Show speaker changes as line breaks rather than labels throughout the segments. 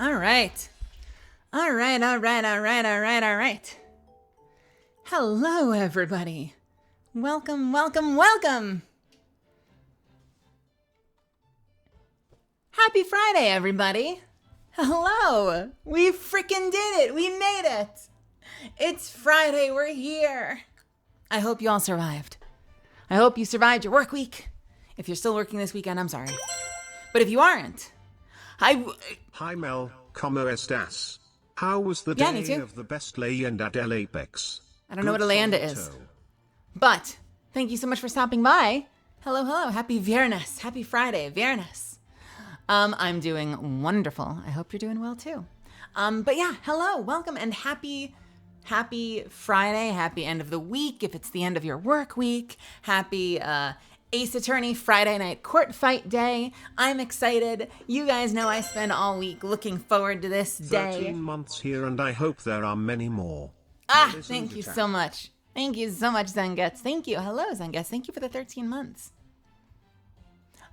All right. All right. Hello, everybody. Welcome. Happy Friday, everybody. Hello. We freaking did it. We made it. It's Friday. We're here. I hope you all survived. I hope you survived your work week. If you're still working this weekend, I'm sorry. But if you aren't,
Hi Mel, ¿cómo estás? How was the day of the best leyenda del Apex?
I don't know what a leyenda is. But thank you so much for stopping by. Hello. Happy Viernes. Happy Friday. Viernes. I'm doing wonderful. I hope you're doing well too. But yeah, hello, welcome, and happy Friday. Happy end of the week if it's the end of your work week. Happy Ace Attorney Friday night court fight day. I'm excited. You guys know I spend all week looking forward to this day.
13 months here, and I hope there are many more.
Thank you so much. Thank you so much, Zengets. Thank you. Hello, Zengets. Thank you for the 13 months.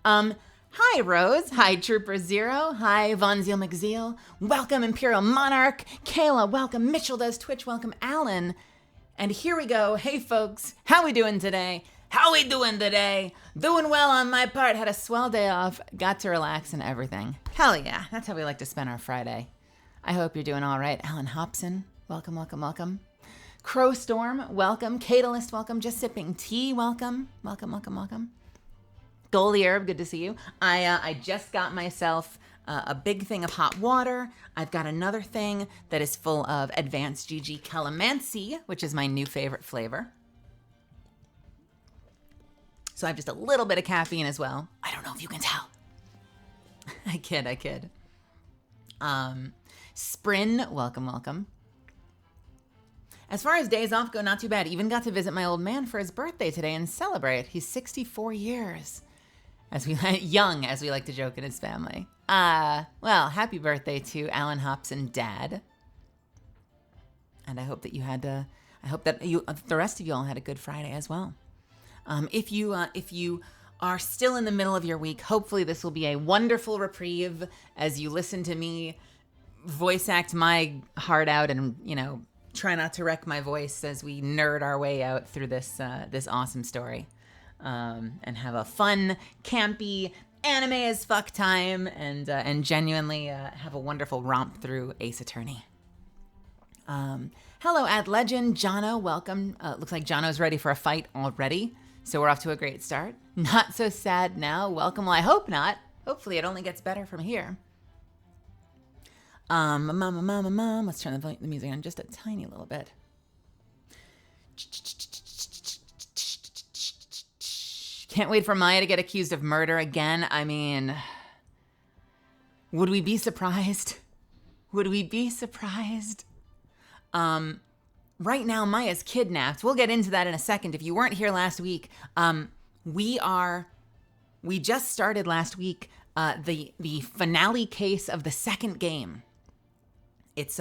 Hi, Rose. Hi, Trooper Zero. Hi, Von Zeal McZeal. Welcome, Imperial Monarch. Kayla, welcome. Mitchell does Twitch. Welcome, Alan. And here we go. Hey, folks. How we doing today? Doing well on my part. Had a swell day off. Got to relax and everything. Hell yeah. That's how we like to spend our Friday. I hope you're doing all right. Alan Hobson, welcome. Crow Storm, welcome. Catalyst, welcome. Just Sipping Tea, welcome. Goalie Herb, good to see you. I just got myself a big thing of hot water. I've got another thing that is full of Advanced GG Calamansi, which is my new favorite flavor. So I have just a little bit of caffeine as well. I don't know if you can tell. I kid. Sprin, welcome. As far as days off go, not too bad. Even got to visit my old man for his birthday today and celebrate. He's 64 years. Young, as we like to joke in his family. Well, happy birthday to Alan Hobson, Dad. And I hope that the rest of you all had a good Friday as well. If you are still in the middle of your week, hopefully this will be a wonderful reprieve as you listen to me voice act my heart out and, try not to wreck my voice as we nerd our way out through this awesome story. And have a fun, campy, anime as fuck time and genuinely have a wonderful romp through Ace Attorney. Hello, Ad Legend. Jono, welcome. Looks like Jono's ready for a fight already. So we're off to a great start. Not so sad now. Welcome. Well, I hope not. Hopefully it only gets better from here. Mom. Let's turn the music on just a tiny little bit. Can't wait for Maya to get accused of murder again. I mean, would we be surprised? Right now, Maya's kidnapped. We'll get into that in a second. If you weren't here last week, we just started last week the finale case of the second game. It's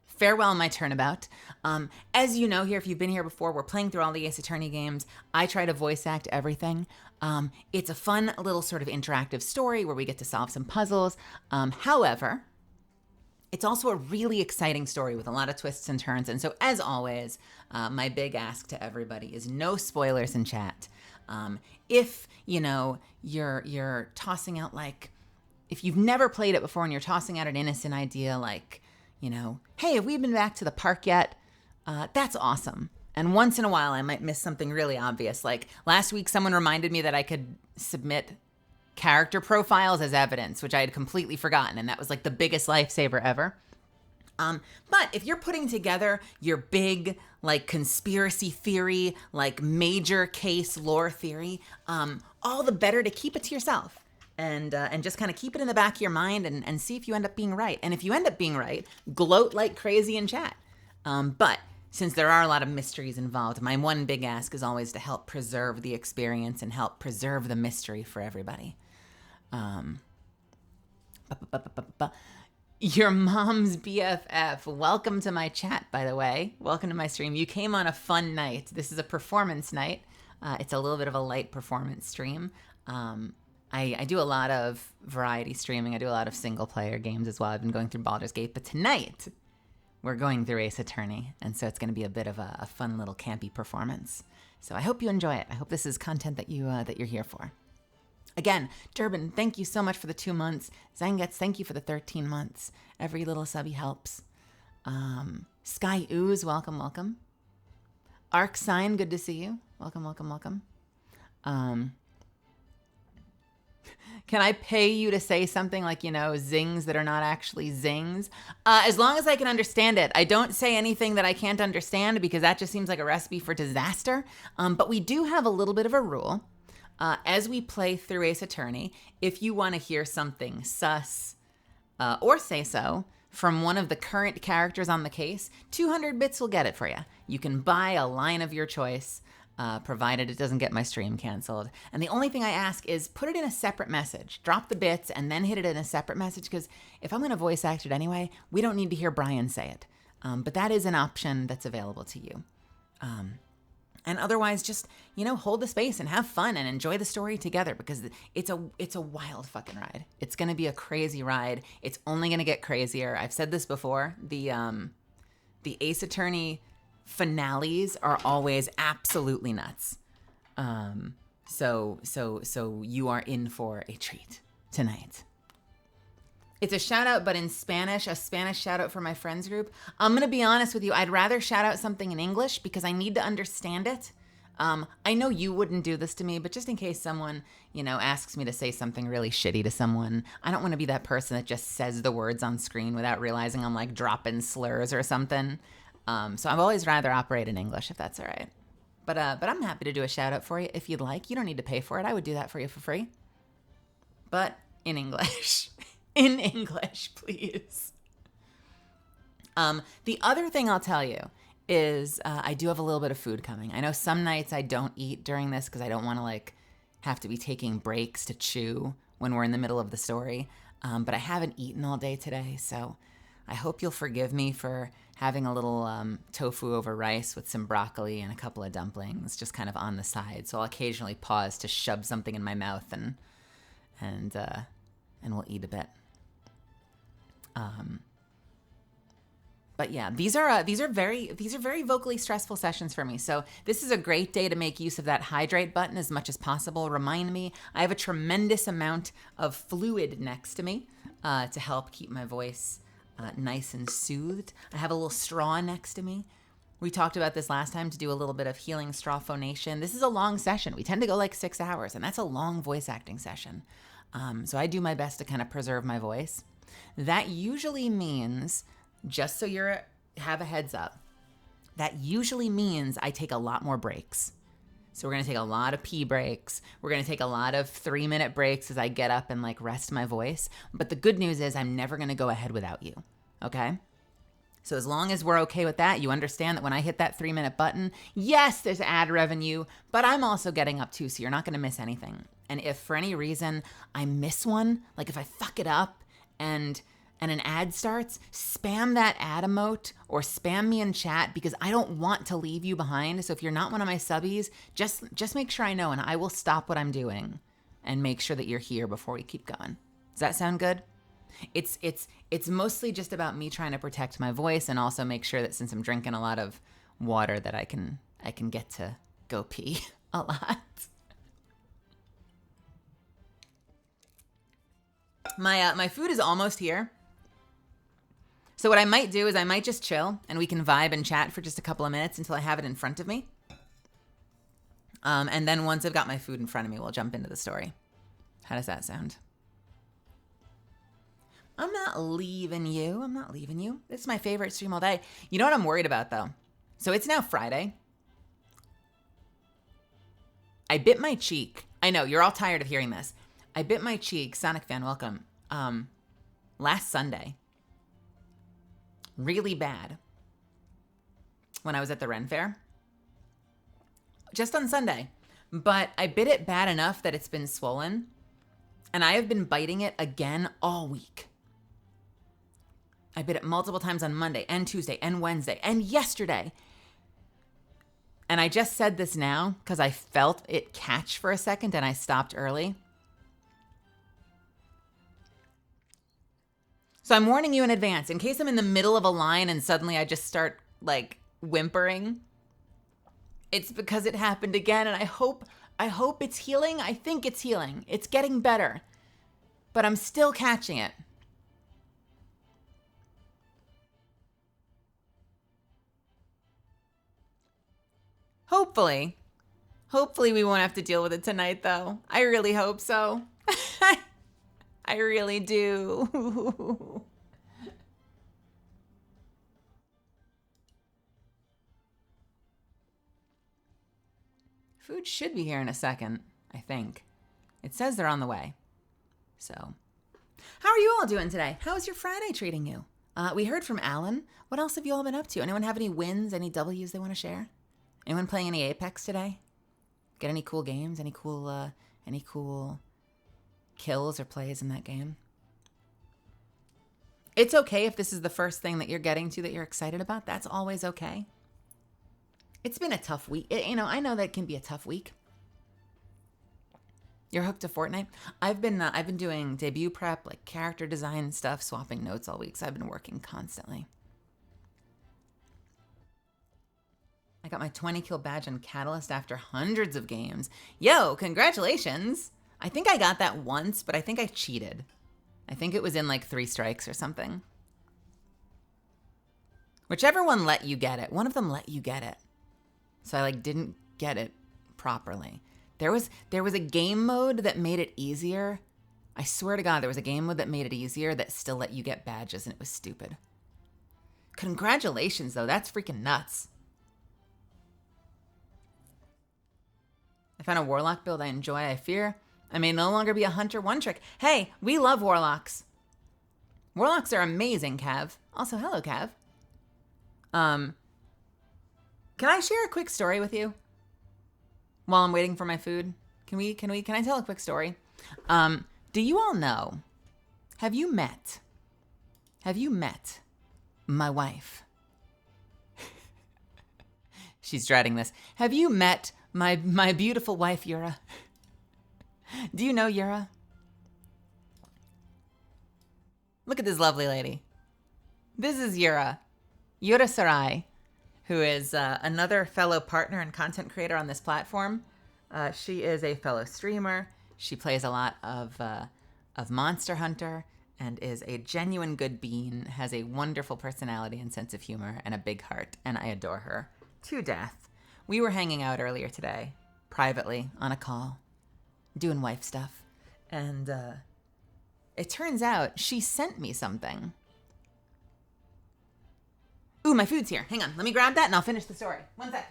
Farewell, My Turnabout. As you know here, if you've been here before, we're playing through all the Ace Attorney games. I try to voice act everything. It's a fun little sort of interactive story where we get to solve some puzzles. However, it's also a really exciting story with a lot of twists and turns. And so, as always, my big ask to everybody is no spoilers in chat. If, you're tossing out if you've never played it before and you're tossing out an innocent idea hey, have we been back to the park yet? That's awesome. And once in a while, I might miss something really obvious. Like last week, someone reminded me that I could submit character profiles as evidence, which I had completely forgotten. And that was the biggest lifesaver ever. But if you're putting together your big, conspiracy theory, major case lore theory, all the better to keep it to yourself. And just kind of keep it in the back of your mind and see if you end up being right. And if you end up being right, gloat like crazy in chat. But since there are a lot of mysteries involved, my one big ask is always to help preserve the experience and help preserve the mystery for everybody. Your mom's BFF. Welcome to my chat, by the way. Welcome to my stream. You came on a fun night. This is a performance night. It's a little bit of a light performance stream. I do a lot of variety streaming. I do a lot of single player games as well. I've been going through Baldur's Gate, but tonight we're going through Ace Attorney, and so it's going to be a bit of a fun little campy performance. So I hope you enjoy it. I hope this is content that you're here for. Again, Durbin, thank you so much for the 2 months. Zangetz, thank you for the 13 months. Every little subby helps. Sky Ooze, welcome, welcome. Arc Sign, good to see you. Welcome, welcome, welcome. Can I pay you to say something like, zings that are not actually zings? As long as I can understand it. I don't say anything that I can't understand because that just seems like a recipe for disaster. But we do have a little bit of a rule. As we play through Ace Attorney, if you want to hear something sus or say so from one of the current characters on the case, 200 bits will get it for you. You can buy a line of your choice. Provided it doesn't get my stream canceled. And the only thing I ask is put it in a separate message. Drop the bits and then hit it in a separate message, because if I'm going to voice act it anyway, we don't need to hear Brian say it. But that is an option that's available to you. And otherwise, just, hold the space and have fun and enjoy the story together, because it's a wild fucking ride. It's going to be a crazy ride. It's only going to get crazier. I've said this before. The Ace Attorney finales are always absolutely nuts. So you are in for a treat tonight. It's a shout out, but in Spanish, a Spanish shout out for my friends group. I'm going to be honest with you. I'd rather shout out something in English because I need to understand it. I know you wouldn't do this to me, but just in case someone, asks me to say something really shitty to someone, I don't want to be that person that just says the words on screen without realizing I'm like dropping slurs or something. So I've always rather operate in English, if that's all right. But I'm happy to do a shout out for you if you'd like. You don't need to pay for it. I would do that for you for free. But in English. In English, please. The other thing I'll tell you is I do have a little bit of food coming. I know some nights I don't eat during this because I don't want to have to be taking breaks to chew when we're in the middle of the story. But I haven't eaten all day today, so I hope you'll forgive me for having a little tofu over rice with some broccoli and a couple of dumplings just kind of on the side. So I'll occasionally pause to shove something in my mouth and we'll eat a bit. But yeah, these are very vocally stressful sessions for me. So this is a great day to make use of that hydrate button as much as possible. Remind me, I have a tremendous amount of fluid next to me to help keep my voice nice and soothed. I have a little straw next to me. We talked about this last time to do a little bit of healing straw phonation. This is a long session. We tend to go like 6 hours, and that's a long voice acting session. So I do my best to kind of preserve my voice. That usually means, just so you have a heads up, that usually means I take a lot more breaks. So we're going to take a lot of pee breaks. We're going to take a lot of 3-minute breaks as I get up and rest my voice. But the good news is I'm never going to go ahead without you. Okay? So as long as we're okay with that, you understand that when I hit that 3-minute button, yes, there's ad revenue, but I'm also getting up too, so you're not going to miss anything. And if for any reason I miss one, like if I fuck it up and an ad starts, spam that ad emote or spam me in chat, because I don't want to leave you behind. So if you're not one of my subbies, just make sure I know, and I will stop what I'm doing and make sure that you're here before we keep going. Does that sound good? It's mostly just about me trying to protect my voice and also make sure that since I'm drinking a lot of water that I can get to go pee a lot. My food is almost here. So what I might do is I might just chill and we can vibe and chat for just a couple of minutes until I have it in front of me. And then once I've got my food in front of me, we'll jump into the story. How does that sound? I'm not leaving you. It's my favorite stream all day. You know what I'm worried about, though? So it's now Friday. I bit my cheek. I know, you're all tired of hearing this. I bit my cheek, Sonic fan, welcome, last Sunday. Really bad. When I was at the Ren Fair. Just on Sunday. But I bit it bad enough that it's been swollen. And I have been biting it again all week. I bit it multiple times on Monday and Tuesday and Wednesday and yesterday. And I just said this now because I felt it catch for a second and I stopped early. So I'm warning you in advance in case I'm in the middle of a line and suddenly I just start like whimpering. It's because it happened again, and I hope it's healing. I think it's healing. It's getting better. But I'm still catching it. Hopefully we won't have to deal with it tonight, though. I really hope so. I really do. Food should be here in a second, I think. It says they're on the way. So, how are you all doing today? How is your Friday treating you? We heard from Alan. What else have you all been up to? Anyone have any wins, any W's they want to share? Anyone playing any Apex today? Get any cool games? Any cool kills or plays in that game? It's okay if this is the first thing that you're getting to that you're excited about. That's always okay. It's been a tough week. I know that it can be a tough week. You're hooked to Fortnite? I've been doing debut prep, like character design stuff, swapping notes all week, so I've been working constantly. I got my 20 kill badge on Catalyst after hundreds of games. Yo, congratulations. I think I got that once, but I think I cheated. I think it was in like 3 strikes or something. Whichever one let you get it. One of them let you get it. So I like didn't get it properly. There was a game mode that made it easier. I swear to God, there was a game mode that made it easier that still let you get badges, and it was stupid. Congratulations, though. That's freaking nuts. I found a warlock build I enjoy. I fear I may no longer be a hunter one trick. Hey, we love warlocks. Warlocks are amazing, Cav. Also, hello, Cav. Can I share a quick story with you while I'm waiting for my food? Can I tell a quick story? Do you all know, have you met my wife? She's dreading this. Have you met my beautiful wife, Yura? Do you know Yura? Look at this lovely lady. This is Yura Sarai, who is another fellow partner and content creator on this platform. She is a fellow streamer. She plays a lot of Monster Hunter and is a genuine good bean, has a wonderful personality and sense of humor and a big heart, and I adore her to death. We were hanging out earlier today, privately, on a call, doing wife stuff, and it turns out she sent me something. Ooh, my food's here. Hang on. Let me grab that and I'll finish the story. One sec.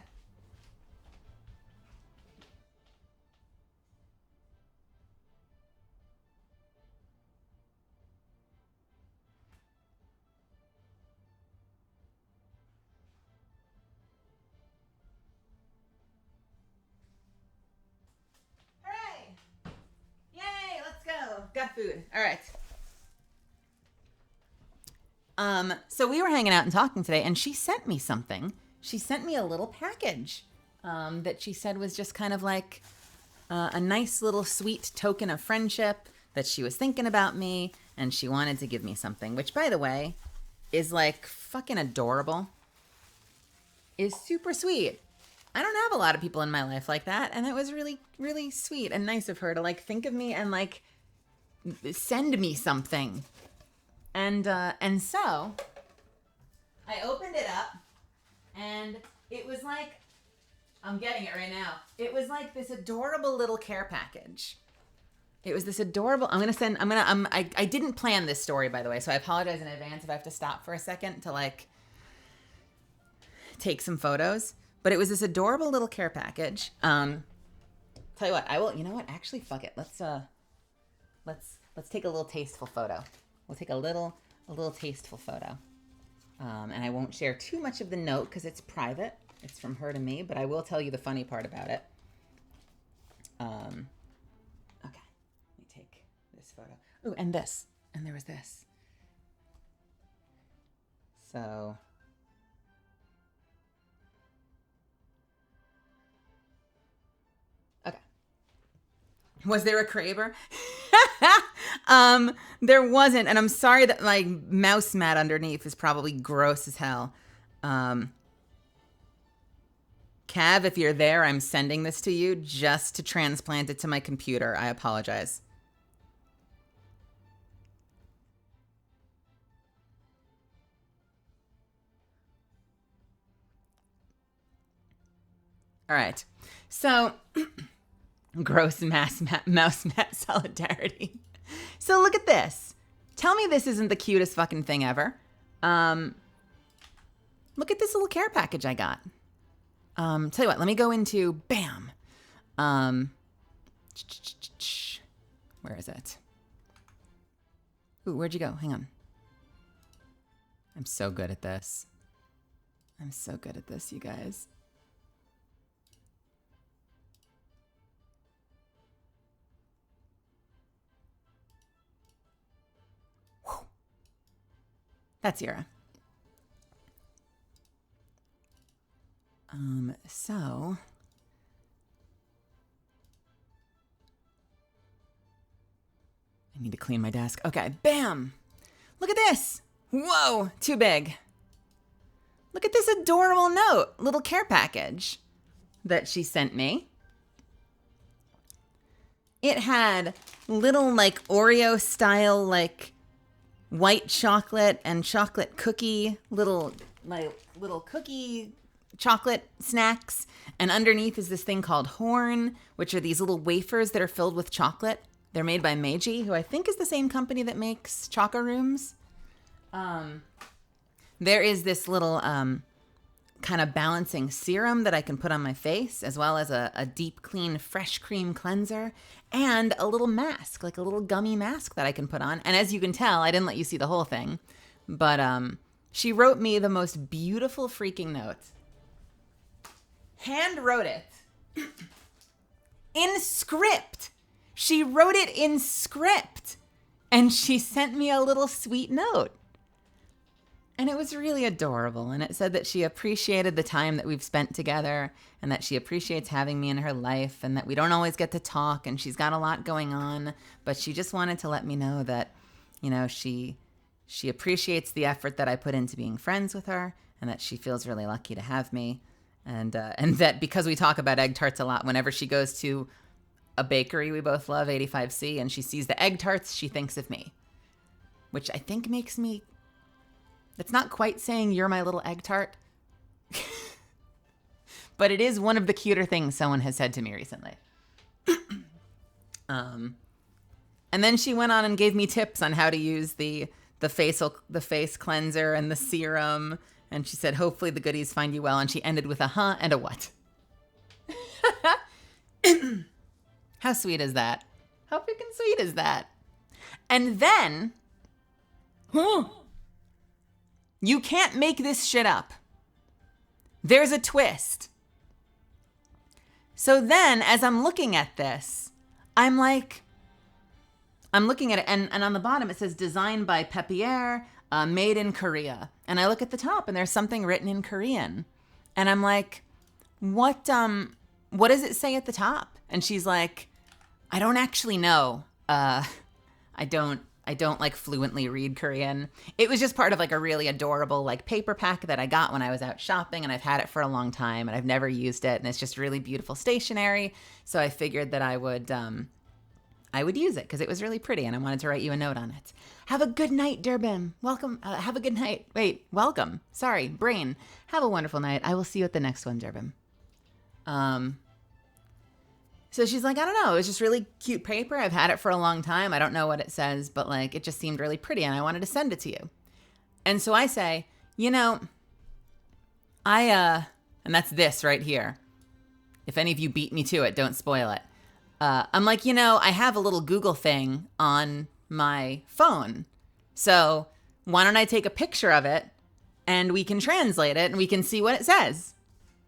Hooray! Yay, let's go. Got food. All right. So we were hanging out and talking today, and she sent me something. She sent me a little package that she said was just kind of like a nice little sweet token of friendship, that she was thinking about me, and she wanted to give me something, which, by the way, is like fucking adorable. Is super sweet. I don't have a lot of people in my life like that, and it was really, really sweet and nice of her to like think of me and like send me something. And so I opened it up, and it was like, I'm getting it right now. It was like this adorable little care package. It was this adorable, I didn't plan this story, by the way, so I apologize in advance if I have to stop for a second to like take some photos. But it was this adorable little care package. Tell you what, you know what? Actually, fuck it. Let's take a little tasteful photo. We'll take a little tasteful photo. And I won't share too much of the note because it's private. It's from her to me, but I will tell you the funny part about it. Okay, let me take this photo. Ooh, and this. And there was this. So... Was there a Kraber? There wasn't, and I'm sorry that my mouse mat underneath is probably gross as hell. Cav, if you're there, I'm sending this to you just to transplant it to my computer. I apologize. All right. So, gross mouse mat solidarity. So look at this. Tell me this isn't the cutest fucking thing ever. Look at this little care package I got. Tell you what, let me go into, bam. Where is it? Ooh, where'd you go? Hang on. I'm so good at this. I'm so good at this, you guys. Whew. That's Yura. So I need to clean my desk. Okay, bam. Look at this. Whoa, too big. Look at this adorable note, little care package that she sent me. It had little like Oreo style like white chocolate and chocolate cookie, little cookie chocolate snacks, and underneath is this thing called Horn, which are these little wafers that are filled with chocolate. They're made by Meiji, who I think is the same company that makes Choco Rooms. There is this little kind of balancing serum that I can put on my face, as well as a deep clean fresh cream cleanser, and a little mask, like a little gummy mask that I can put on. And as you can tell, I didn't let you see the whole thing, but she wrote me the most beautiful freaking note. Hand wrote it in script. She wrote it in script, and she sent me a little sweet note. And it was really adorable. And it said that she appreciated the time that we've spent together, and that she appreciates having me in her life, and that we don't always get to talk, and she's got a lot going on, but she just wanted to let me know that, you know, she appreciates the effort that I put into being friends with her, and that she feels really lucky to have me. And that because we talk about egg tarts a lot, whenever she goes to a bakery we both love, 85C, and she sees the egg tarts, she thinks of me. Which I think makes me... It's not quite saying you're my little egg tart. But it is one of the cuter things someone has said to me recently. And then she went on and gave me tips on how to use the face cleanser and the serum. And she said, hopefully the goodies find you well. And she ended with a huh and a what. How sweet is that? How freaking sweet is that? And then, you can't make this shit up. There's a twist. So then, as I'm looking at this, I'm looking at it, and on the bottom it says designed by Pepier, made in Korea. And I look at the top, and there's something written in Korean. And I'm like, what does it say at the top? And she's like, I don't actually know. I don't like fluently read Korean. It was just part of like a really adorable like paper pack that I got when I was out shopping, and I've had it for a long time and I've never used it, and it's just really beautiful stationery. So I figured that I would use it because it was really pretty, and I wanted to write you a note on it. Have a good night, Durbin. Welcome. Have a good night. Wait, welcome. Sorry, brain. Have a wonderful night. I will see you at the next one, Durbin. So she's like, I don't know. It was just really cute paper. I've had it for a long time. I don't know what it says, but like, it just seemed really pretty, and I wanted to send it to you. And so I say, you know, and that's this right here. If any of you beat me to it, don't spoil it. I'm like, you know, I have a little Google thing on my phone. So why don't I take a picture of it and we can translate it and we can see what it says?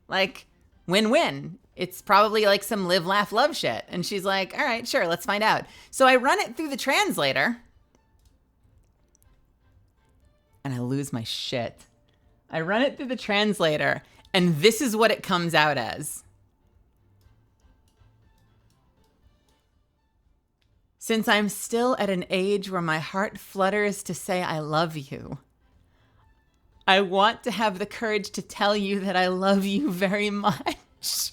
Like, win-win. It's probably like some live, laugh, love shit. And she's like, all right, sure, let's find out. So I run it through the translator and I lose my shit. I run it through the translator and this is what it comes out as. Since I'm still at an age where my heart flutters to say I love you, I want to have the courage to tell you that I love you very much.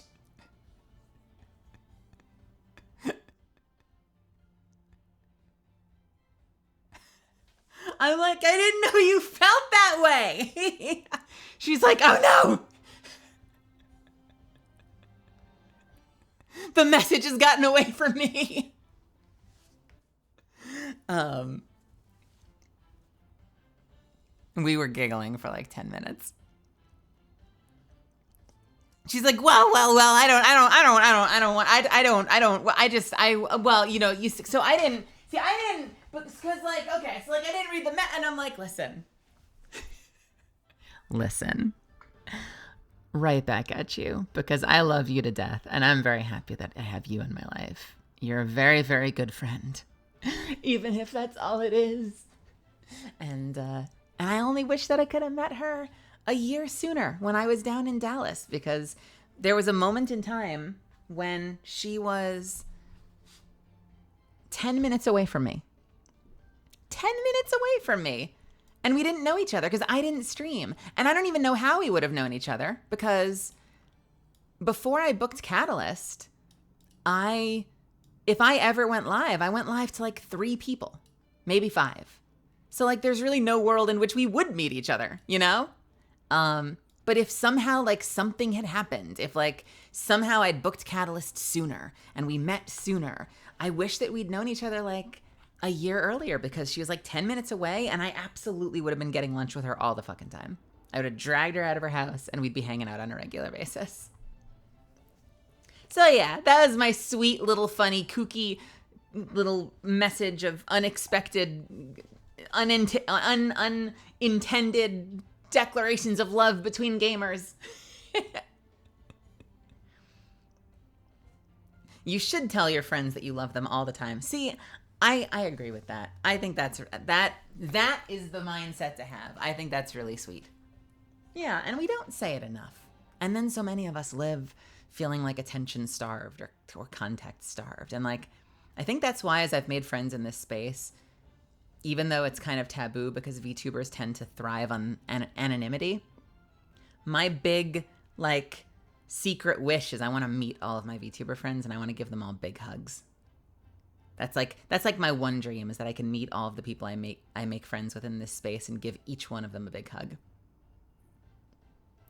I'm like, I didn't know you felt that way. She's like, oh no. The message has gotten away from me. We were giggling for like 10 minutes. She's like, well, I don't, so I didn't, because like, okay, so like I didn't read the and I'm like, listen, right back at you, because I love you to death, and I'm very happy that I have you in my life. You're a very, very good friend, even if that's all it is. And I only wish that I could have met her a year sooner when I was down in Dallas, because there was a moment in time when she was 10 minutes away from me. 10 minutes away from me. And we didn't know each other because I didn't stream. And I don't even know how we would have known each other, because before I booked Catalyst, if I ever went live, I went live to like 3 people, maybe 5. So like there's really no world in which we would meet each other, you know? But if somehow like something had happened, if like somehow I'd booked Catalyst sooner and we met sooner, I wish that we'd known each other like a year earlier, because she was like 10 minutes away and I absolutely would have been getting lunch with her all the fucking time. I would have dragged her out of her house and we'd be hanging out on a regular basis. So yeah, that was my sweet little funny kooky little message of unexpected, unintended declarations of love between gamers. You should tell your friends that you love them all the time. See, I agree with that. I think that is the mindset to have. I think that's really sweet. Yeah, and we don't say it enough. And then so many of us live feeling like attention starved or contact starved. And like, I think that's why, as I've made friends in this space, even though it's kind of taboo because VTubers tend to thrive on anonymity, my big like secret wish is I want to meet all of my VTuber friends and I want to give them all big hugs. That's like my one dream, is that I can meet all of the people I make friends with in this space and give each one of them a big hug.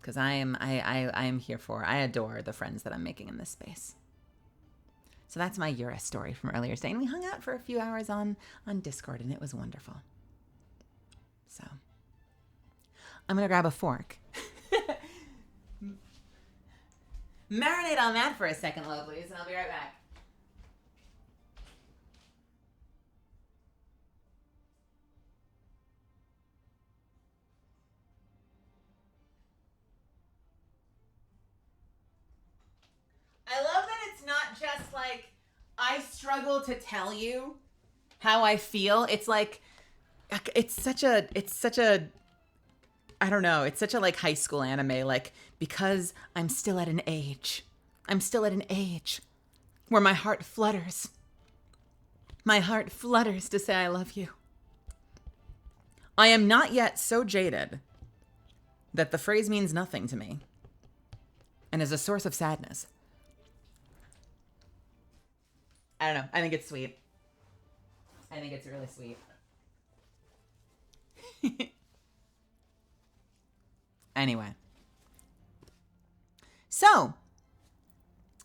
Because I am here for, I adore the friends that I'm making in this space. So that's my Eurus story from earlier today. And we hung out for a few hours on Discord, and it was wonderful. So I'm going to grab a fork. Marinate on that for a second, lovelies, and I'll be right back. I love that it's not just like I struggle to tell you how I feel. It's like it's such a I don't know, it's such a like high school anime, like, because I'm still at an age where my heart flutters. My heart flutters to say I love you. I am not yet so jaded that the phrase means nothing to me and is a source of sadness. I don't know. I think it's sweet. I think it's really sweet. Anyway. So,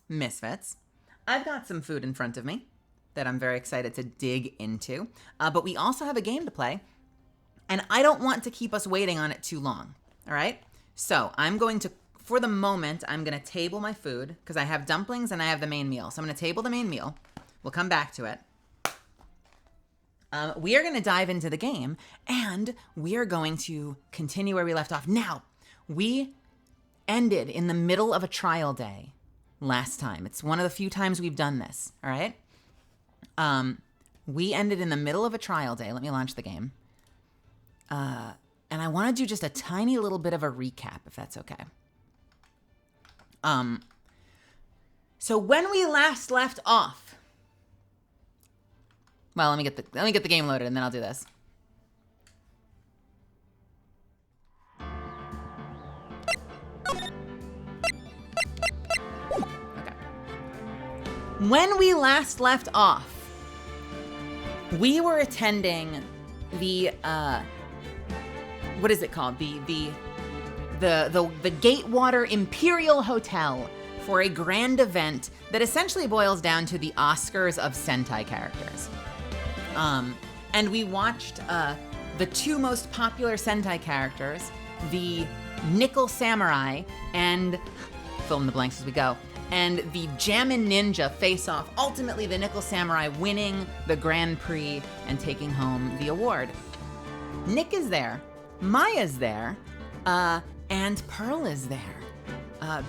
Misfits, I've got some food in front of me that I'm very excited to dig into. But we also have a game to play, and I don't want to keep us waiting on it too long. All right? So, I'm going to, for the moment, I'm going to table my food, because I have dumplings and I have the main meal. So I'm going to table the main meal. We'll come back to it. We are going to dive into the game, and we are going to continue where we left off. Now, we ended in the middle of a trial day last time. It's one of the few times we've done this, all right? We ended in the middle of a trial day. Let me launch the game. And I want to do just a tiny little bit of a recap, if that's okay. So when we last left off, Well, let me get the game loaded and then I'll do this. Okay. When we last left off, we were attending the what is it called? The Gatewater Imperial Hotel for a grand event that essentially boils down to the Oscars of Sentai characters. And we watched the two most popular Sentai characters, the Nickel Samurai and fill in the blanks as we go, and the Jammin' Ninja face off, ultimately the Nickel Samurai winning the Grand Prix and taking home the award. Nick is there, Maya's there, and Pearl is there.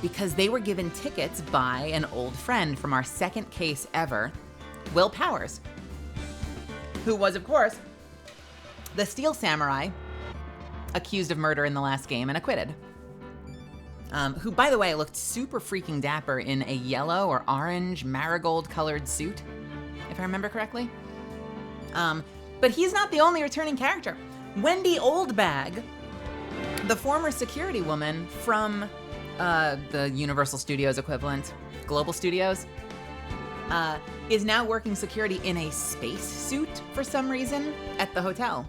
Because they were given tickets by an old friend from our second case ever, Will Powers, who was, of course, the Steel Samurai accused of murder in the last game and acquitted. Who, by the way, looked super freaking dapper in a yellow or orange marigold-colored suit, if I remember correctly. But he's not the only returning character. Wendy Oldbag, the former security woman from the Universal Studios equivalent, Global Studios, is now working security in a space suit for some reason at the hotel.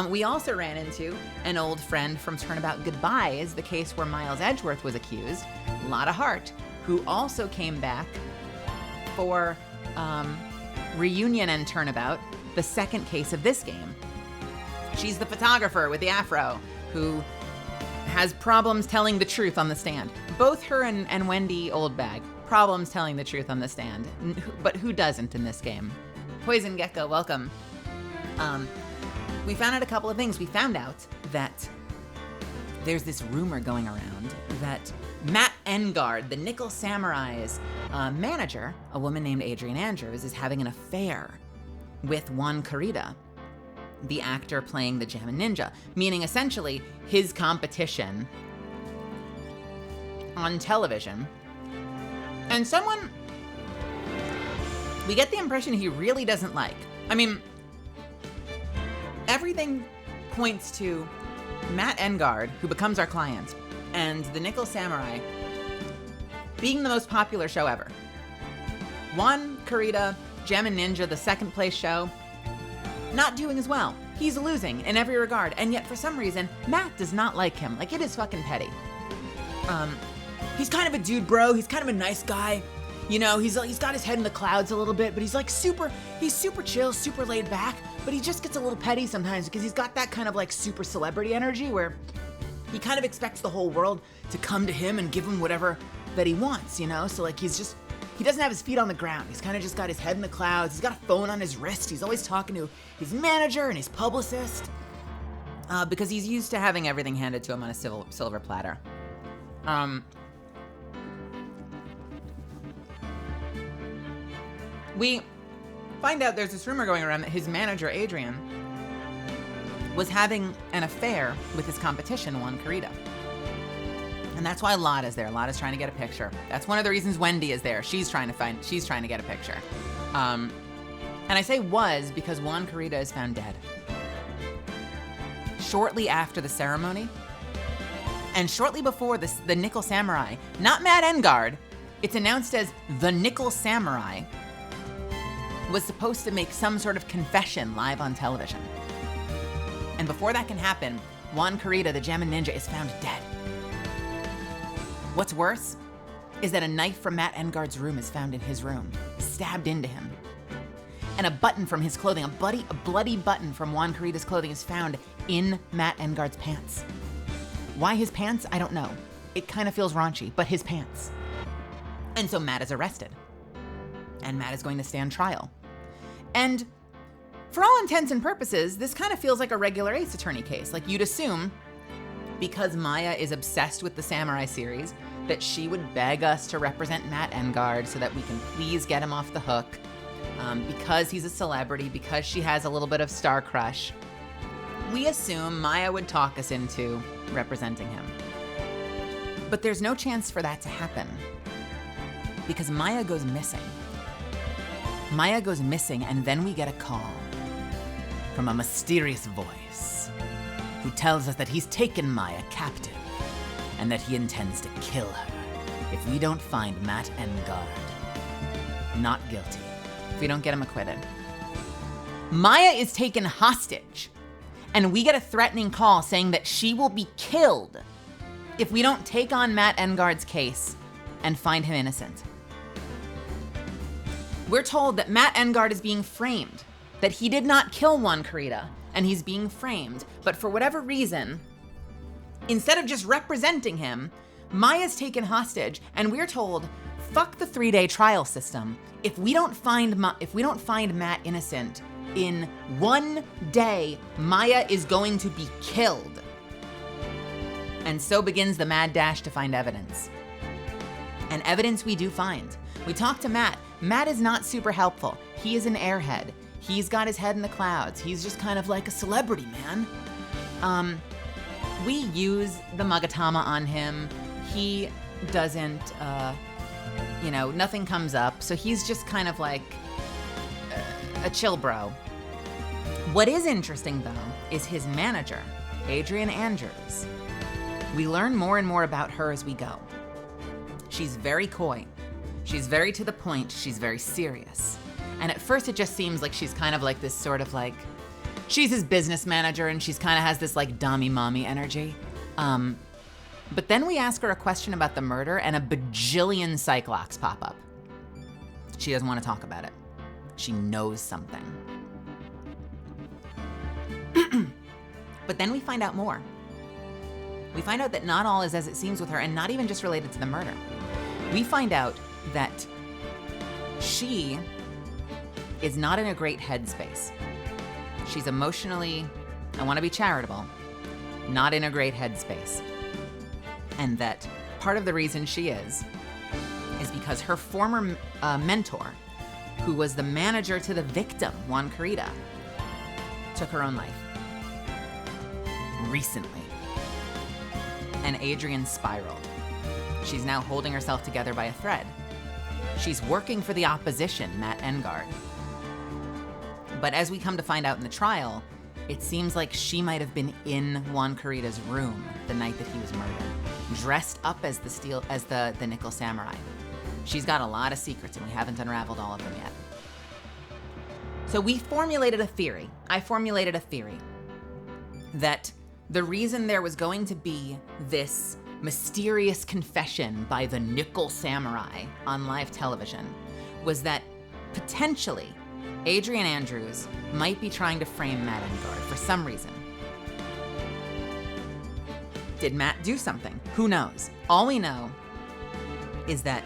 We also ran into an old friend from Turnabout Goodbyes, the case where Miles Edgeworth was accused, Lotta Hart, who also came back for Reunion and Turnabout, the second case of this game. She's the photographer with the afro who has problems telling the truth on the stand. Both her and Wendy Oldbag, problems telling the truth on the stand. But who doesn't in this game? Poison Gecko, welcome. We found out a couple of things. We found out that there's this rumor going around that Matt Engard, the Nickel Samurai's manager, a woman named Adrian Andrews, is having an affair with Juan Carida, the actor playing the Jammin' Ninja, meaning essentially his competition on television. And someone we get the impression he really doesn't like. I mean, everything points to Matt Engard, who becomes our client, and the Nickel Samurai being the most popular show ever. Juan Carida, Jammin' Ninja, the second place show, not doing as well. He's losing in every regard, and yet for some reason, Matt does not like him. Like, it is fucking petty. He's kind of a dude, bro. He's kind of a nice guy. You know, he's got his head in the clouds a little bit, but he's super chill, super laid back, but he just gets a little petty sometimes because he's got that kind of like super celebrity energy where he kind of expects the whole world to come to him and give him whatever that he wants, you know? So like he doesn't have his feet on the ground. He's kind of just got his head in the clouds. He's got a phone on his wrist. He's always talking to his manager and his publicist because he's used to having everything handed to him on a silver platter. We find out there's this rumor going around that his manager, Adrian, was having an affair with his competition, Juan Carida. And that's why Lotta's there. Lotta's trying to get a picture. That's one of the reasons Wendy is there. She's trying to get a picture. And I say was because Juan Carida is found dead. Shortly after the ceremony, and shortly before the Nickel Samurai, not Matt Engard, it's announced as the Nickel Samurai, was supposed to make some sort of confession live on television. And before that can happen, Juan Carida, the Jammin' Ninja, is found dead. What's worse is that a knife from Matt Engard's room is found in his room, stabbed into him. And a button from his clothing, a bloody button from Juan Carida's clothing is found in Matt Engard's pants. Why his pants? I don't know. It kind of feels raunchy, but his pants. And so Matt is arrested. And Matt is going to stand trial. And for all intents and purposes, this kind of feels like a regular Ace Attorney case. Like you'd assume, because Maya is obsessed with the Samurai series, that she would beg us to represent Matt Engard so that we can please get him off the hook. Because he's a celebrity, because she has a little bit of star crush. We assume Maya would talk us into representing him. But there's no chance for that to happen because Maya goes missing. Maya goes missing, and then we get a call from a mysterious voice who tells us that he's taken Maya captive and that he intends to kill her if we don't find Matt Engard not guilty, if we don't get him acquitted. Maya is taken hostage, and we get a threatening call saying that she will be killed if we don't take on Matt Engard's case and find him innocent. We're told that Matt Engard is being framed, that he did not kill Juan Carita, and he's being framed, but for whatever reason, instead of just representing him, Maya's taken hostage, and we're told, fuck the 3-day trial system. If we don't find Matt innocent, in 1 day, Maya is going to be killed. And so begins the mad dash to find evidence. And evidence we do find. We talk to Matt. Matt is not super helpful. He is an airhead. He's got his head in the clouds. He's just kind of like a celebrity, man. We use the Magatama on him. He doesn't, nothing comes up. So he's just kind of like a chill bro. What is interesting, though, is his manager, Adrian Andrews. We learn more and more about her as we go. She's very coy. She's very to the point. She's very serious. And at first it just seems like she's kind of like this sort of like, she's his business manager and she's kind of has this like dommy mommy energy. But then we ask her a question about the murder and a bajillion Cyclops pop up. She doesn't want to talk about it. She knows something. But then we find out more. We find out that not all is as it seems with her, and not even just related to the murder. We find out that she is not in a great headspace. She's emotionally, I want to be charitable, not in a great headspace. And that part of the reason she is because her former mentor, who was the manager to the victim, Juan Carita, took her own life recently. And Adrian spiraled. She's now holding herself together by a thread. She's working for the opposition, Matt Engard. But as we come to find out in the trial, it seems like she might have been in Juan Carita's room the night that he was murdered, dressed up as the Nickel Samurai. She's got a lot of secrets, and we haven't unraveled all of them yet. So we formulated a theory. I formulated a theory that the reason there was going to be this mysterious confession by the Nickel Samurai on live television was that potentially Adrian Andrews might be trying to frame Matt Engard for some reason. Did Matt do something? Who knows? All we know is that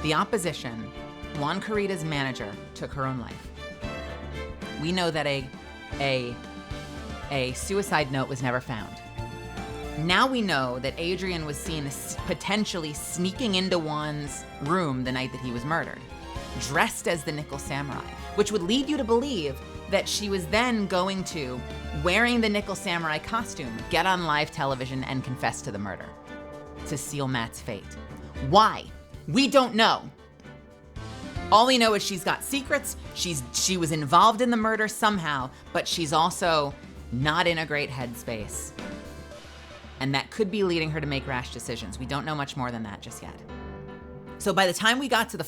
the opposition, Juan Carita's manager, took her own life. We know that a suicide note was never found. Now we know that Adrian was seen potentially sneaking into Juan's room the night that he was murdered, dressed as the Nickel Samurai, which would lead you to believe that she was then going to, wearing the Nickel Samurai costume, get on live television and confess to the murder, to seal Matt's fate. Why? We don't know. All we know is she's got secrets, she was involved in the murder somehow, but she's also not in a great headspace. And that could be leading her to make rash decisions. We don't know much more than that just yet. So by the time we got to the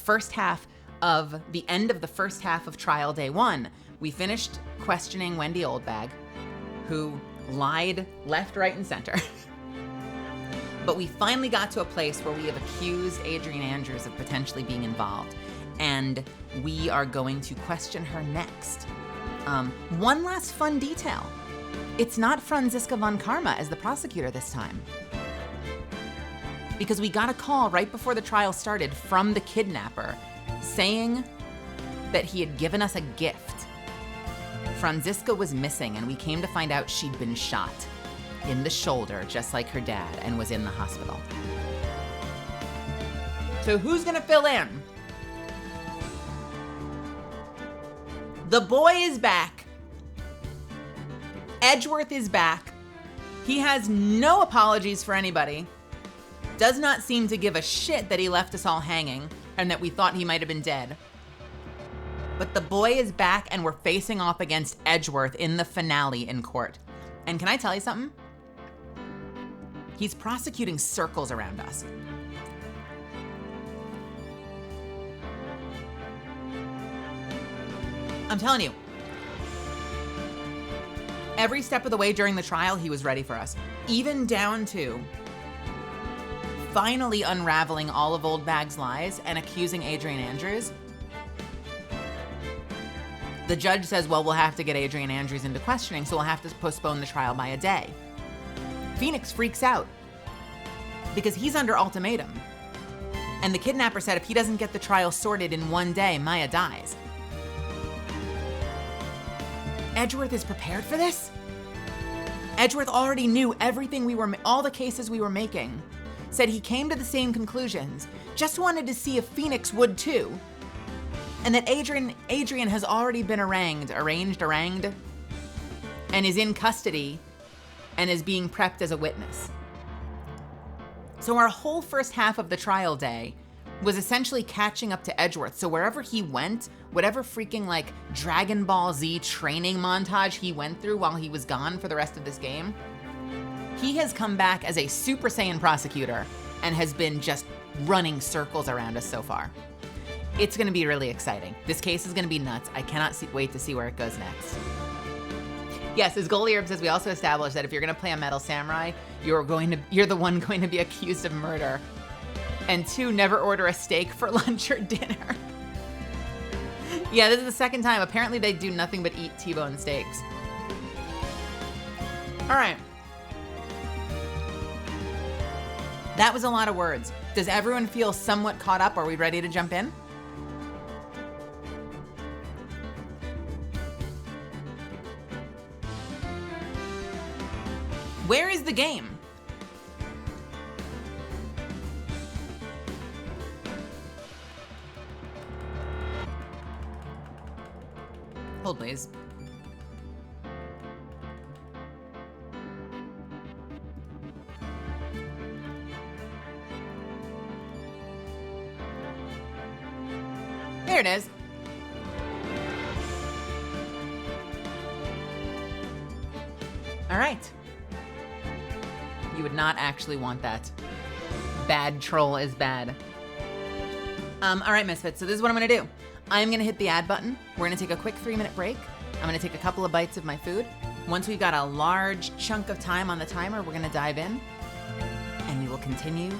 end of the first half of trial day 1, we finished questioning Wendy Oldbag, who lied left, right, and center. But we finally got to a place where we have accused Adrian Andrews of potentially being involved, and we are going to question her next. One last fun detail. It's not Franziska von Karma as the prosecutor this time. Because we got a call right before the trial started from the kidnapper saying that he had given us a gift. Franziska was missing, and we came to find out she'd been shot in the shoulder, just like her dad, and was in the hospital. So who's gonna fill in? The boy is back. Edgeworth is back. He has no apologies for anybody. Does not seem to give a shit that he left us all hanging and that we thought he might have been dead. But the boy is back and we're facing off against Edgeworth in the finale in court. And can I tell you something? He's prosecuting circles around us. I'm telling you, every step of the way during the trial, he was ready for us. Even down to finally unraveling all of Old Bag's lies and accusing Adrian Andrews. The judge says, well, we'll have to get Adrian Andrews into questioning, so we'll have to postpone the trial by a day. Phoenix freaks out because he's under ultimatum. And the kidnapper said if he doesn't get the trial sorted in one day, Maya dies. Edgeworth is prepared for this? Edgeworth already knew everything all the cases we were making. Said he came to the same conclusions, just wanted to see if Phoenix would too. And that Adrian has already been arraigned, and is in custody and is being prepped as a witness. So our whole first half of the trial day was essentially catching up to Edgeworth. So wherever he went, whatever freaking like Dragon Ball Z training montage he went through while he was gone for the rest of this game, he has come back as a Super Saiyan prosecutor and has been just running circles around us so far. It's gonna be really exciting. This case is gonna be nuts. I cannot wait to see where it goes next. Yes, as Goalie Herb says, we also established that if you're gonna play a Metal Samurai, you're the one going to be accused of murder. And 2, never order a steak for lunch or dinner. Yeah, this is the second time. Apparently they do nothing but eat T-bone steaks. All right. That was a lot of words. Does everyone feel somewhat caught up? Are we ready to jump in? Where is the game? Hold, please. There it is. All right. You would not actually want that. Bad troll is bad. All right, Misfits, so this is what I'm gonna do. I'm gonna hit the add button. We're gonna take a quick 3-minute break. I'm gonna take a couple of bites of my food. Once we've got a large chunk of time on the timer, we're gonna dive in and we will continue.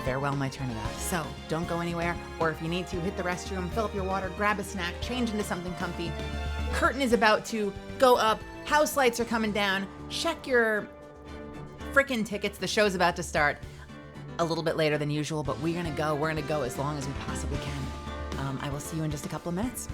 Farewell, my turnabout. So don't go anywhere, or if you need to, hit the restroom, fill up your water, grab a snack, change into something comfy. Curtain is about to go up. House lights are coming down. Check your frickin' tickets. The show's about to start a little bit later than usual, but we're gonna go as long as we possibly can. I will see you in just a couple of minutes.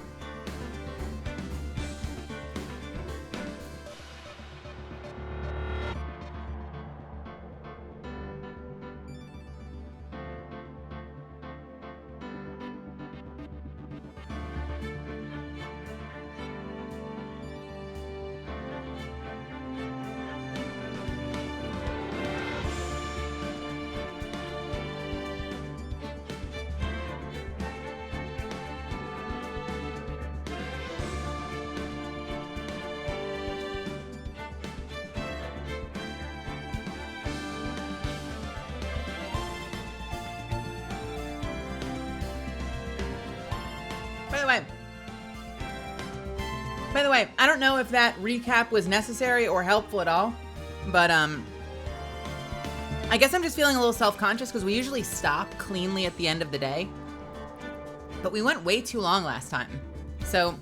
By the way, I don't know if that recap was necessary or helpful at all, but I guess I'm just feeling a little self-conscious because we usually stop cleanly at the end of the day, but we went way too long last time. So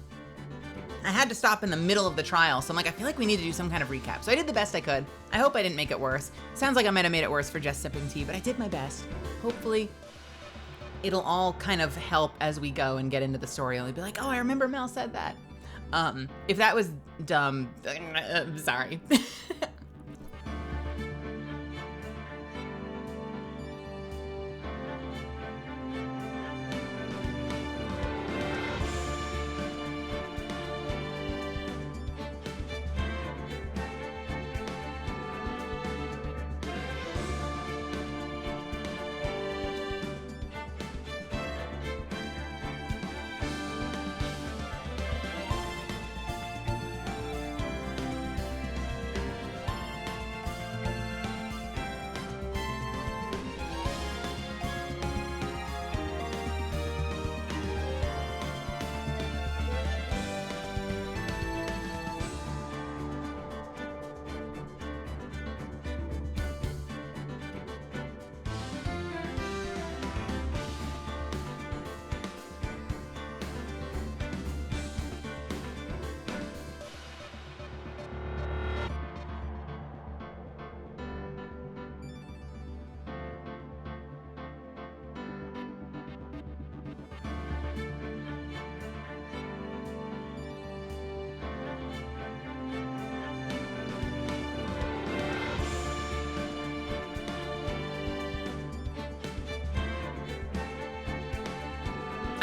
I had to stop in the middle of the trial. So I'm like, I feel like we need to do some kind of recap. So I did the best I could. I hope I didn't make it worse. Sounds like I might have made it worse for just sipping tea, but I did my best. Hopefully it'll all kind of help as we go and get into the story. I'll be like, oh, I remember Mel said that. If that was dumb, I'm sorry.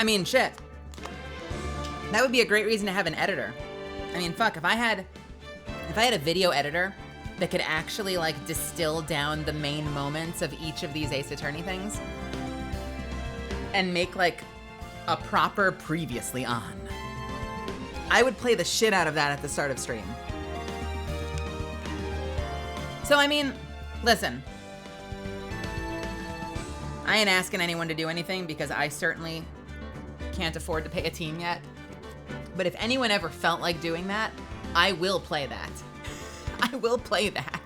I mean, shit. That would be a great reason to have an editor. I mean, fuck, if I had a video editor that could actually like distill down the main moments of each of these Ace Attorney things and make like a proper previously on, I would play the shit out of that at the start of stream. So, I mean, listen, I ain't asking anyone to do anything because I certainly can't afford to pay a team yet. But if anyone ever felt like doing that, I will play that. I will play that.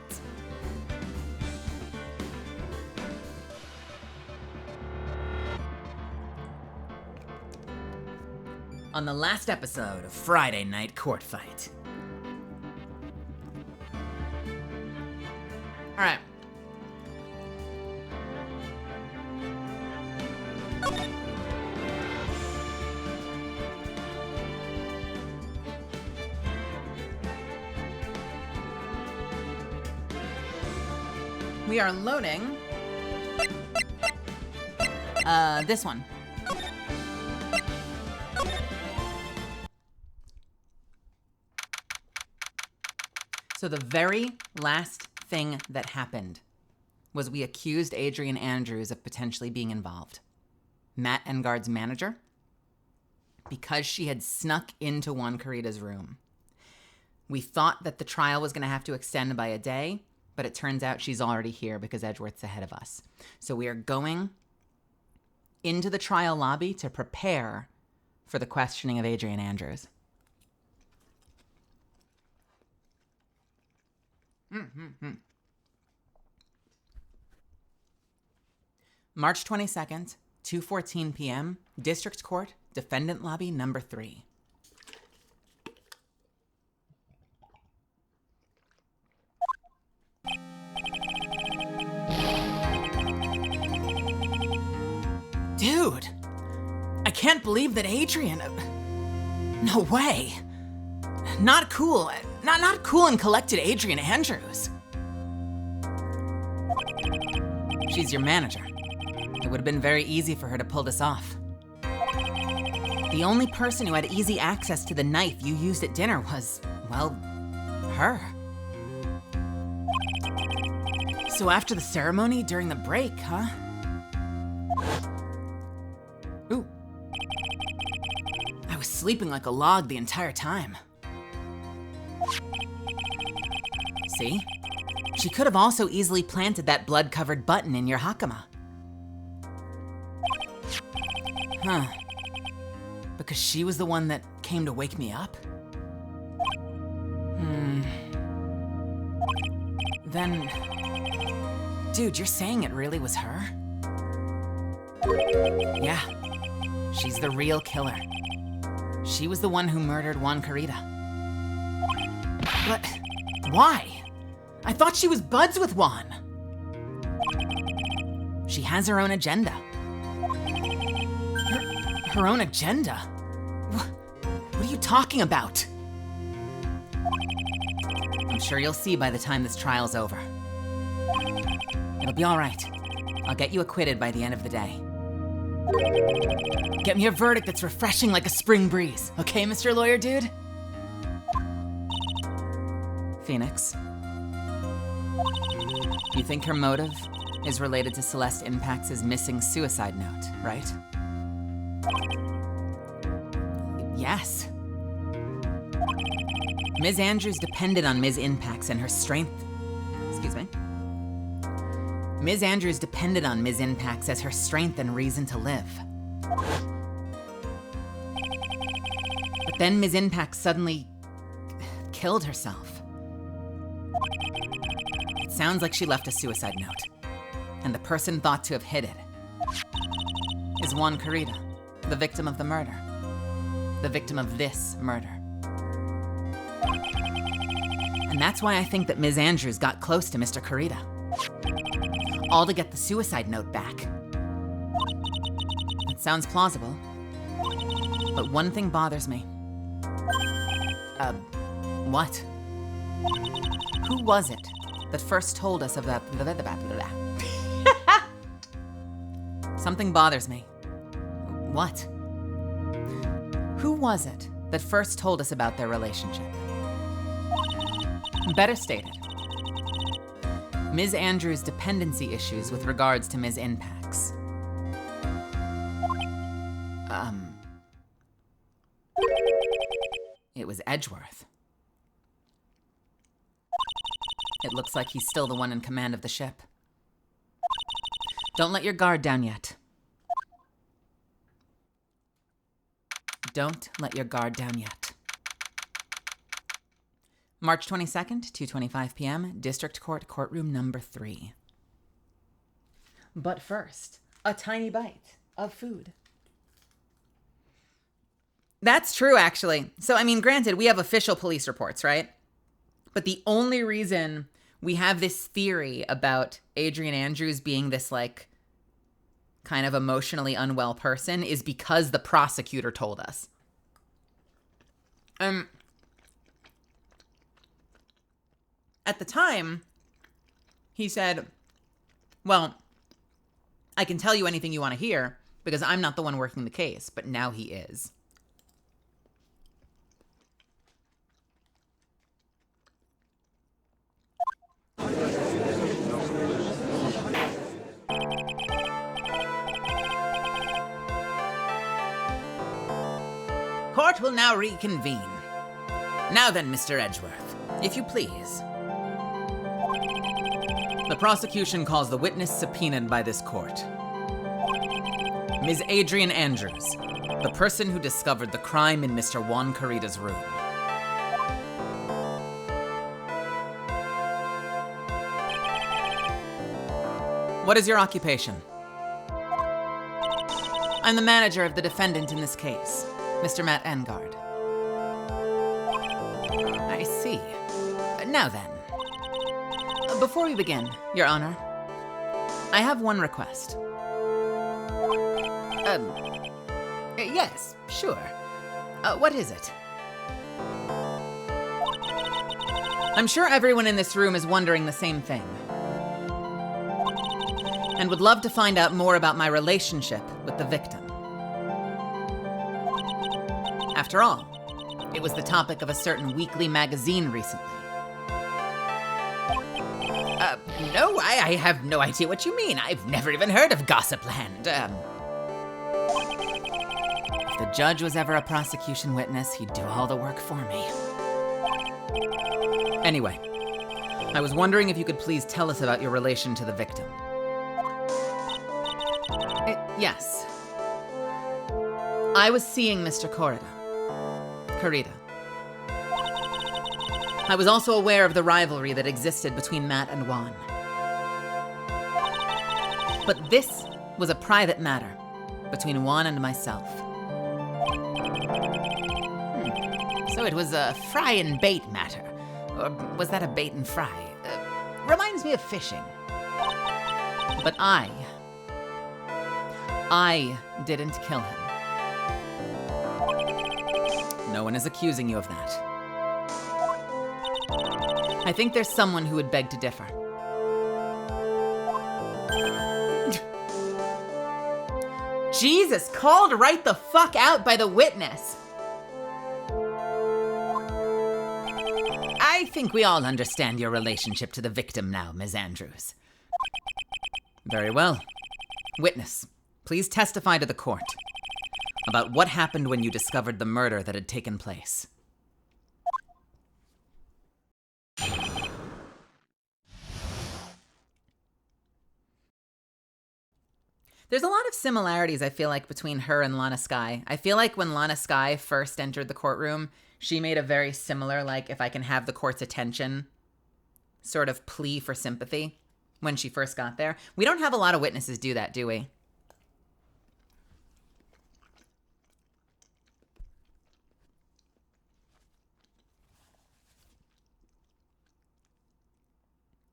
On the last episode of Friday Night Court Fight. All right. We are loading this one. So the very last thing that happened was we accused Adrian Andrews of potentially being involved. Matt Engard's manager, because she had snuck into Juan Carita's room. We thought that the trial was going to have to extend by a day, but it turns out she's already here because Edgeworth's ahead of us. So we are going into the trial lobby to prepare for the questioning of Adrian Andrews. March 22nd, 2:14 p.m., District Court, Defendant Lobby number 3. Dude, I can't believe that Adrian... No way. Not cool. Not cool and collected Adrian Andrews. She's your manager. It would have been very easy for her to pull this off. The only person who had easy access to the knife you used at dinner was, well, her. So after the ceremony, during the break, huh? Ooh. I was sleeping like a log the entire time. See? She could have also easily planted that blood-covered button in your hakama. Huh. Because she was the one that came to wake me up? Then... Dude, you're saying it really was her? Yeah. She's the real killer. She was the one who murdered Juan Carita. But... why? I thought she was buds with Juan. She has her own agenda. Her own agenda? What are you talking about? I'm sure you'll see by the time this trial's over. It'll be all right. I'll get you acquitted by the end of the day. Get me a verdict that's refreshing like a spring breeze, okay, Mr. Lawyer Dude? Phoenix. You think her motive is related to Celeste Impacts' missing suicide note, right? Yes. Ms. Andrews depended on Ms. Impacts and her strength. Excuse me. Ms. Andrews depended on Ms. Impacts as her strength and reason to live. But then Ms. Impacts suddenly killed herself. It sounds like she left a suicide note, and the person thought to have hid it is Juan Carita, the victim of the murder. The victim of this murder. And that's why I think that Ms. Andrews got close to Mr. Carita. All to get the suicide note back. It sounds plausible, but one thing bothers me. What? Who was it that first told us of that? Something bothers me. What? Who was it that first told us about their relationship? Better stated. Ms. Andrews' dependency issues with regards to Ms. Inpax. It was Edgeworth. It looks like he's still the one in command of the ship. Don't let your guard down yet. Don't let your guard down yet. March 22nd, 2:25 p.m., District Court, courtroom number 3. But first, a tiny bite of food. That's true, actually. So, I mean, granted, we have official police reports, right? But the only reason we have this theory about Adrian Andrews being this, like, kind of emotionally unwell person is because the prosecutor told us. At the time, he said, well, I can tell you anything you want to hear because I'm not the one working the case, but now he is. Court will now reconvene. Now then, Mr. Edgeworth, if you please. The prosecution calls the witness subpoenaed by this court. Ms. Adrian Andrews, the person who discovered the crime in Mr. Juan Carita's room. What is your occupation? I'm the manager of the defendant in this case, Mr. Matt Engard. I see. Now then. Before we begin, Your Honor, I have one request. Yes, sure. What is it? I'm sure everyone in this room is wondering the same thing. And would love to find out more about my relationship with the victim. After all, it was the topic of a certain weekly magazine recently. No, I have no idea what you mean. I've never even heard of Gossipland. If the judge was ever a prosecution witness, he'd do all the work for me. Anyway, I was wondering if you could please tell us about your relation to the victim. Yes. I was seeing Mr. Carita. I was also aware of the rivalry that existed between Matt and Juan. But this was a private matter between Juan and myself. So it was a fry and bait matter. Or was that a bait and fry? Reminds me of fishing. But I didn't kill him. No one is accusing you of that. I think there's someone who would beg to differ. Jesus, called right the fuck out by the witness. I think we all understand your relationship to the victim now, Ms. Andrews. Very well. Witness, please testify to the court about what happened when you discovered the murder that had taken place. There's a lot of similarities, I feel like, between her and Lana Skye. I feel like when Lana Skye first entered the courtroom, she made a very similar, like, if I can have the court's attention, sort of plea for sympathy when she first got there. We don't have a lot of witnesses do that, do we?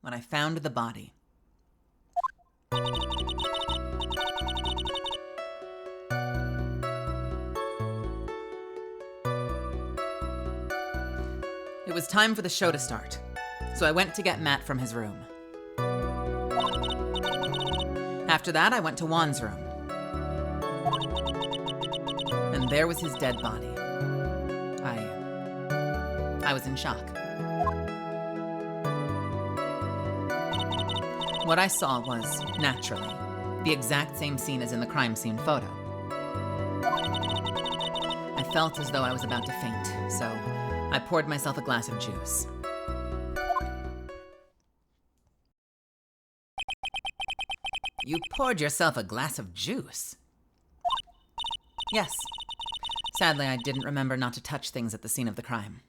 When I found the body. It was time for the show to start, so I went to get Matt from his room. After that, I went to Juan's room. And there was his dead body. I was in shock. What I saw was, naturally, the exact same scene as in the crime scene photo. I felt as though I was about to faint, so I poured myself a glass of juice. You poured yourself a glass of juice? Yes. Sadly, I didn't remember not to touch things at the scene of the crime.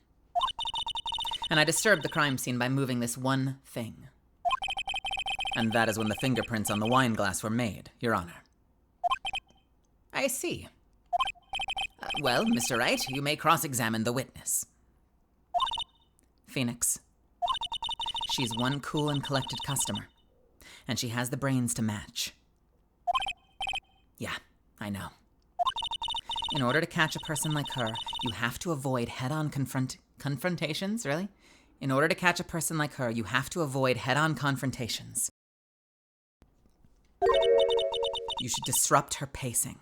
And I disturbed the crime scene by moving this one thing. And that is when the fingerprints on the wine glass were made, Your Honor. I see. Well, Mr. Wright, you may cross-examine the witness. Phoenix. She's one cool and collected customer. And she has the brains to match. Yeah, I know. In order to catch a person like her, you have to avoid head-on confrontations, really? In order to catch a person like her, you have to avoid head-on confrontations. You should disrupt her pacing.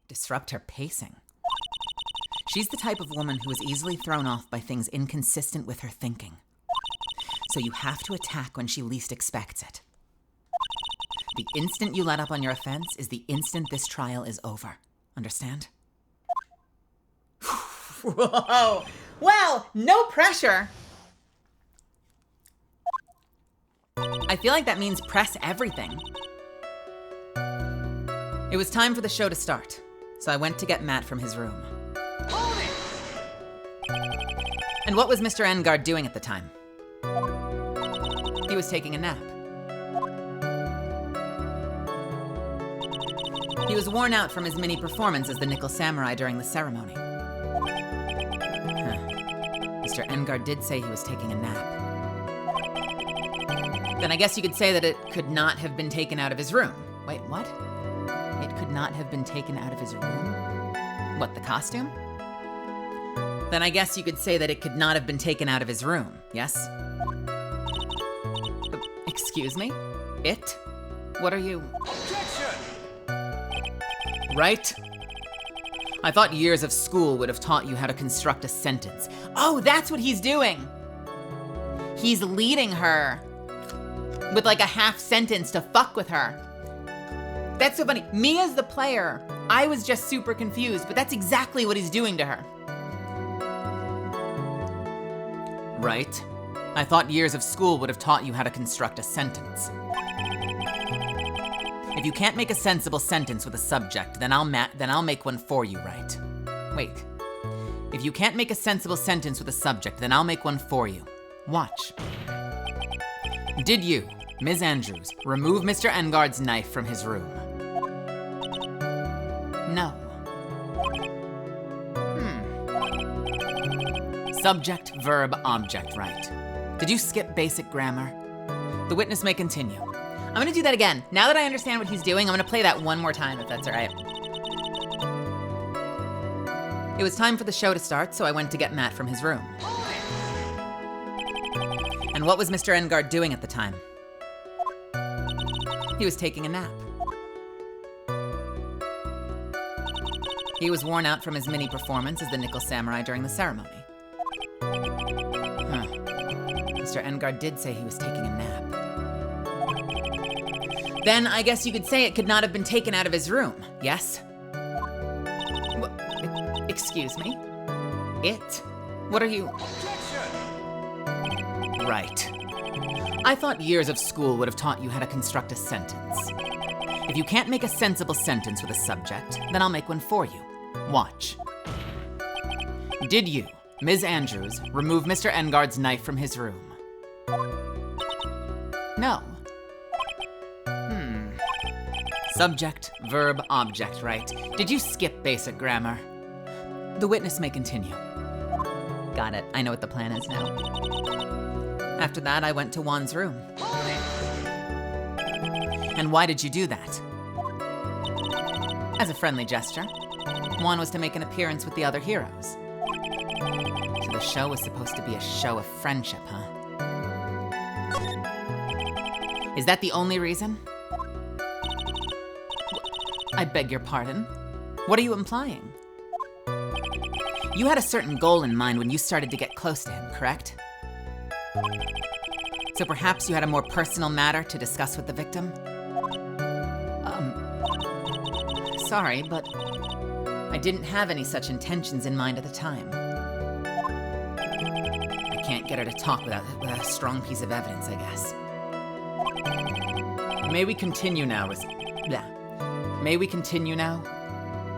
Disrupt her pacing? She's the type of woman who is easily thrown off by things inconsistent with her thinking. So you have to attack when she least expects it. The instant you let up on your offense is the instant this trial is over. Understand? Whoa! Well, no pressure! I feel like that means press everything. It was time for the show to start, so I went to get Matt from his room. Hold it! And what was Mr. Engard doing at the time? He was taking a nap. He was worn out from his mini performance as the Nickel Samurai during the ceremony. Mr. Engard did say he was taking a nap. Then I guess you could say that it could not have been taken out of his room. Wait, what? It could not have been taken out of his room? What, the costume? Then I guess you could say that it could not have been taken out of his room, yes? Excuse me? It? What are you? Objection! Right? I thought years of school would have taught you how to construct a sentence. Oh, that's what he's doing! He's leading her with like a half sentence to fuck with her. That's so funny. Me as the player, I was just super confused, but that's exactly what he's doing to her. Right? I thought years of school would have taught you how to construct a sentence. If you can't make a sensible sentence with a subject, then I'll make one for you, right? Wait. If you can't make a sensible sentence with a subject, then I'll make one for you. Watch. Did you, Ms. Andrews, remove Mr. Engard's knife from his room? No. Subject, verb, object, right. Did you skip basic grammar? The witness may continue. I'm gonna do that again. Now that I understand what he's doing, I'm gonna play that one more time, if that's all right. It was time for the show to start, so I went to get Matt from his room. And what was Mr. Engard doing at the time? He was taking a nap. He was worn out from his mini performance as the Nickel Samurai during the ceremony. Mr. Engard did say he was taking a nap. Then I guess you could say it could not have been taken out of his room, yes? Excuse me? It? What are you? Objection! Right. I thought years of school would have taught you how to construct a sentence. If you can't make a sensible sentence with a subject, then I'll make one for you. Watch. Did you, Ms. Andrews, remove Mr. Engard's knife from his room? No. Subject, verb, object, right? Did you skip basic grammar? The witness may continue. Got it. I know what the plan is now. After that, I went to Juan's room. And why did you do that? As a friendly gesture. Juan was to make an appearance with the other heroes. So the show was supposed to be a show of friendship, huh? Is that the only reason? I beg your pardon? What are you implying? You had a certain goal in mind when you started to get close to him, correct? So perhaps you had a more personal matter to discuss with the victim? Sorry, but I didn't have any such intentions in mind at the time. I can't get her to talk without a strong piece of evidence, I guess. May we continue now? May we continue now?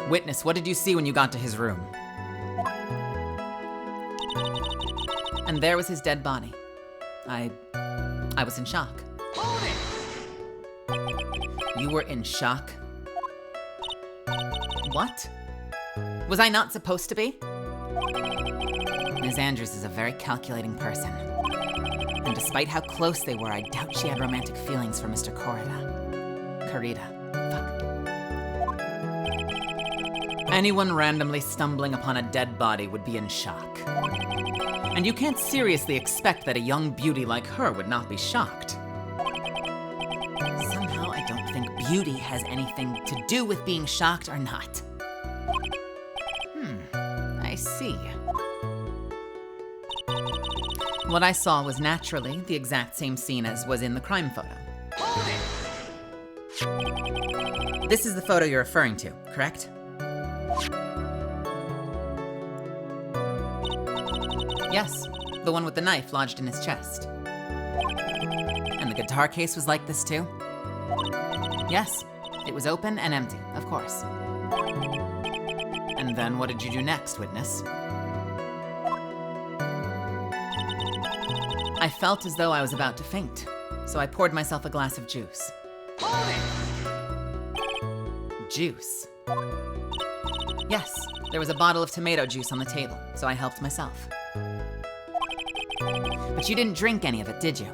Witness, what did you see when you got to his room? And there was his dead body. I was in shock. You were in shock? What? Was I not supposed to be? Ms. Andrews is a very calculating person. And despite how close they were, I doubt she had romantic feelings for Mr. Kurita. Fuck. Anyone randomly stumbling upon a dead body would be in shock. And you can't seriously expect that a young beauty like her would not be shocked. Somehow I don't think beauty has anything to do with being shocked or not. I see. What I saw was naturally the exact same scene as was in the crime photo. This is the photo you're referring to, correct? Yes, the one with the knife lodged in his chest. And the guitar case was like this too? Yes, it was open and empty, of course. And then what did you do next, witness? I felt as though I was about to faint, so I poured myself a glass of juice. Juice? Yes, there was a bottle of tomato juice on the table, so I helped myself. But you didn't drink any of it, did you?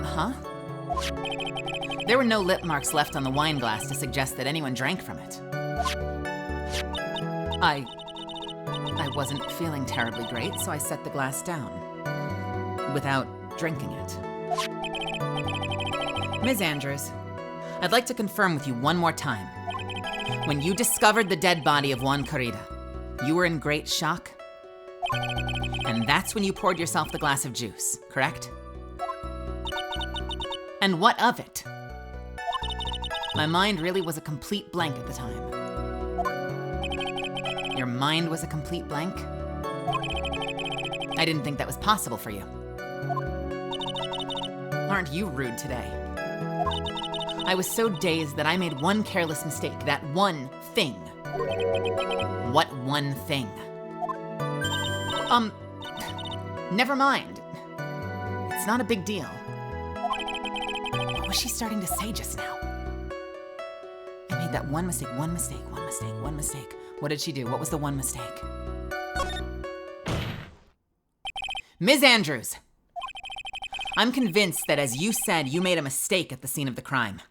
Huh? There were no lip marks left on the wine glass to suggest that anyone drank from it. I wasn't feeling terribly great, so I set the glass down. Without drinking it. Ms. Andrews, I'd like to confirm with you one more time. When you discovered the dead body of Juan Kurita, you were in great shock? And that's when you poured yourself the glass of juice, correct? And what of it? My mind really was a complete blank at the time. Your mind was a complete blank? I didn't think that was possible for you. Aren't you rude today? I was so dazed that I made one careless mistake, that one thing. What one thing? Never mind. It's not a big deal. What was she starting to say just now? I made that one mistake. What did she do? What was the one mistake? Ms. Andrews! I'm convinced that, as you said, you made a mistake at the scene of the crime.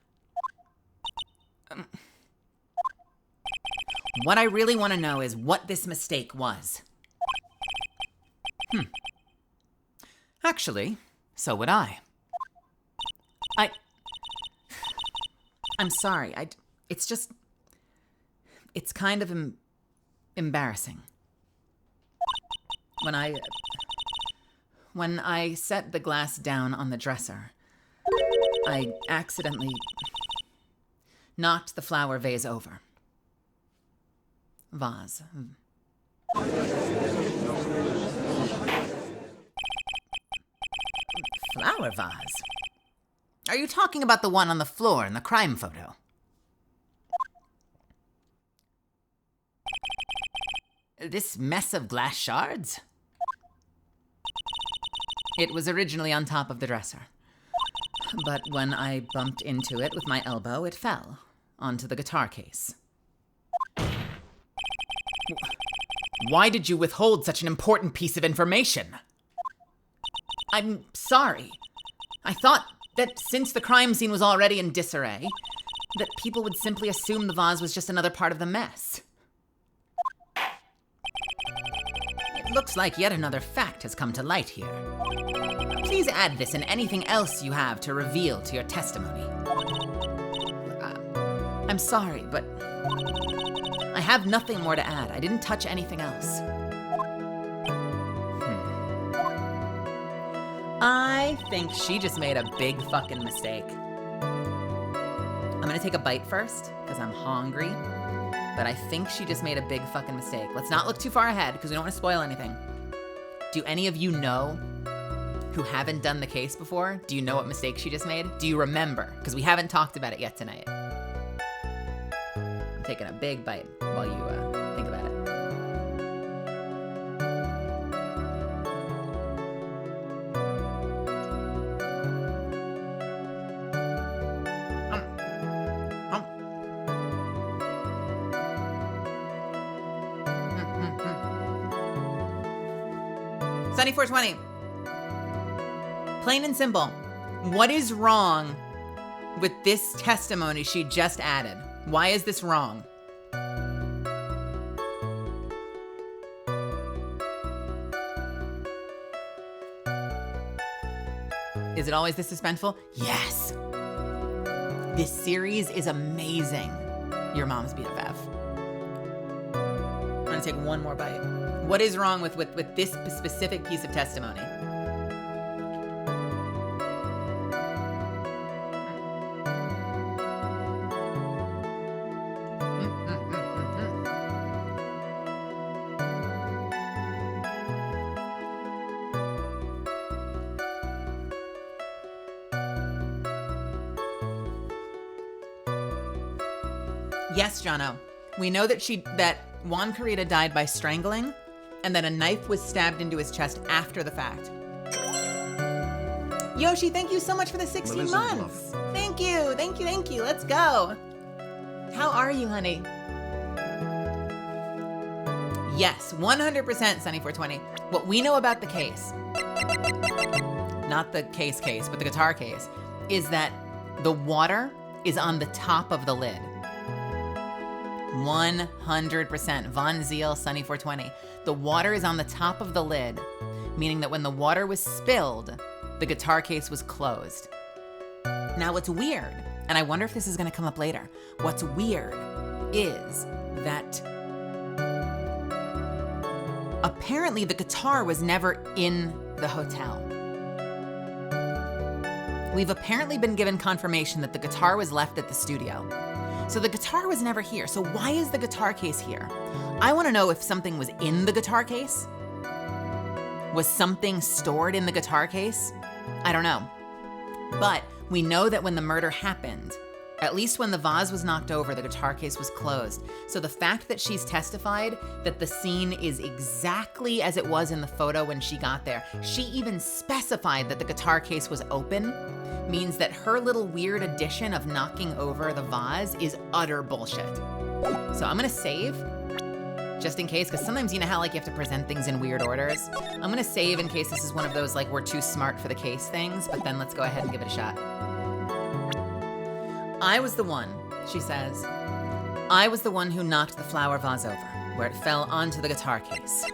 What I really want to know is what this mistake was. Actually, so would I. I'm sorry. It's kind of embarrassing. When I set the glass down on the dresser, I accidentally knocked the flower vase over. Vase. Flower vase? Are you talking about the one on the floor in the crime photo? This mess of glass shards? It was originally on top of the dresser. But when I bumped into it with my elbow, it fell onto the guitar case. Why did you withhold such an important piece of information? I'm sorry. I thought that since the crime scene was already in disarray, that people would simply assume the vase was just another part of the mess. It looks like yet another fact has come to light here. Please add this and anything else you have to reveal to your testimony. I'm sorry, but I have nothing more to add. I didn't touch anything else. I think she just made a big fucking mistake. I'm gonna take a bite first, because I'm hungry. But I think she just made a big fucking mistake. Let's not look too far ahead, because we don't want to spoil anything. Do any of you know, who haven't done the case before, do you know what mistake she just made? Do you remember? Because we haven't talked about it yet tonight. I'm taking a big bite while you think about it. Sunny 420. Plain and simple. What is wrong with this testimony she just added? Why is this wrong? Is it always this suspenseful? Yes. This series is amazing. Your mom's BFF. I'm gonna take one more bite. What is wrong with this specific piece of testimony? Yes, Jono. We know that Juan Carita died by strangling, and that a knife was stabbed into his chest after the fact. Yoshi, thank you so much for the 16 months. Thank you. Let's go. How are you, honey? Yes, 100% Sunny 420. What we know about the case, not the case, but the guitar case, is that the water is on the top of the lid. 100%. Von Zeal, Sunny 420. The water is on the top of the lid, meaning that when the water was spilled, the guitar case was closed. Now, what's weird, and I wonder if this is going to come up later, what's weird is that apparently the guitar was never in the hotel. We've apparently been given confirmation that the guitar was left at the studio. So the guitar was never here. So why is the guitar case here? I want to know if something was in the guitar case. Was something stored in the guitar case? I don't know. But we know that when the murder happened, at least when the vase was knocked over, the guitar case was closed. So the fact that she's testified that the scene is exactly as it was in the photo when she got there, she even specified that the guitar case was open, means that her little weird addition of knocking over the vase is utter bullshit. So I'm gonna save, just in case, because sometimes you know how like you have to present things in weird orders. I'm gonna save in case this is one of those like we're too smart for the case things, but then let's go ahead and give it a shot. I was the one, she says, I was the one who knocked the flower vase over, where it fell onto the guitar case.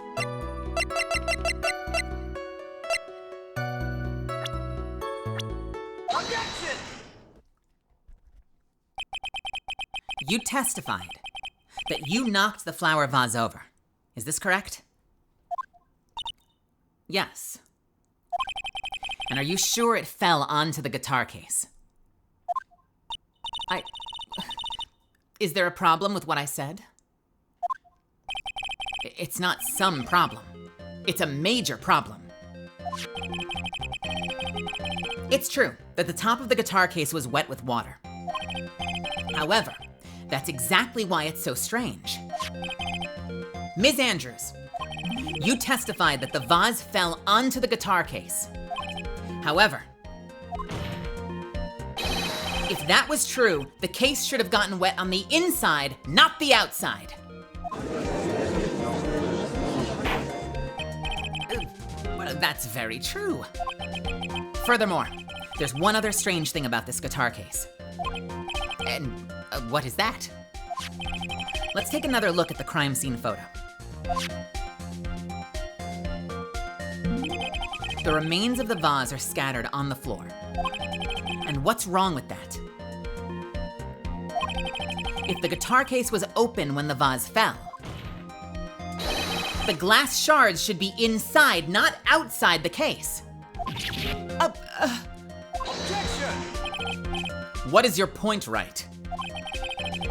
Objection! You testified that you knocked the flower vase over. Is this correct? Yes. And are you sure it fell onto the guitar case? Is there a problem with what I said? It's not some problem. It's a major problem. It's true that the top of the guitar case was wet with water. However, that's exactly why it's so strange. Ms. Andrews, you testified that the vase fell onto the guitar case. However, if that was true, the case should have gotten wet on the inside, not the outside. Well, that's very true. Furthermore, there's one other strange thing about this guitar case. And what is that? Let's take another look at the crime scene photo. The remains of the vase are scattered on the floor. And what's wrong with that? If the guitar case was open when the vase fell, the glass shards should be inside, not outside the case.
Objection!
What is your point, right?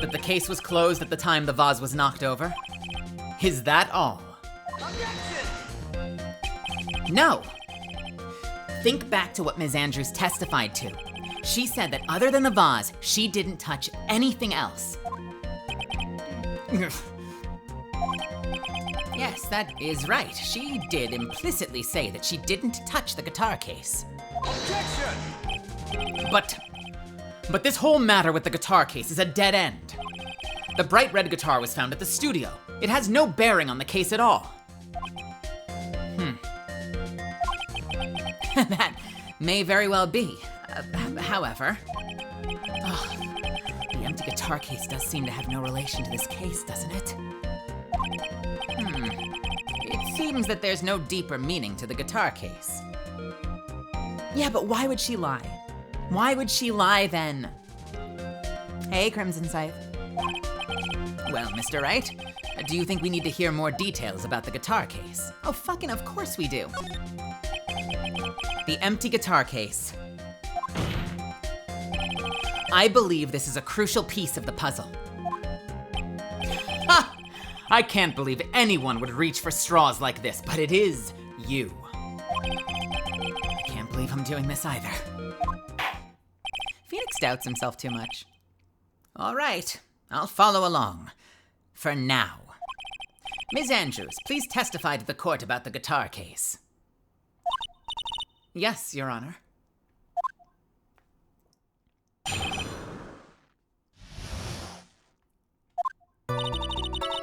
That the case was closed at the time the vase was knocked over? Is that all?
Objection!
No. Think back to what Ms. Andrews testified to. She said that other than the vase, she didn't touch anything else. Yes, that is right. She did implicitly say that she didn't touch the guitar case.
Objection!
But this whole matter with the guitar case is a dead end. The bright red guitar was found at the studio. It has no bearing on the case at all. That may very well be. However, the empty guitar case does seem to have no relation to this case, doesn't it? It seems that there's no deeper meaning to the guitar case. Yeah, but why would she lie? Why would she lie then? Hey, Crimson Scythe. Well, Mr. Wright, do you think we need to hear more details about the guitar case? Oh, fucking of course we do. The empty guitar case. I believe this is a crucial piece of the puzzle. Ha! I can't believe anyone would reach for straws like this, but it is you. I can't believe I'm doing this either. Phoenix doubts himself too much. All right, I'll follow along. For now. Ms. Andrews, please testify to the court about the guitar case. Yes, Your Honor.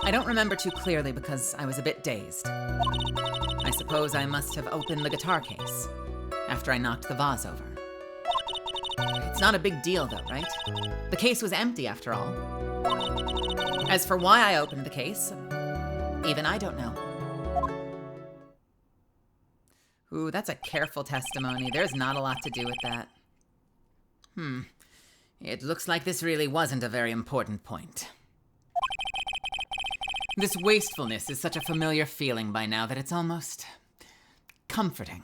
I don't remember too clearly because I was a bit dazed. I suppose I must have opened the guitar case after I knocked the vase over. It's not a big deal though, right? The case was empty after all. As for why I opened the case, even I don't know. Ooh, that's a careful testimony. There's not a lot to do with that. It looks like this really wasn't a very important point. This wastefulness is such a familiar feeling by now that it's almost comforting.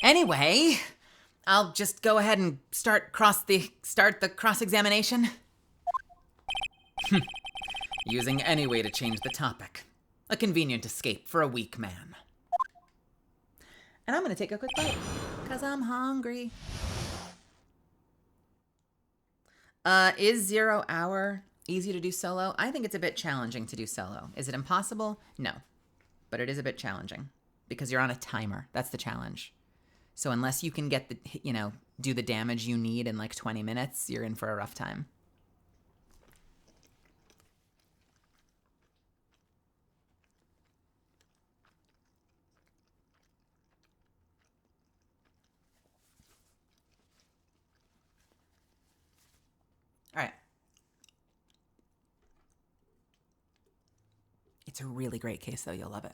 Anyway, I'll just go ahead and start the cross-examination. Using any way to change the topic. A convenient escape for a weak man. And I'm gonna take a quick bite, because I'm hungry. Is 0 Hour easy to do solo? I think it's a bit challenging to do solo. Is it impossible? No. But it is a bit challenging, because you're on a timer. That's the challenge. So unless you can get do the damage you need in like 20 minutes, you're in for a rough time. All right. It's a really great case, though. You'll love it.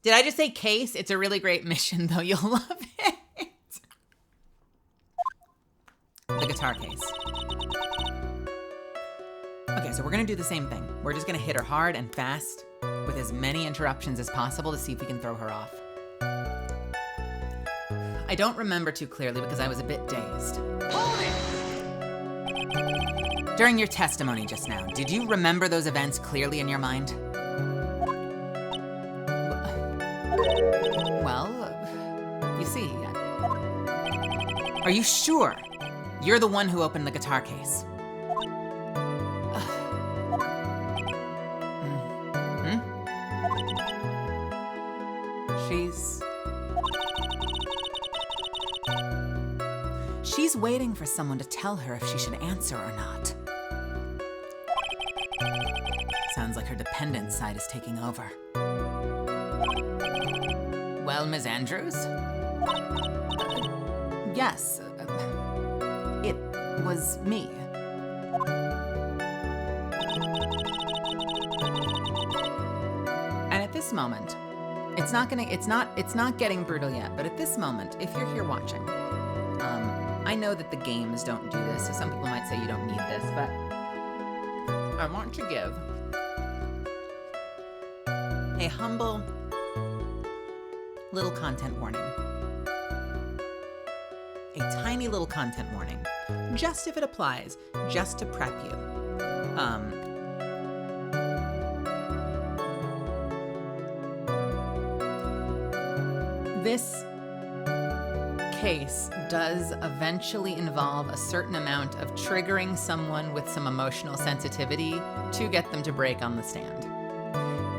Did I just say case? It's a really great mission, though. You'll love it. The guitar case. Okay, so we're going to do the same thing. We're just going to hit her hard and fast with as many interruptions as possible to see if we can throw her off. I don't remember too clearly because I was a bit dazed.
Hold it!
During your testimony just now, did you remember those events clearly in your mind? Well, you see. Are you sure you're the one who opened the guitar case? She's waiting for someone to tell her if she should answer or not. Sounds like her dependent side is taking over. Well, Ms. Andrews? Yes. It was me. And at this moment, It's not getting brutal yet, but at this moment, if you're here watching, I know that the games don't do this, so some people might say you don't need this, but I want to give a humble little content warning. A tiny little content warning. Just if it applies, just to prep you. This case does eventually involve a certain amount of triggering someone with some emotional sensitivity to get them to break on the stand.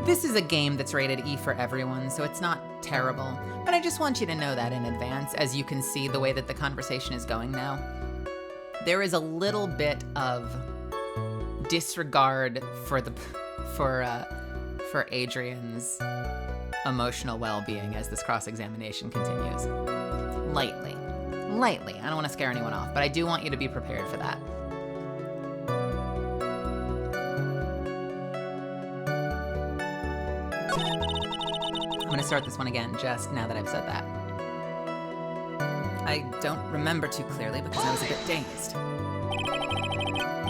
This is a game that's rated E for everyone, so it's not terrible, but I just want you to know that in advance, as you can see the way that the conversation is going now. There is a little bit of disregard for Adrian's emotional well-being as this cross-examination continues. Lightly. I don't want to scare anyone off, but I do want you to be prepared for that. I'm going to start this one again, just now that I've said that. I don't remember too clearly because I was a bit dazed.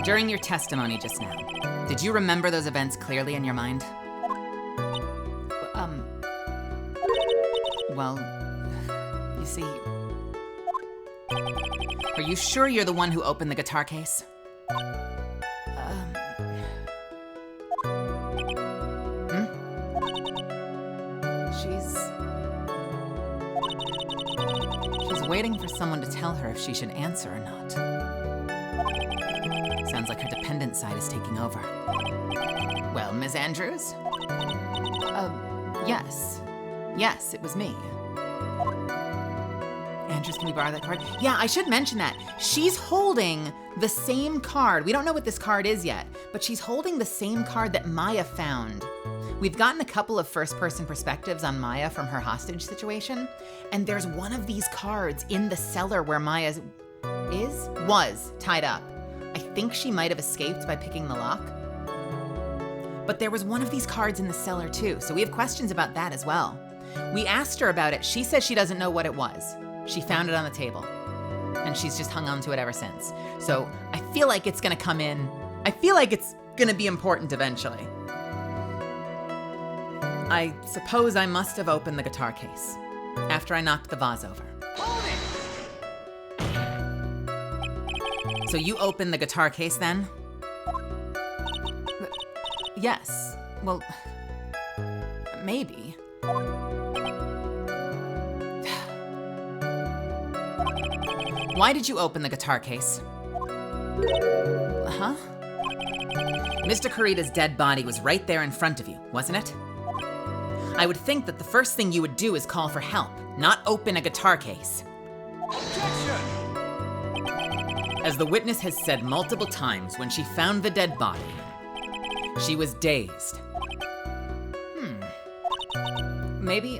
During your testimony just now, did you remember those events clearly in your mind? Well, you see... Are you sure you're the one who opened the guitar case? She's waiting for someone to tell her if she should answer or not. Sounds like her dependent side is taking over. Well, Ms. Andrews? Yes. Yes, it was me. Andrews, can we borrow that card? Yeah, I should mention that. She's holding the same card. We don't know what this card is yet, but she's holding the same card that Maya found. We've gotten a couple of first-person perspectives on Maya from her hostage situation, and there's one of these cards in the cellar where Maya was tied up. I think she might have escaped by picking the lock. But there was one of these cards in the cellar too, so we have questions about that as well. We asked her about it. She says she doesn't know what it was. She found it on the table, and she's just hung on to it ever since. So I feel like it's gonna come in. I feel like it's gonna be important eventually. I suppose I must have opened the guitar case after I knocked the vase over. So you opened the guitar case then? Yes. Well, maybe. Why did you open the guitar case? Huh? Mr. Kurita's dead body was right there in front of you, wasn't it? I would think that the first thing you would do is call for help, not open a guitar case.
Objection!
As the witness has said multiple times, when she found the dead body, she was dazed. Maybe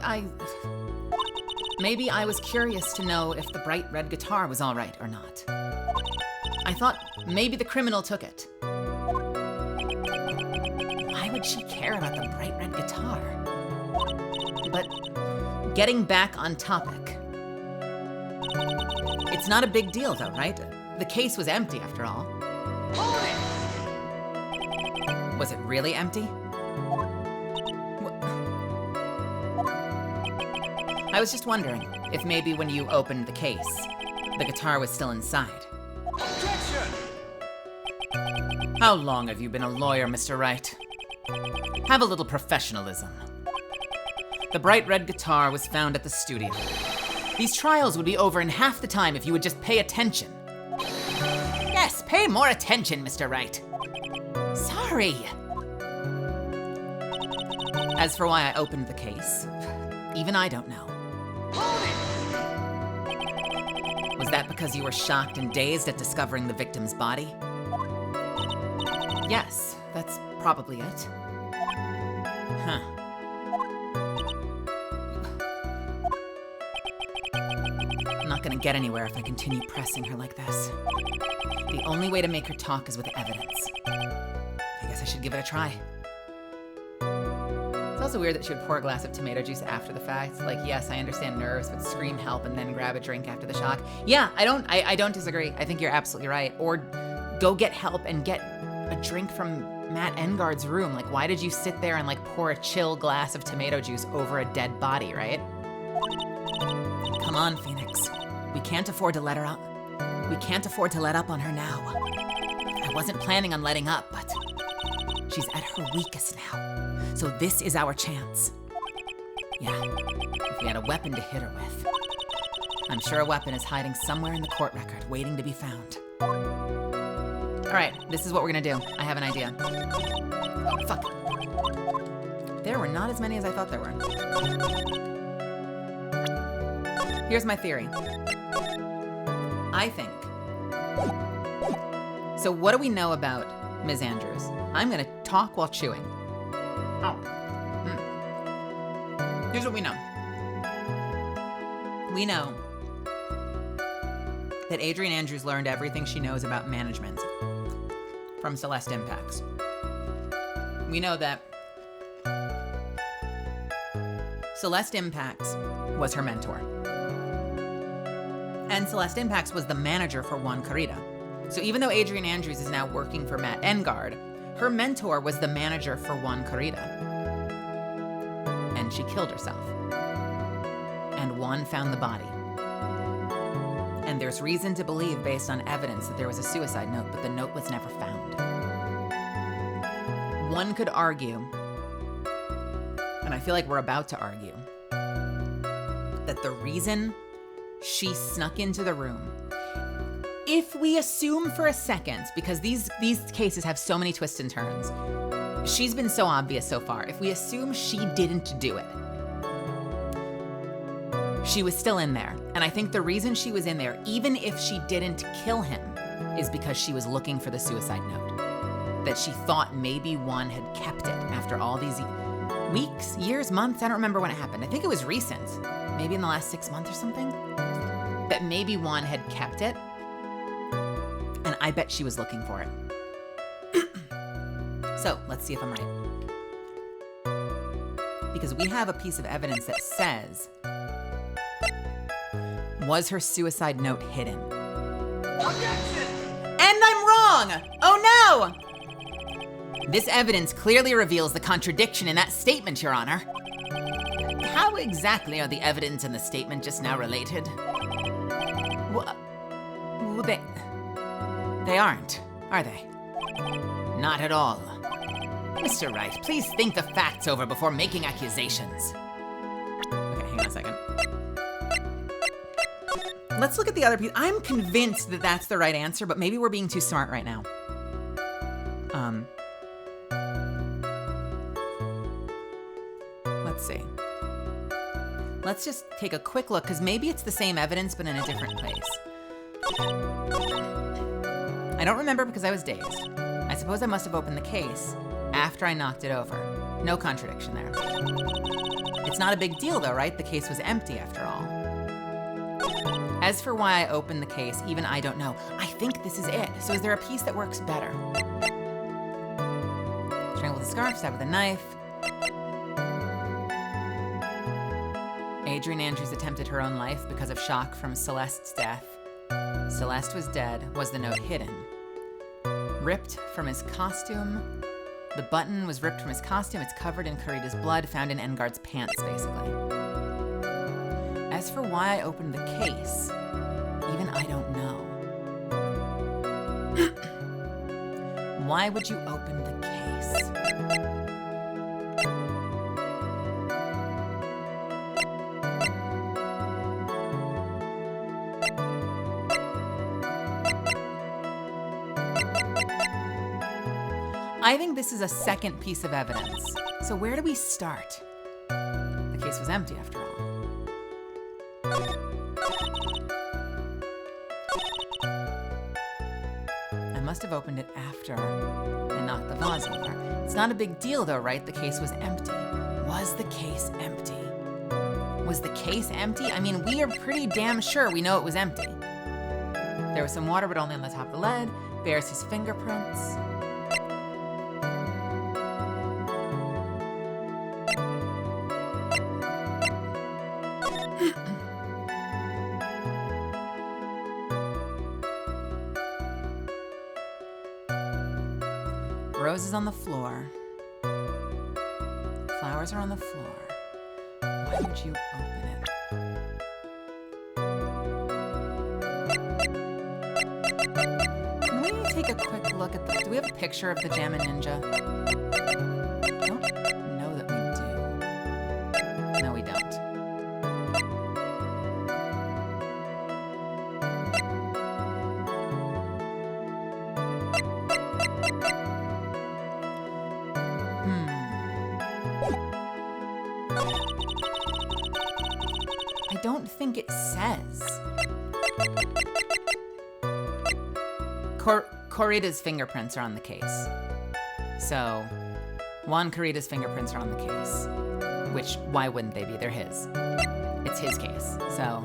I was curious to know if the bright red guitar was all right or not. I thought maybe the criminal took it. Why would she care about the bright red guitar? But getting back on topic. It's not a big deal though, right? The case was empty after all. Was it really empty? I was just wondering if maybe when you opened the case, the guitar was still inside.
Objection!
How long have you been a lawyer, Mr. Wright? Have a little professionalism. The bright red guitar was found at the studio. These trials would be over in half the time if you would just pay attention. Yes, pay more attention, Mr. Wright. Sorry. As for why I opened the case, even I don't know. Was that because you were shocked and dazed at discovering the victim's body? Yes, that's probably it. Huh. I'm not gonna get anywhere if I continue pressing her like this. The only way to make her talk is with evidence. I guess I should give it a try. It's also weird that she would pour a glass of tomato juice after the fact. Like, yes, I understand nerves, but scream help and then grab a drink after the shock. Yeah, I don't disagree. I think you're absolutely right. Or go get help and get a drink from Matt Engard's room. Like, why did you sit there and like pour a chill glass of tomato juice over a dead body, right? Come on, Phoenix. We can't afford to let her up. We can't afford to let up on her now. I wasn't planning on letting up, but she's at her weakest now. So this is our chance. Yeah, if we had a weapon to hit her with. I'm sure a weapon is hiding somewhere in the court record, waiting to be found. All right, this is what we're gonna do. I have an idea. Oh, fuck. There were not as many as I thought there were. Here's my theory. I think. So what do we know about Ms. Andrews? I'm gonna talk while chewing. Oh. Here's what we know. We know that Adrienne Andrews learned everything she knows about management from Celeste Impacts. We know that Celeste Impacts was her mentor. And Celeste Impacts was the manager for Juan Carita. So even though Adrienne Andrews is now working for Matt Engard, her mentor was the manager for Juan Carita. And she killed herself. And Juan found the body. And there's reason to believe, based on evidence, that there was a suicide note, but the note was never found. One could argue, and I feel like we're about to argue, that the reason she snuck into the room, if we assume for a second, because these cases have so many twists and turns, she's been so obvious so far. If we assume she didn't do it, she was still in there. And I think the reason she was in there, even if she didn't kill him, is because she was looking for the suicide note. That she thought maybe Juan had kept it after all these weeks, years, months. I don't remember when it happened. I think it was recent, maybe in the last 6 months or something. That maybe Juan had kept it. And I bet she was looking for it. So let's see if I'm right. Because we have a piece of evidence that says, was her suicide note hidden?
Objection!
And I'm wrong! Oh no! This evidence clearly reveals the contradiction in that statement, Your Honor. How exactly are the evidence and the statement just now related? Well, they aren't, are they? Not at all. Mr. Wright, please think the facts over before making accusations. Okay, hang on a second. Let's look at the other piece. I'm convinced that that's the right answer, but maybe we're being too smart right now. Let's see. Let's just take a quick look, because maybe it's the same evidence, but in a different place. I don't remember because I was dazed. I suppose I must have opened the case after I knocked it over. No contradiction there. It's not a big deal though, right? The case was empty after all. As for why I opened the case, even I don't know. I think this is it. So is there a piece that works better? Strangle with a scarf, stab with a knife. Adrienne Andrews attempted her own life because of shock from Celeste's death. Celeste was dead. Was the note hidden? Ripped from his costume. The button was ripped from his costume. It's covered in Carita's blood, found in Engard's pants, basically. As for why I opened the case, even I don't know. Why would you open the case? I think this is a second piece of evidence. So where do we start? The case was empty after all. I must have opened it after I knocked the vase over. It's not a big deal though, right? The case was empty. Was the case empty? Was the case empty? I mean, we are pretty damn sure we know it was empty. There was some water, but only on the top of the lead. Bears his fingerprints. Roses on the floor. Flowers are on the floor. Why would you open it? Can we take a quick look at the... Do we have a picture of the Jammin' Ninja? I don't know that we do. No, we don't. I don't think it says. Corrida's fingerprints are on the case. So, Juan Corrida's fingerprints are on the case. Which, why wouldn't they be? They're his. It's his case. So,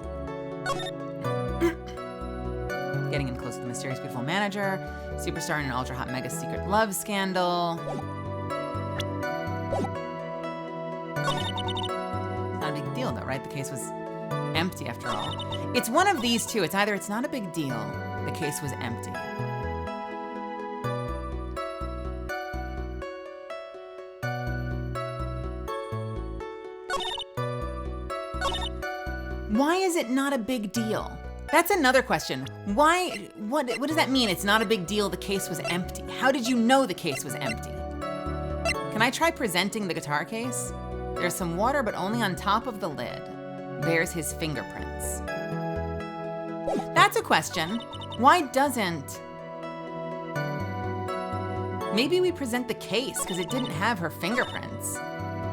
getting in close to the mysterious beautiful manager, superstar in an ultra hot mega secret love scandal. Not a big deal though, right? The case was empty after all. It's one of these two. It's either it's not a big deal, the case was empty. Why is it not a big deal? That's another question. Why, what does that mean? It's not a big deal, the case was empty. How did you know the case was empty? Can I try presenting the guitar case? There's some water, but only on top of the lid. There's his fingerprints. That's a question. Why doesn't... Maybe we present the case because it didn't have her fingerprints.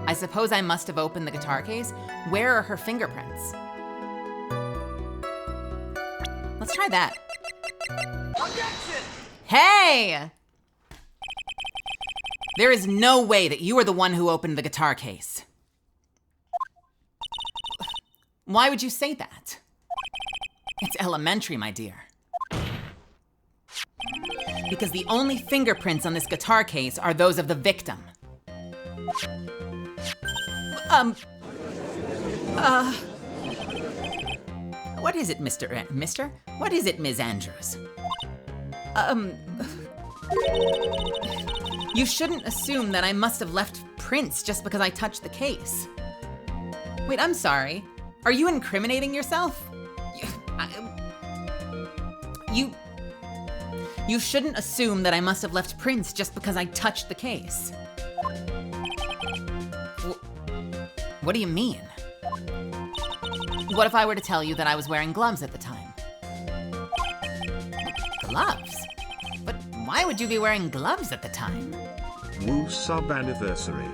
I suppose I must have opened the guitar case. Where are her fingerprints? Let's try that.
Objection!
Hey! There is no way that you are the one who opened the guitar case. Why would you say that? It's elementary, my dear. Because the only fingerprints on this guitar case are those of the victim. What is it, Mister? What is it, Ms. Andrews? You shouldn't assume that I must have left prints just because I touched the case. Wait, I'm sorry. Are you incriminating yourself? You shouldn't assume that I must have left prints just because I touched the case. What do you mean? What if I were to tell you that I was wearing gloves at the time? Gloves? But why would you be wearing gloves at the time?
Woo sub anniversary.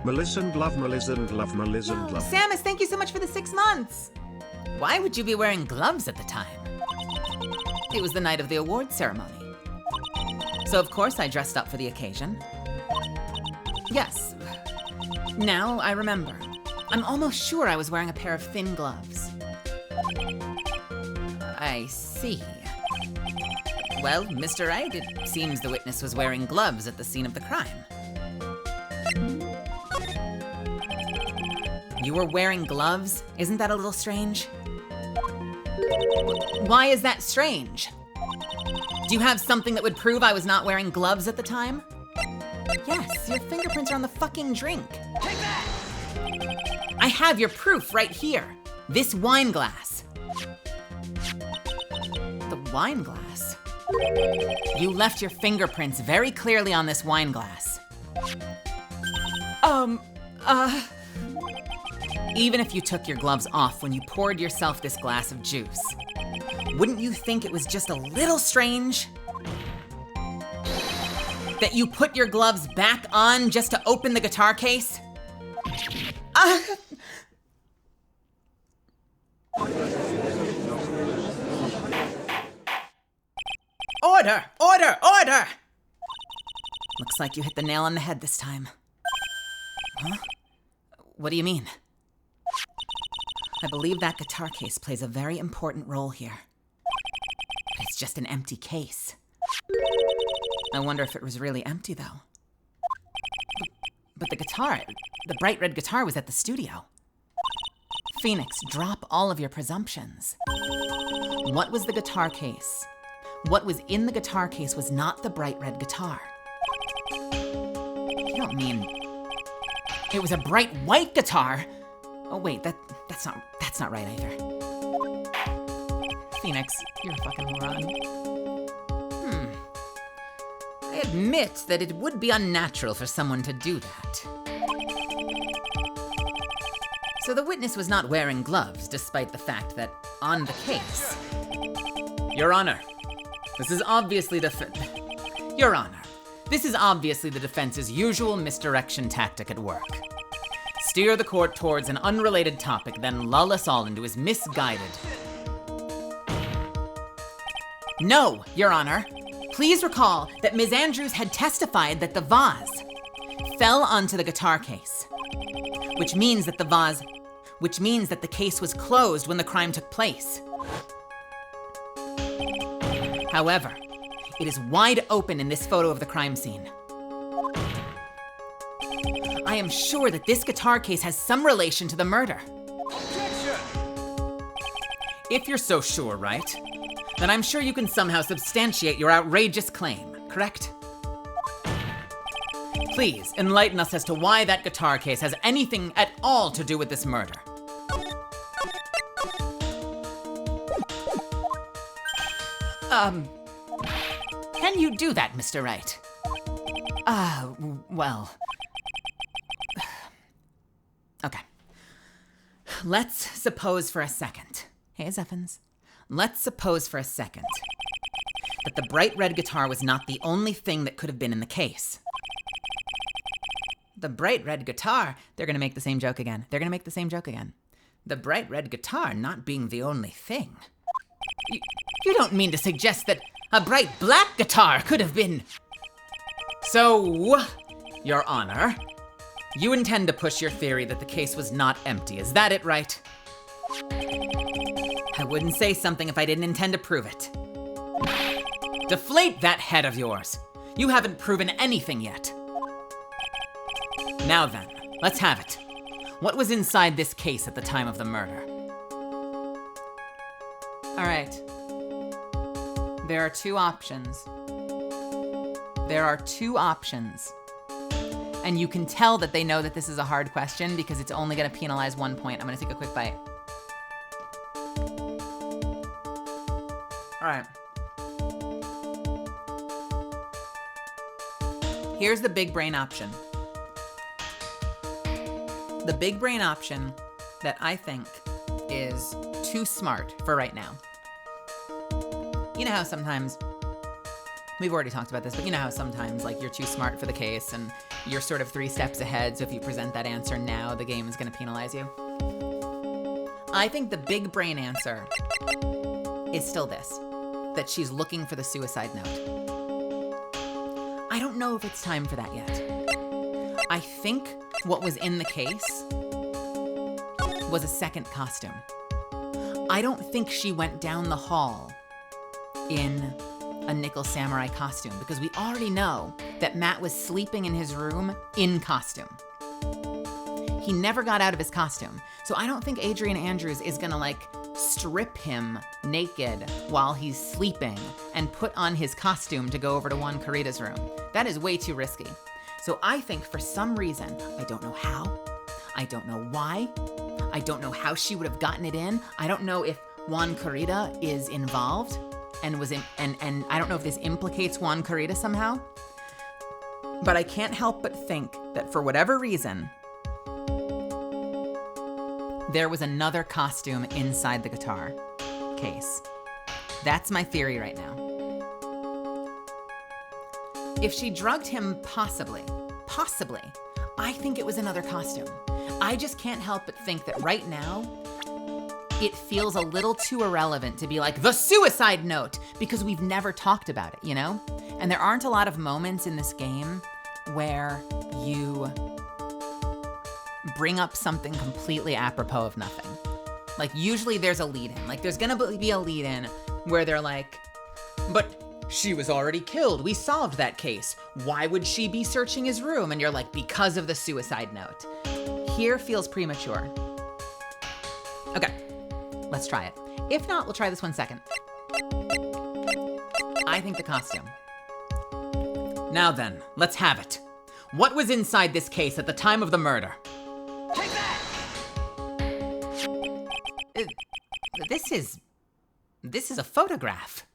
Melisand love, Melisand love, Melisand love.
Samus, thank you so much for the 6 months. Why would you be wearing gloves at the time? It was the night of the award ceremony. So of course I dressed up for the occasion. Yes. Now I remember. I'm almost sure I was wearing a pair of thin gloves. I see. Well, Mr. Wright, it seems the witness was wearing gloves at the scene of the crime. You were wearing gloves? Isn't that a little strange? Why is that strange? Do you have something that would prove I was not wearing gloves at the time? Yes, your fingerprints are on the fucking drink.
Take that!
I have your proof right here. This wine glass. The wine glass? You left your fingerprints very clearly on this wine glass. Even if you took your gloves off when you poured yourself this glass of juice, wouldn't you think it was just a little strange that you put your gloves back on just to open the guitar case? Order! Order! Order! Looks like you hit the nail on the head this time. Huh? What do you mean? I believe that guitar case plays a very important role here. But it's just an empty case. I wonder if it was really empty, though. But the guitar, the bright red guitar was at the studio. Phoenix, drop all of your presumptions. What was the guitar case? What was in the guitar case was not the bright red guitar. You don't mean it was a bright white guitar? Oh wait, that's not right either. Phoenix, you're a fucking moron. I admit that it would be unnatural for someone to do that. So the witness was not wearing gloves, despite the fact that on the case. Your Honor, this is obviously Your Honor, this is obviously the defense's usual misdirection tactic at work. Steer the court towards an unrelated topic, then lull us all into his misguided. No, Your Honor. Please recall that Ms. Andrews had testified that the vase fell onto the guitar case, which means that the case was closed when the crime took place. However, it is wide open in this photo of the crime scene. I am sure that this guitar case has some relation to the murder.
Objection!
If you're so sure, right? Then I'm sure you can somehow substantiate your outrageous claim, correct? Please, enlighten us as to why that guitar case has anything at all to do with this murder. Can you do that, Mr. Wright? Well... Okay. Let's suppose for a second. Hey, Zeffins. Let's suppose for a second that the bright red guitar was not the only thing that could have been in the case. The bright red guitar, they're gonna make the same joke again. The bright red guitar not being the only thing. You don't mean to suggest that a bright black guitar could have been... So, Your Honor, you intend to push your theory that the case was not empty, is that it, right? I wouldn't say something if I didn't intend to prove it. Deflate that head of yours. You haven't proven anything yet. Now then, let's have it. What was inside this case at the time of the murder? All right. There are two options. And you can tell that they know that this is a hard question because it's only gonna penalize 1 point. I'm gonna take a quick bite. All right. Here's the big brain option. The big brain option that I think is too smart for right now. You know how sometimes, we've already talked about this, but you know how sometimes like you're too smart for the case and you're sort of 3 steps ahead, so if you present that answer now, the game is gonna penalize you. I think the big brain answer is still this, that she's looking for the suicide note. I don't know if it's time for that yet. I think what was in the case was a second costume. I don't think she went down the hall in a nickel samurai costume because we already know that Matt was sleeping in his room in costume. He never got out of his costume. So I don't think Adrian Andrews is gonna like strip him naked while he's sleeping and put on his costume to go over to Juan Carita's room. That is way too risky. So I think for some reason, I don't know how, I don't know why, I don't know how she would have gotten it in. I don't know if Juan Carita is involved and and I don't know if this implicates Juan Carita somehow. But I can't help but think that for whatever reason, there was another costume inside the guitar case. That's my theory right now. If she drugged him, possibly, I think it was another costume. I just can't help but think that right now, it feels a little too irrelevant to be like, the suicide note, because we've never talked about it, you know? And there aren't a lot of moments in this game where you bring up something completely apropos of nothing. Like usually there's a lead-in. Like there's gonna be a lead-in where they're like, but she was already killed. We solved that case. Why would she be searching his room? And you're like, because of the suicide note. Here feels premature. Okay, let's try it. If not, we'll try this one second. I think the costume. Now then, let's have it. What was inside this case at the time of the murder?
Take that!
This is a photograph.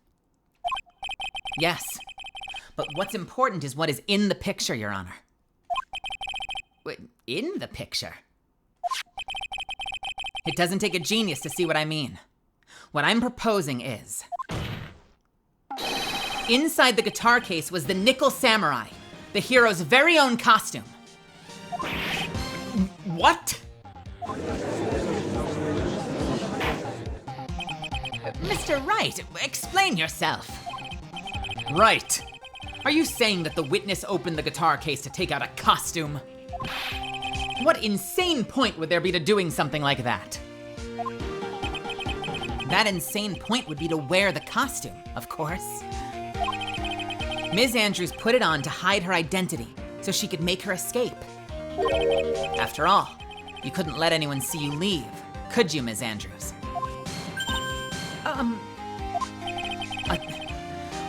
Yes, but what's important is what is in the picture, Your Honor. Wait, in the picture? It doesn't take a genius to see what I mean. What I'm proposing is, inside the guitar case was the Nickel Samurai, the hero's very own costume. What? Mr. Wright, explain yourself. Right. Are you saying that the witness opened the guitar case to take out a costume? What insane point would there be to doing something like that? That insane point would be to wear the costume, of course. Ms. Andrews put it on to hide her identity so she could make her escape. After all, you couldn't let anyone see you leave, could you, Ms. Andrews?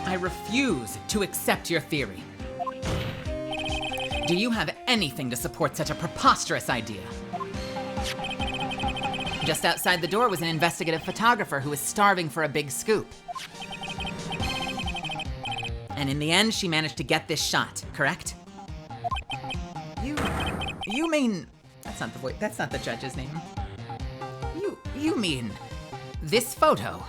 I refuse to accept your theory. Do you have anything to support such a preposterous idea? Just outside the door was an investigative photographer who was starving for a big scoop. And in the end, she managed to get this shot, correct? You mean... That's not the judge's name. You mean... this photo?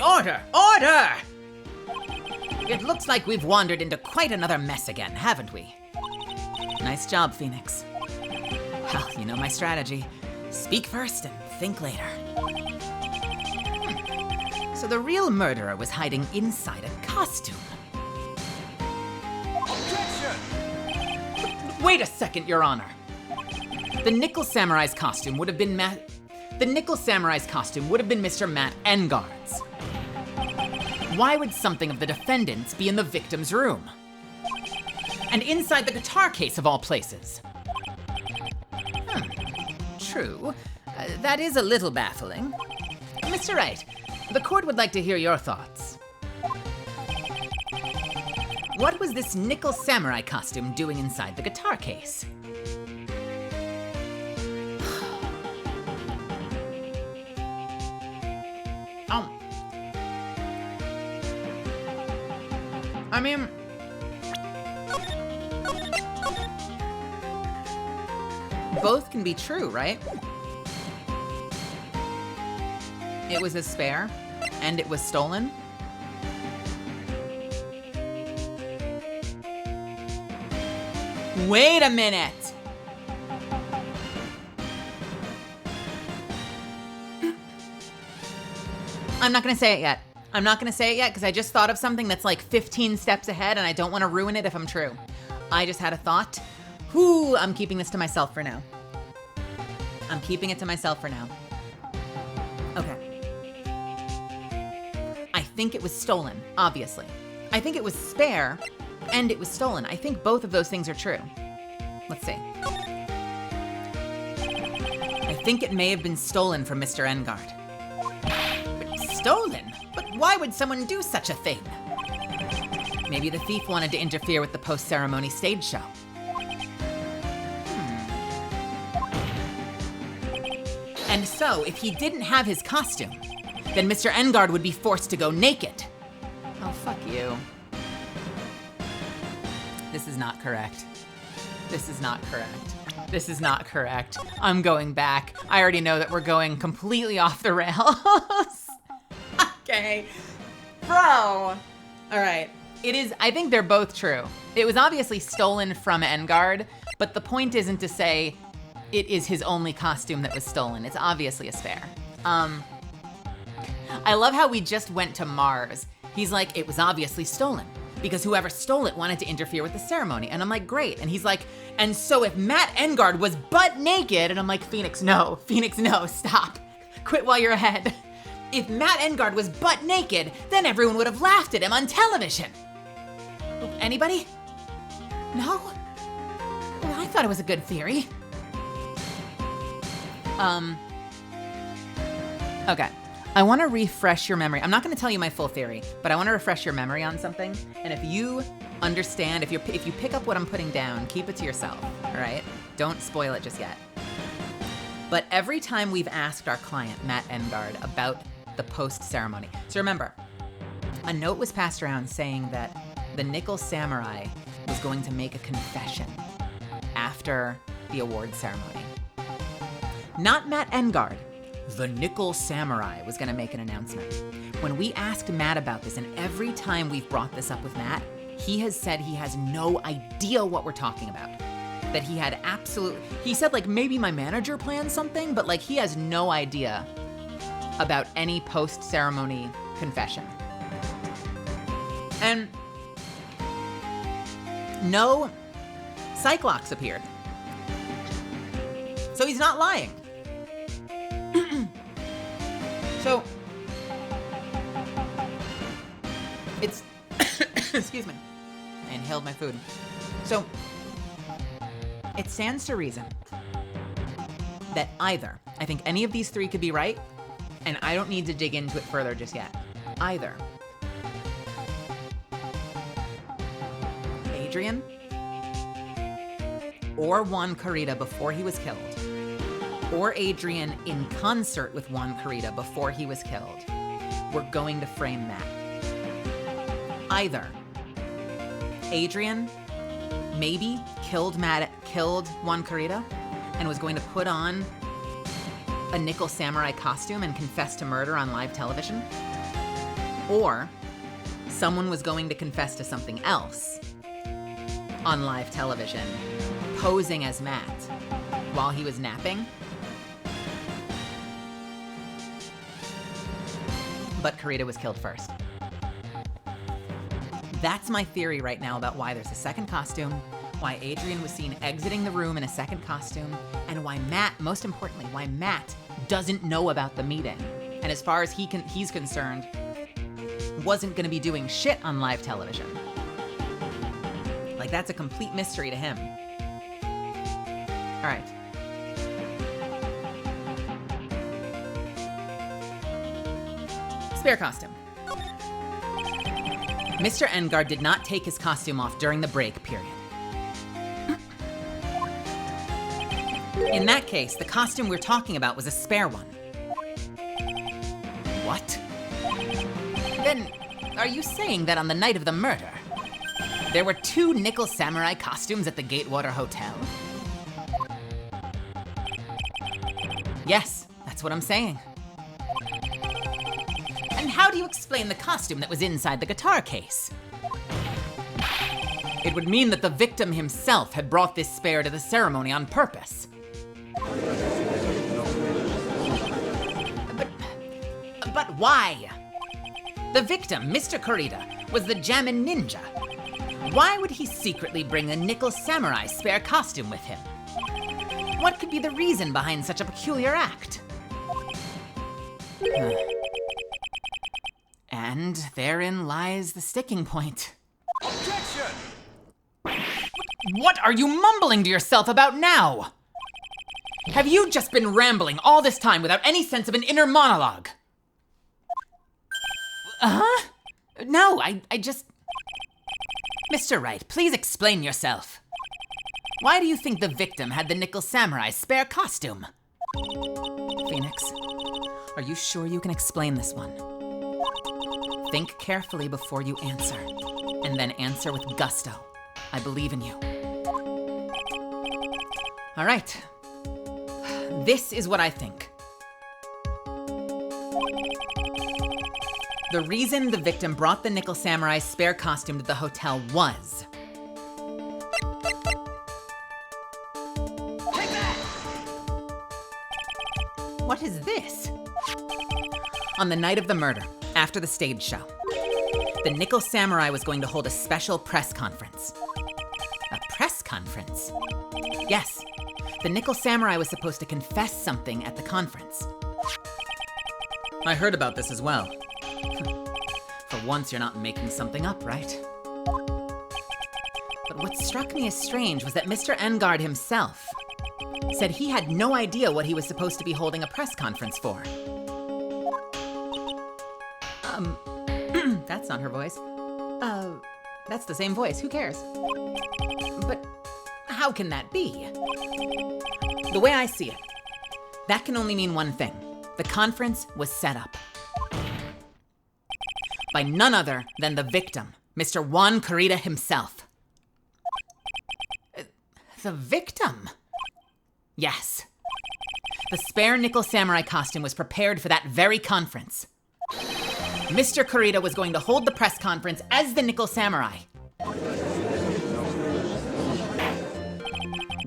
Order! Order! It looks like we've wandered into quite another mess again, haven't we? Nice job, Phoenix. Well, you know my strategy. Speak first and think later. So the real murderer was hiding inside a costume.
Objection!
Wait a second, Your Honor. The Nickel Samurai's costume would have been Mr. Matt Engard's. Why would something of the defendant's be in the victim's room? And inside the guitar case of all places? True. That is a little baffling. Mr. Wright, the court would like to hear your thoughts. What was this Nickel Samurai costume doing inside the guitar case? I mean, both can be true, right? It was a spare, and it was stolen. Wait a minute! I'm not gonna say it yet. I'm not gonna say it yet because I just thought of something that's like 15 steps ahead and I don't wanna ruin it if I'm true. I just had a thought. I'm keeping this to myself for now. I'm keeping it to myself for now. Okay. I think it was stolen, obviously. I think it was spare and it was stolen. I think both of those things are true. Let's see. I think it may have been stolen from Mr. Engard. But stolen? But why would someone do such a thing? Maybe the thief wanted to interfere with the post-ceremony stage show. And so, if he didn't have his costume, then Mr. Engard would be forced to go naked. Oh, fuck you. This is not correct. This is not correct. This is not correct. I'm going back. I already know that we're going completely off the rails. Okay. Bro. All right. I think they're both true. It was obviously stolen from Engard, but the point isn't to say it is his only costume that was stolen. It's obviously a spare. I love how we just went to Mars. He's like, it was obviously stolen because whoever stole it wanted to interfere with the ceremony. And I'm like, great. And he's like, and so if Matt Engard was butt naked, and I'm like, Phoenix, no, stop. Quit while you're ahead. If Matt Engard was butt naked, then everyone would have laughed at him on television. Anybody? No? Well, I thought it was a good theory. Okay. I want to refresh your memory. I'm not going to tell you my full theory, but I want to refresh your memory on something. And if you understand, if you pick up what I'm putting down, keep it to yourself, all right? Don't spoil it just yet. But every time we've asked our client, Matt Engard, about the post-ceremony. So remember, a note was passed around saying that the Nickel Samurai was going to make a confession after the award ceremony. Not Matt Engard. The Nickel Samurai was going to make an announcement. When we asked Matt about this, and every time we've brought this up with Matt, he has said he has no idea what we're talking about. That he had he said like maybe my manager planned something, but like he has no idea about any post-ceremony confession. And no Cyclops appeared. So he's not lying. So, it's, excuse me, I inhaled my food. So, it stands to reason that either, I think any of these three could be right, and I don't need to dig into it further just yet. Either Adrian or Juan Carita before he was killed, or Adrian in concert with Juan Carita before he was killed, we're going to frame Matt. Either Adrian maybe killed Juan Carita and was going to put on a Nickel Samurai costume and confess to murder on live television, or someone was going to confess to something else on live television, posing as Matt while he was napping. But Carita was killed first. That's my theory right now about why there's a second costume, why Adrian was seen exiting the room in a second costume, and why Matt, most importantly, why Matt doesn't know about the meeting. And as far as he's concerned, wasn't gonna be doing shit on live television. Like, that's a complete mystery to him. All right. Spare costume. Mr. Engard did not take his costume off during the break period. In that case, the costume we're talking about was a spare one. What? Then, are you saying that on the night of the murder, there were 2 Nickel Samurai costumes at the Gatewater Hotel? Yes, that's what I'm saying. And how do you explain the costume that was inside the guitar case? It would mean that the victim himself had brought this spare to the ceremony on purpose. But why? The victim, Mr. Carita, was the Jammin' Ninja. Why would he secretly bring a Nickel Samurai spare costume with him? What could be the reason behind such a peculiar act? And therein lies the sticking point.
Objection!
What are you mumbling to yourself about now? Have you just been rambling all this time without any sense of an inner monologue? No, I just... Mr. Wright, please explain yourself. Why do you think the victim had the Nickel Samurai spare costume? Phoenix, are you sure you can explain this one? Think carefully before you answer, and then answer with gusto. I believe in you. All right. This is what I think. The reason the victim brought the Nickel Samurai spare costume to the hotel was...
Take that!
What is this? On the night of the murder, after the stage show, the Nickel Samurai was going to hold a special press conference. A press conference? Yes, the Nickel Samurai was supposed to confess something at the conference. I heard about this as well. For once, you're not making something up, right? But what struck me as strange was that Mr. Engard himself said he had no idea what he was supposed to be holding a press conference for. That's not her voice. That's the same voice. Who cares? But how can that be? The way I see it, that can only mean one thing. The conference was set up by none other than the victim, Mr. Juan Carita himself. The victim? Yes. The spare nickel samurai costume was prepared for that very conference. Mr. Carita was going to hold the press conference as the nickel samurai.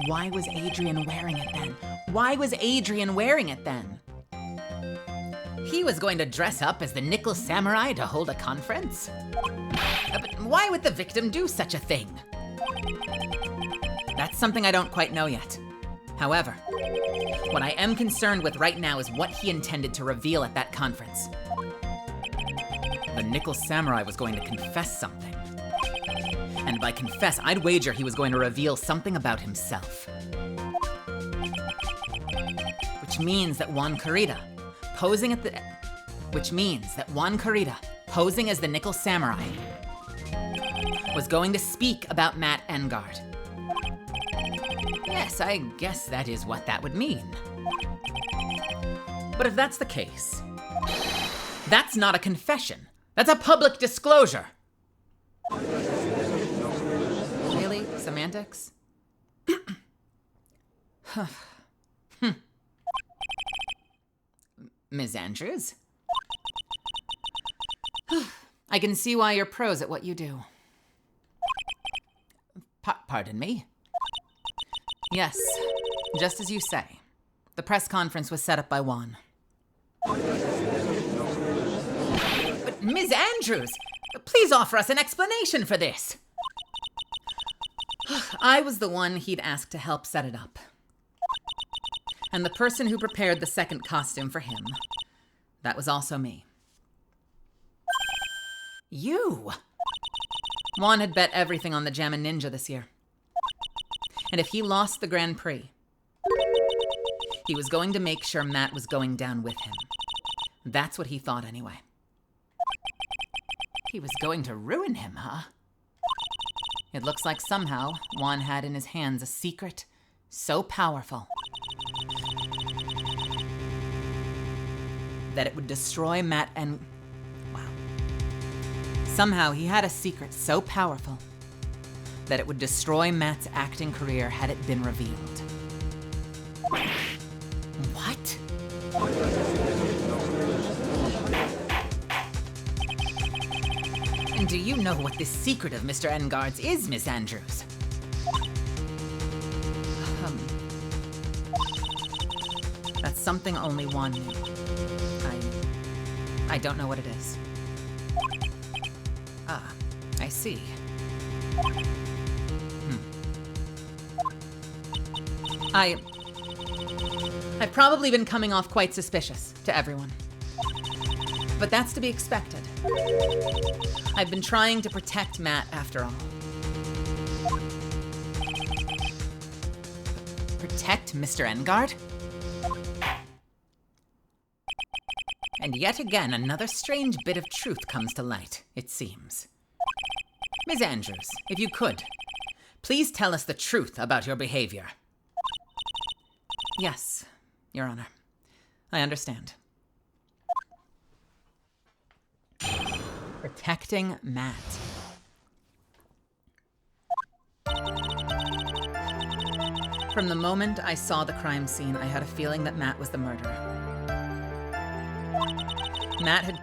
Why was Adrian wearing it then? Why was Adrian wearing it then? He was going to dress up as the nickel samurai to hold a conference? But why would the victim do such a thing? That's something I don't quite know yet. However, what I am concerned with right now is what he intended to reveal at that conference. The nickel samurai was going to confess something. And by confess, I'd wager he was going to reveal something about himself. Which means that Juan Carita, posing as the nickel samurai, was going to speak about Matt Engard. Yes, I guess that is what that would mean. But if that's the case, that's not a confession. That's a public disclosure. Really? Semantics? Ms. Andrews? I can see why you're pros at what you do. Pardon me? Yes, just as you say. The press conference was set up by Juan. But Ms. Andrews, please offer us an explanation for this. I was the one he'd asked to help set it up. And the person who prepared the second costume for him, that was also me. You! Juan had bet everything on the Jammin' Ninja this year. And if he lost the Grand Prix, he was going to make sure Matt was going down with him. That's what he thought anyway. He was going to ruin him, huh? It looks like somehow Juan had in his hands a secret so powerful that it would destroy Matt and... Wow. Somehow he had a secret so powerful that it would destroy Matt's acting career had it been revealed. What? And do you know what this secret of Mr. Engard's is, Miss Andrews? That's something only Juan knew. I don't know what it is. Ah, I see. I've probably been coming off quite suspicious to everyone. But that's to be expected. I've been trying to protect Matt after all. Protect Mr. Engard? And yet again, another strange bit of truth comes to light, it seems. Ms. Andrews, if you could, please tell us the truth about your behavior. Yes, Your Honor. I understand. Protecting Matt. From the moment I saw the crime scene, I had a feeling that Matt was the murderer. Matt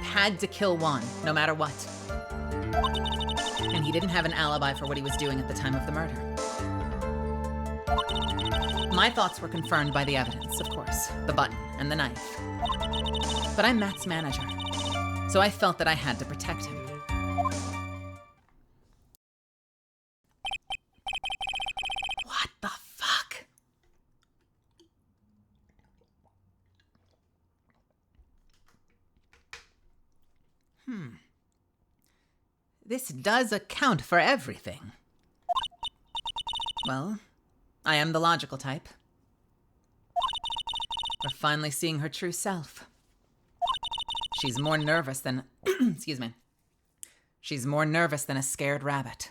had to kill Juan, no matter what. And he didn't have an alibi for what he was doing at the time of the murder. My thoughts were confirmed by the evidence, of course, the button and the knife. But I'm Matt's manager, so I felt that I had to protect him. What the fuck? This does account for everything. Well, I am the logical type. We're finally seeing her true self. She's more nervous than... excuse me. She's more nervous than a scared rabbit.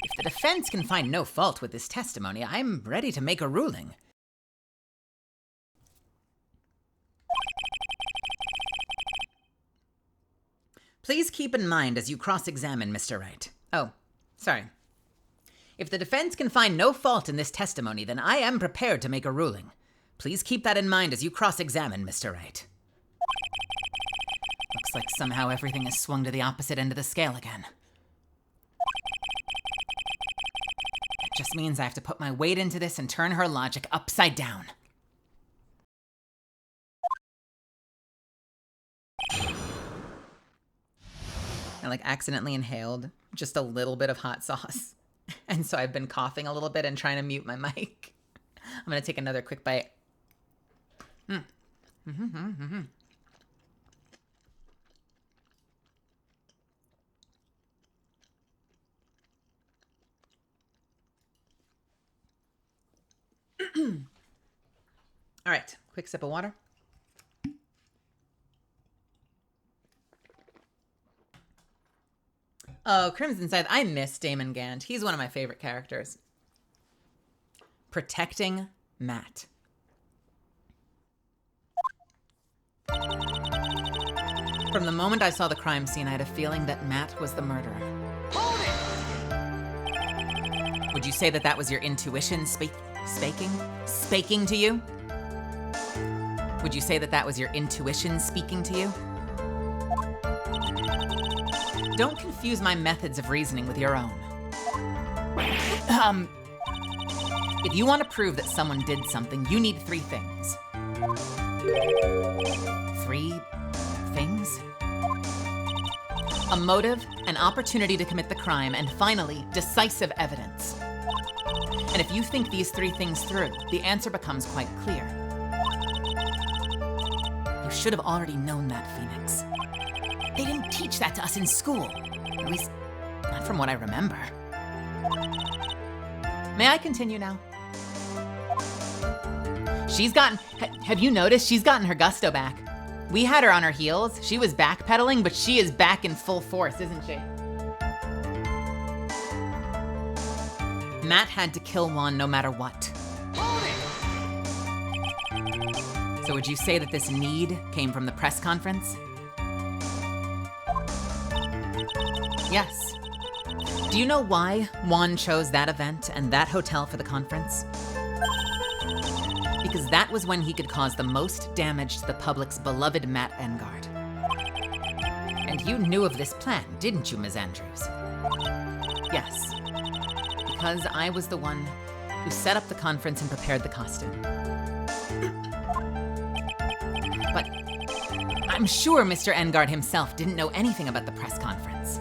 If the defense can find no fault with this testimony, I'm ready to make a ruling. Please keep in mind as you cross-examine Mr. Wright. Oh, sorry. If the defense can find no fault in this testimony, then I am prepared to make a ruling. Please keep that in mind as you cross-examine Mr. Wright. Looks like somehow everything has swung to the opposite end of the scale again. It just means I have to put my weight into this and turn her logic upside down. I accidentally inhaled just a little bit of hot sauce. And so I've been coughing a little bit and trying to mute my mic. I'm going to take another quick bite. All right, quick sip of water. Oh, Crimson Scythe. I miss Damon Gant. He's one of my favorite characters. Protecting Matt. From the moment I saw the crime scene, I had a feeling that Matt was the murderer.
Hold it!
Would you say that that was your intuition speaking to you? Would you say that that was your intuition speaking to you? Don't confuse my methods of reasoning with your own. If you want to prove that someone did something, you need 3 things. 3 things? A motive, an opportunity to commit the crime, and finally, decisive evidence. And if you think these 3 things through, the answer becomes quite clear. You should have already known that, Phoenix. They didn't teach that to us in school. At least, not from what I remember. May I continue now? Have you noticed she's gotten her gusto back? We had her on her heels. She was backpedaling, but she is back in full force, isn't she? Matt had to kill Juan no matter what. So would you say that this need came from the press conference? Yes. Do you know why Juan chose that event and that hotel for the conference? Because that was when he could cause the most damage to the public's beloved Matt Engard. And you knew of this plan, didn't you, Ms. Andrews? Yes. Because I was the one who set up the conference and prepared the costume. But I'm sure Mr. Engard himself didn't know anything about the press conference.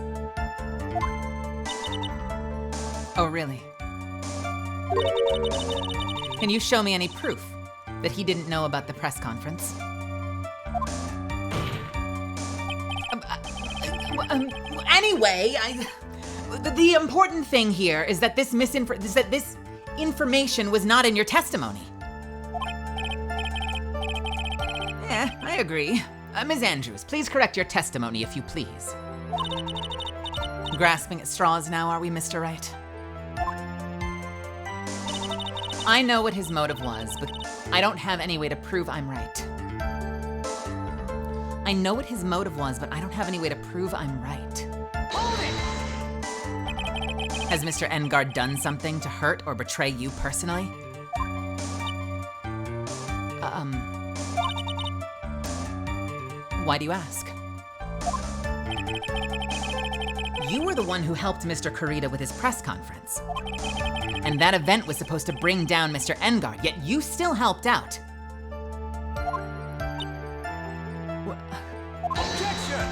Oh, really? Can you show me any proof that he didn't know about the press conference? Anyway, the important thing here is that this information was not in your testimony. I agree. Ms. Andrews, please correct your testimony if you please. Grasping at straws now, are we, Mr. Wright? I know what his motive was, but I don't have any way to prove I'm right. I know what his motive was, but I don't have any way to prove I'm right. Has Mr. Engard done something to hurt or betray you personally? Why do you ask? You were the one who helped Mr. Kurita with his press conference. And that event was supposed to bring down Mr. Engard, yet you still helped out.
Objection!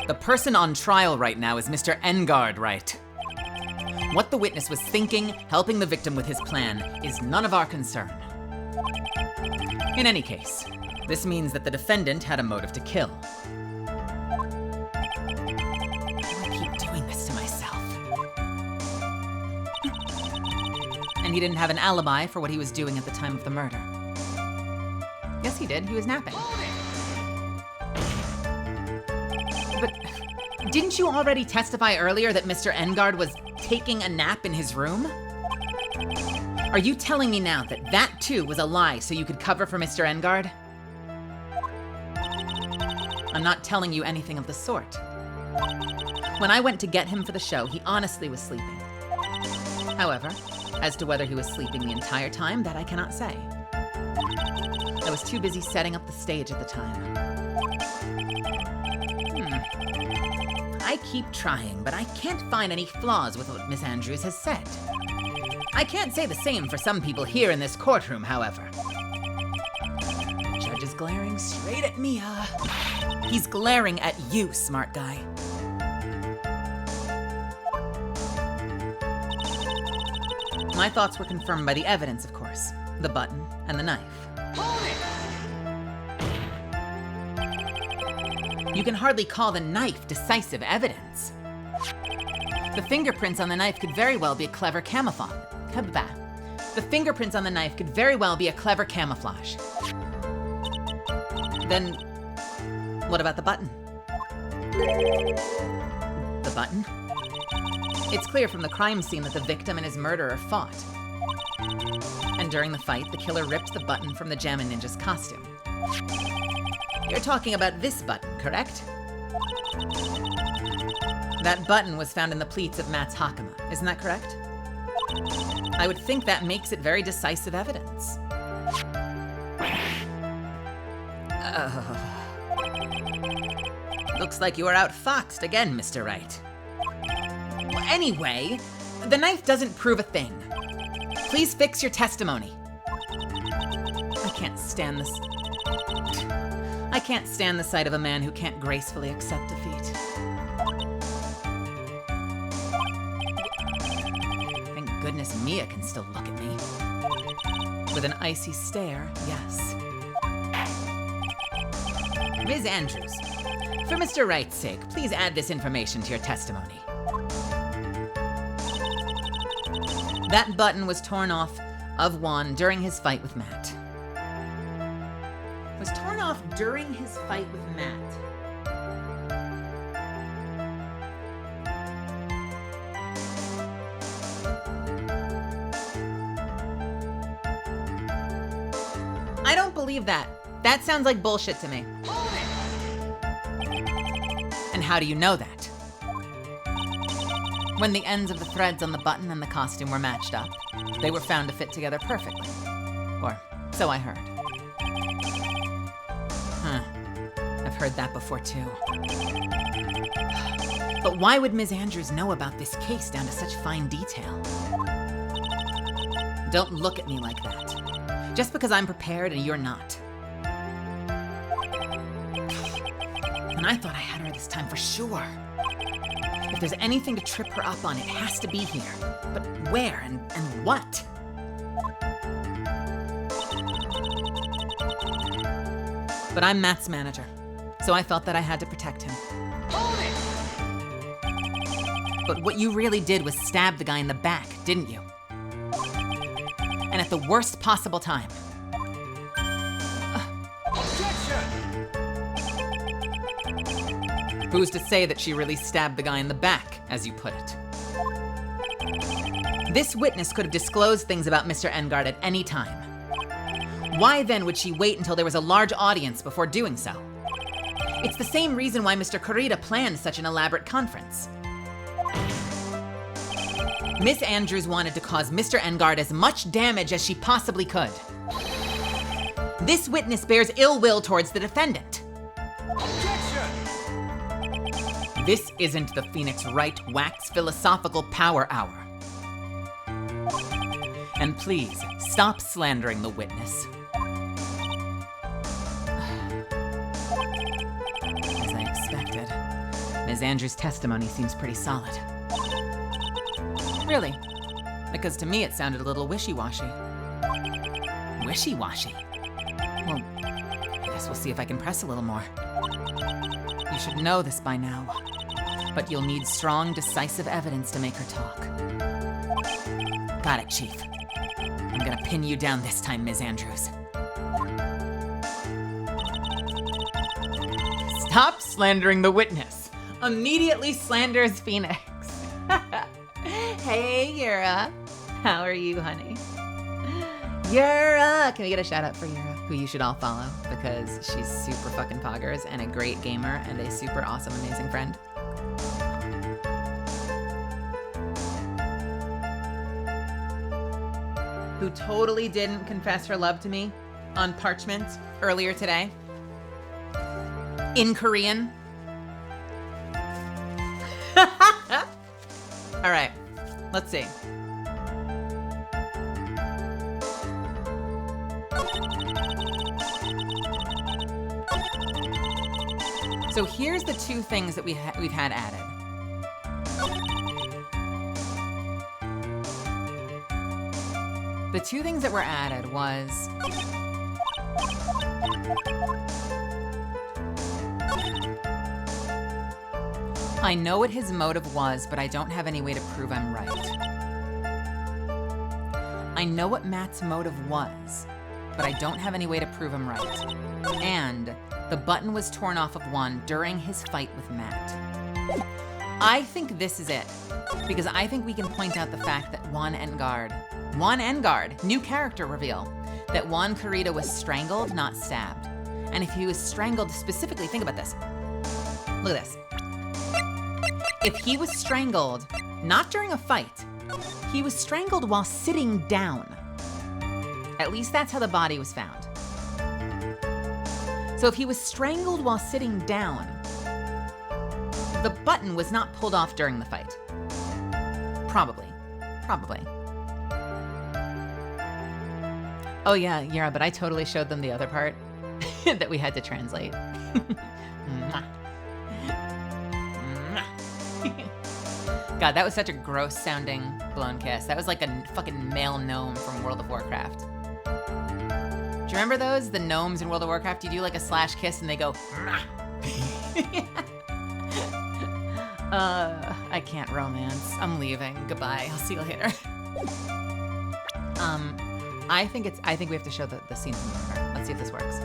The person on trial right now is Mr. Engard, right? What the witness was thinking, helping the victim with his plan, is none of our concern. In any case, this means that the defendant had a motive to kill. I keep doing this to myself. And he didn't have an alibi for what he was doing at the time of the murder. Yes, Yes, he did. He was napping. But didn't you already testify earlier that Mr. Engard was taking a nap in his room? Are you telling me now that that too was a lie so you could cover for Mr. Engard? I'm not telling you anything of the sort. When I went to get him for the show, he honestly was sleeping. However, as to whether he was sleeping the entire time, that I cannot say. I was too busy setting up the stage at the time. I keep trying, but I can't find any flaws with what Miss Andrews has said. I can't say the same for some people here in this courtroom, however. The judge is glaring straight at Mia. He's glaring at you, smart guy. My thoughts were confirmed by the evidence, of course. The button and the knife. You can hardly call the knife decisive evidence. The fingerprints on the knife could very well be a clever camouflage. The fingerprints on the knife could very well be a clever camouflage. Then, what about the button? The button? It's clear from the crime scene that the victim and his murderer fought. And during the fight, the killer ripped the button from the Jammin' Ninja's costume. You're talking about this button, correct? That button was found in the pleats of Matt's Hakama, isn't that correct? I would think that makes it very decisive evidence. Looks like you are outfoxed again, Mr. Wright. Well, anyway, the knife doesn't prove a thing. Please fix your testimony. I can't stand this. I can't stand the sight of a man who can't gracefully accept defeat. Thank goodness Mia can still look at me. With an icy stare, yes. Ms. Andrews, for Mr. Wright's sake, please add this information to your testimony. That button was torn off of Juan during his fight with Matt. Was torn off during his fight with Matt. I don't believe that. That sounds like bullshit to me. And how do you know that? When the ends of the threads on the button and the costume were matched up, they were found to fit together perfectly. Or so I heard. I've heard that before too. But why would Ms. Andrews know about this case down to such fine detail? Don't look at me like that. Just because I'm prepared and you're not. And I thought I had her this time for sure. If there's anything to trip her up on, it has to be here. But where and what? But I'm Matt's manager, so I felt that I had to protect him. But what you really did was stab the guy in the back, didn't you? And at the worst possible time. Who's to say that she really stabbed the guy in the back, as you put it? This witness could have disclosed things about Mr. Engard at any time. Why then would she wait until there was a large audience before doing so? It's the same reason why Mr. Kurita planned such an elaborate conference. Miss Andrews wanted to cause Mr. Engard as much damage as she possibly could. This witness bears ill will towards the defendant. This isn't the Phoenix Wright Wax Philosophical Power Hour. And please, stop slandering the witness. As I expected, Ms. Andrews' testimony seems pretty solid. Really? Because to me it sounded a little wishy-washy. Wishy-washy? Well, I guess we'll see if I can press a little more. You should know this by now. But you'll need strong, decisive evidence to make her talk. Got it, Chief. I'm gonna pin you down this time, Ms. Andrews. Stop slandering the witness. Immediately slanders Phoenix. Hey, Yura. How are you, honey? Yura! Can we get a shout out for Yura, who you should all follow because she's super fucking poggers and a great gamer and a super awesome, amazing friend. Who totally didn't confess her love to me on parchment earlier today. In Korean. All right, let's see. So here's the two things that we've had added. The two things that were added was I know what his motive was, but I don't have any way to prove I'm right. I know what Matt's motive was, but I don't have any way to prove I'm right. And the button was torn off of Juan during his fight with Matt. I think this is it, because I think we can point out the fact that Juan Engard, new character reveal, that Juan Carita was strangled, not stabbed. And if he was strangled specifically, think about this. Look at this. If he was strangled, not during a fight, he was strangled while sitting down. At least that's how the body was found. So if he was strangled while sitting down, the button was not pulled off during the fight. Probably. Oh yeah, Yara, but I totally showed them the other part that we had to translate. God, that was such a gross sounding blown kiss. That was like a fucking male gnome from World of Warcraft. Do you remember those? The gnomes in World of Warcraft? You do like a slash kiss and they go, I can't romance. I'm leaving. Goodbye. I'll see you later. I think we have to show the scene from the car. Let's see if this works.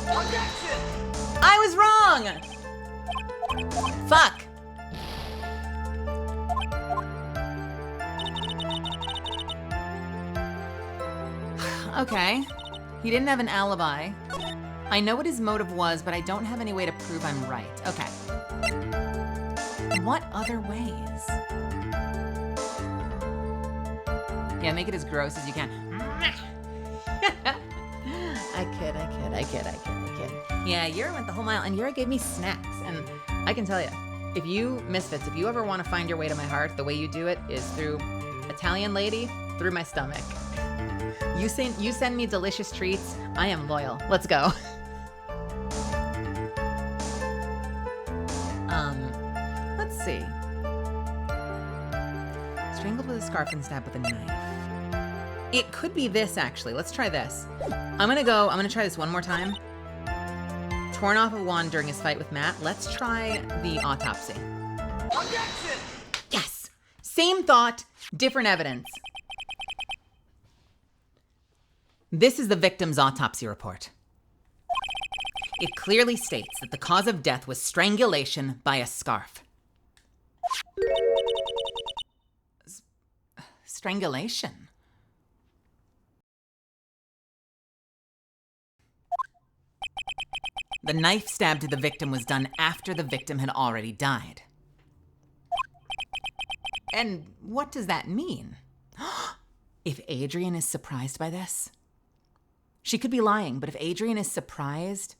Objection!
I was wrong! Fuck! Okay. He didn't have an alibi. I know what his motive was, but I don't have any way to prove I'm right. Okay. What other ways? Yeah, make it as gross as you can. I kid. Yeah, Yura went the whole mile, and Yura gave me snacks. And I can tell you, if you misfits, if you ever want to find your way to my heart, the way you do it is through Italian lady, through my stomach. You send me delicious treats, I am loyal. Let's go. Let's see. Strangled with a scarf and stabbed with a knife. It could be this, actually. Let's try this. I'm gonna try this one more time. Torn off of Juan during his fight with Matt. Let's try the autopsy.
Objection!
Yes! Same thought, different evidence. This is the victim's autopsy report. It clearly states that the cause of death was strangulation by a scarf. Strangulation? The knife stab to the victim was done after the victim had already died. And what does that mean? If Adrian is surprised by this? She could be lying, but if Adrian is surprised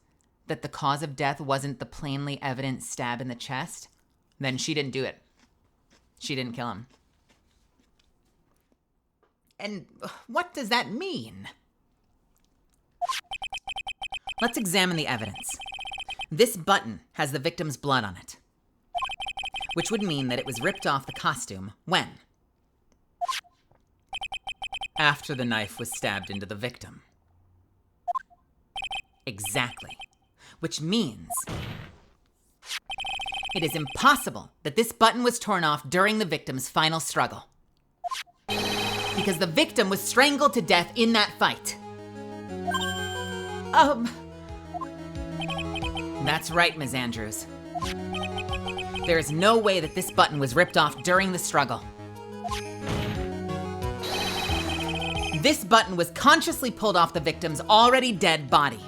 that the cause of death wasn't the plainly evident stab in the chest, then she didn't do it. She didn't kill him. And what does that mean? Let's examine the evidence. This button has the victim's blood on it, which would mean that it was ripped off the costume when? After the knife was stabbed into the victim. Exactly. Which means it is impossible that this button was torn off during the victim's final struggle. Because the victim was strangled to death in that fight. That's right, Ms. Andrews. There is no way that this button was ripped off during the struggle. This button was consciously pulled off the victim's already dead body.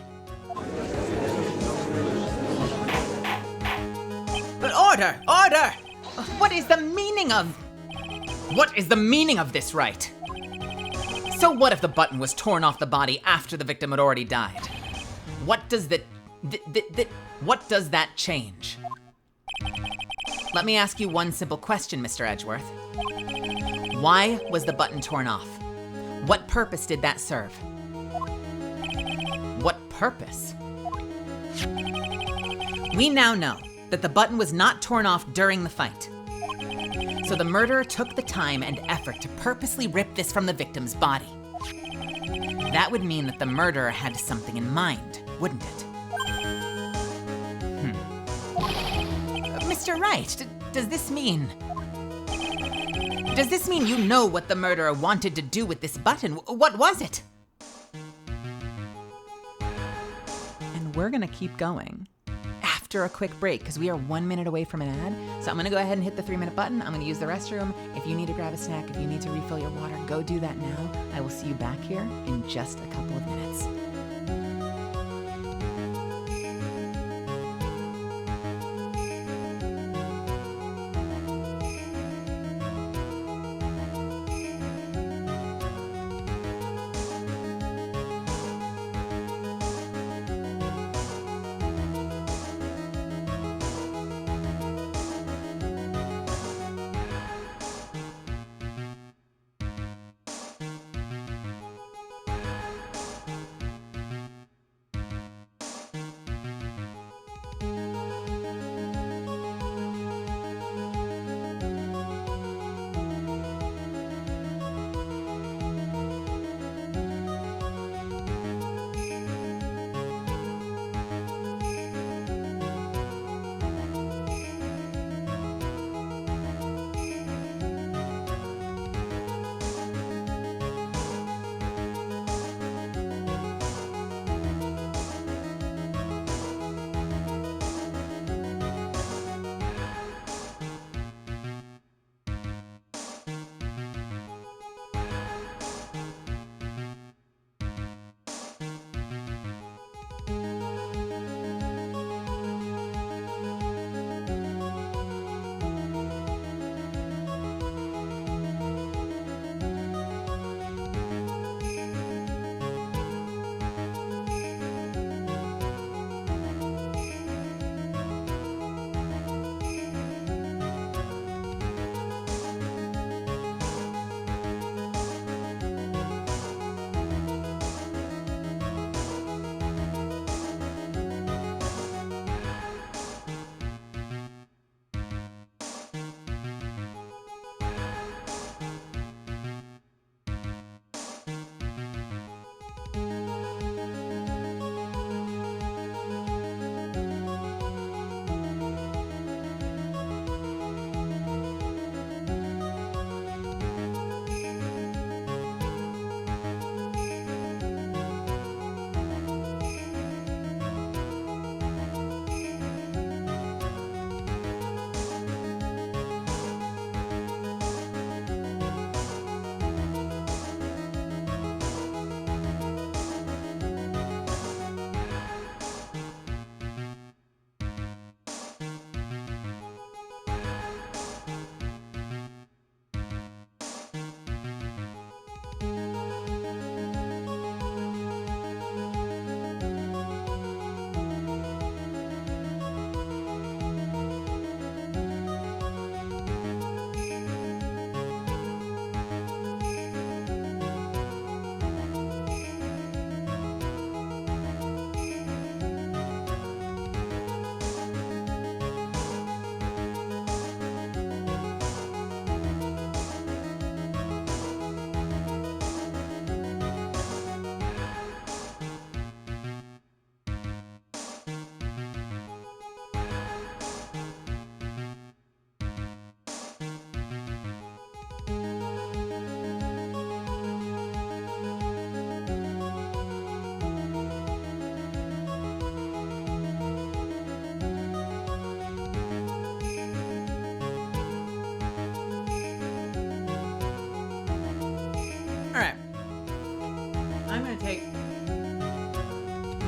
But order! Order! What is the meaning of this right? So what if the button was torn off the body after the victim had already died? What does what does that change? Let me ask you one simple question, Mr. Edgeworth. Why was the button torn off? What purpose did that serve? What purpose? We now know that the button was not torn off during the fight. So the murderer took the time and effort to purposely rip this from the victim's body. That would mean that the murderer had something in mind, wouldn't it? Mr. Wright, does this mean you know what the murderer wanted to do with this button? What was it? And we're gonna keep going after a quick break because we are 1 minute away from an ad. So I'm gonna go ahead and hit the 3-minute button. I'm gonna use the restroom. If you need to grab a snack, if you need to refill your water, go do that now. I will see you back here in just a couple of minutes.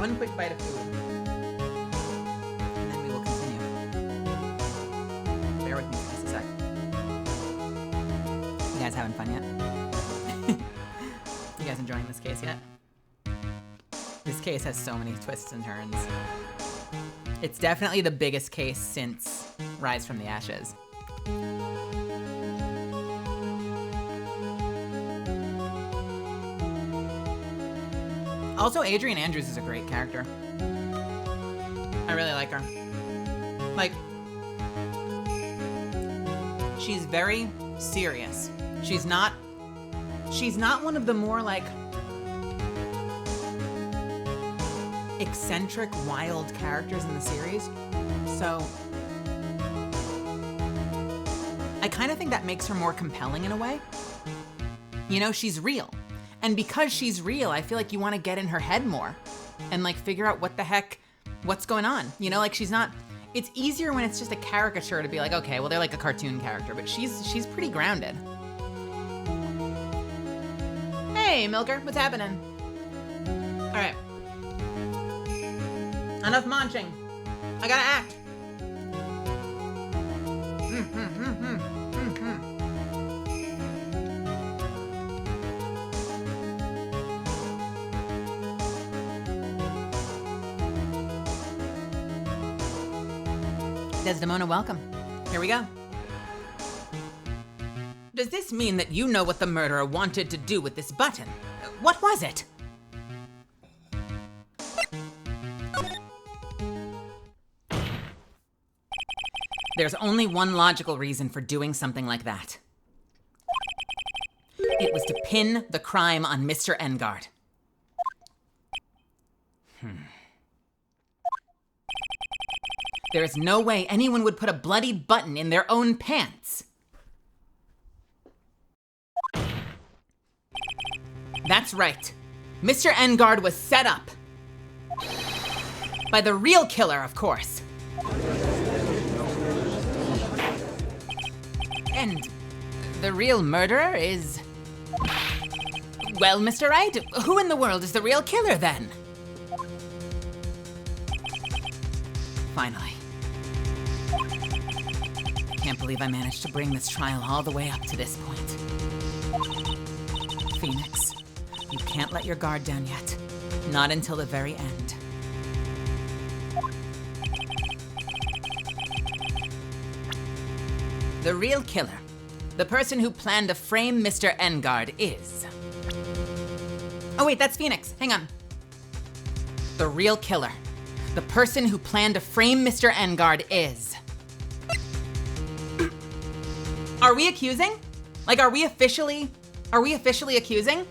one quick bite of food. And then we will continue. Bear with me for just a sec. You guys having fun yet? You guys enjoying this case yet? This case has so many twists and turns. It's definitely the biggest case since Rise from the Ashes. Also, Adrienne Andrews is a great character. I really like her. Like, she's very serious. She's not one of the more, like, eccentric, wild characters in the series. So, I kind of think that makes her more compelling in a way. You know, she's real. And because she's real, I feel like you want to get in her head more and like figure out what's going on. You know, like she's not, it's easier when it's just a caricature to be like, okay, well, they're like a cartoon character, but she's pretty grounded. Hey, Milker, what's happening? All right. Enough munching. I gotta act. Desdemona, welcome. Here we go. Does this mean that you know what the murderer wanted to do with this button? What was it? There's only one logical reason for doing something like that. It was to pin the crime on Mr. Engard. There is no way anyone would put a bloody button in their own pants. That's right. Mr. Engard was set up. By the real killer, of course. And the real murderer is... Well, Mr. Wright, who in the world is the real killer then? Finally. Can't believe I managed to bring this trial all the way up to this point. Phoenix, you can't let your guard down yet. Not until the very end. The real killer, the person who planned to frame Mr. Engard is... Oh wait, that's Phoenix, hang on. The real killer, the person who planned to frame Mr. Engard is... Are we accusing? Like, are we officially accusing?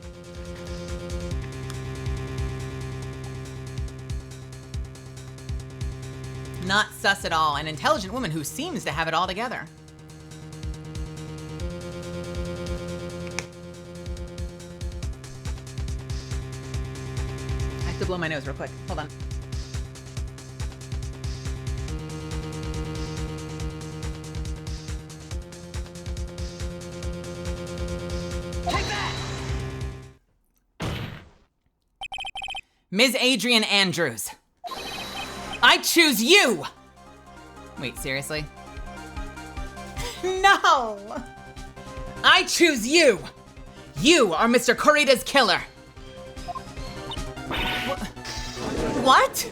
Not sus at all. An intelligent woman who seems to have it all together. I have to blow my nose real quick. Hold on. Ms. Adrienne Andrews, I choose you! Wait, seriously? No! I choose you! You are Mr. Corrida's killer! What?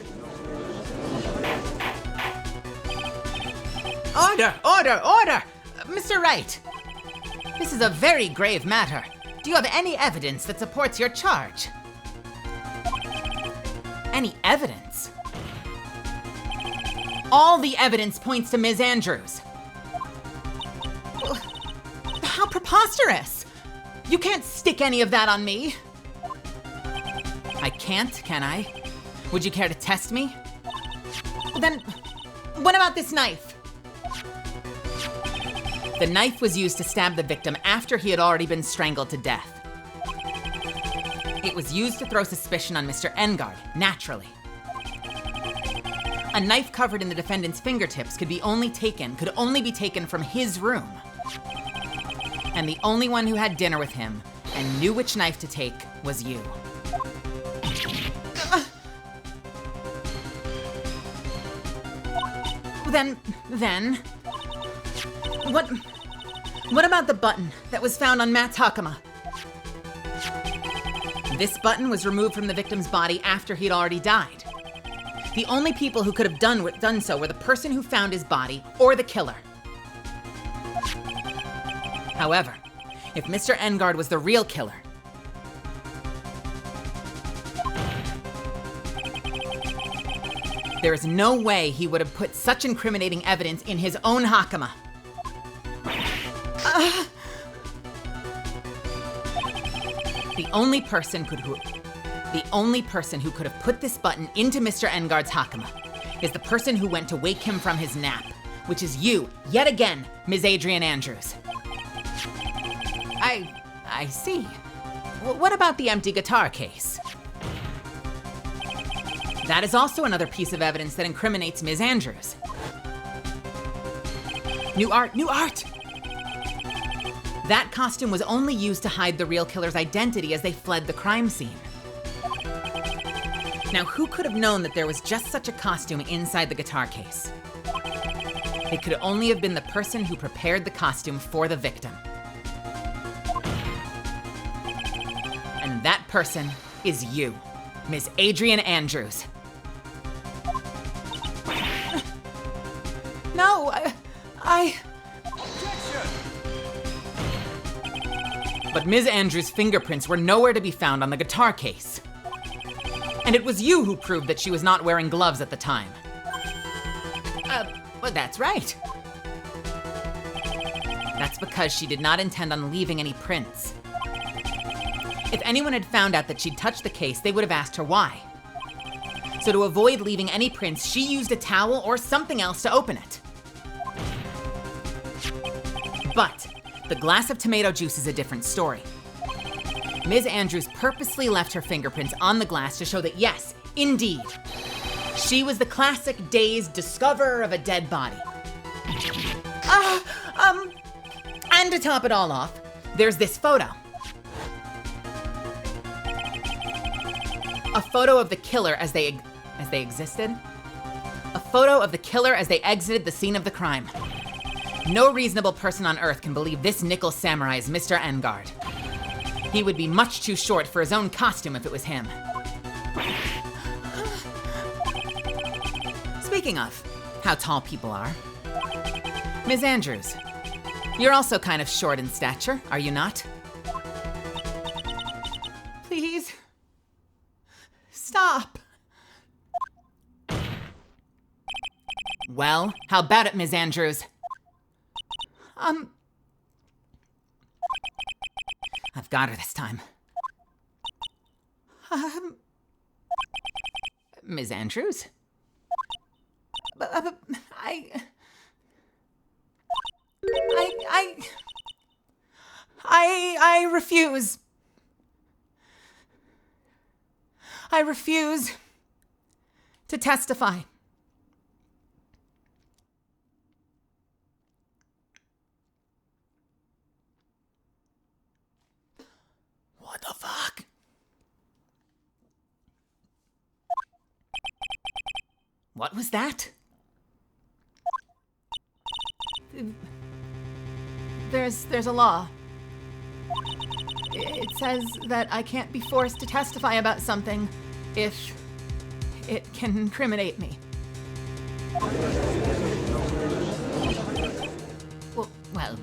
Order, order, order! Mr. Wright, this is a very grave matter. Do you have any evidence that supports your charge? Any evidence? All the evidence points to Ms. Andrews. How preposterous! You can't stick any of that on me. I can't, can I? Would you care to test me? Then, what about this knife? The knife was used to stab the victim after he had already been strangled to death. It was used to throw suspicion on Mr. Engard, naturally. A knife covered in the defendant's fingertips could only be taken from his room. And the only one who had dinner with him and knew which knife to take was you. Then... What about the button that was found on Matt's Hakama? This button was removed from the victim's body after he'd already died. The only people who could have done so were the person who found his body or the killer. However, if Mr. Engard was the real killer, there is no way he would have put such incriminating evidence in his own Hakama. The only person who could have put this button into Mr. Engard's Hakama is the person who went to wake him from his nap, which is you, yet again, Ms. Adrian Andrews. I see. What about the empty guitar case? That is also another piece of evidence that incriminates Ms. Andrews. New art! That costume was only used to hide the real killer's identity as they fled the crime scene. Now, who could have known that there was just such a costume inside the guitar case? It could only have been the person who prepared the costume for the victim. And that person is you, Ms. Adrian Andrews. No, I... But Ms. Andrews' fingerprints were nowhere to be found on the guitar case. And it was you who proved that she was not wearing gloves at the time. Well, that's right. That's because she did not intend on leaving any prints. If anyone had found out that she'd touched the case, they would have asked her why. So to avoid leaving any prints, she used a towel or something else to open it. But the glass of tomato juice is a different story. Ms. Andrews purposely left her fingerprints on the glass to show that yes, indeed, she was the classic dazed discoverer of a dead body. And to top it all off, there's this photo. A photo of the killer as they existed. A photo of the killer as they exited the scene of the crime. No reasonable person on Earth can believe this nickel samurai is Mr. Engard. He would be much too short for his own costume if it was him. Speaking of how tall people are, Ms. Andrews, you're also kind of short in stature, are you not? Please. Stop. Well, how about it, Ms. Andrews? I've got her this time. Ms. Andrews? I refuse. I refuse to testify. What the fuck? What was that? There's a law. It says that I can't be forced to testify about something if it can incriminate me. Well,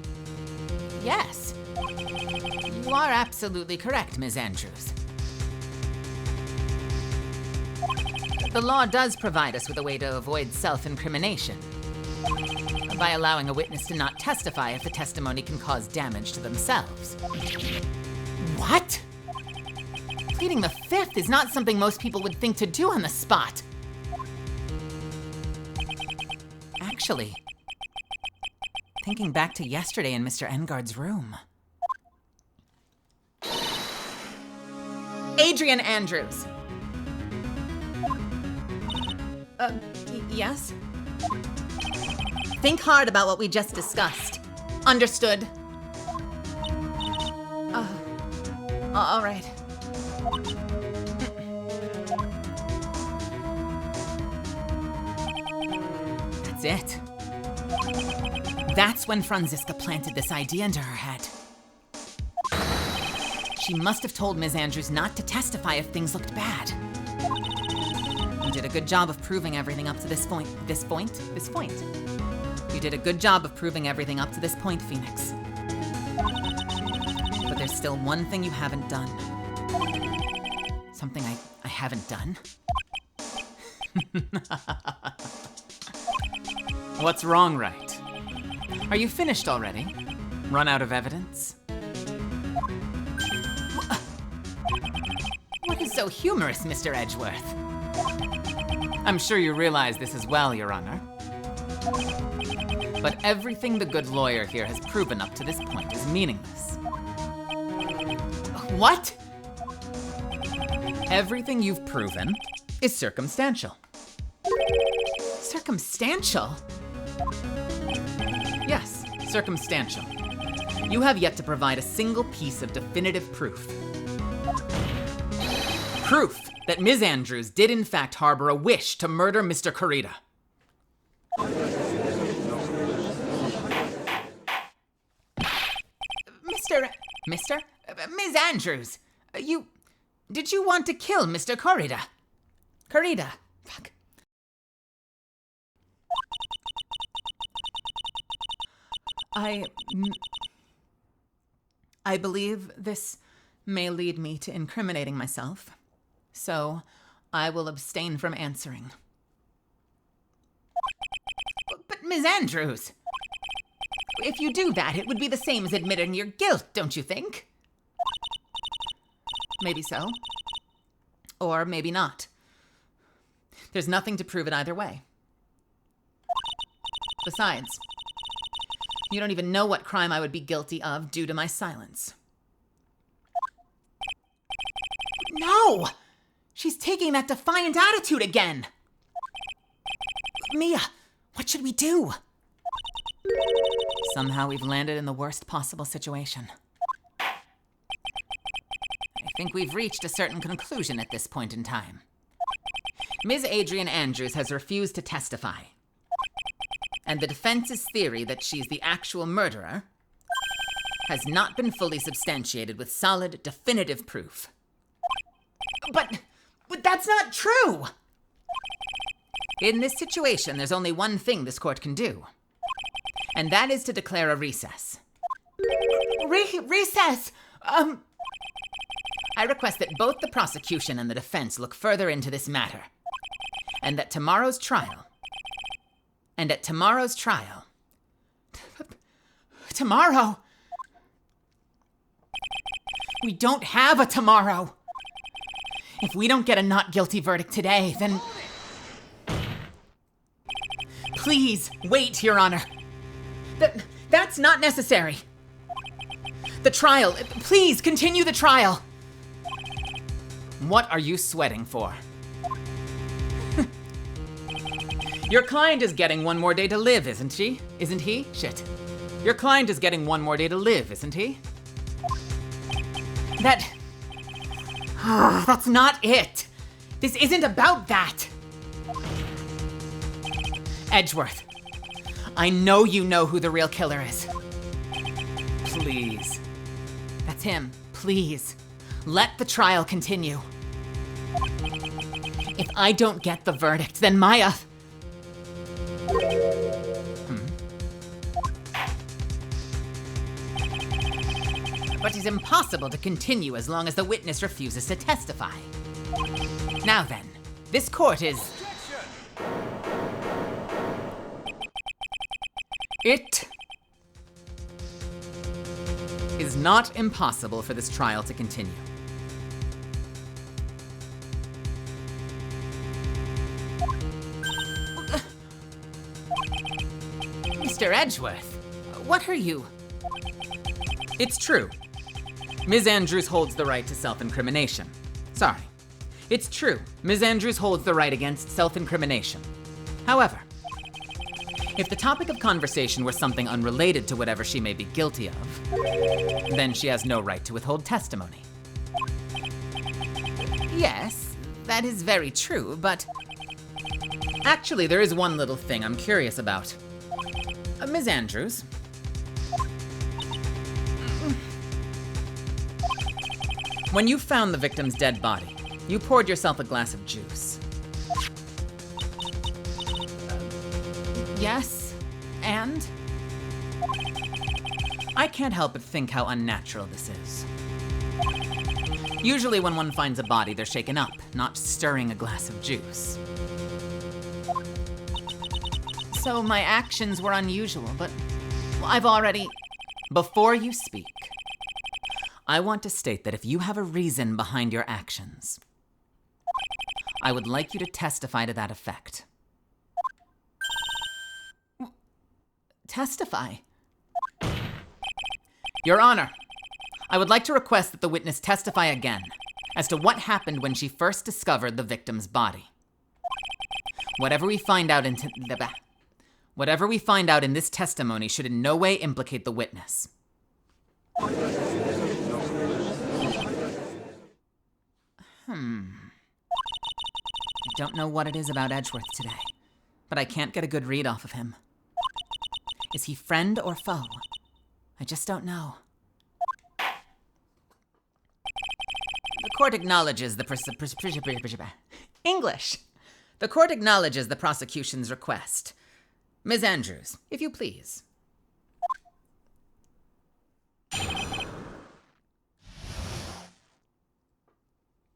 yes. You are absolutely correct, Ms. Andrews. The law does provide us with a way to avoid self-incrimination by allowing a witness to not testify if the testimony can cause damage to themselves. What? Pleading the fifth is not something most people would think to do on the spot. Actually, thinking back to yesterday in Mr. Engard's room. Adrian Andrews. Yes? Think hard about what we just discussed. Understood? All right. That's it. That's when Franziska planted this idea into her head. She must have told Ms. Andrews not to testify if things looked bad. You did a good job of proving everything up to this point. This point? You did a good job of proving everything up to this point, Phoenix. But there's still one thing you haven't done. Something I haven't done? What's wrong, right? Are you finished already? Run out of evidence? What is so humorous, Mr. Edgeworth? I'm sure you realize this as well, Your Honor. But everything the good lawyer here has proven up to this point is meaningless. What? Everything you've proven is circumstantial. Circumstantial? Yes, circumstantial. You have yet to provide a single piece of definitive proof. Proof that Ms. Andrews did in fact harbor a wish to murder Mr. Kurita. Ms. Andrews, did you want to kill Mr. Kurita? Fuck. I believe this may lead me to incriminating myself, so I will abstain from answering. But Ms. Andrews, if you do that, it would be the same as admitting your guilt, don't you think? Maybe so. Or maybe not. There's nothing to prove it either way. Besides, you don't even know what crime I would be guilty of due to my silence. No! She's taking that defiant attitude again! Mia, what should we do? Somehow we've landed in the worst possible situation. I think we've reached a certain conclusion at this point in time. Ms. Adrian Andrews has refused to testify. And the defense's theory that she's the actual murderer has not been fully substantiated with solid, definitive proof. But that's not true! In this situation, there's only one thing this court can do. And that is to declare a recess. Recess? I request that both the prosecution and the defense look further into this matter. And at tomorrow's trial... Tomorrow? We don't have a tomorrow! If we don't get a not guilty verdict today, then... Please, wait, Your Honor. That's not necessary. The trial, please continue the trial. What are you sweating for? Your client is getting one more day to live, isn't she? Isn't he? Shit. Your client is getting one more day to live, isn't he? That's not it. This isn't about that. Edgeworth, I know you know who the real killer is. Please. That's him. Please. Let the trial continue. If I don't get the verdict, then Maya... But it's impossible to continue as long as the witness refuses to testify. Now then, this court is... It is not impossible for this trial to continue. Mr. Edgeworth, what are you? It's true. Ms. Andrews holds the right to self-incrimination. Sorry. It's true. Ms. Andrews holds the right against self-incrimination. However, if the topic of conversation were something unrelated to whatever she may be guilty of, then she has no right to withhold testimony. Yes, that is very true, but Actually, there is one little thing I'm curious about. Ms. Andrews. When you found the victim's dead body, you poured yourself a glass of juice. Yes, and? I can't help but think how unnatural this is. Usually when one finds a body, they're shaken up, not stirring a glass of juice. So my actions were unusual, but I've already... Before you speak, I want to state that if you have a reason behind your actions, I would like you to testify to that effect. Testify? Your Honor, I would like to request that the witness testify again as to what happened when she first discovered the victim's body. Whatever we find out in this testimony should in no way implicate the witness. I don't know what it is about Edgeworth today, but I can't get a good read off of him. Is he friend or foe? I just don't know. The court acknowledges the English. The court acknowledges the prosecution's request. Ms. Andrews, if you please.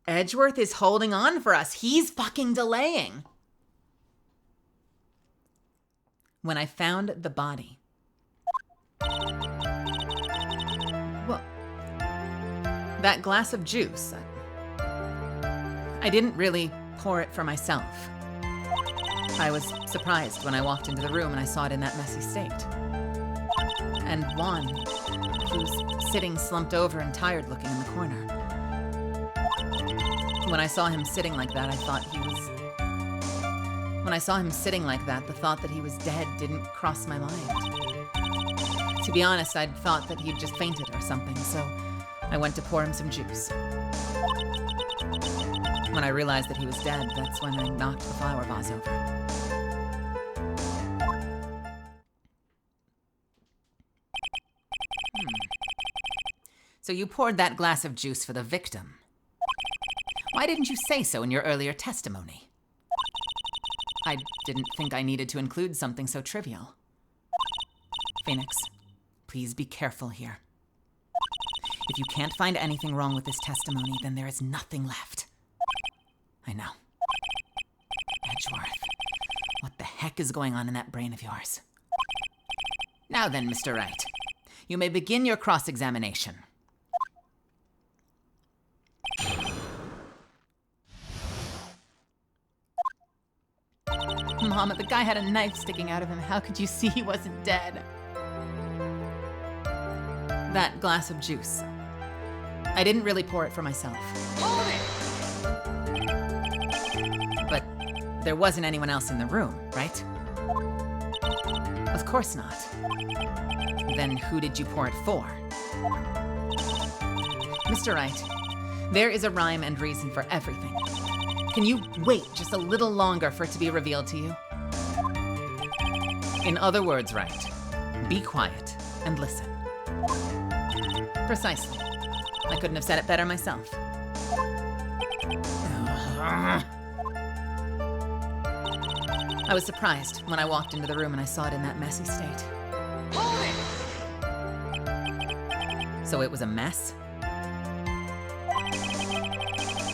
Edgeworth is holding on for us. He's fucking delaying. When I found the body. Well, that glass of juice, I didn't really pour it for myself. I was surprised when I walked into the room and I saw it in that messy state. And Juan, he was sitting slumped over and tired looking in the corner. When I saw him sitting like that, the thought that he was dead didn't cross my mind. To be honest, I'd thought that he'd just fainted or something, so I went to pour him some juice. When I realized that he was dead, that's when I knocked the flower vase over. So you poured that glass of juice for the victim. Why didn't you say so in your earlier testimony? I didn't think I needed to include something so trivial. Phoenix, please be careful here. If you can't find anything wrong with this testimony, then there is nothing left. I know. Edgeworth, what the heck is going on in that brain of yours? Now then, Mr. Wright, you may begin your cross-examination. Mama, the guy had a knife sticking out of him. How could you see he wasn't dead? That glass of juice. I didn't really pour it for myself.
Hold it!
But there wasn't anyone else in the room, right? Of course not. Then who did you pour it for? Mr. Wright, there is a rhyme and reason for everything. Can you wait just a little longer for it to be revealed to you? In other words, Wright, be quiet and listen. Precisely. I couldn't have said it better myself. I was surprised when I walked into the room and I saw it in that messy state.
Hold it!
So it was a mess?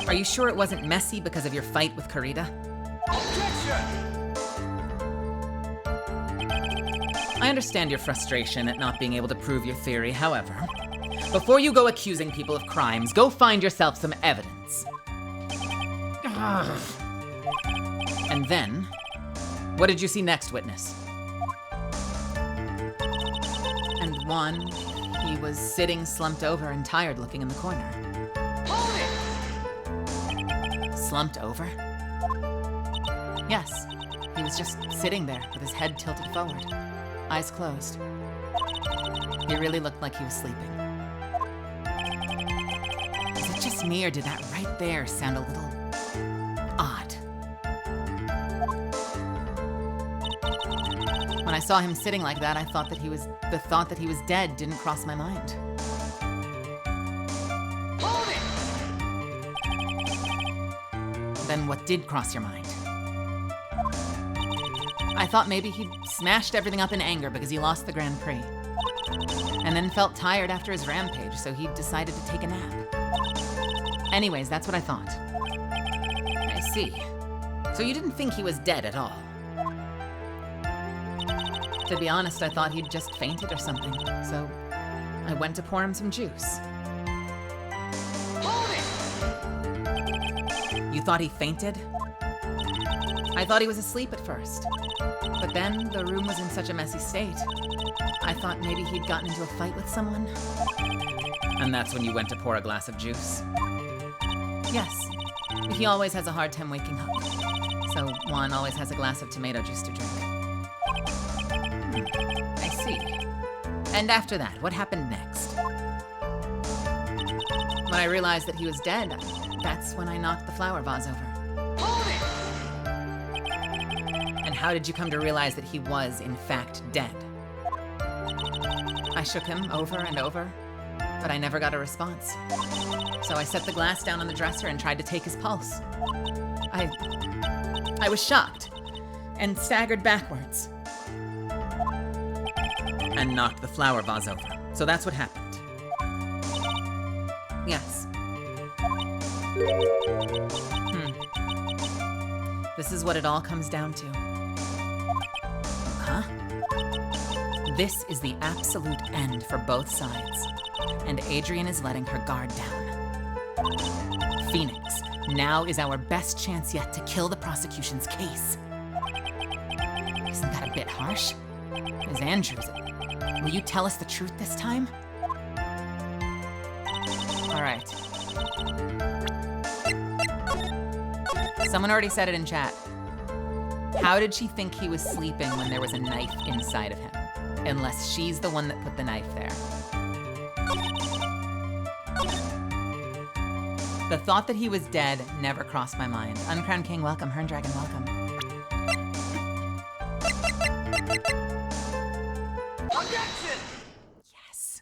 Are you sure it wasn't messy because of your fight with Karita?
Objection!
I understand your frustration at not being able to prove your theory. However, before you go accusing people of crimes, go find yourself some evidence. And then, what did you see next, witness? And Juan, he was sitting slumped over and tired looking in the corner.
Hold it!
Slumped over? Yes, he was just sitting there with his head tilted forward, eyes closed. He really looked like he was sleeping. Is it just me, or did that right there sound a little odd? When I saw him sitting like that, the thought that he was dead didn't cross my mind.
Hold it!
Then what did cross your mind? I thought maybe he'd smashed everything up in anger because he lost the Grand Prix. And then felt tired after his rampage, so he decided to take a nap. Anyways, that's what I thought. I see. So you didn't think he was dead at all? To be honest, I thought he'd just fainted or something, so I went to pour him some juice.
Hold it!
You thought he fainted? I thought he was asleep at first, but then the room was in such a messy state. I thought maybe he'd gotten into a fight with someone. And that's when you went to pour a glass of juice? Yes. He always has a hard time waking up, so Juan always has a glass of tomato juice to drink. I see. And after that, what happened next? When I realized that he was dead, that's when I knocked the flower vase over.
Hold it!
And how did you come to realize that he was, in fact, dead? I shook him over and over, but I never got a response. So I set the glass down on the dresser and tried to take his pulse. I was shocked and staggered backwards. And knocked the flower vase over. So that's what happened. Yes. This is what it all comes down to. Huh? This is the absolute end for both sides. And Adrian is letting her guard down. Phoenix, now is our best chance yet to kill the prosecution's case. Isn't that a bit harsh? Ms. Andrews, will you tell us the truth this time? All right. Someone already said it in chat. How did she think he was sleeping when there was a knife inside of him? Unless she's the one that put the knife there. The thought that he was dead never crossed my mind. Uncrowned King, welcome. Hern Dragon, welcome.
Objection!
Yes.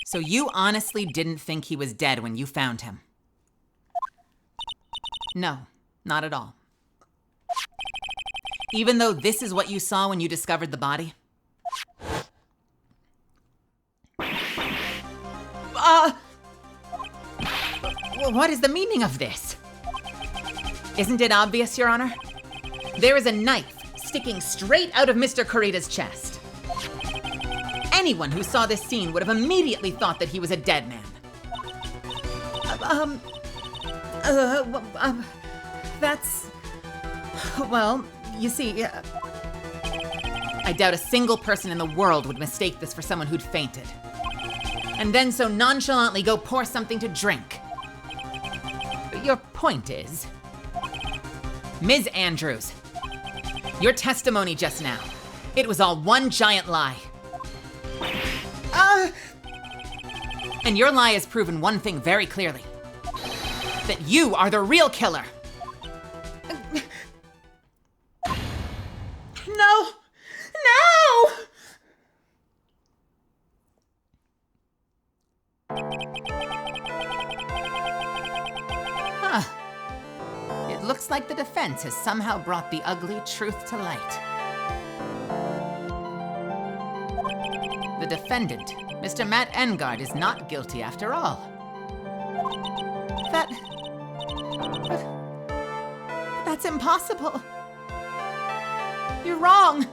So you honestly didn't think he was dead when you found him? No, not at all. Even though this is what you saw when you discovered the body? What is the meaning of this? Isn't it obvious, Your Honor? There is a knife sticking straight out of Mr. Corrida's chest. Anyone who saw this scene would have immediately thought that he was a dead man. That's... Well, you see, I doubt a single person in the world would mistake this for someone who'd fainted. And then so nonchalantly go pour something to drink. Your point is... Ms. Andrews, your testimony just now, it was all one giant lie. And your lie has proven one thing very clearly. That you are the real killer. No! No! Huh. It looks like the defense has somehow brought the ugly truth to light. The defendant, Mr. Matt Engard, is not guilty after all. That's impossible. You're wrong.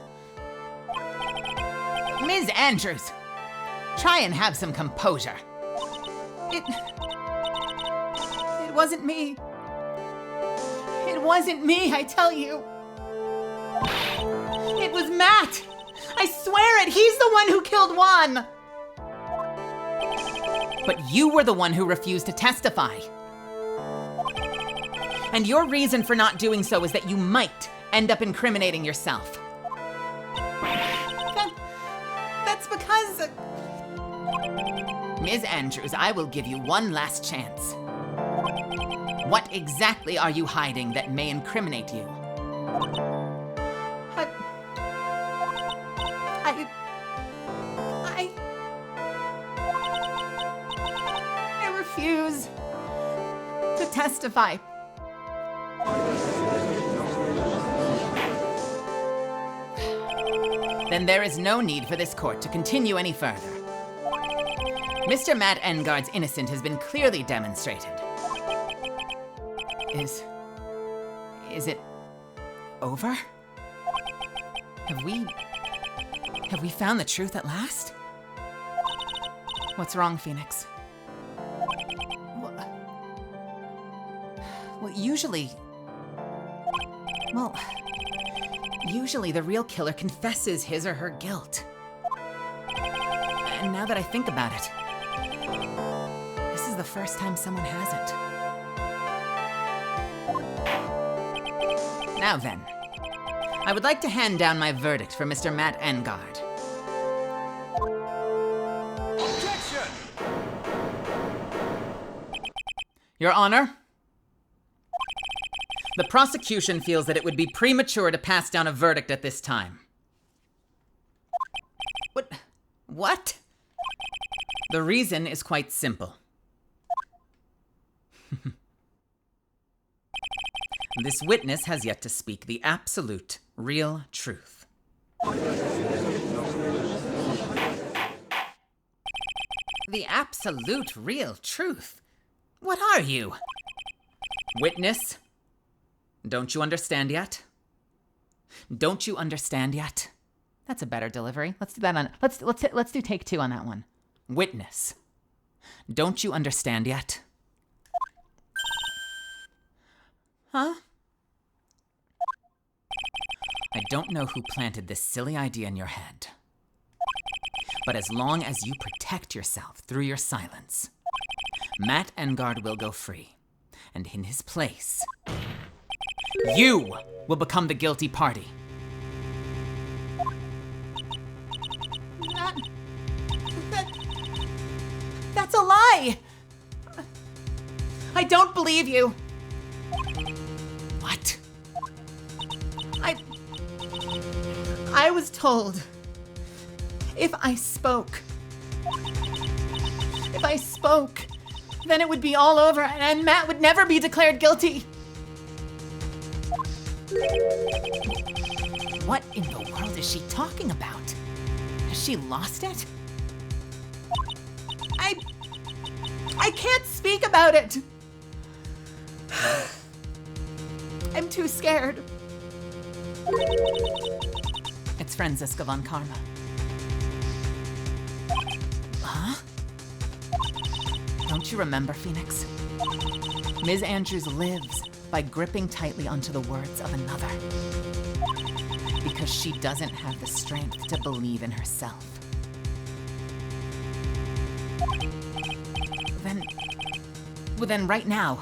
Ms. Andrews, try and have some composure. It wasn't me. It wasn't me, I tell you. It was Matt. I swear it, he's the one who killed Juan. But you were the one who refused to testify. And your reason for not doing so is that you might end up incriminating yourself. That's because... Ms. Andrews, I will give you one last chance. What exactly are you hiding that may incriminate you? refuse to testify. Then there is no need for this court to continue any further. Mr. Matt Engard's innocence has been clearly demonstrated. Is it over? Have we found the truth at last? What's wrong, Phoenix? Well, usually the real killer confesses his or her guilt. And now that I think about it, this is the first time someone hasn't. Now then, I would like to hand down my verdict for Mr. Matt Engard.
Objection!
Your Honor, the prosecution feels that it would be premature to pass down a verdict at this time. What? The reason is quite simple. This witness has yet to speak the absolute, real truth. The absolute, real truth? What are you? Witness, don't you understand yet? Don't you understand yet? That's a better delivery. Let's do that on. Let's do take 2 on that one. Witness, don't you understand yet? Huh? I don't know who planted this silly idea in your head. But as long as you protect yourself through your silence, Matt Engard will go free. And in his place, you will become the guilty party. That's a lie! I don't believe you. What? I was told if I spoke, then it would be all over and Matt would never be declared guilty. What in the world is she talking about? Has she lost it? I can't speak about it. I'm too scared. It's Franziska von Karma. Huh? Don't you remember, Phoenix? Ms. Andrews lives by gripping tightly onto the words of another. Because she doesn't have the strength to believe in herself. Then right now,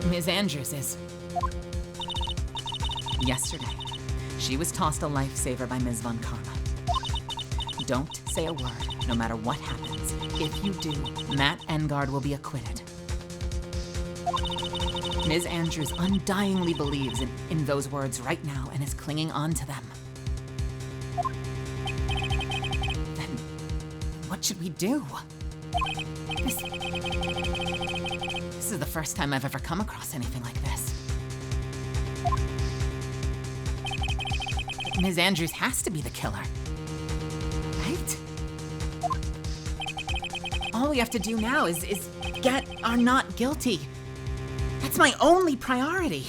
Ms. Andrews is. Yesterday, she was tossed a lifesaver by Ms. von Karma. Don't say a word, no matter what happens. If you do, Matt Engard will be acquitted. Ms. Andrews undyingly believes in those words right now and is clinging on to them. Then, what should we do? This is the first time I've ever come across anything like this. Ms. Andrews has to be the killer, right? All we have to do now is get our not guilty. That's my only priority.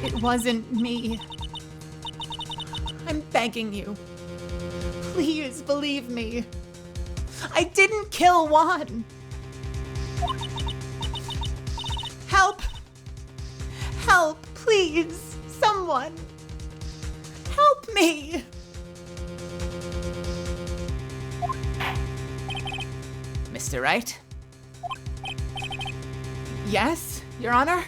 It wasn't me. I'm begging you. Please believe me. I didn't kill Juan. Help. Help, please. Someone. Help me. Mr. Wright? Yes, Your Honor?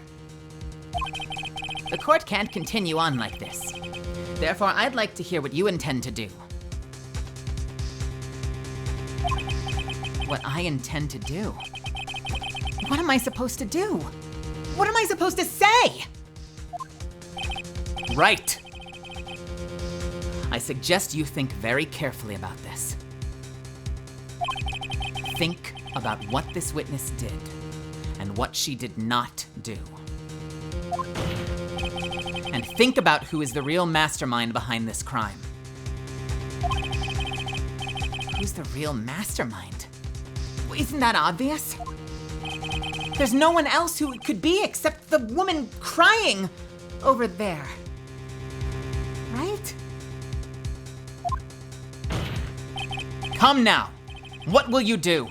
The court can't continue on like this. Therefore, I'd like to hear what you intend to do. What I intend to do? What am I supposed to do? What am I supposed to say? Right. I suggest you think very carefully about this. think about what this witness did and what she did not do. And think about who is the real mastermind behind this crime. Who's the real mastermind? Isn't that obvious? There's no one else who it could be except the woman crying over there. Right? Come now. What will you do?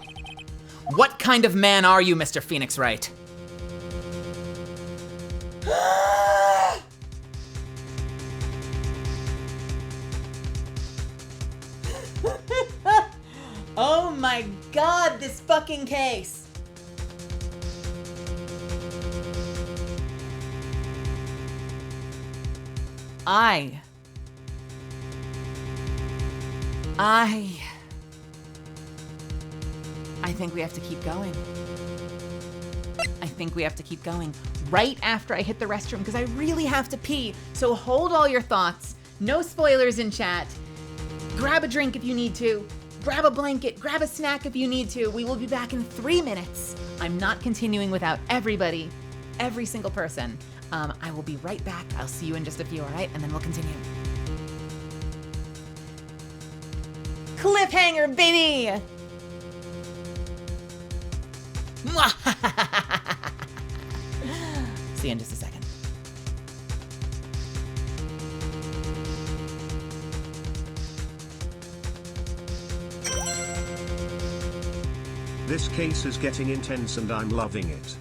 What kind of man are you, Mr. Phoenix Wright? Oh my God, this fucking case. I think we have to keep going. I think we have to keep going right after I hit the restroom because I really have to pee. So hold all your thoughts. No spoilers in chat. Grab a drink if you need to. Grab a blanket. Grab a snack if you need to. We will be back in 3 minutes. I'm not continuing without everybody, every single person. I will be right back. I'll see you in just a few, all right? And then we'll continue. Cliffhanger, baby! See you in just a second.
This case is getting intense and I'm loving it.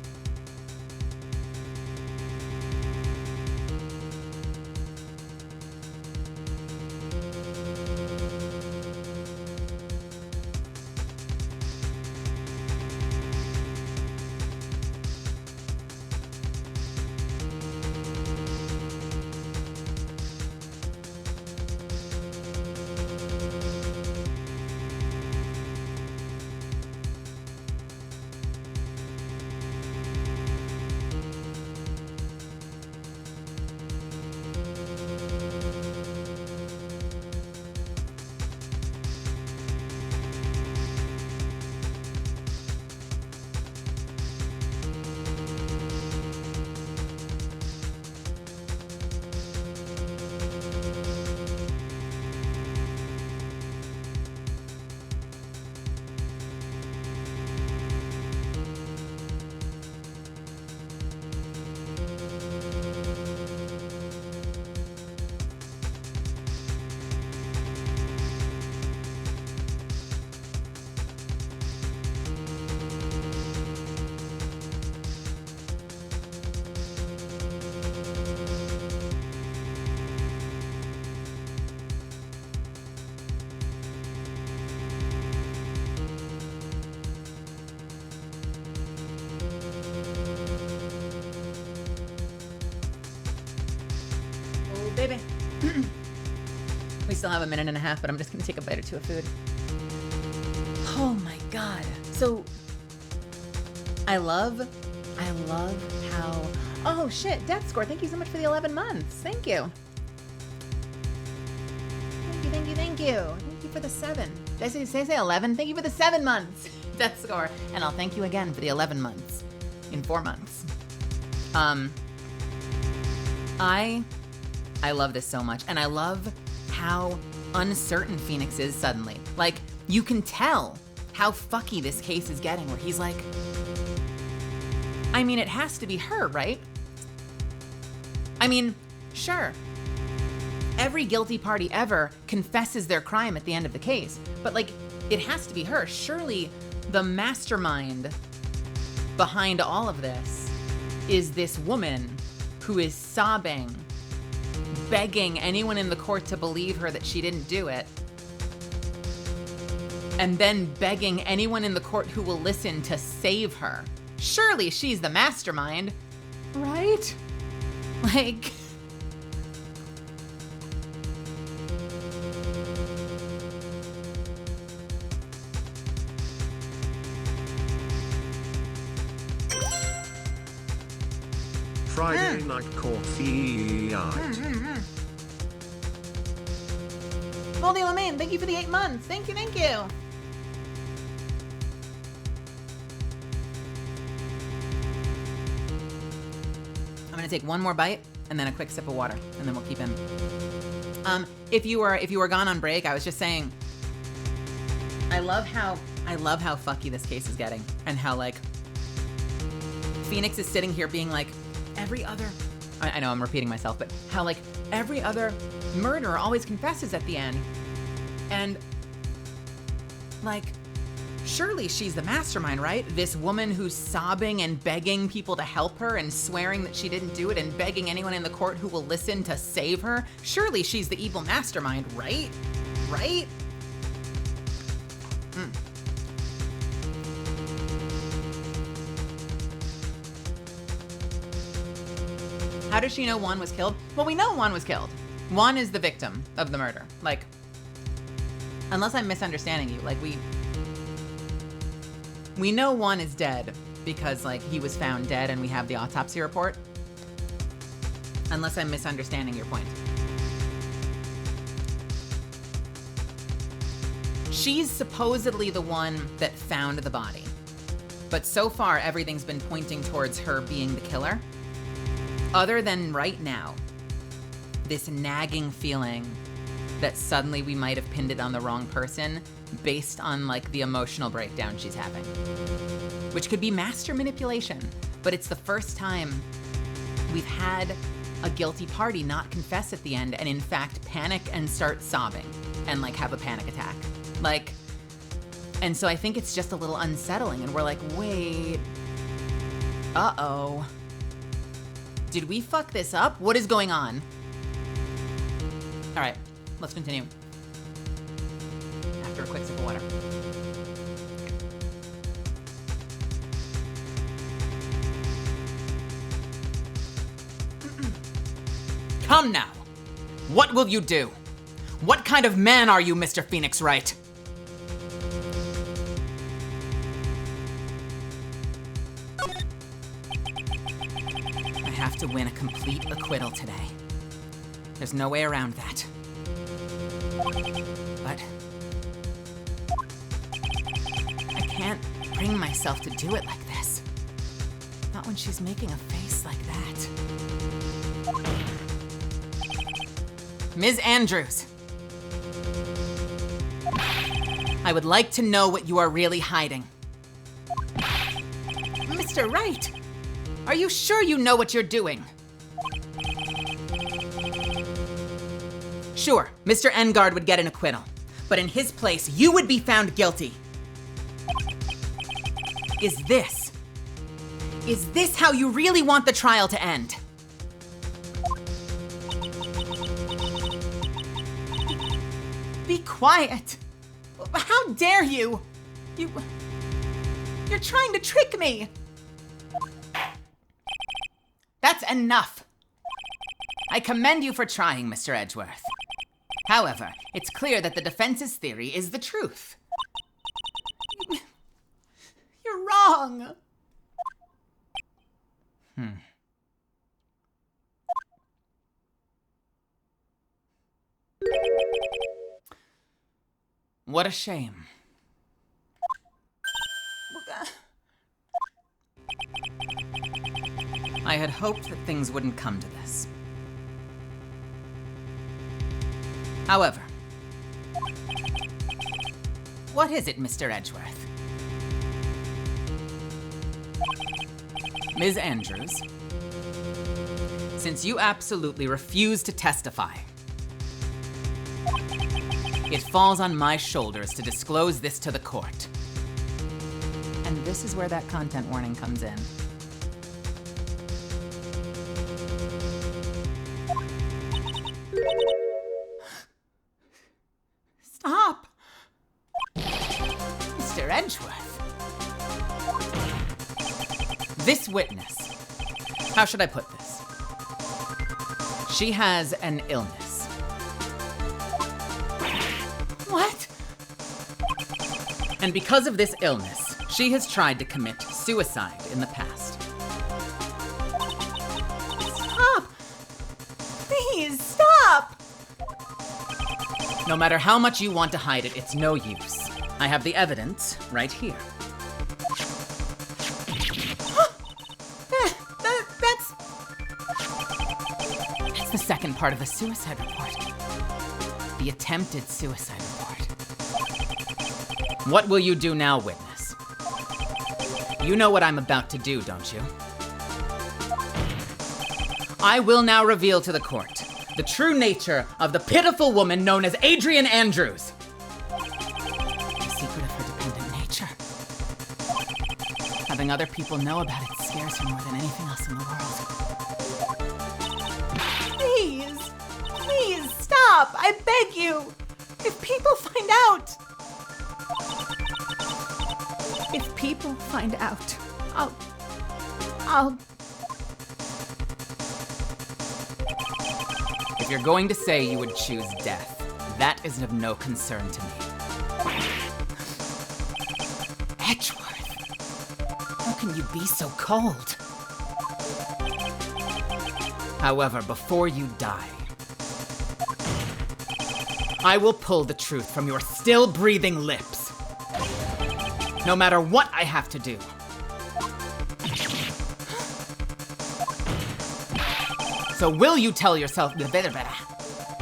Baby. We still have a minute and a half, but I'm just gonna take a bite or two of food. Oh my God. So, I love how, oh shit, Death Score, thank you so much for the 11 months. Thank you. Thank you. Thank you for the 7. Did I say 11? Thank you for the 7 months, Death Score. And I'll thank you again for the 11 months in 4 months. I love this so much, and I love how uncertain Phoenix is suddenly. Like, you can tell how fucky this case is getting, where he's like, I mean, it has to be her, right? I mean, sure. Every guilty party ever confesses their crime at the end of the case, but like, it has to be her. Surely the mastermind behind all of this is this woman who is sobbing, begging anyone in the court to believe her that she didn't do it, and then begging anyone in the court who will listen to save her. Surely she's the mastermind, right? Like,
Friday night coffee.
Moldy Lemaine, thank you for the 8 months. Thank you. I'm gonna take one more bite and then a quick sip of water, and then we'll keep in. If you were gone on break, I was just saying, I love how fucky this case is getting, and how like Phoenix is sitting here being like, every other, I know I'm repeating myself, but how like every other murderer always confesses at the end, and like, surely she's the mastermind, right? This woman who's sobbing and begging people to help her and swearing that she didn't do it and begging anyone in the court who will listen to save her. Surely she's the evil mastermind, right? Right? How does she know Juan was killed? Well, we know Juan was killed. Juan is the victim of the murder. Like, unless I'm misunderstanding you, like we know Juan is dead because like he was found dead and we have the autopsy report. Unless I'm misunderstanding your point. She's supposedly the one that found the body. But so far, everything's been pointing towards her being the killer. Other than right now, this nagging feeling that suddenly we might have pinned it on the wrong person based on like the emotional breakdown she's having. Which could be master manipulation, but it's the first time we've had a guilty party not confess at the end and in fact panic and start sobbing and like have a panic attack. Like, and so I think it's just a little unsettling and we're like, wait, uh-oh. Did we fuck this up? What is going on? All right, let's continue. After a quick sip of water. Come now. What will you do? What kind of man are you, Mr. Phoenix Wright? I have to win a complete acquittal today. There's no way around that. But I can't bring myself to do it like this. Not when she's making a face like that. Ms. Andrews, I would like to know what you are really hiding. Mr. Wright, are you sure you know what you're doing? Sure, Mr. Engard would get an acquittal, but in his place, you would be found guilty. Is this how you really want the trial to end? Be quiet. How dare you? You're trying to trick me. That's enough. I commend you for trying, Mr. Edgeworth. However, it's clear that the defense's theory is the truth. You're wrong. What a shame. I had hoped that things wouldn't come to this. However, what is it, Mr. Edgeworth? Ms. Andrews, since you absolutely refuse to testify, it falls on my shoulders to disclose this to the court. And this is where that content warning comes in. Stop! Mr. Edgeworth. This witness, how should I put this? She has an illness. What? And because of this illness, she has tried to commit suicide in the past. Stop! Please, stop! No matter how much you want to hide it, it's no use. I have the evidence right here. the second part of the suicide report. The attempted suicide report. What will you do now, witness? You know what I'm about to do, don't you? I will now reveal to the court the true nature of the pitiful woman known as Adrian Andrews. The secret of her dependent nature. Having other people know about it scares her more than anything else in the world.
Please, stop! I beg you! If people find out! If people find out, I'll...
If you're going to say you would choose death, that is of no concern to me. Edgeworth, how can you be so cold? However, before you die, I will pull the truth from your still breathing lips. No matter what I have to do. So will you tell yourself,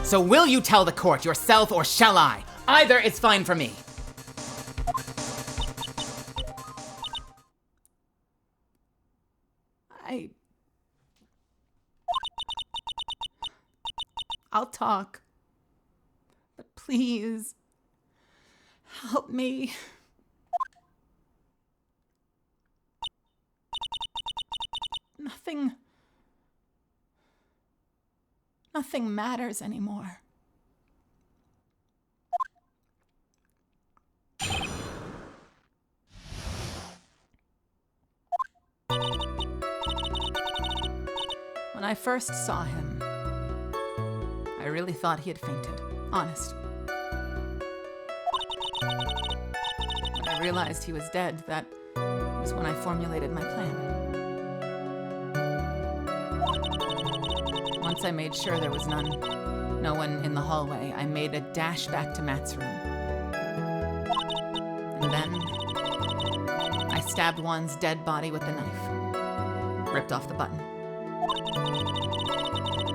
so will you tell the court yourself, or shall I? Either is fine for me.
I'll talk. But please, help me. Nothing matters anymore. When I first saw him, I really thought he had fainted. Honest. When I realized he was dead, that was when I formulated my plan. Once I made sure there was no one in the hallway, I made a dash back to Matt's room. And then I stabbed Juan's dead body with the knife. Ripped off the button.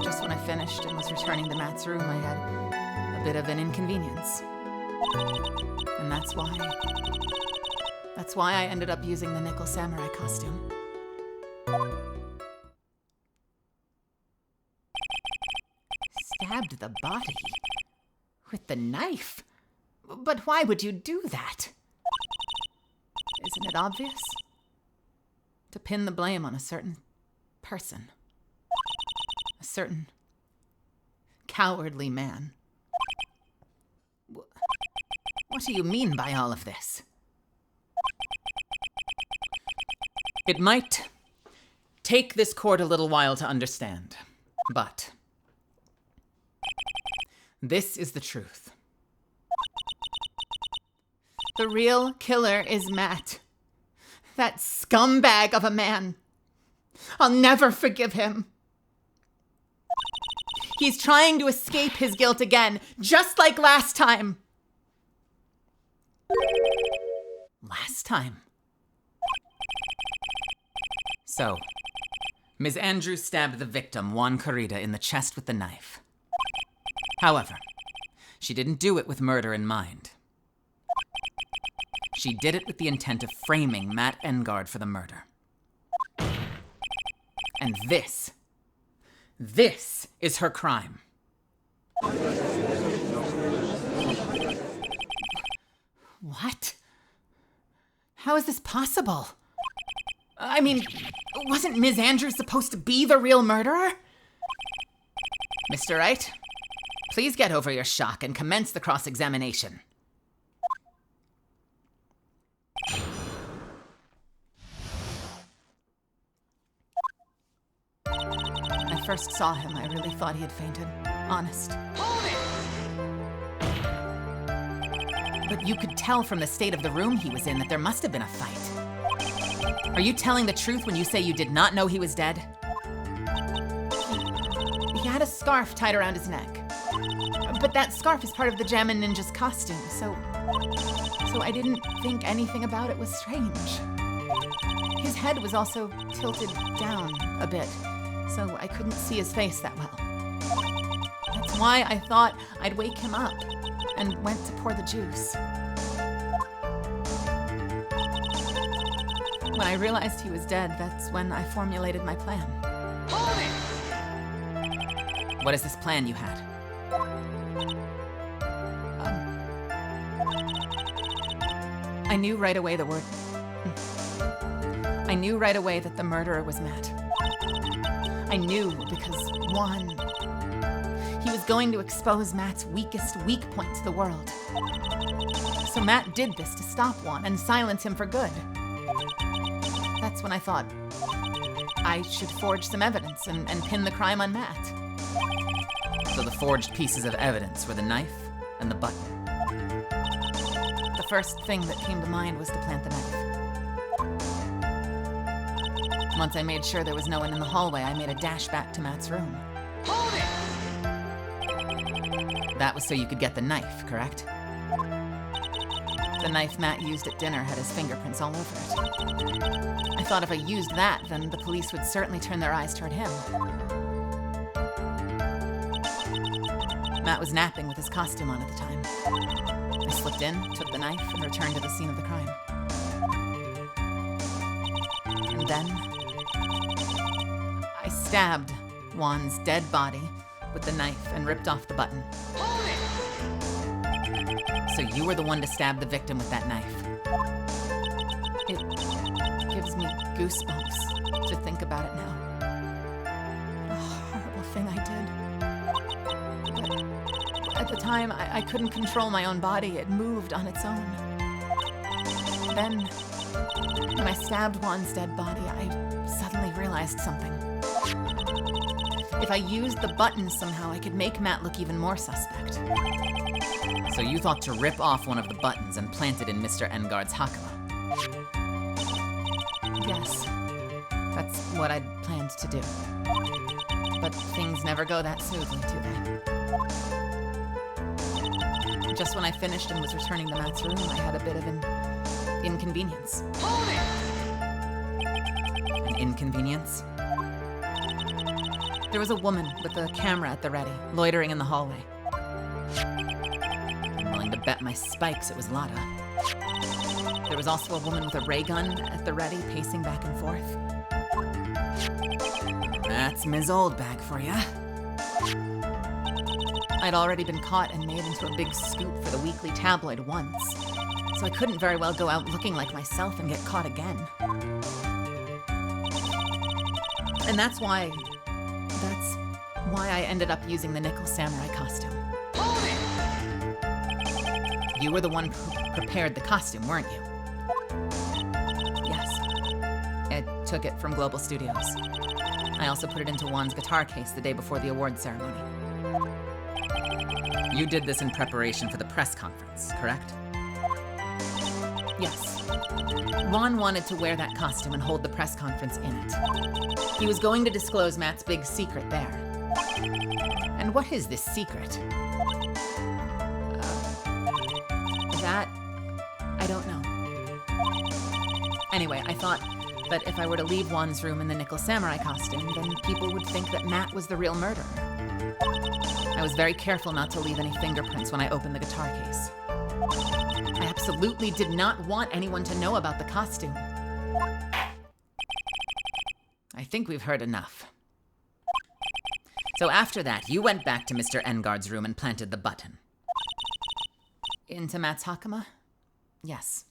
Just when I finished and was returning to Matt's room, I had a bit of an inconvenience. And that's why I ended up using the nickel samurai costume. Stabbed the body with the knife? But why would you do that? Isn't it obvious? To pin the blame on a certain person. A certain cowardly man. What do you mean by all of this? It might take this court a little while to understand, but this is the truth. The real killer is Matt. That scumbag of a man. I'll never forgive him. He's trying to escape his guilt again, just like last time. Last time? So, Ms. Andrews stabbed the victim, Juan Carita, in the chest with the knife. However, she didn't do it with murder in mind. She did it with the intent of framing Matt Engard for the murder. And this is her crime. What? How is this possible? I mean, wasn't Ms. Andrews supposed to be the real murderer? Mr. Wright, please get over your shock and commence the cross-examination. I first saw him, I really thought he had fainted. Honest. But you could tell from the state of the room he was in that there must have been a fight. Are you telling the truth when you say you did not know he was dead? He had a scarf tied around his neck. But that scarf is part of the Jammin' Ninja's costume, so I didn't think anything about it was strange. His head was also tilted down a bit, so I couldn't see his face that well. That's why I thought I'd wake him up and went to pour the juice. When I realized he was dead, that's when I formulated my plan.
Hold it!
What is this plan you had?
I knew right away that the murderer was Matt. I knew because, one, he was going to expose Matt's weakest weak point to the world. So Matt did this to stop Juan and silence him for good. That's when I thought I should forge some evidence and pin the crime on Matt.
So the forged pieces of evidence were the knife and the button.
The first thing that came to mind was to plant the knife. Once I made sure there was no one in the hallway, I made a dash back to Matt's room.
Hold it!
That was so you could get the knife, correct?
The knife Matt used at dinner had his fingerprints all over it. I thought if I used that, then the police would certainly turn their eyes toward him. Matt was napping with his costume on at the time. I slipped in, took the knife, and returned to the scene of the crime. And then I stabbed Juan's dead body with the knife and ripped off the button.
Hold it!
So you were the one to stab the victim with that knife.
It gives me goosebumps to think about it now. What a horrible thing I did. But at the time, I couldn't control my own body. It moved on its own. Then, when I stabbed Juan's dead body, I suddenly realized something. If I used the button somehow, I could make Matt look even more suspect.
So you thought to rip off one of the buttons and plant it in Mr. Engard's Hakama.
Yes, that's what I'd planned to do. But things never go that smoothly, do they? Just when I finished and was returning to Matt's room, I had a bit of an inconvenience.
Hold it!
An inconvenience?
There was a woman with a camera at the ready, loitering in the hallway.
I'm willing to bet my spikes it was Lada.
There was also a woman with a ray gun at the ready, pacing back and forth.
That's Ms. Oldbag for ya.
I'd already been caught and made into a big scoop for the weekly tabloid once, so I couldn't very well go out looking like myself and get caught again. And that's why I ended up using the nickel samurai costume.
Hold it!
You were the one who prepared the costume, weren't you?
Yes. I took it from Global Studios. I also put it into Juan's guitar case the day before the award ceremony.
You did this in preparation for the press conference, correct?
Yes. Juan wanted to wear that costume and hold the press conference in it. He was going to disclose Matt's big secret there.
And what is this secret?
That, I don't know. Anyway, I thought that if I were to leave Juan's room in the nickel samurai costume, then people would think that Matt was the real murderer. I was very careful not to leave any fingerprints when I opened the guitar case. I absolutely did not want anyone to know about the costume.
I think we've heard enough. So after that, you went back to Mr. Engard's room and planted the button.
Into Matt's Hakama? Yes.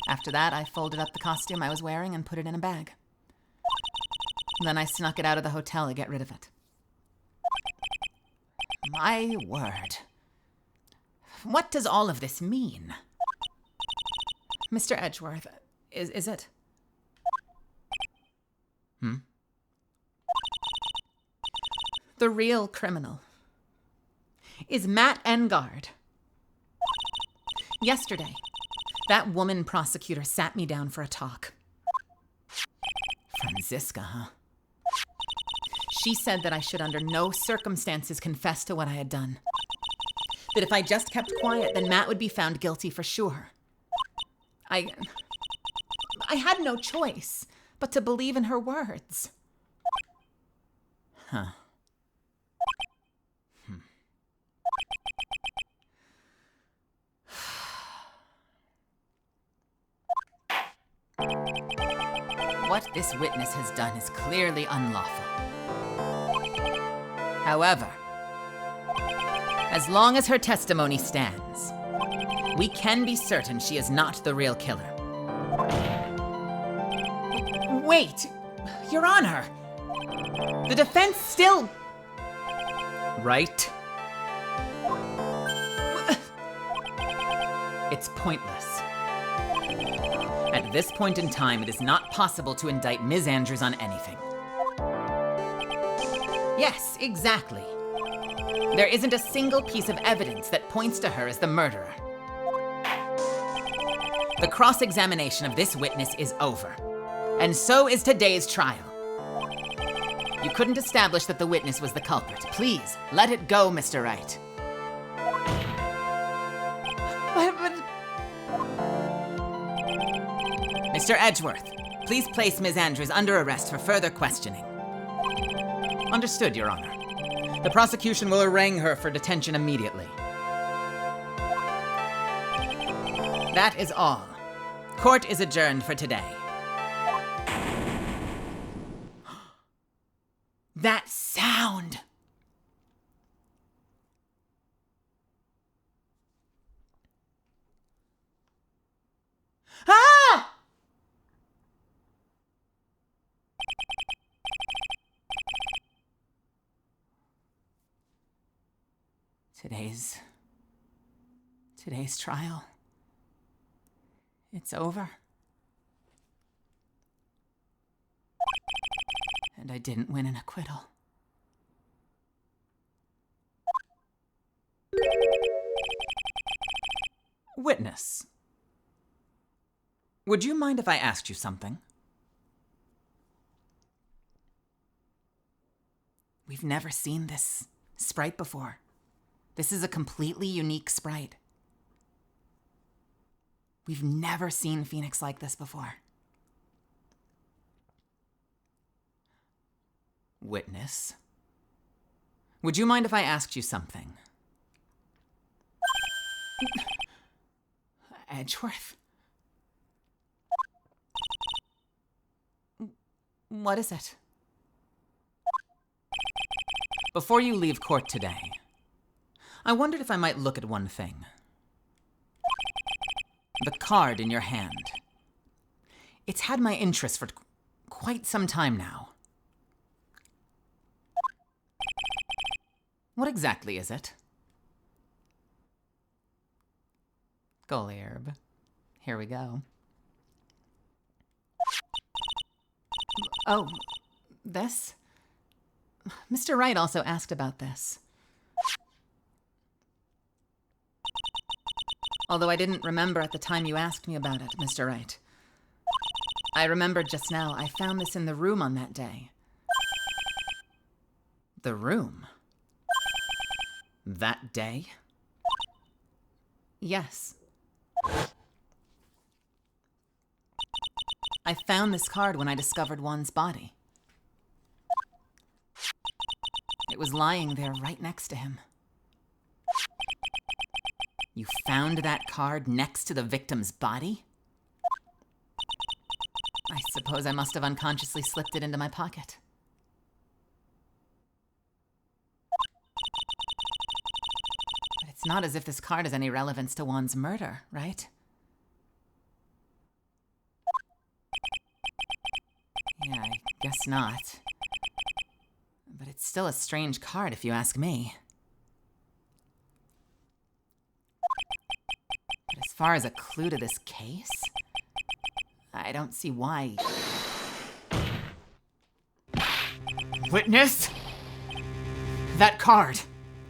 After that, I folded up the costume I was wearing and put it in a bag. Then I snuck it out of the hotel to get rid of it.
My word. What does all of this mean?
Mr. Edgeworth, is it? The real criminal is Matt Engard. Yesterday, that woman prosecutor sat me down for a talk.
Franziska, huh?
She said that I should under no circumstances confess to what I had done. That if I just kept quiet, then Matt would be found guilty for sure. I had no choice but to believe in her words.
Huh. what this witness has done is clearly unlawful. However, as long as her testimony stands, we can be certain she is not the real killer. Wait, Your Honor! The defense still... Right? It's pointless. At this point in time, it is not possible to indict Ms. Andrews on anything. Yes, exactly. There isn't a single piece of evidence that points to her as the murderer. The cross-examination of this witness is over, and so is today's trial. You couldn't establish that the witness was the culprit. Please, let it go, Mr. Wright. Mr. Edgeworth, please place Ms. Andrews under arrest for further questioning. Understood, Your Honor. The prosecution will arraign her for detention immediately. That is all. Court is adjourned for today. That sound! Ah! Today's trial. It's over. And I didn't win an acquittal. Witness. Would you mind if I asked you something? We've never seen this sprite before. This is a completely unique sprite. We've never seen Phoenix like this before. Witness. Would you mind if I asked you something? Edgeworth? What is it? Before you leave court today, I wondered if I might look at one thing. The card in your hand. It's had my interest for quite some time now. What exactly is it? Golierb. Here we go. Oh, this? Mr. Wright also asked about this. Although I didn't remember at the time you asked me about it, Mr. Wright. I remembered just now. I found this in the room on that day. The room? That day? Yes. I found this card when I discovered Juan's body. It was lying there right next to him. You found that card next to the victim's body? I suppose I must have unconsciously slipped it into my pocket. But it's not as if this card has any relevance to Juan's murder, right? Yeah, I guess not. But it's still a strange card if you ask me. But as far as a clue to this case, I don't see why. Witness? That card.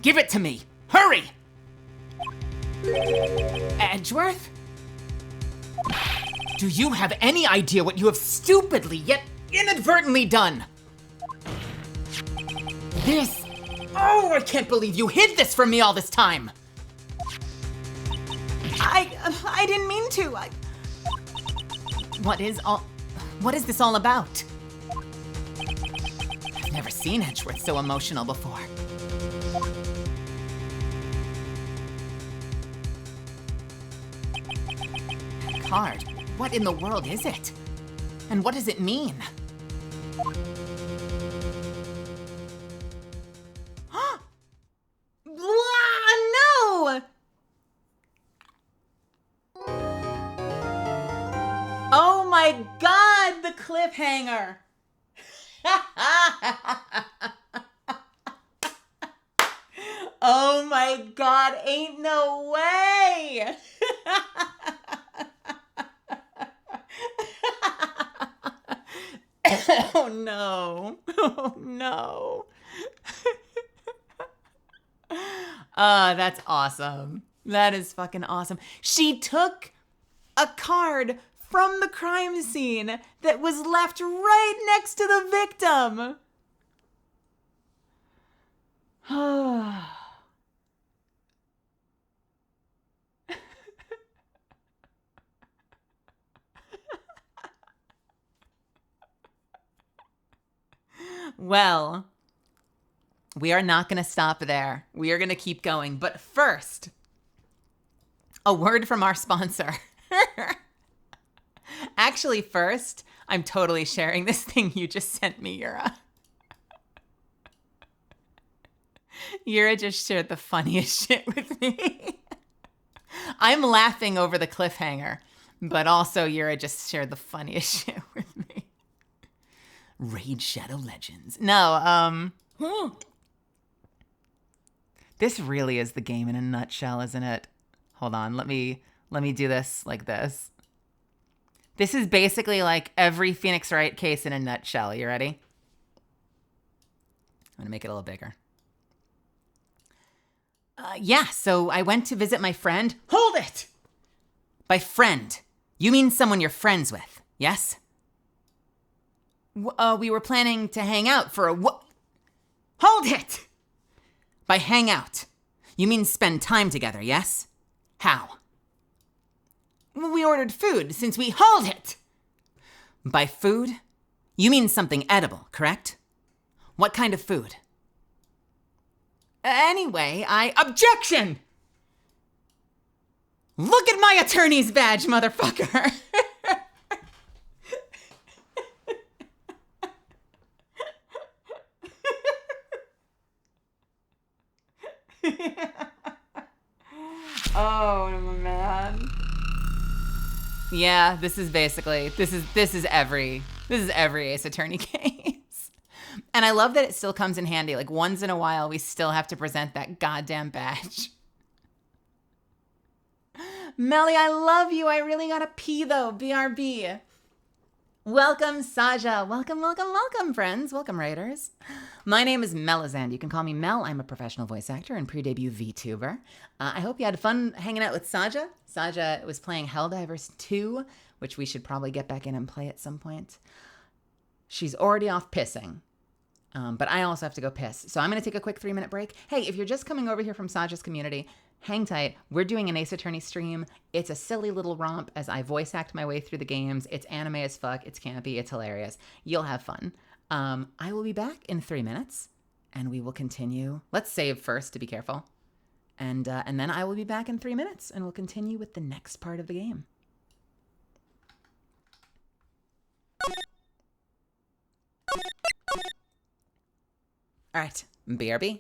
Give it to me. Hurry! Edgeworth? Do you have any idea what you have stupidly yet inadvertently done? This... Oh, I can't believe you hid this from me all this time! I didn't mean to. What is this all about? I've never seen Edgeworth so emotional before. Card. What in the world is it? And what does it mean? No! Oh my God, the cliffhanger. Oh my God, ain't no way. Oh no. Oh no. That's awesome. That is fucking awesome. She took a card from the crime scene that was left right next to the victim. Well, we are not going to stop there. We are going to keep going. But first, a word from our sponsor. Actually, first, I'm totally sharing this thing you just sent me, Yura. Yura just shared the funniest shit with me. I'm laughing over the cliffhanger, but also Yura just shared the funniest shit with me. Raid Shadow Legends. No, this really is the game in a nutshell, isn't it? Hold on, let me do this like this. This is basically like every Phoenix Wright case in a nutshell. You ready? I'm gonna make it a little bigger. Yeah, so I went to visit my friend. Hold it! By friend, you mean someone you're friends with, yes? We were planning to hang out for a Hold it! By hang out, you mean spend time together, yes? How? We ordered food since we Hold it! By food, you mean something edible, correct? What kind of food? Anyway, Objection! Look at my attorney's badge, motherfucker! Oh man. Yeah, this is every Ace Attorney case. And I love that it still comes in handy. Like once in a while we still have to present that goddamn badge. Melly, I love you. I really gotta pee though. BRB. Welcome, Saja. Welcome, friends. Welcome, Raiders. My name is Melizand. You can call me Mel. I'm a professional voice actor and pre-debut VTuber. I hope you had fun hanging out with Saja. Saja was playing Helldivers 2, which we should probably get back in and play at some point. She's already off pissing. But I also have to go piss. So I'm going to take a quick 3-minute break. Hey, if you're just coming over here from Saja's community, hang tight. We're doing an Ace Attorney stream. It's a silly little romp as I voice act my way through the games. It's anime as fuck. It's campy. It's hilarious. You'll have fun. I will be back in 3 minutes and we will continue. Let's save first to be careful. And then I will be back in 3 minutes and we'll continue with the next part of the game. All right, BRB.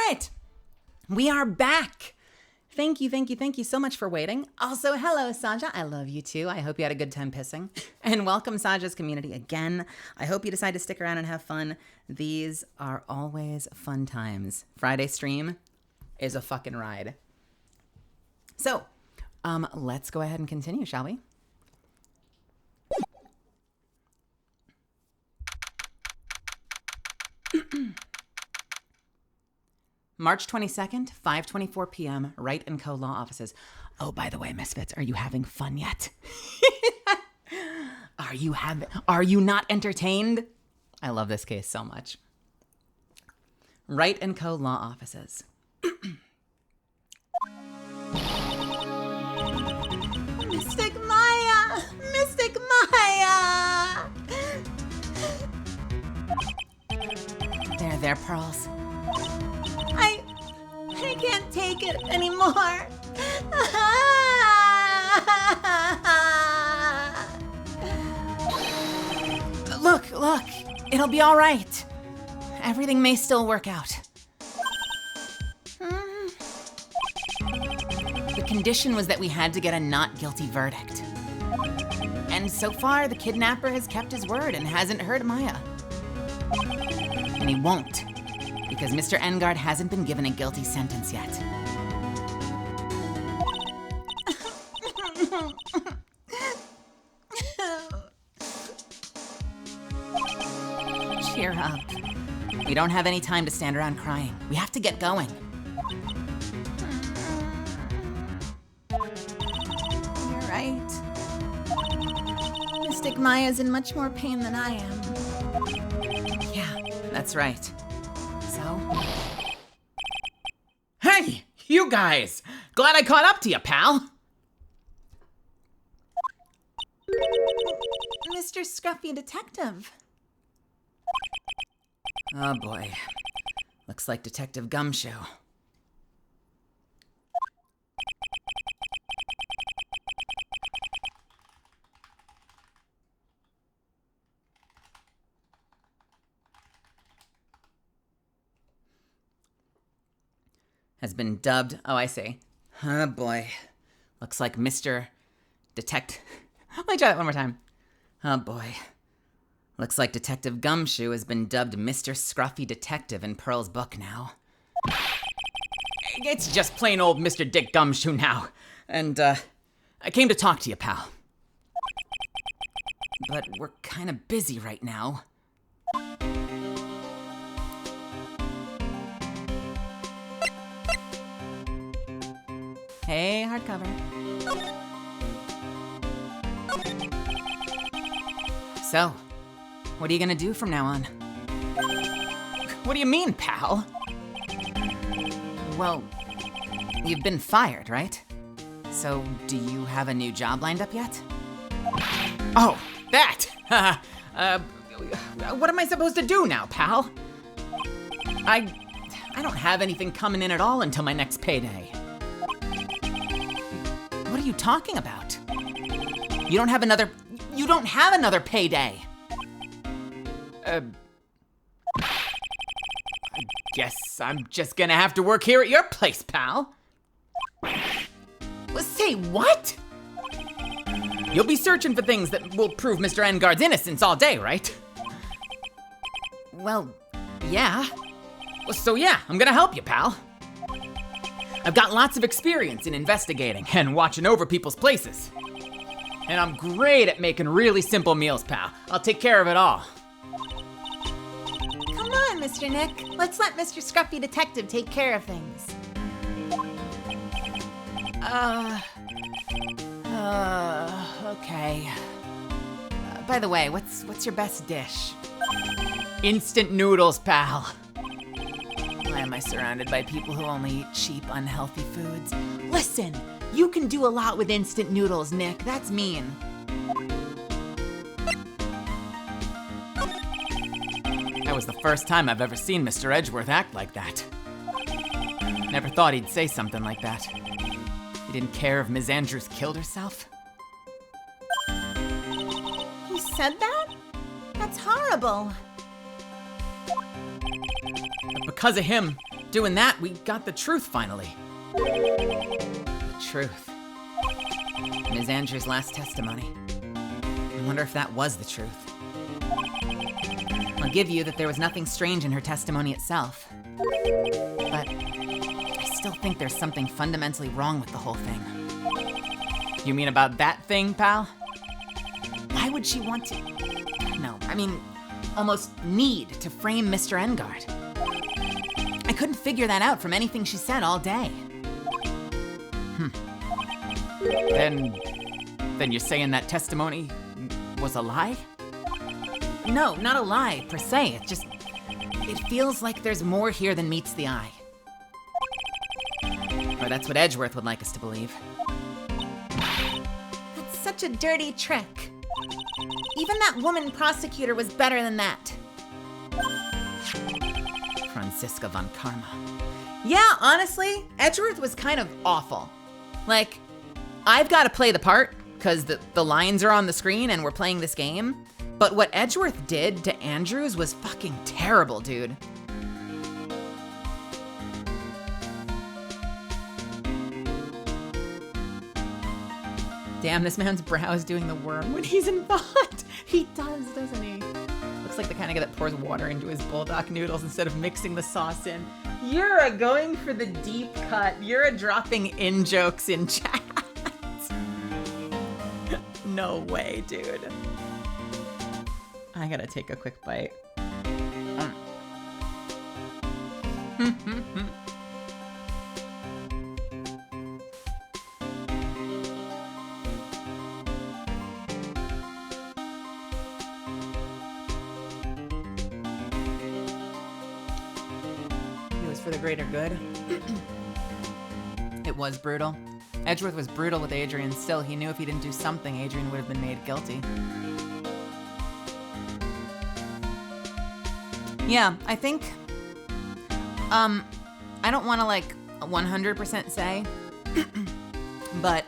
right. We are back. Thank you so much for waiting. Also, hello, Saja. I love you too. I hope you had a good time pissing. And welcome, Saja's community again. I hope you decide to stick around and have fun. These are always fun times. Friday stream is a fucking ride. So, let's go ahead and continue, shall we? March 22nd, 5:24 p.m., Wright & Co. Law Offices. Oh, by the way, Misfits, are you having fun yet? Are you not entertained? I love this case so much. Wright & Co. Law Offices. Mystic Maya! Mystic Maya! There, Pearls. I can't take it anymore. Look, it'll be all right. Everything may still work out. The condition was that we had to get a not guilty verdict. And so far, the kidnapper has kept his word and hasn't hurt Maya. And he won't, because Mr. Engard hasn't been given a guilty sentence yet. Cheer up. We don't have any time to stand around crying. We have to get going. You're right. Mystic Maya's in much more pain than I am. Yeah, that's right. So?
Hey, you guys! Glad I caught up to you, pal.
Mr. Scruffy Detective.
Oh boy. Looks like Detective Gumshoe. Has been dubbed. Oh, I see. Oh boy. Looks like Mr. Let me try that one more time. Oh boy. Looks like Detective Gumshoe has been dubbed Mr. Scruffy Detective in Pearl's book now. It's just plain old Mr. Dick Gumshoe now. And, I came to talk to you, pal. But we're kind of busy right now.
Hey, hardcover. So, what are you gonna do from now on?
What do you mean, pal?
Well, you've been fired, right? So, do you have a new job lined up yet?
Oh, that! What am I supposed to do now, pal? I don't have anything coming in at all until my next payday.
What are you talking about? You don't have another payday.
I guess I'm just gonna have to work here at your place, pal.
Well, say what?
You'll be searching for things that will prove Mr. Engard's innocence all day, right?
Well, yeah.
Well, so yeah, I'm gonna help you, pal. I've got lots of experience in investigating and watching over people's places. And I'm great at making really simple meals, pal. I'll take care of it all.
Come on, Mr. Nick. Let's let Mr. Scruffy Detective take care of things. Okay. By the way, what's your best dish?
Instant noodles, pal.
Why am I surrounded by people who only eat cheap, unhealthy foods? Listen, you can do a lot with instant noodles, Nick. That's mean.
That was the first time I've ever seen Mr. Edgeworth act like that. Never thought he'd say something like that. He didn't care if Ms. Andrews killed herself.
He said that? That's horrible.
But because of him, doing that, we got the truth finally. The truth. Ms. Andrews' last testimony. I wonder if that was the truth. I'll give you that there was nothing strange in her testimony itself. But I still think there's something fundamentally wrong with the whole thing. You mean about that thing, pal? Why would she want to... No, I mean, almost need to frame Mr. Engard. I couldn't figure that out from anything she said all day. Then you're saying that testimony was a lie? No, not a lie, per se. It feels like there's more here than meets the eye. Or that's what Edgeworth would like us to believe.
That's such a dirty trick. Even that woman prosecutor was better than that.
Franziska von Karma.
Yeah, honestly, Edgeworth was kind of awful. Like, I've got to play the part, because the lines are on the screen and we're playing this game. But what Edgeworth did to Andrews was fucking terrible, dude. Damn, this man's brow is doing the worm when he's involved. He does, doesn't he? Looks like the kind of guy that pours water into his bulldog noodles instead of mixing the sauce in. You're a going for the deep cut. You're a dropping in jokes in chat. No way, dude. I gotta take a quick bite. It was for the greater good. It was brutal. Edgeworth was brutal with Adrian. Still, he knew if he didn't do something, Adrian would have been made guilty. Yeah, I think, I don't want to like 100% say, but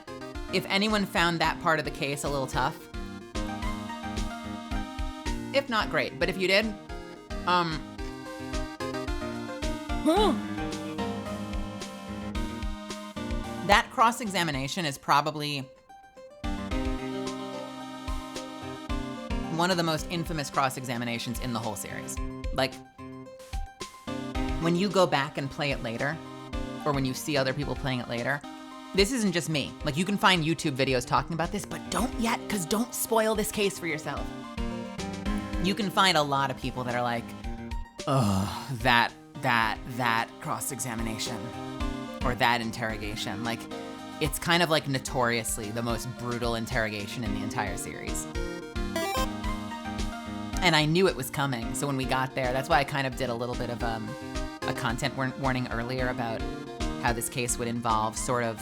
if anyone found that part of the case a little tough, if not great, but if you did, that cross-examination is probably one of the most infamous cross-examinations in the whole series. Like, when you go back and play it later, or when you see other people playing it later, this isn't just me. Like, you can find YouTube videos talking about this, but don't yet, because don't spoil this case for yourself. You can find a lot of people that are like, oh, that cross-examination, or that interrogation. Like, it's kind of like notoriously the most brutal interrogation in the entire series. And I knew it was coming, so when we got there, that's why I kind of did a little bit of a content warning earlier about how this case would involve sort of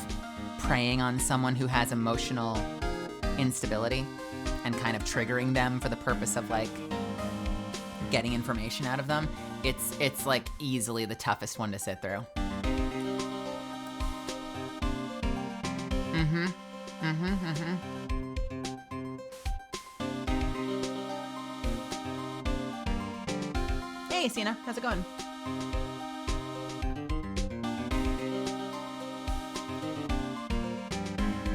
preying on someone who has emotional instability and kind of triggering them for the purpose of like getting information out of them. It's like easily the toughest one to sit through. Hey, Sina, how's it going?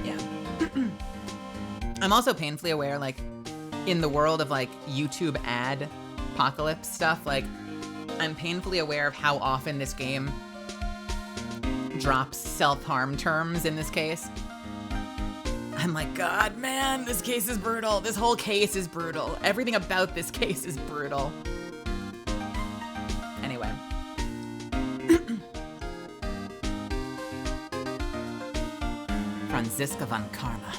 Yeah. I'm also painfully aware, like, in the world of, like, YouTube ad apocalypse stuff, like, I'm painfully aware of how often this game drops self-harm terms in this case. I'm like, God, man, this case is brutal. This whole case is brutal. Everything about this case is brutal. Anyway. Franziska von Karma.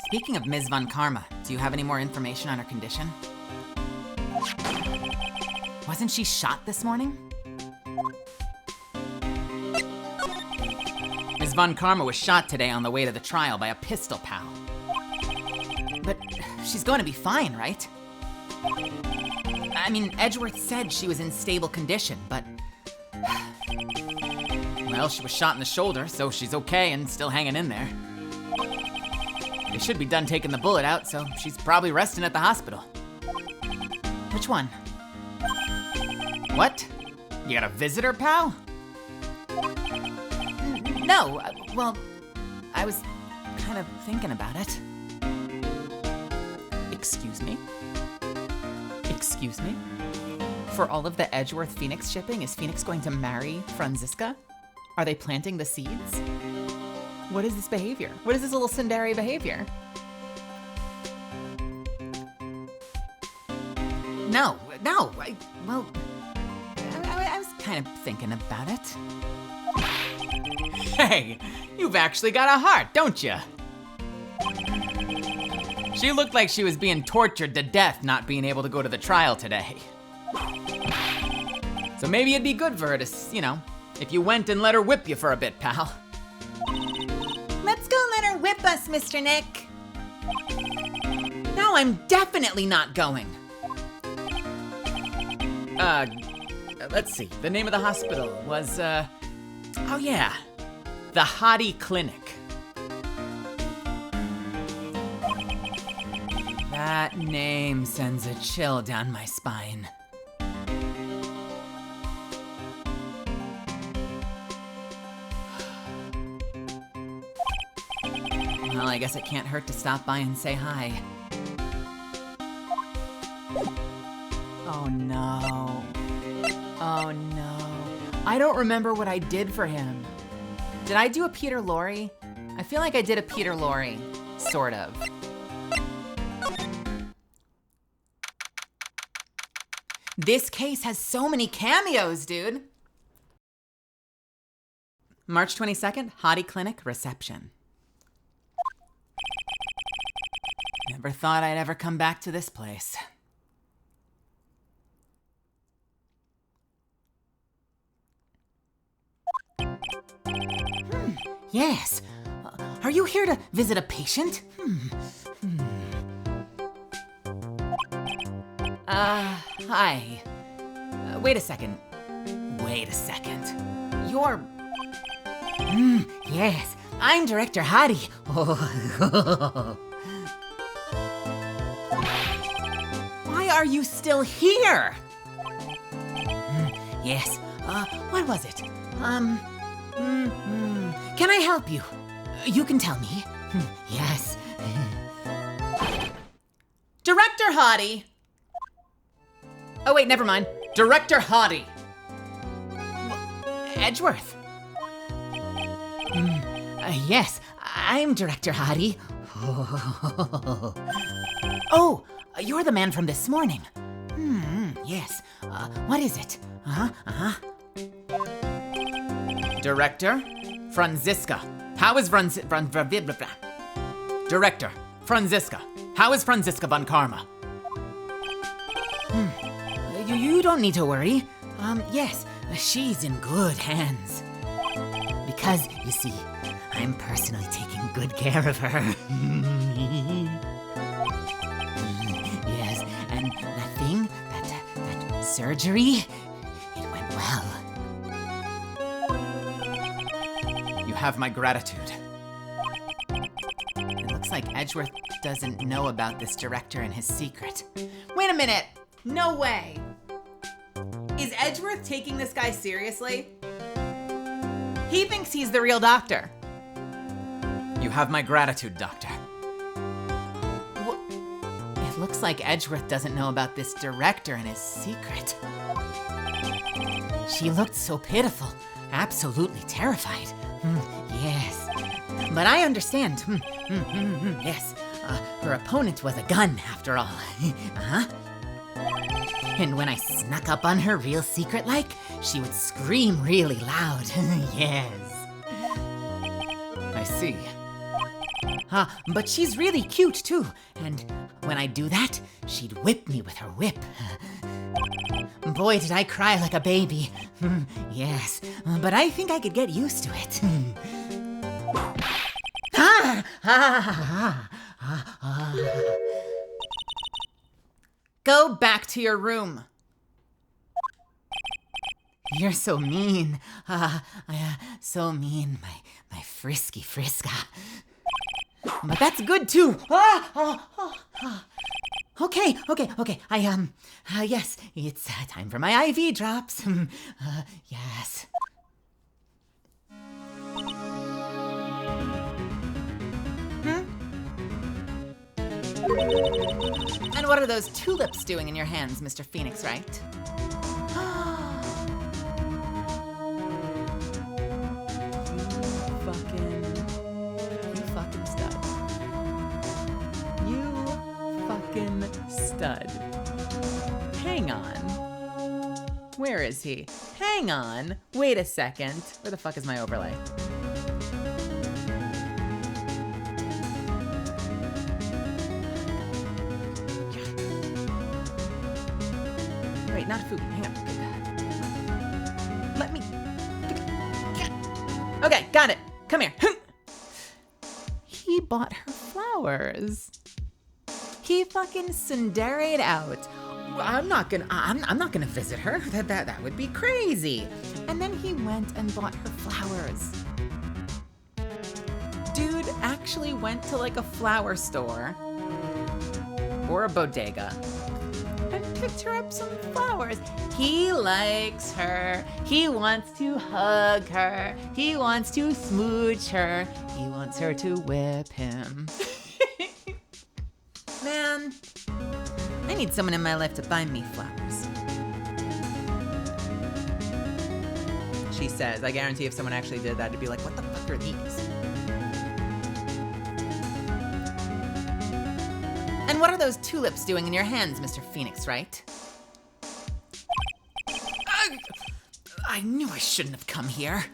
Speaking of Ms. von Karma, do you have any more information on her condition? Wasn't she shot this morning? Ms. von Karma was shot today on the way to the trial by a pistol pal. But she's going to be fine, right? I mean, Edgeworth said she was in stable condition, but... Well, she was shot in the shoulder, so she's okay and still hanging in there. They should be done taking the bullet out, so she's probably resting at the hospital. Which one? What? You got a visitor, pal?
No, well, I was kind of thinking about it.
Excuse me? Excuse me? For all of the Edgeworth Phoenix shipping, is Phoenix going to marry Franziska? Are they planting the seeds? What is this behavior? What is this little tsundere behavior? No, I was kind of thinking about it. Hey, you've actually got a heart, don't you? She looked like she was being tortured to death not being able to go to the trial today. So maybe it'd be good for her to, if you went and let her whip you for a bit, pal.
Let's go let her whip us, Mr. Nick.
No, I'm definitely not going. Let's see. The name of the hospital was, the Hottie Clinic. That name sends a chill down my spine. Well, I guess it can't hurt to stop by and say hi. Oh no. Oh no. I don't remember what I did for him. Did I do a Peter Lorre? I feel like I did a Peter Lorre, sort of. This case has so many cameos, dude. March 22nd, Hottie Clinic reception. Never thought I'd ever come back to this place. Yes. Are you here to visit a patient? Hi. Wait a second. You're... yes, I'm Director Hottie. Why are you still here? Yes, what was it? Can I help you? You can tell me. Yes. Director Hottie! Oh wait, never mind. Director Hottie! Edgeworth? Yes, I'm Director Hottie. Oh, you're the man from this morning. Yes. What is it? Director, Franziska. How is Director, Franziska. How is Franziska von Karma? You don't need to worry. Yes, she's in good hands. Because, you see, I'm personally taking good care of her. Yes, and that thing, that surgery, it went well. You have my gratitude. It looks like Edgeworth doesn't know about this director and his secret. Wait a minute! No way! Is Edgeworth taking this guy seriously? He thinks he's the real doctor. You have my gratitude, Doctor. It looks like Edgeworth doesn't know about this director and his secret. She looked so pitiful, absolutely terrified. Yes, but I understand. Yes, her opponent was a gun after all. And when I snuck up on her real secret-like, she would scream really loud. Yes. I see. But she's really cute too. And when I do that, she'd whip me with her whip. Boy, did I cry like a baby. Yes, but I think I could get used to it. Go back to your room. You're so mean. So mean, my frisky Friska. But that's good too. Okay. Yes, it's time for my IV drops. Yes. And what are those tulips doing in your hands, Mr. Phoenix Wright? You fucking stud. You fucking stud. Hang on. Where is he? Hang on. Wait a second. Where the fuck is my overlay? Wait, not food. Hang on. Let me. Okay, got it. Come here. He bought her flowers. He fucking tsundere out. I'm not gonna visit her. That would be crazy. And then he went and bought her flowers. Dude actually went to like a flower store or a bodega and picked her up some flowers. He likes her. He wants to hug her. He wants to smooch her. He wants her to whip him. Man, I need someone in my life to buy me flowers. She says, I guarantee if someone actually did that, it'd be like, what the fuck are these? And what are those tulips doing in your hands, Mr. Phoenix Wright? I knew I shouldn't have come here.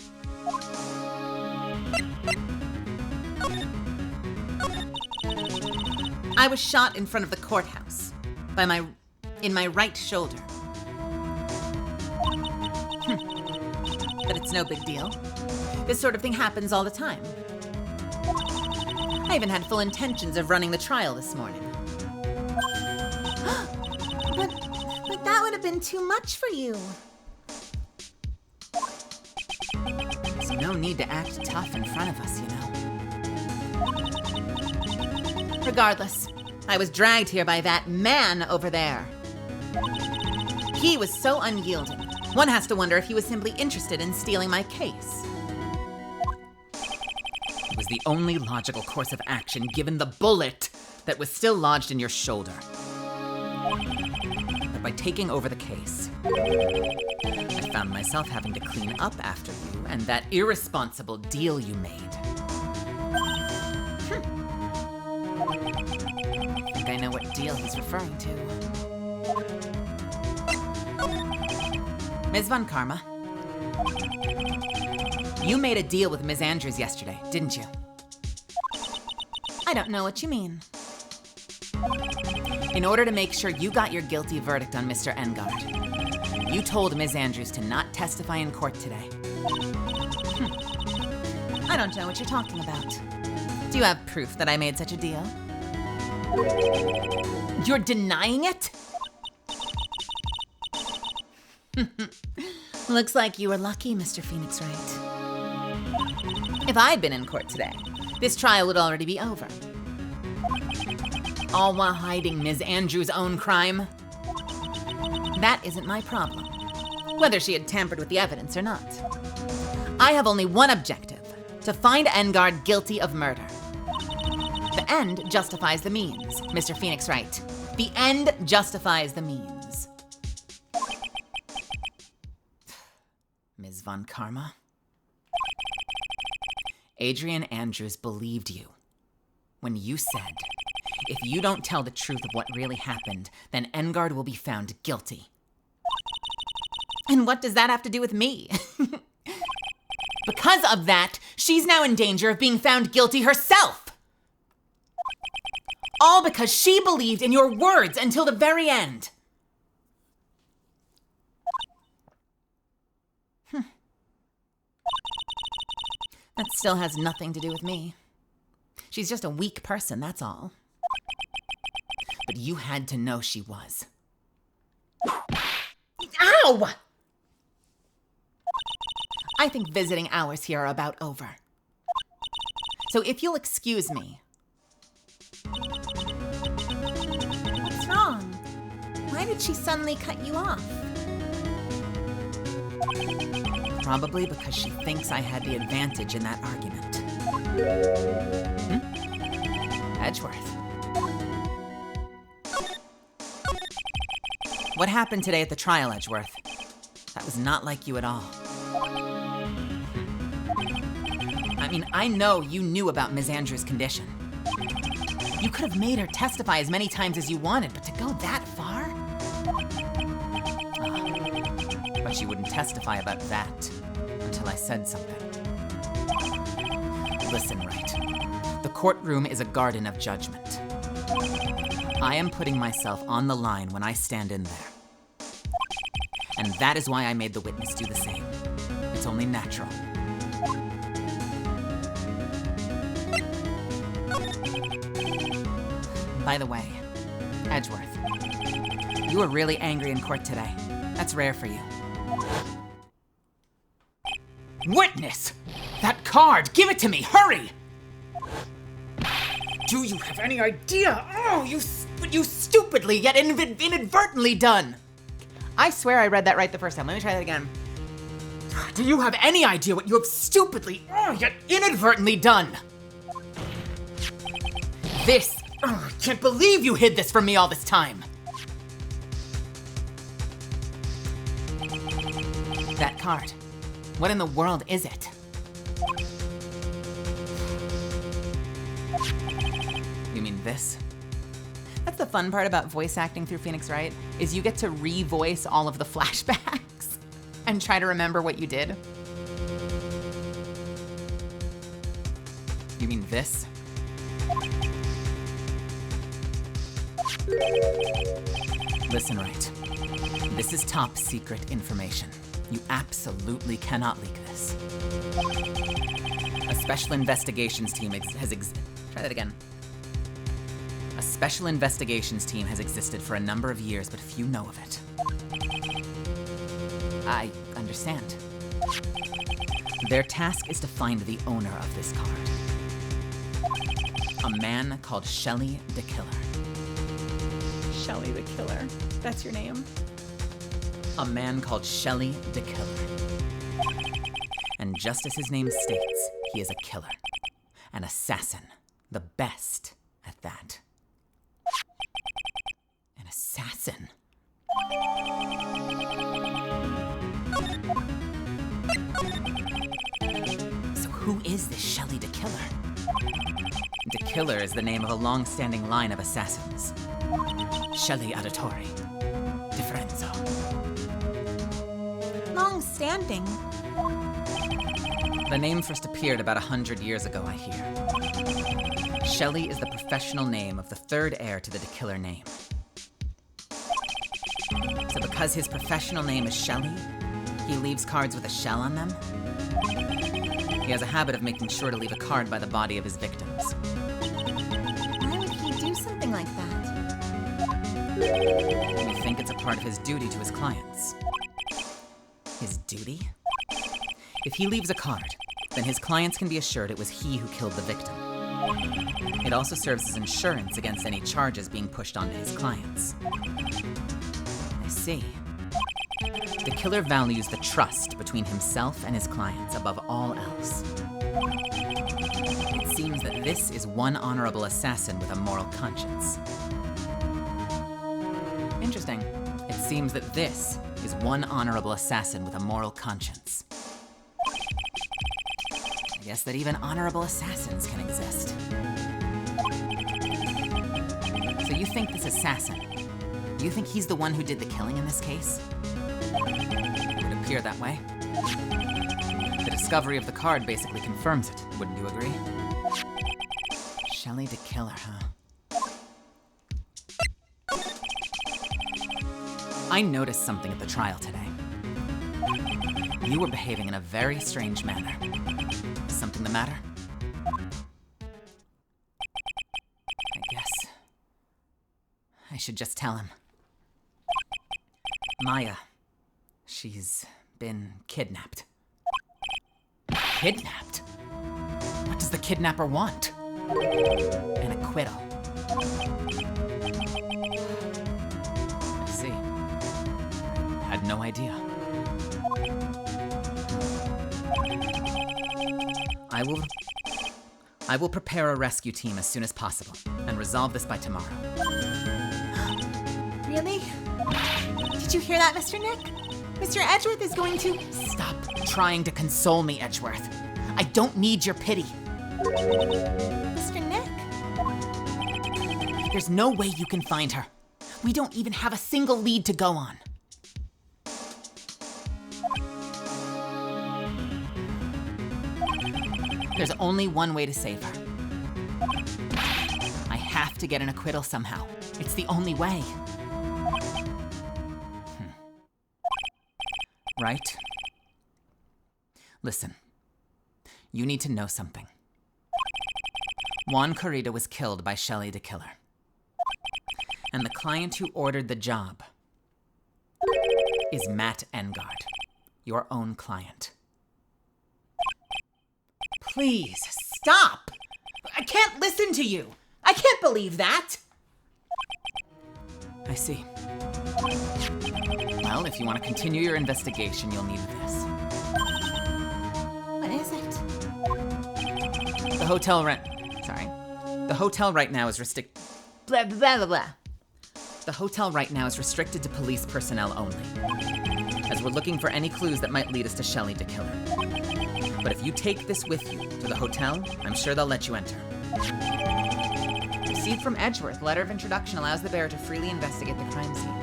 I was shot in front of the courthouse in my right shoulder. But it's no big deal. This sort of thing happens all the time. I even had full intentions of running the trial this morning. But that would have been too much for you. There's no need to act tough in front of us, you know. Regardless, I was dragged here by that man over there. He was so unyielding. One has to wonder if he was simply interested in stealing my case. It was the only logical course of action given the bullet that was still lodged in your shoulder. But by taking over the case, I found myself having to clean up after you and that irresponsible deal you made. I think I know what deal he's referring to. Ms. Von Karma, you made a deal with Ms. Andrews yesterday, didn't you? I don't know what you mean. In order to make sure you got your guilty verdict on Mr. Engard, you told Ms. Andrews to not testify in court today. I don't know what you're talking about. Do you have proof that I made such a deal? You're denying it? Looks like you were lucky, Mr. Phoenix Wright. If I'd been in court today, this trial would already be over. All while hiding Ms. Andrews' own crime. That isn't my problem, whether she had tampered with the evidence or not. I have only one objective, to find Engard guilty of murder. The end justifies the means, Mr. Phoenix Wright. The end justifies the means. Ms. Von Karma. Adrian Andrews believed you when you said, if you don't tell the truth of what really happened, then Engard will be found guilty. And what does that have to do with me? Because of that, she's now in danger of being found guilty herself. All because she believed in your words until the very end. That still has nothing to do with me. She's just a weak person, that's all. But you had to know she was. Ow! I think visiting hours here are about over. So if you'll excuse me. What's wrong?
Why did she suddenly cut you off?
Probably because she thinks I had the advantage in that argument. Edgeworth. What happened today at the trial, Edgeworth? That was not like you at all. I mean, I know you knew about Ms. Andrews' condition. You could have made her testify as many times as you wanted, but to go that far? But she wouldn't testify about that until I said something. Listen, Wright. The courtroom is a garden of judgment. I am putting myself on the line when I stand in there. And that is why I made the witness do the same. It's only natural. By the way, Edgeworth, you were really angry in court today. That's rare for you. Witness! That card! Give it to me! Hurry! Do you have any idea? Oh, what you stupidly yet inadvertently done!
I swear I read that right the first time. Let me try that again.
Do you have any idea what you have stupidly, yet inadvertently done? This, I can't believe you hid this from me all this time.
That card. What in the world is it?
You mean this?
That's the fun part about voice acting through Phoenix Wright, is you get to re-voice all of the flashbacks and try to remember what you did.
You mean this? Listen, Wright. This is top secret information. You absolutely cannot leak this. A special investigations team try that again. A special investigations team has existed for a number of years, but few know of it.
I understand.
Their task is to find the owner of this card. A man called Shelley the Killer.
Shelley the Killer. That's your name?
A man called Shelley the Killer. And just as his name states, he is a killer. An assassin. The best at that.
An assassin? So who is this Shelley the Killer?
The Killer is the name of a long-standing line of assassins. Shelley Auditore. Differenzo.
Long-standing?
The name first appeared about 100 years ago, I hear. Shelley is the professional name of the third heir to the Killer name. So because his professional name is Shelley, he leaves cards with a shell on them? He has a habit of making sure to leave a card by the body of his victims.
Why would he do something like that?
We think it's a part of his duty to his clients. His duty? If he leaves a card, then his clients can be assured it was he who killed the victim. It also serves as insurance against any charges being pushed onto his clients.
I see.
The Killer values the trust between himself and his clients above all else. It seems that this is one honorable assassin with a moral conscience.
Interesting.
It seems that this is one honorable assassin with a moral conscience.
I guess that even honorable assassins can exist. So you think this assassin, do you think he's the one who did the killing in this case?
It would appear that way. The discovery of the card basically confirms it, wouldn't you agree?
Shelley the Killer, huh?
I noticed something at the trial today. You were behaving in a very strange manner. Is something the matter?
I guess I should just tell him.
Maya, she's been kidnapped.
Kidnapped? What does the kidnapper want?
An acquittal.
I see. no idea. I will prepare a rescue team as soon as possible and resolve this by tomorrow.
Really? Did you hear that, Mr. Nick? Mr. Edgeworth is going to...
Stop trying to console me, Edgeworth. I don't need your pity.
Mr. Nick?
There's no way you can find her. We don't even have a single lead to go on. There's only one way to save her. I have to get an acquittal somehow. It's the only way. Right? Listen. You need to know something. Juan Corrida was killed by Shelley the Killer. And the client who ordered the job is Matt Engard, your own client.
Please, stop! I can't listen to you! I can't believe that!
I see. Well, if you want to continue your investigation, you'll need this.
What is it?
The hotel right now is
Blah, blah, blah, blah.
The hotel right now is restricted to police personnel only, as we're looking for any clues that might lead us to Shelley the Killer. But if you take this with you to the hotel, I'm sure they'll let you enter.
Received from Edgeworth. Letter of introduction allows the bearer to freely investigate the crime scene.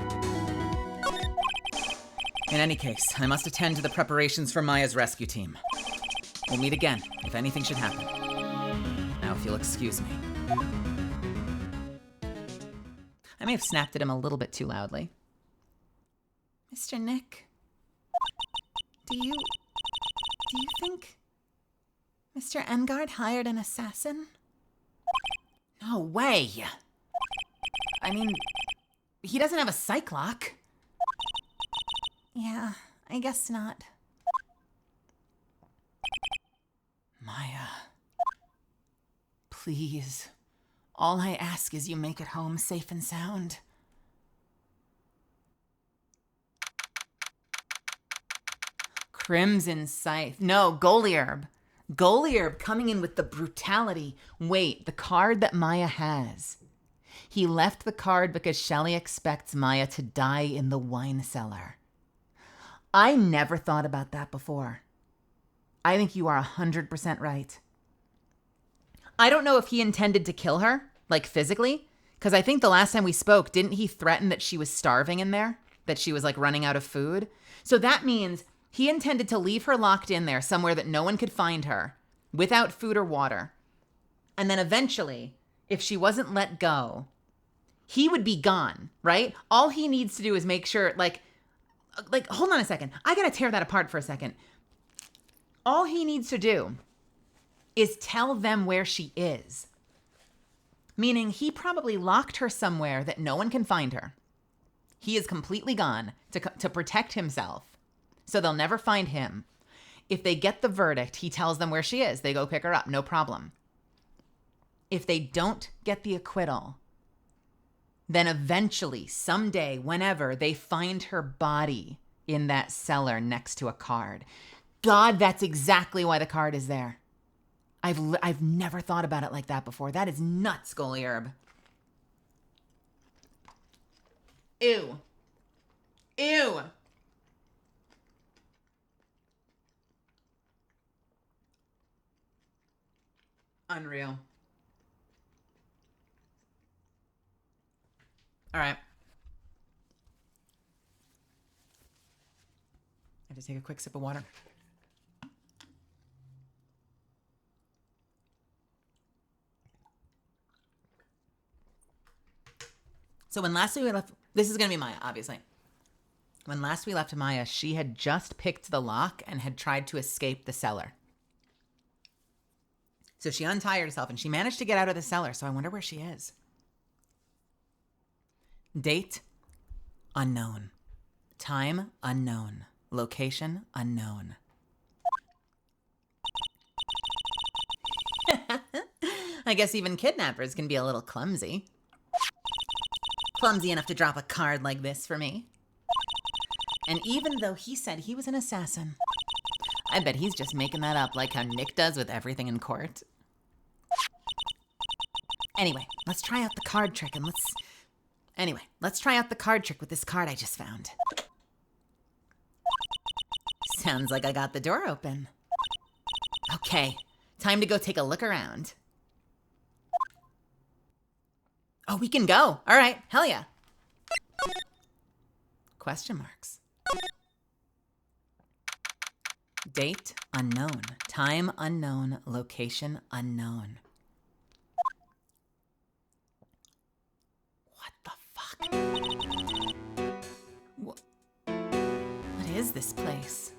In any case, I must attend to the preparations for Maya's rescue team. We'll meet again if anything should happen. Now, if you'll excuse me. I may have snapped at him a little bit too loudly.
Mr. Nick, do you think Mr. Engard hired an assassin?
No way! I mean, he doesn't have a psych lock.
Yeah, I guess not.
Maya, please. All I ask is you make it home safe and sound.
Crimson Scythe. No, Goliarb. Goliarb coming in with the brutality. Wait, the card that Maya has. He left the card because Shelley expects Maya to die in the wine cellar. I never thought about that before. I think you are 100% right. I don't know if he intended to kill her, like physically, because I think the last time we spoke, didn't he threaten that she was starving in there? That she was like running out of food? So that means he intended to leave her locked in there somewhere that no one could find her, without food or water. And then eventually, if she wasn't let go, he would be gone, right? All he needs to do is make sure, like, hold on a second. I gotta tear that apart for a second. All he needs to do is tell them where she is. Meaning he probably locked her somewhere that no one can find her. He is completely gone to protect himself, so they'll never find him. If they get the verdict, he tells them where she is. They go pick her up, no problem. If they don't get the acquittal, then eventually, someday, whenever, they find her body in that cellar next to a card. God, that's exactly why the card is there. I've never thought about it like that before. That is nuts, Goliarb. Ew. Ew. Unreal. All right. I have to take a quick sip of water. So when last we left, this is going to be Maya, obviously. When last we left Maya, she had just picked the lock and had tried to escape the cellar. So she untied herself and she managed to get out of the cellar. So I wonder where she is. Date, unknown. Time, unknown. Location, unknown. I guess even kidnappers can be a little clumsy. Clumsy enough to drop a card like this for me.
And even though he said he was an assassin, I bet he's just making that up like how Nick does with everything in court. Anyway, let's try out the card trick and let's try out the card trick with this card I just found. Sounds like I got the door open. Okay, time to go take a look around. Oh, we can go. All right, hell yeah. Question marks. Date unknown. Time unknown. Location unknown. What the fuck? What is this place?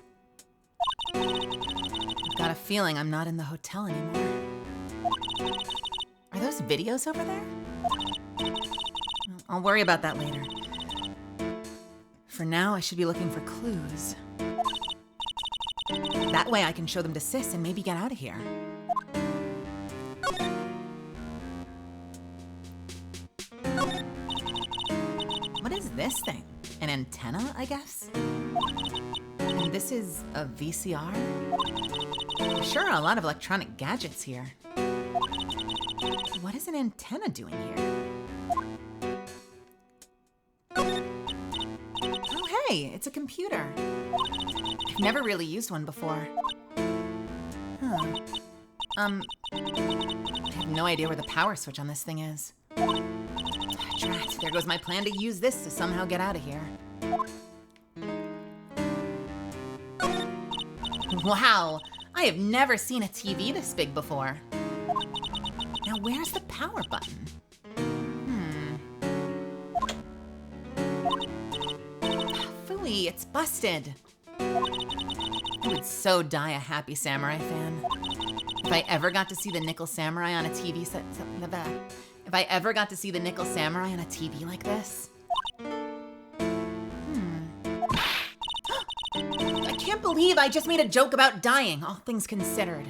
I've got a feeling I'm not in the hotel anymore. Are those videos over there? I'll worry about that later. For now, I should be looking for clues. That way I can show them to Sis and maybe get out of here. What is this thing? An antenna, I guess? And this is a VCR? Sure, a lot of electronic gadgets here. What is an antenna doing here? Oh, hey, it's a computer. I've never really used one before. Huh. I have no idea where the power switch on this thing is. Drat, there goes my plan to use this to somehow get out of here. Wow, I have never seen a TV this big before. Now where's the power button? Phooey, it's busted. I would so die a Happy Samurai fan. If I ever got to see the Nickel Samurai on a TV set, if I ever got to see the Nickel Samurai on a TV like this. I can't believe I just made a joke about dying, all things considered.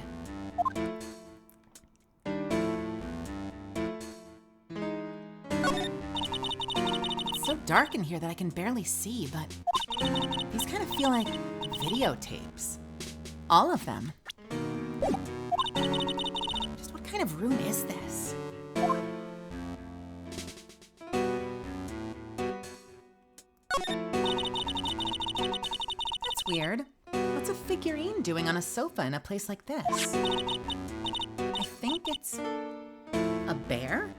It's so dark in here that I can barely see, but these kind of feel like videotapes. All of them. Just what kind of room is this? That's weird. What's a figurine doing on a sofa in a place like this? I think it's a bear?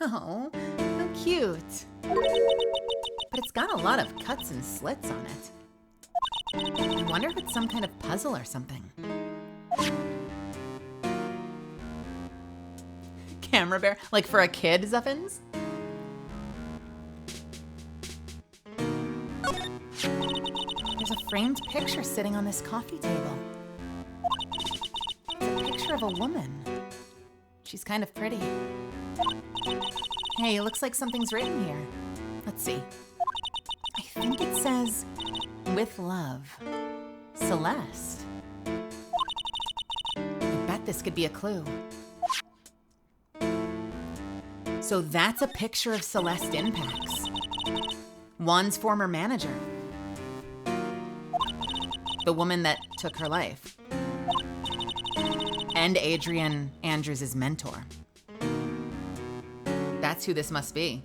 Oh, how cute. But it's got a lot of cuts and slits on it. I wonder if it's some kind of puzzle or something. Camera bear? Like for a kid, Zuffins? There's a framed picture sitting on this coffee table. It's a picture of a woman. She's kind of pretty. Hey, looks like something's written here. Let's see. I think it says, "With love, Celeste." I bet this could be a clue. So that's a picture of Celeste Impax, Juan's former manager. The woman that took her life. And Adrian Andrews' mentor. That's who this must be.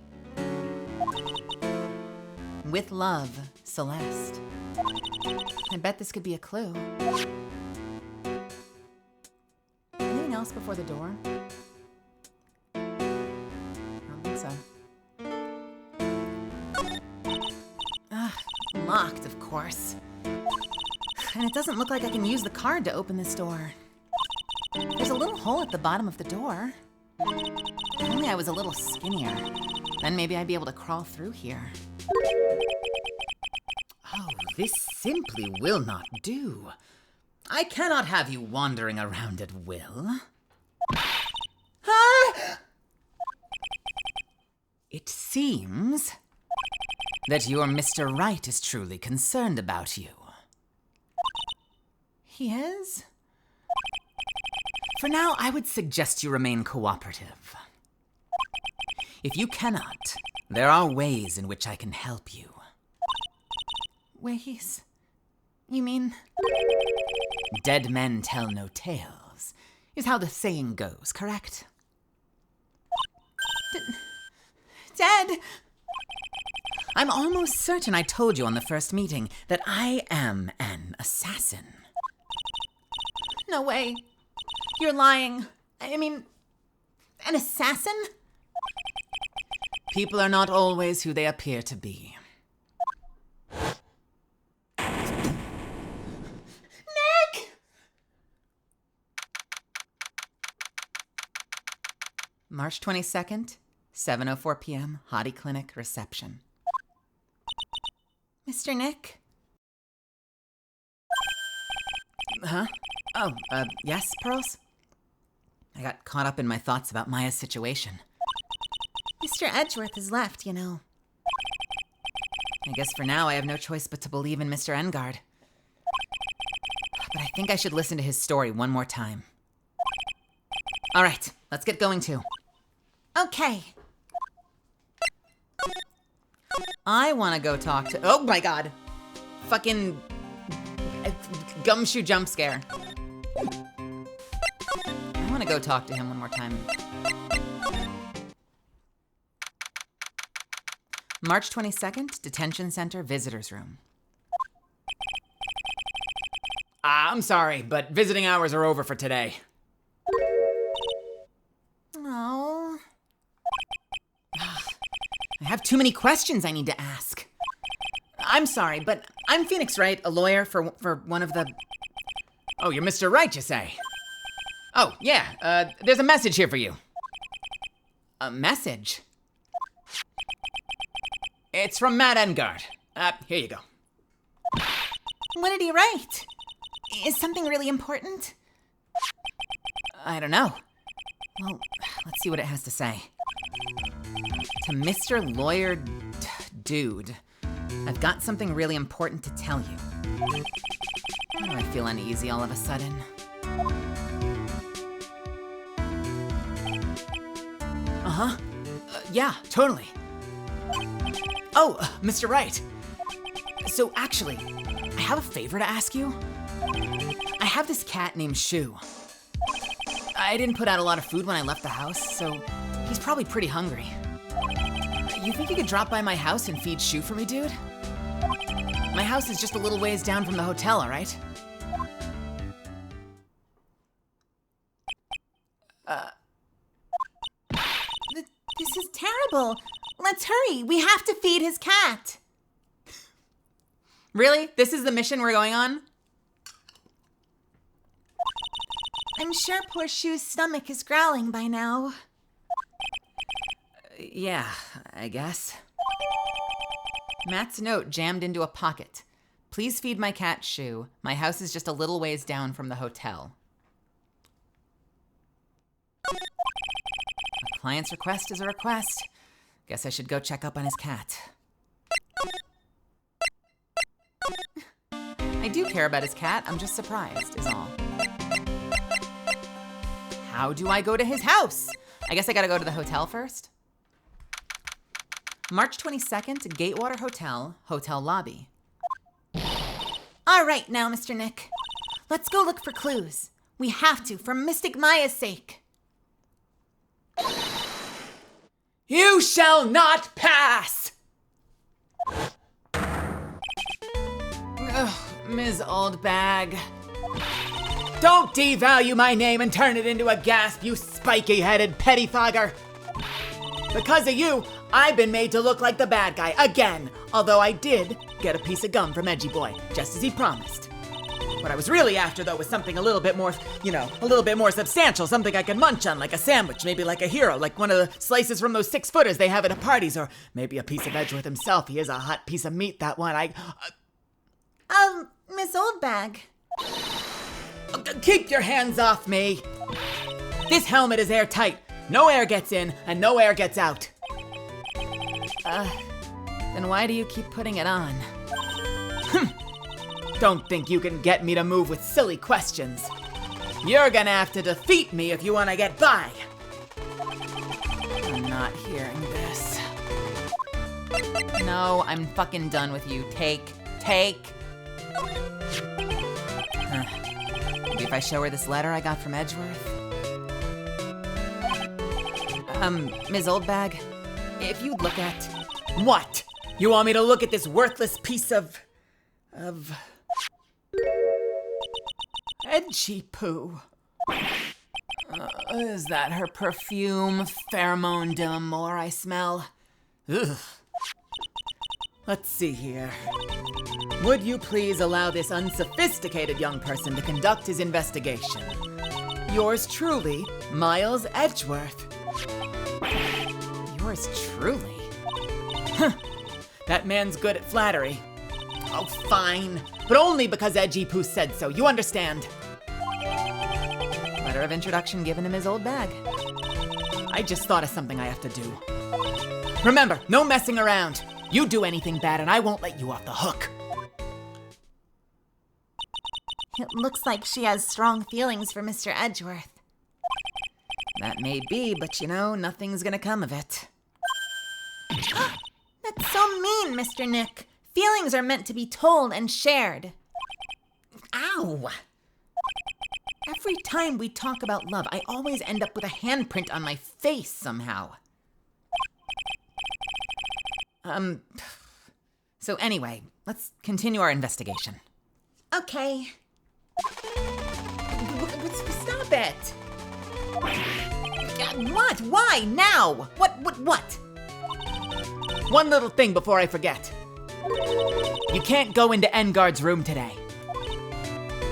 With love, Celeste. I bet this could be a clue. Anything else before the door? I don't think so. Locked, of course. And it doesn't look like I can use the card to open this door. There's a little hole at the bottom of the door. If only I was a little skinnier. Then maybe I'd be able to crawl through here. Oh, this simply will not do. I cannot have you wandering around at will. Ah! It seems that your Mr. Right is truly concerned about you. He is? For now, I would suggest you remain cooperative. If you cannot, there are ways in which I can help you. ways? You mean? Dead men tell no tales, is how the saying goes, correct? Dead? I'm almost certain I told you on the first meeting that I am an assassin. No way. You're lying. I mean, an assassin? People are not always who they appear to be. Nick! March 22nd, 7:04 p.m., Hottie Clinic reception. Mr. Nick? Huh? Oh, yes, Pearls? I got caught up in my thoughts about Maya's situation. Mr. Edgeworth has left, you know. I guess for now I have no choice but to believe in Mr. Engard. But I think I should listen to his story one more time. All right, let's get going too. Okay. I want to go talk to... Oh my god. Fucking... gumshoe jump scare. I want to go talk to him one more time. March 22nd, Detention Center Visitors Room. I'm sorry, but visiting hours are over for today. Oh. I have too many questions I need to ask. I'm sorry, but I'm Phoenix Wright, a lawyer for one of the... Oh, you're Mr. Wright, you say? Oh, yeah, there's a message here for you. A message? It's from Matt Engard. Here you go. What did he write? Is something really important? I don't know. Well, let's see what it has to say. To Mr. Lawyer Dude, I've got something really important to tell you. Why do I feel uneasy all of a sudden? Uh-huh. Yeah, totally. Oh, Mr. Wright. So actually, I have a favor to ask you. I have this cat named Shu. I didn't put out a lot of food when I left the house, so he's probably pretty hungry. You think you could drop by my house and feed Shu for me, dude? My house is just a little ways down from the hotel, all right? This is terrible. Let's hurry. We have to feed his cat. Really? This is the mission we're going on? I'm sure poor Shu's stomach is growling by now. Yeah, I guess. Matt's note jammed into a pocket. Please feed my cat Shu. My house is just a little ways down from the hotel. A client's request is a request. Guess I should go check up on his cat. I do care about his cat. I'm just surprised, is all. How do I go to his house? I guess I gotta go to the hotel first. March 22nd, Gatewater Hotel, hotel lobby. All right now, Mr. Nick. Let's go look for clues. We have to, for Mystic Maya's sake. You shall not pass! Ugh, Ms. Oldbag. Don't devalue my name and turn it into a gasp, you spiky-headed pettifogger. Because of you, I've been made to look like the bad guy again, although I did get a piece of gum from Edgy Boy, just as he promised. What I was really after, though, was something a little bit more, a little bit more substantial, something I could munch on, like a sandwich, maybe like a hero, like one of the slices from those 6-footers they have at parties, or maybe a piece of Edgeworth himself. He is a hot piece of meat, that one. Miss Oldbag. Keep your hands off me. This helmet is airtight. No air gets in, and no air gets out. Then why do you keep putting it on? Don't think you can get me to move with silly questions. You're gonna have to defeat me if you want to get by. I'm not hearing this. No, I'm fucking done with you. Take Take. Maybe if I show her this letter I got from Edgeworth. Ms. Oldbag, if you'd look at... What? You want me to look at this worthless piece of... edgy poo? Is that her perfume, pheromone de l'amour I smell? Ugh. Let's see here. Would you please allow this unsophisticated young person to conduct his investigation? Yours truly, Miles Edgeworth. Yours truly? Huh. That man's good at flattery. Oh, fine. But only because Edgy Poo said so, you understand? Letter of introduction given him his old bag. I just thought of something I have to do. Remember, no messing around. You do anything bad and I won't let you off the hook.
It looks like she has strong feelings for Mr. Edgeworth.
That may be, but you know, nothing's gonna come of it.
That's so mean, Mr. Nick. Feelings are meant to be told and shared.
Ow! Every time we talk about love, I always end up with a handprint on my face somehow. So anyway, let's continue our investigation.
Okay.
Stop it! What? Why? Now? What? One little thing before I forget. You can't go into Engard's room today.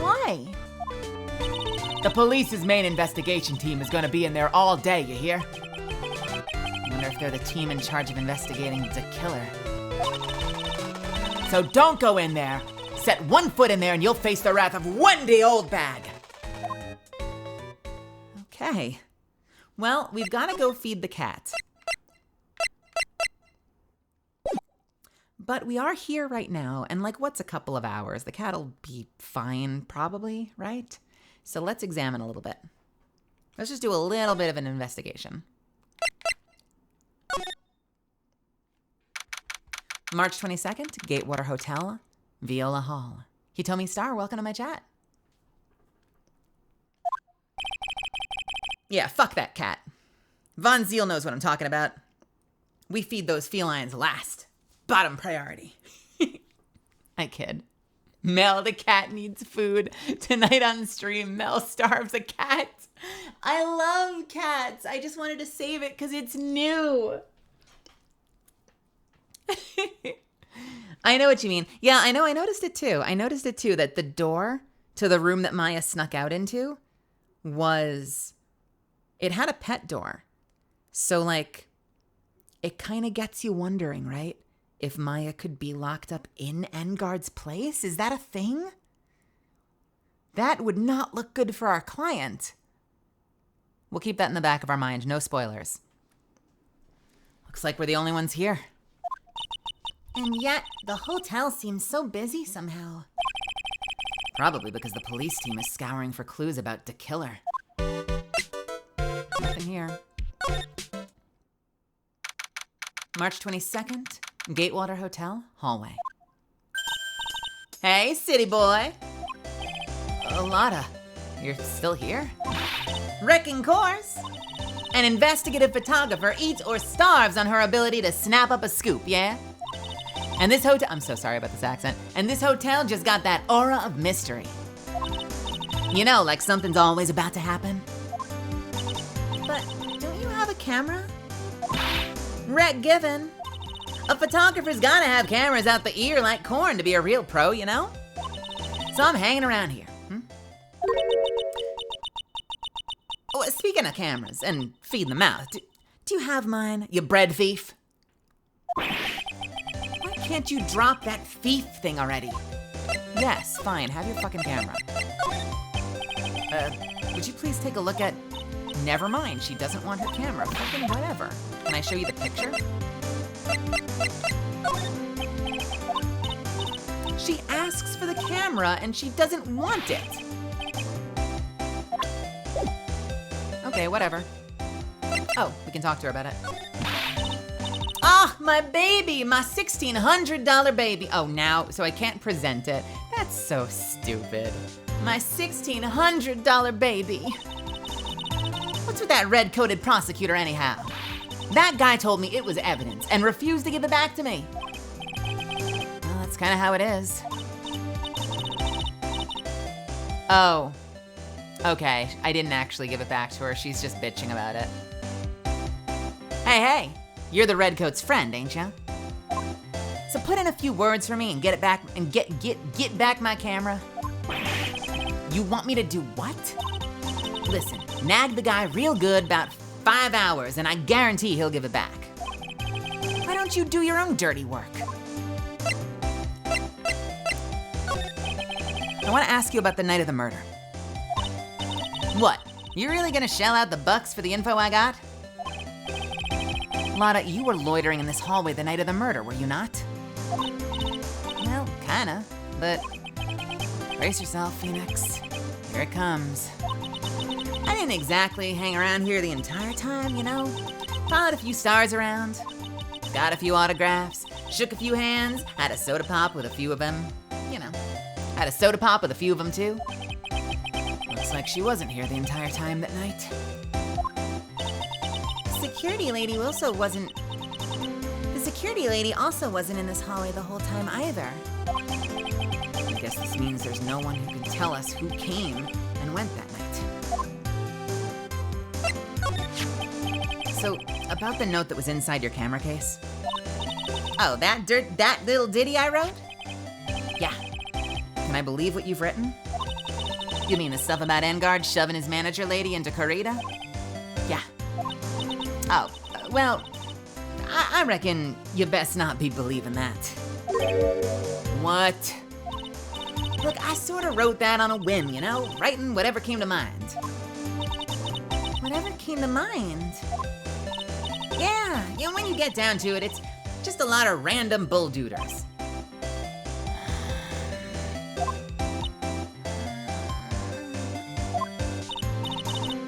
Why?
The police's main investigation team is gonna be in there all day, you hear? I wonder if they're the team in charge of investigating the killer. So don't go in there. Set one foot in there and you'll face the wrath of Wendy Oldbag. Okay. Well, we've gotta go feed the cat. But we are here right now, and like, what's a couple of hours? The cat'll be fine, probably, right? So let's examine a little bit. Let's just do a little bit of an investigation. March 22nd, Gatewater Hotel, Viola Hall. Hitomi Star, welcome to my chat. Yeah, fuck that cat. Von Zeal knows what I'm talking about. We feed those felines last. Bottom priority. I kid. Mel the cat needs food. Tonight on stream, Mel starves a cat. I love cats. I just wanted to save it because it's new. I know what you mean. Yeah, I know. I noticed it too. That the door to the room that Maya snuck out into it had a pet door. So, like, it kind of gets you wondering, right? If Maya could be locked up in Engard's place? Is that a thing? That would not look good for our client. We'll keep that in the back of our mind. No spoilers. Looks like we're the only ones here.
And yet, the hotel seems so busy somehow.
Probably because the police team is scouring for clues about the killer. Nothing here. March 22nd, Gatewater Hotel, hallway. Hey, city boy. Lotta, you're still here? Wrecking course. An investigative photographer eats or starves on her ability to snap up a scoop, yeah? And this hotel, I'm so sorry about this accent, and this hotel just got that aura of mystery. You know, like something's always about to happen. But don't you have a camera? Rec given. A photographer's gotta have cameras out the ear like corn to be a real pro, you know? So I'm hanging around here. Oh, speaking of cameras and feeding the mouth, do you have mine, you bread thief? Why can't you drop that thief thing already? Yes, fine, have your fucking camera. Would you please take a look at... Never mind, she doesn't want her camera. Fucking whatever. Can I show you the picture? She asks for the camera and she doesn't want it. Okay, whatever. Oh, we can talk to her about it. Ah, my baby, my $1,600 baby. Oh, now, so I can't present it. That's so stupid. My $1,600 baby. What's with that red-coated prosecutor anyhow? That guy told me it was evidence and refused to give it back to me. Well, that's kind of how it is. Oh, okay. I didn't actually give it back to her. She's just bitching about it. Hey, you're the redcoat's friend, ain't ya? So put in a few words for me and get it back and get back my camera. You want me to do what? Listen, nag the guy real good about 5 hours and I guarantee he'll give it back. Why don't you do your own dirty work? I want to ask you about the night of the murder. What? You really gonna shell out the bucks for the info I got? Lotta, you were loitering in this hallway the night of the murder, were you not? Well, kinda, but brace yourself, Phoenix. Here it comes. I didn't exactly hang around here the entire time, you know? Followed a few stars around, got a few autographs, shook a few hands, had a soda pop with a few of them, you know. Had a soda pop with a few of them too. Looks like she wasn't here the entire time that night. The security lady also wasn't in this hallway the whole time either. I guess this means there's no one who can tell us who came and went that night. So, about the note that was inside your camera case. Oh, that little ditty I wrote? Yeah. Can I believe what you've written? You mean the stuff about Engard shoving his manager lady into Corrida? Yeah. Oh, well, I reckon you best not be believing that. What? Look, I sort of wrote that on a whim, you know? Writing whatever came to mind. Whatever came to mind? Yeah, when you get down to it, it's just a lot of random bulldooders.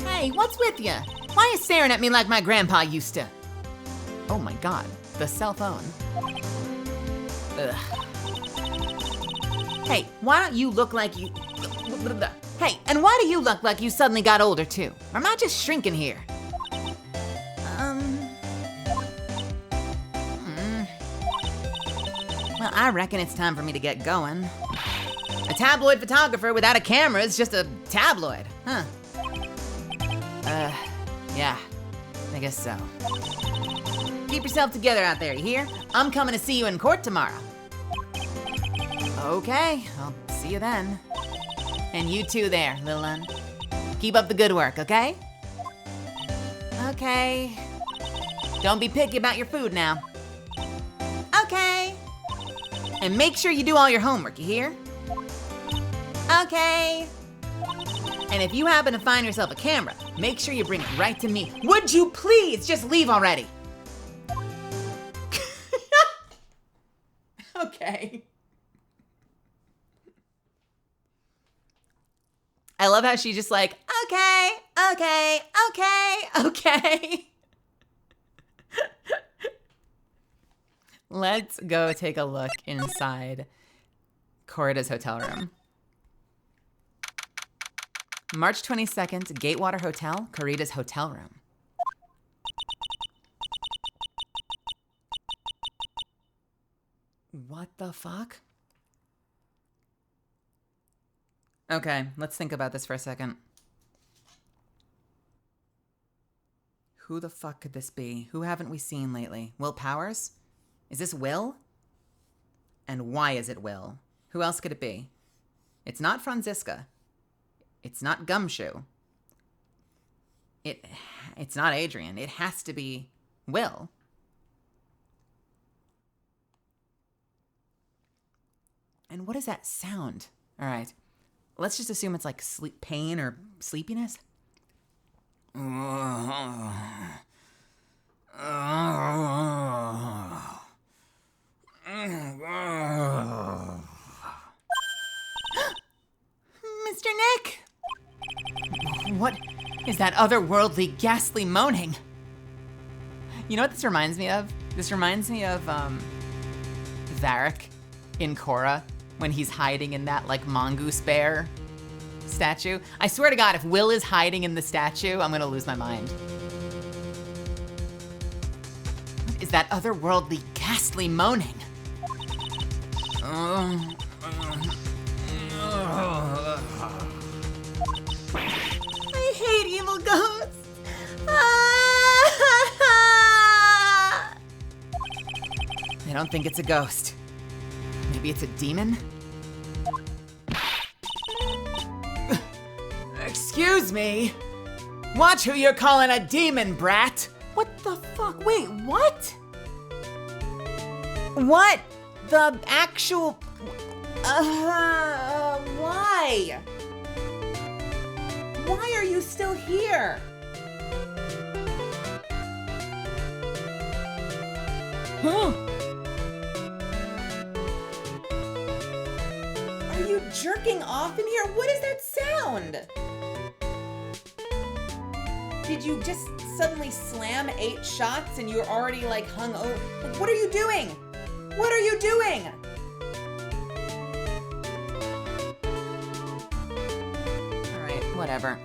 Hey, what's with you? Why are you staring at me like my grandpa used to? Oh my God, the cell phone. Ugh. Hey, why don't you look like you... Hey, and why do you look like you suddenly got older too? Or am I just shrinking here? Well, I reckon it's time for me to get going. A tabloid photographer without a camera is just a tabloid, huh? Yeah, I guess so. Keep yourself together out there, you hear? I'm coming to see you in court tomorrow. Okay, I'll see you then. And you too there, little un. Keep up the good work, okay? Okay. Don't be picky about your food now. Okay. And make sure you do all your homework, you hear? Okay. And if you happen to find yourself a camera, make sure you bring it right to me. Would you please just leave already? Okay. I love how she just like, okay. Let's go take a look inside Corrida's hotel room. March 22nd, Gatewater Hotel, Corrida's hotel room. What the fuck? Okay, let's think about this for a second. Who the fuck could this be? Who haven't we seen lately? Will Powers? Is this Will? And why is it Will? Who else could it be? It's not Franziska. It's not Gumshoe. It's not Adrian. It has to be Will. And what is that sound? All right. Let's just assume it's like pain or sleepiness. Mr. Nick! What is that otherworldly, ghastly moaning? You know what this reminds me of? This reminds me of Varric in Korra when he's hiding in that like mongoose bear statue. I swear to God, if Will is hiding in the statue, I'm gonna lose my mind. What is that otherworldly, ghastly moaning? I hate evil ghosts. I don't think it's a ghost. Maybe it's a demon? Excuse me. Watch who you're calling a demon, brat. What the fuck? Wait, what? What? The actual... why? Why are you still here? Huh? Are you jerking off in here? What is that sound? Did you just suddenly slam 8 shots and you're already like hung over? Like, what are you doing? What are you doing? All right, whatever.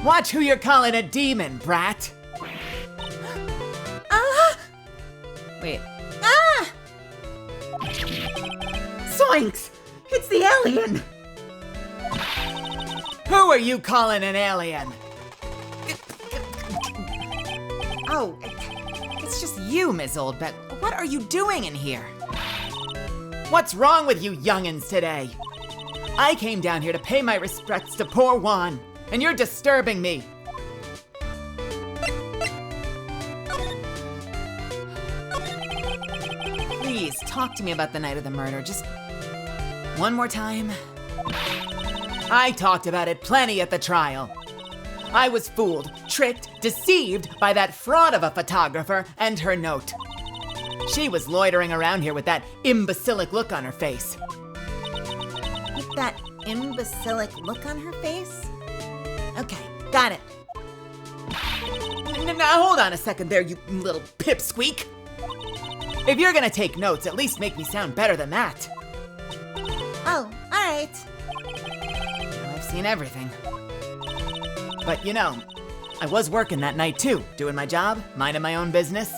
Watch who you're calling a demon, brat. Ah! Wait. Ah! Zoinks! It's the alien! Who are you calling an alien? Oh, it's just you, Ms. Oldbeck. What are you doing in here? What's wrong with you youngins today? I came down here to pay my respects to poor Juan, and you're disturbing me. Please, talk to me about the night of the murder. Just one more time. I talked about it plenty at the trial. I was fooled, tricked, deceived by that fraud of a photographer and her note. She was loitering around here with that imbecilic look on her face. With that imbecilic look on her face? Okay, got it. Now hold on a second there, you little pipsqueak. If you're gonna take notes, at least make me sound better than that. Oh, all right. I've seen everything. But you know, I was working that night too, doing my job, minding my own business.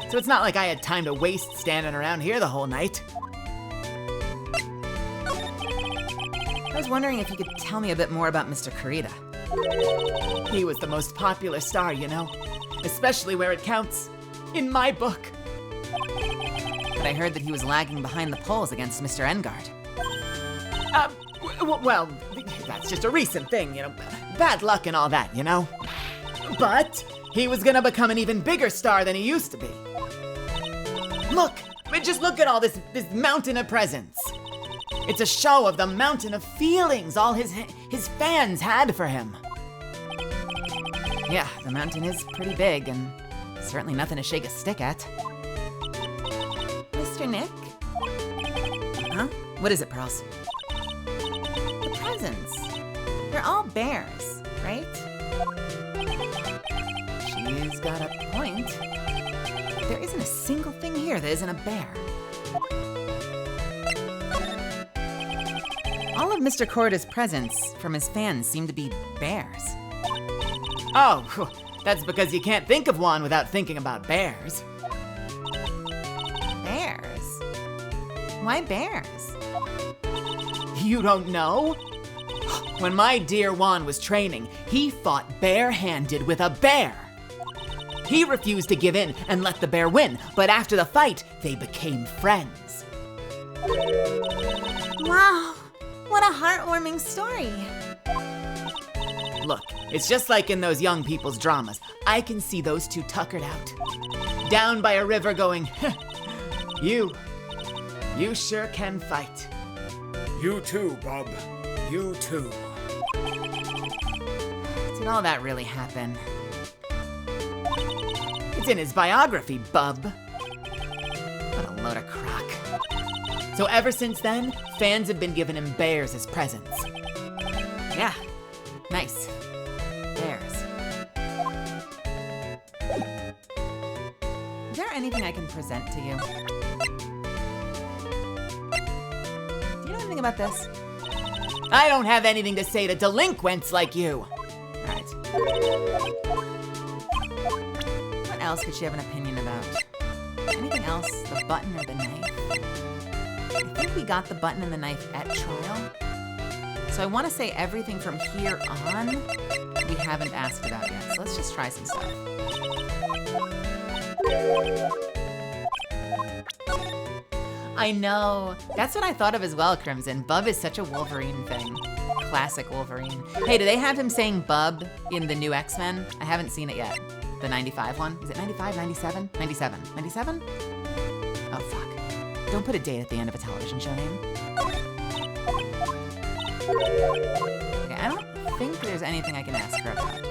So it's not like I had time to waste standing around here the whole night. I was wondering if you could tell me a bit more about Mr. Kurita. He was the most popular star, you know, especially where it counts, in my book. But I heard that he was lagging behind the polls against Mr. Engard. Well, that's just a recent thing, you know, bad luck and all that, you know. But he was gonna become an even bigger star than he used to be. Look, just look at all this mountain of presents. It's a show of the mountain of feelings all his fans had for him. Yeah, the mountain is pretty big and certainly nothing to shake a stick at. Mr. Nick? Huh? What is it, Pearls? The presents. They're all bears, right? She's got a point. There isn't a single thing here that isn't a bear. All of Mr. Korda's presents from his fans seem to be bears. Oh, that's because you can't think of one without thinking about bears. Bears? Why bears? You don't know? When my dear Juan was training, he fought bare-handed with a bear. He refused to give in and let the bear win, but after the fight, they became friends. Wow, what a heartwarming story. Look, it's just like in those young people's dramas. I can see those two tuckered out, down by a river going, you sure can fight.
You too, Bub. You too.
Did all that really happen? It's in his biography, bub. What a load of crock. So ever since then, fans have been giving him bears as presents. Yeah, nice. Bears. I can present to you? Do you know anything about this? I don't have anything to say to delinquents like you. All right. What else could she have an opinion about? Anything else? The button or the knife? I think we got the button and the knife at trial. So I want to say everything from here on we haven't asked about yet. So let's just try some stuff. I know. That's what I thought of as well, Crimson. Bub is such a Wolverine thing. Classic Wolverine. Hey, do they have him saying Bub in the new X-Men? I haven't seen it yet. The 95 one? Is it 95, 97? 97. 97? Oh, fuck. Don't put a date at the end of a television show name. Okay, I don't think there's anything I can ask her about.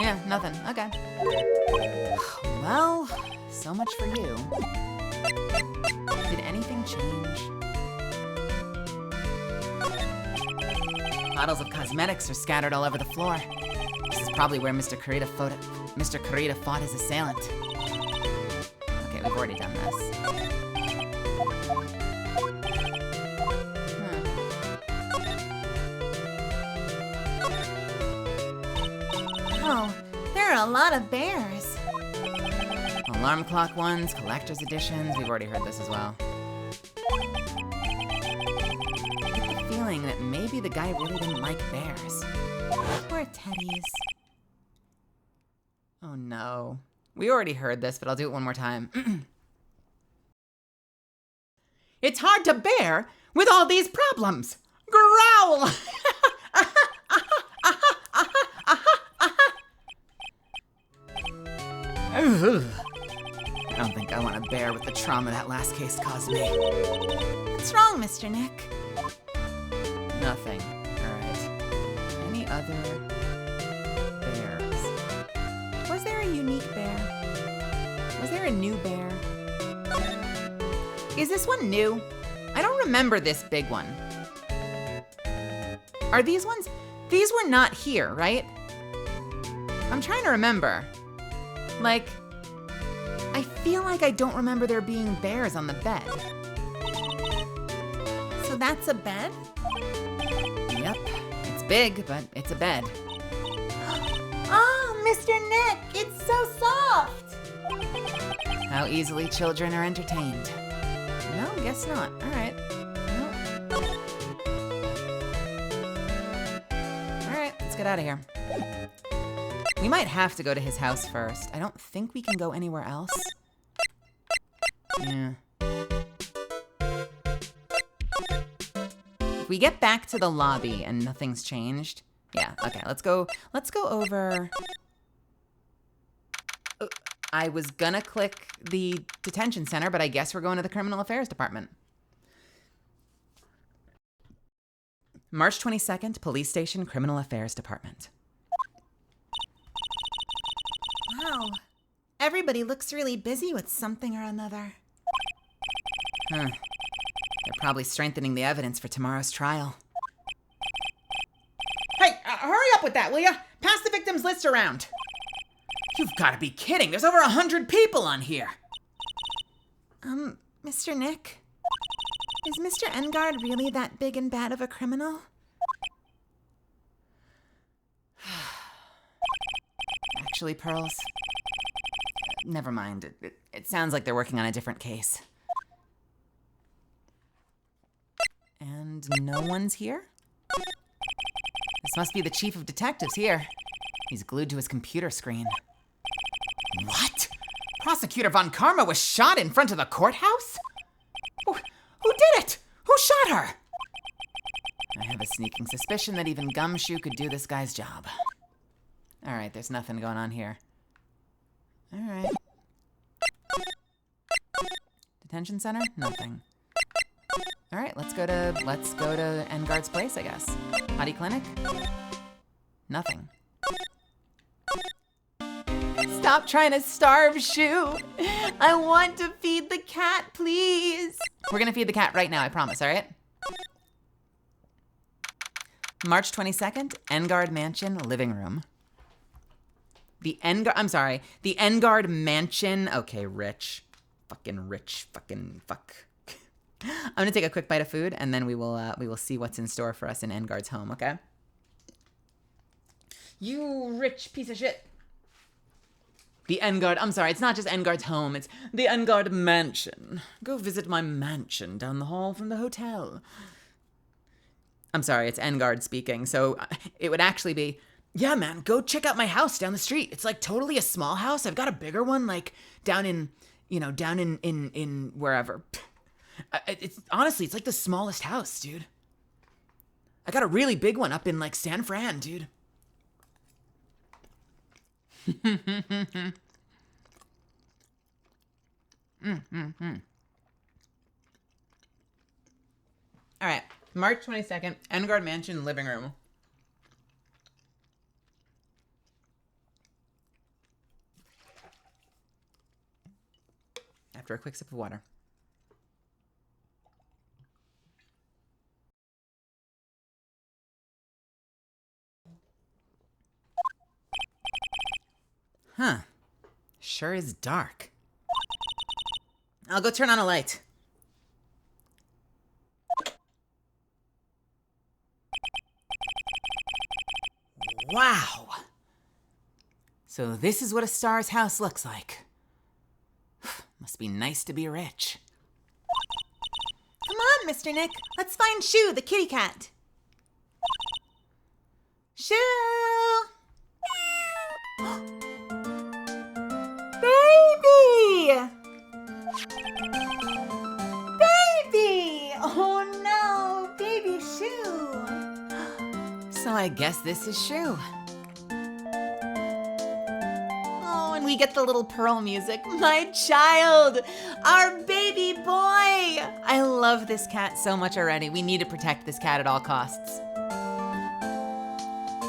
Yeah, nothing. Okay. Well, so much for you. Did anything change? Bottles of cosmetics are scattered all over the floor. This is probably where Mr. Kurita fought his assailant. Okay, we've already done this.
Oh, there are a lot of bears.
Alarm clock ones, collector's editions. We've already heard this as well. I get the feeling that maybe the guy really didn't like bears.
Poor teddies.
Oh no. We already heard this, but I'll do it one more time. It's hard to bear with all these problems. Growl! I don't think I want to bear with the trauma that last case caused me.
What's wrong, Mr. Nick?
Nothing. All right. Any other bears? Was there a unique bear? Was there a new bear? Is this one new? I don't remember this big one. Are these ones? These were not here, right? I'm trying to remember. Like, I feel like I don't remember there being bears on the bed.
So that's a bed?
Yep. It's big, but it's a bed.
Oh, Mr. Nick, it's so soft.
How easily children are entertained. No, guess not. All right. Well. All right, let's get out of here. We might have to go to his house first. I don't think we can go anywhere else. Yeah. If we get back to the lobby and nothing's changed. Yeah, okay, let's go over. I was gonna click the detention center, but I guess we're going to the criminal affairs department. March 22nd, Police Station, Criminal Affairs Department.
Wow. Everybody looks really busy with something or another.
Huh. They're probably strengthening the evidence for tomorrow's trial. Hey, hurry up with that, will ya? Pass the victims list around. You've got to be kidding. There's over 100 people on here.
Mr. Nick? Is Mr. Engard really that big and bad of a criminal?
Actually, Pearls, never mind. It sounds like they're working on a different case. And no one's here? This must be the chief of detectives here. He's glued to his computer screen. What? Prosecutor Von Karma was shot in front of the courthouse? Who did it? Who shot her? I have a sneaking suspicion that even Gumshoe could do this guy's job. All right, there's nothing going on here. All right. Detention center? Nothing. All right, let's go to Engard's place, I guess. Potty clinic? Nothing. Stop trying to starve Shoo. I want to feed the cat, please. We're gonna feed the cat right now, I promise, all right? March 22nd, Engard Mansion living room. The Engard Mansion. Okay, rich. Fucking rich. Fucking fuck. I'm gonna take a quick bite of food and then we will see what's in store for us in Engard's home, okay? You rich piece of shit. The Engard, I'm sorry, it's not just Engard's home, it's the Engard Mansion. Go visit my mansion down the hall from the hotel. I'm sorry, it's Engard speaking, so it would actually be, yeah, man, go check out my house down the street. It's like totally a small house. I've got a bigger one, like down in wherever. It's honestly, it's like the smallest house, dude. I got a really big one up in like San Fran, dude. All right, March 22nd, Engard Mansion living room. After a quick sip of water. Huh. Sure is dark. I'll go turn on a light. Wow. So this is what a star's house looks like. Must be nice to be rich. Come on, Mr. Nick. Let's find Shoo, the kitty cat. Shoo! Baby! Baby! Oh no, baby Shoo. So I guess this is Shoo. Oh, and we get the little pearl music. My child, our baby boy. I love this cat so much already. We need to protect this cat at all costs.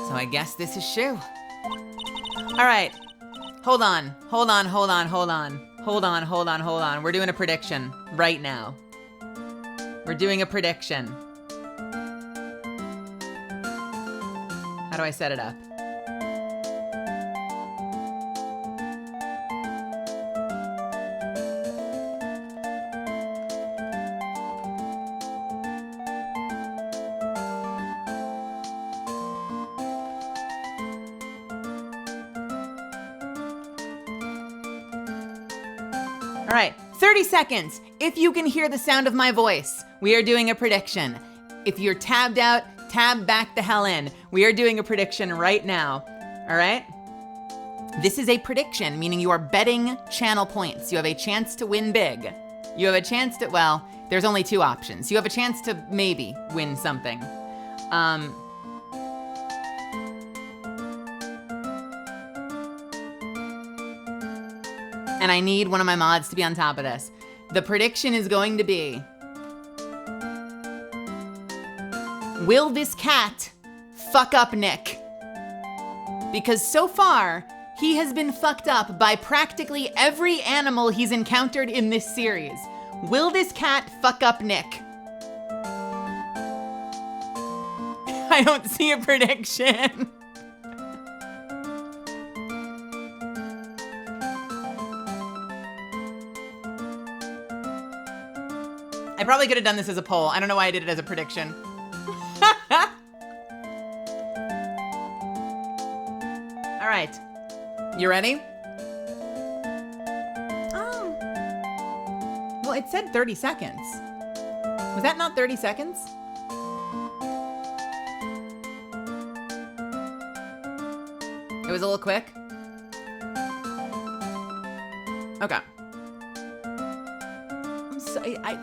So I guess this is Shoo. All right. Hold on. We're doing a prediction right now. We're doing a prediction. How do I set it up? All right, 30 seconds. If you can hear the sound of my voice, we are doing a prediction. If you're tabbed out, tab back the hell in. We are doing a prediction right now. All right? This is a prediction, meaning you are betting channel points. You have a chance to win big. You have a chance to, well, there's only two options. You have a chance to maybe win something. And I need one of my mods to be on top of this. The prediction is going to be, will this cat fuck up Nick? Because so far, he has been fucked up by practically every animal he's encountered in this series. Will this cat fuck up Nick? I don't see a prediction. I probably could have done this as a poll. I don't know why I did it as a prediction. All right. You ready? Oh. Well, it said 30 seconds. Was that not 30 seconds? It was a little quick? Okay.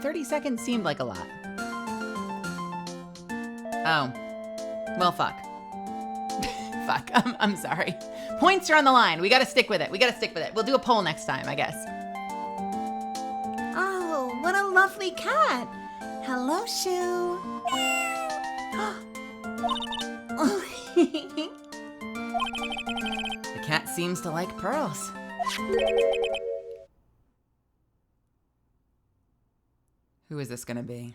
30 seconds seemed like a lot. Oh. Well, fuck. Fuck. I'm sorry. Points are on the line. We gotta stick with it. We'll do a poll next time, I guess. Oh, what a lovely cat. Hello, Shoo. The cat seems to like pearls. Who is this gonna be?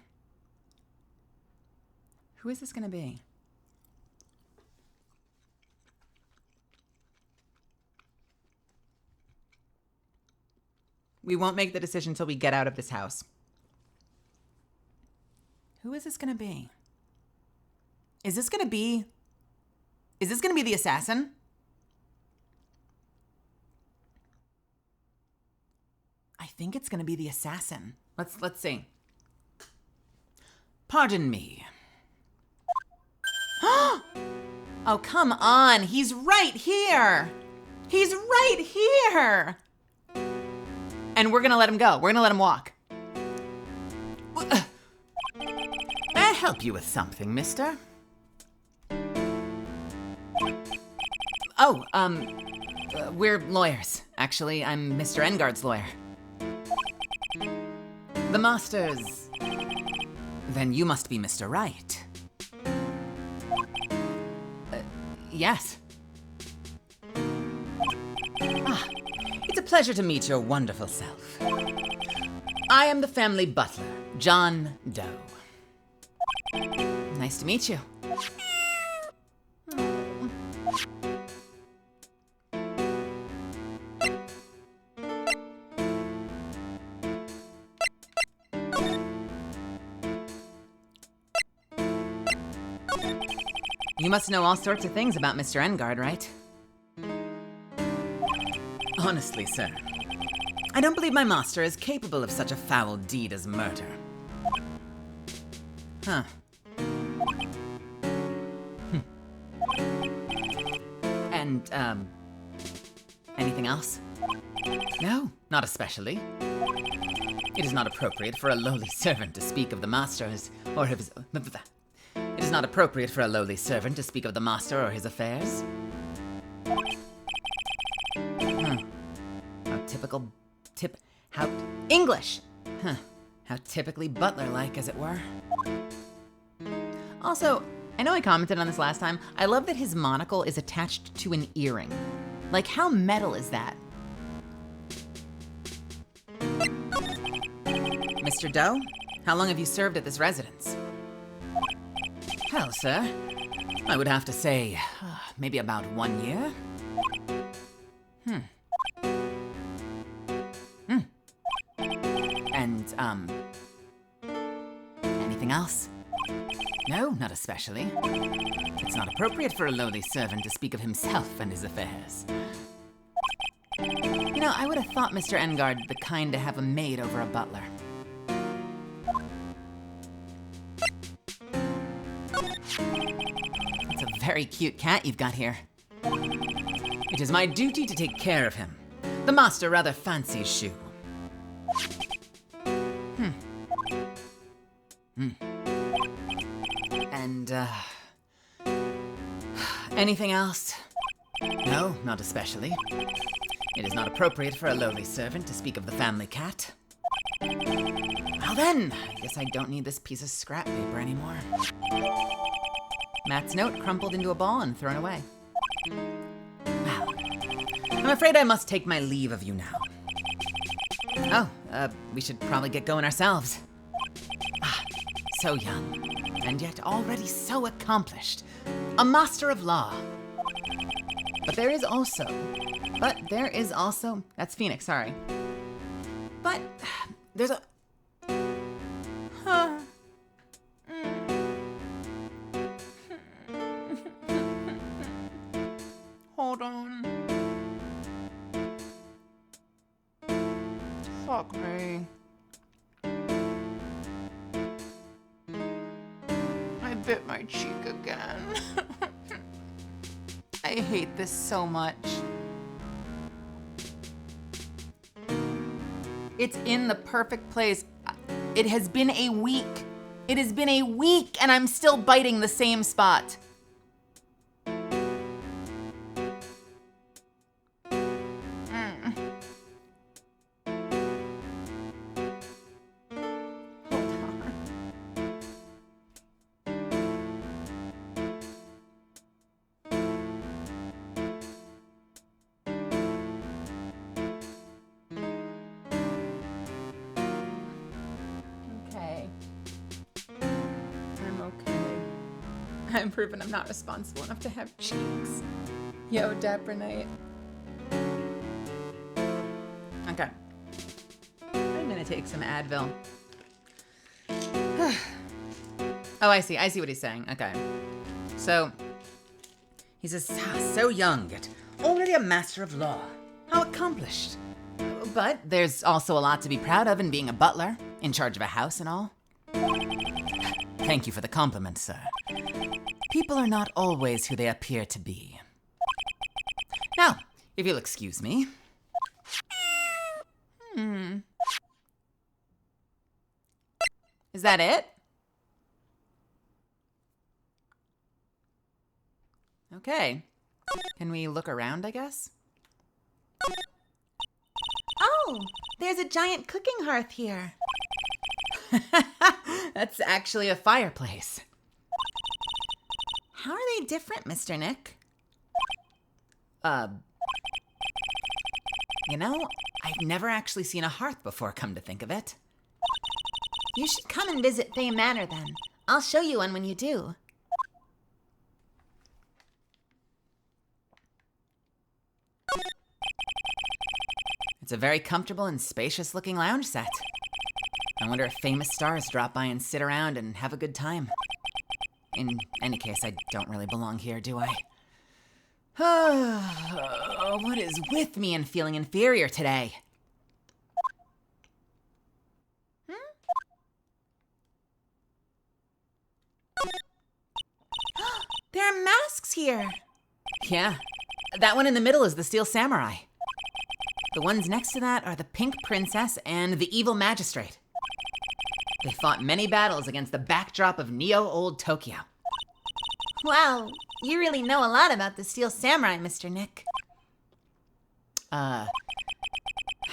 Who is this gonna be? We won't make the decision until we get out of this house. Who is this gonna be? Is this gonna be the assassin? I think it's gonna be the assassin. Let's see. Pardon me. Oh, come on. He's right here. He's right here. And we're gonna let him go. We're gonna let him walk. May I help you with something, mister? Oh, we're lawyers. Actually, I'm Mr. Engard's lawyer. The master's... Then you must be Mr. Wright. Yes. Ah, it's a pleasure to meet your wonderful self. I am the family butler, John Doe. Nice to meet you. You must know all sorts of things about Mr. Engard, right? Honestly, sir, I don't believe my master is capable of such a foul deed as murder. Huh. And, anything else? No, not especially. It is not appropriate for a lowly servant to speak of the master as, or his... It is not appropriate for a lowly servant to speak of the master or his affairs. How typical... How... English! Huh. How typically butler-like, as it were. Also, I know I commented on this last time, I love that his monocle is attached to an earring. Like, how metal is that? Mr. Doe, how long have you served at this residence? Well, sir, I would have to say, maybe about 1 year. And, anything else? No, not especially. It's not appropriate for a lowly servant to speak of himself and his affairs. You know, I would have thought Mr. Engard the kind to have a maid over a butler. It's a very cute cat you've got here. It is my duty to take care of him. The master rather fancies Shoe. And, anything else? No, not especially. It is not appropriate for a lowly servant to speak of the family cat. Well then, I guess I don't need this piece of scrap paper anymore. Matt's note crumpled into a ball and thrown away. Well, I'm afraid I must take my leave of you now. Oh, we should probably get going ourselves. Ah, so young, and yet already so accomplished. A master of law. But there is also, that's Phoenix, sorry. But there's a, Hold on. Fuck me. I bit my cheek again. I hate this so much. It's in the perfect place. It has been a week. It has been a week and I'm still biting the same spot. I'm proven I'm not responsible enough to have cheeks. Yo, Dapper Knight. Okay. take some Advil. Oh, I see what he's saying. Okay. So, he says, so young, yet already a master of law. How accomplished. But there's also a lot to be proud of in being a butler, in charge of a house and all. Thank you for the compliment, sir. People are not always who they appear to be. Now, if you'll excuse me. Is that it? Okay. Can we look around, I guess? Oh, there's a giant cooking hearth here. That's actually a fireplace. How are they different, Mr. Nick? You know, I've never actually seen a hearth before, come to think of it. You should come and visit Fay Manor then. I'll show you one when you do. It's a very comfortable and spacious looking lounge set. I wonder if famous stars drop by and sit around and have a good time. In any case, I don't really belong here, do I? What is with me and feeling inferior today? There are masks here. Yeah, that one in the middle is the Steel Samurai. The ones next to that are the Pink Princess and the Evil Magistrate. They fought many battles against the backdrop of Neo-Old Tokyo. Wow, you really know a lot about the Steel Samurai, Mr. Nick. I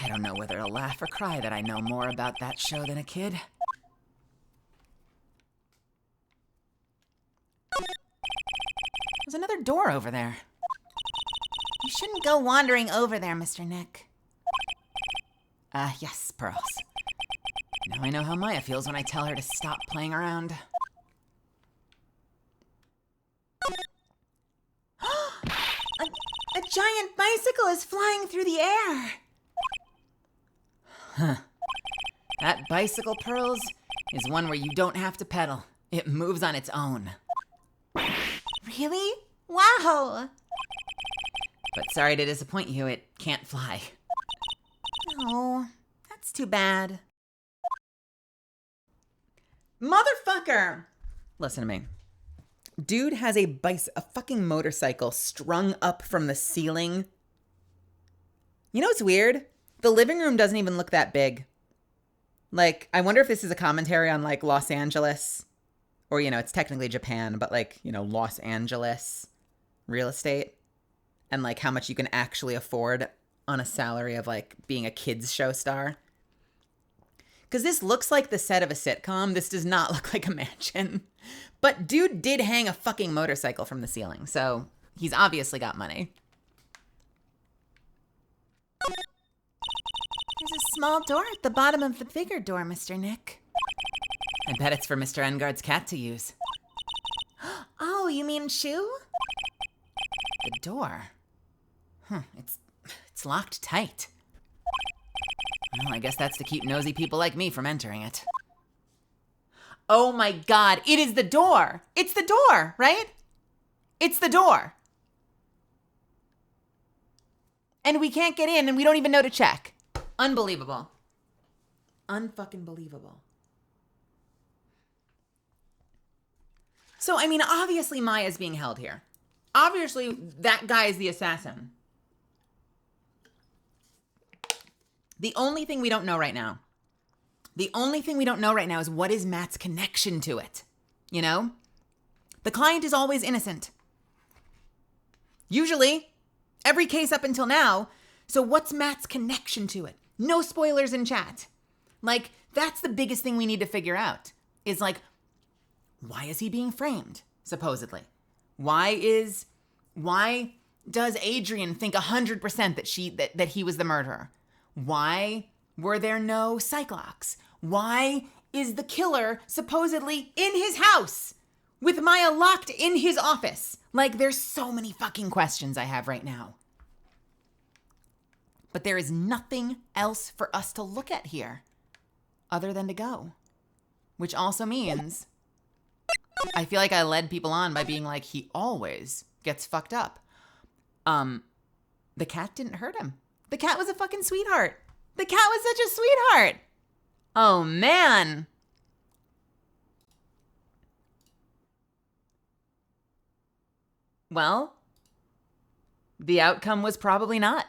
don't know whether to laugh or cry that I know more about that show than a kid. There's another door over there. You shouldn't go wandering over there, Mr. Nick. Yes, Pearls. Now I know how Maya feels when I tell her to stop playing around. A giant bicycle is flying through the air. Huh. That bicycle, Pearls, is one where you don't have to pedal. It moves on its own. Really? Wow! But sorry to disappoint you, it can't fly. Oh, that's too bad. Motherfucker! Listen to me. Dude has a fucking motorcycle strung up from the ceiling. You know what's weird? The living room doesn't even look that big. Like, I wonder if this is a commentary on, like, Los Angeles. Or, you know, it's technically Japan, but, like, you know, Los Angeles real estate. And, like, how much you can actually afford on a salary of, like, being a kids show star. Because this looks like the set of a sitcom. This does not look like a mansion. But dude did hang a fucking motorcycle from the ceiling, so he's obviously got money. There's a small door at the bottom of the bigger door, Mr. Nick. I bet it's for Mr. Engard's cat to use. Oh, you mean Shu? The door? It's locked tight. Well, I guess that's to keep nosy people like me from entering it. Oh my God, it is the door. It's the door, right? It's the door. And we can't get in and we don't even know to check. Unbelievable. Unfucking believable. So, I mean, obviously Maya's being held here. Obviously, that guy is the assassin. The only thing we don't know right now is what is Matt's connection to it. You know? The client is always innocent. Usually. Every case up until now. So what's Matt's connection to it? No spoilers in chat. Like, that's the biggest thing we need to figure out. Is like, why is he being framed, supposedly? Why does Adrian think 100% that he was the murderer? Why were there no Cyclops? Why is the killer supposedly in his house with Maya locked in his office? Like, there's so many fucking questions I have right now. But there is nothing else for us to look at here. other than to go. Which also means I feel like I led people on by being like, he always gets fucked up. The cat didn't hurt him. The cat was a fucking sweetheart. The cat was such a sweetheart. Oh, man. Well, the outcome was probably not.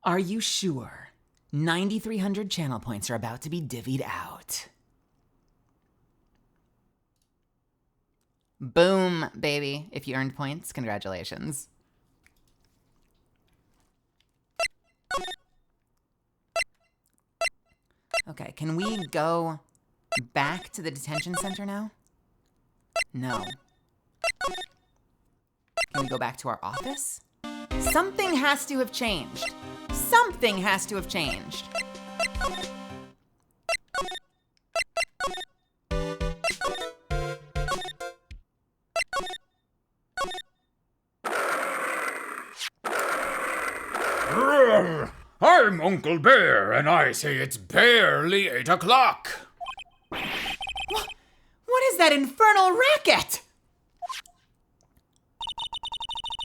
Are you sure 9,300 channel points are about to be divvied out? Boom, baby. If you earned points, congratulations. Okay, can we go back to the detention center now? No. Can we go back to our office? Something has to have changed. Something has to have changed.
I'm Uncle Bear, and I say it's barely 8 o'clock.
What is that infernal racket?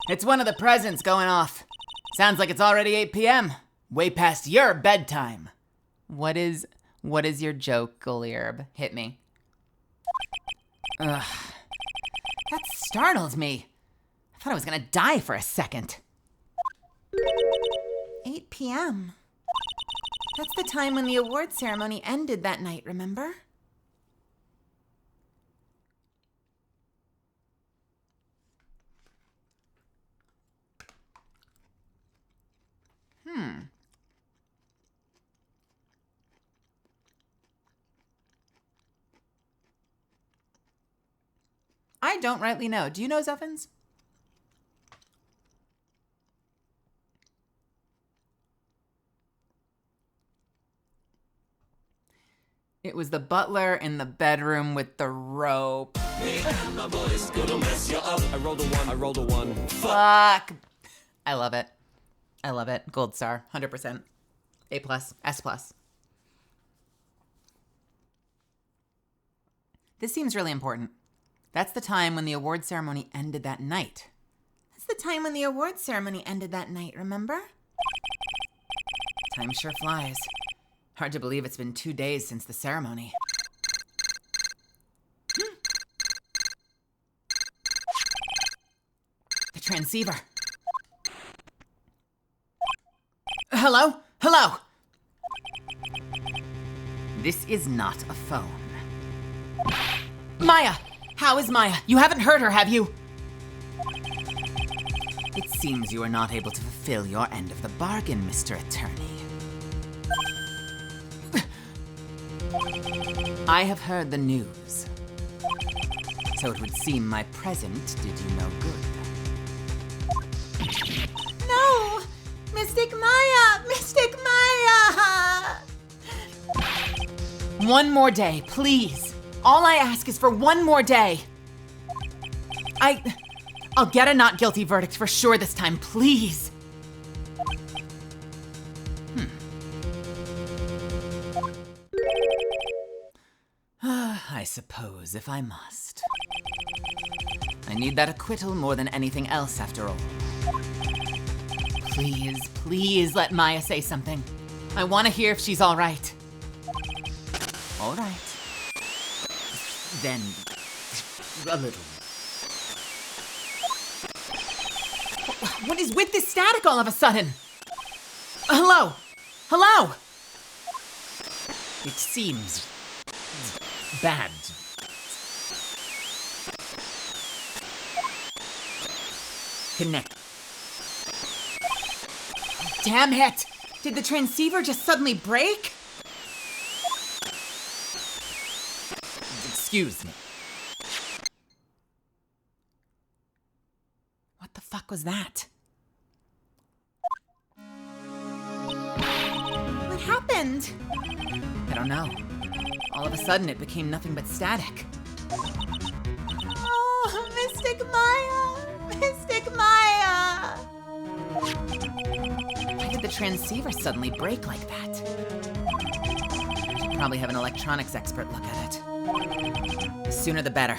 It's one of the presents going off. Sounds like it's already 8 p.m. Way past your bedtime. What is your joke, Gulierb? Hit me. Ugh. That startled me. I thought I was gonna die for a second. 8 p.m. That's the time when the award ceremony ended that night, remember? I don't rightly know. Do you know, Zuffins? It was the butler in the bedroom with the rope.
Me and my boys gonna mess you up. I rolled a one.
Fuck. I love it. I love it. Gold star. 100%. A+. S+. This seems really important. That's the time when the award ceremony ended that night. That's the time when the award ceremony ended that night, remember? Time sure flies. Hard to believe it's been 2 days since the ceremony. The transceiver. Hello? Hello? This is not a phone. Maya! How is Maya? You haven't hurt her, have you? It seems you are not able to fulfill your end of the bargain, Mr. Attorney. I have heard the news. So it would seem my present did you no good. No! Mystic Maya! Mystic Maya! One more day, please. All I ask is for one more day. I'll get a not guilty verdict for sure this time, please. I suppose if I must. I need that acquittal more than anything else, after all. Please, please let Maya say something. I want to hear if she's all right. All right. Then, a little. What is with this static all of a sudden? Hello? Hello? It seems bad. Connect. Damn it! Did the transceiver just suddenly break? Excuse me. What the fuck was that? What happened? I don't know. All of a sudden, it became nothing but static. Oh, Mystic Maya! Mystic Maya! Why did the transceiver suddenly break like that? Should probably have an electronics expert look at it. The sooner the better.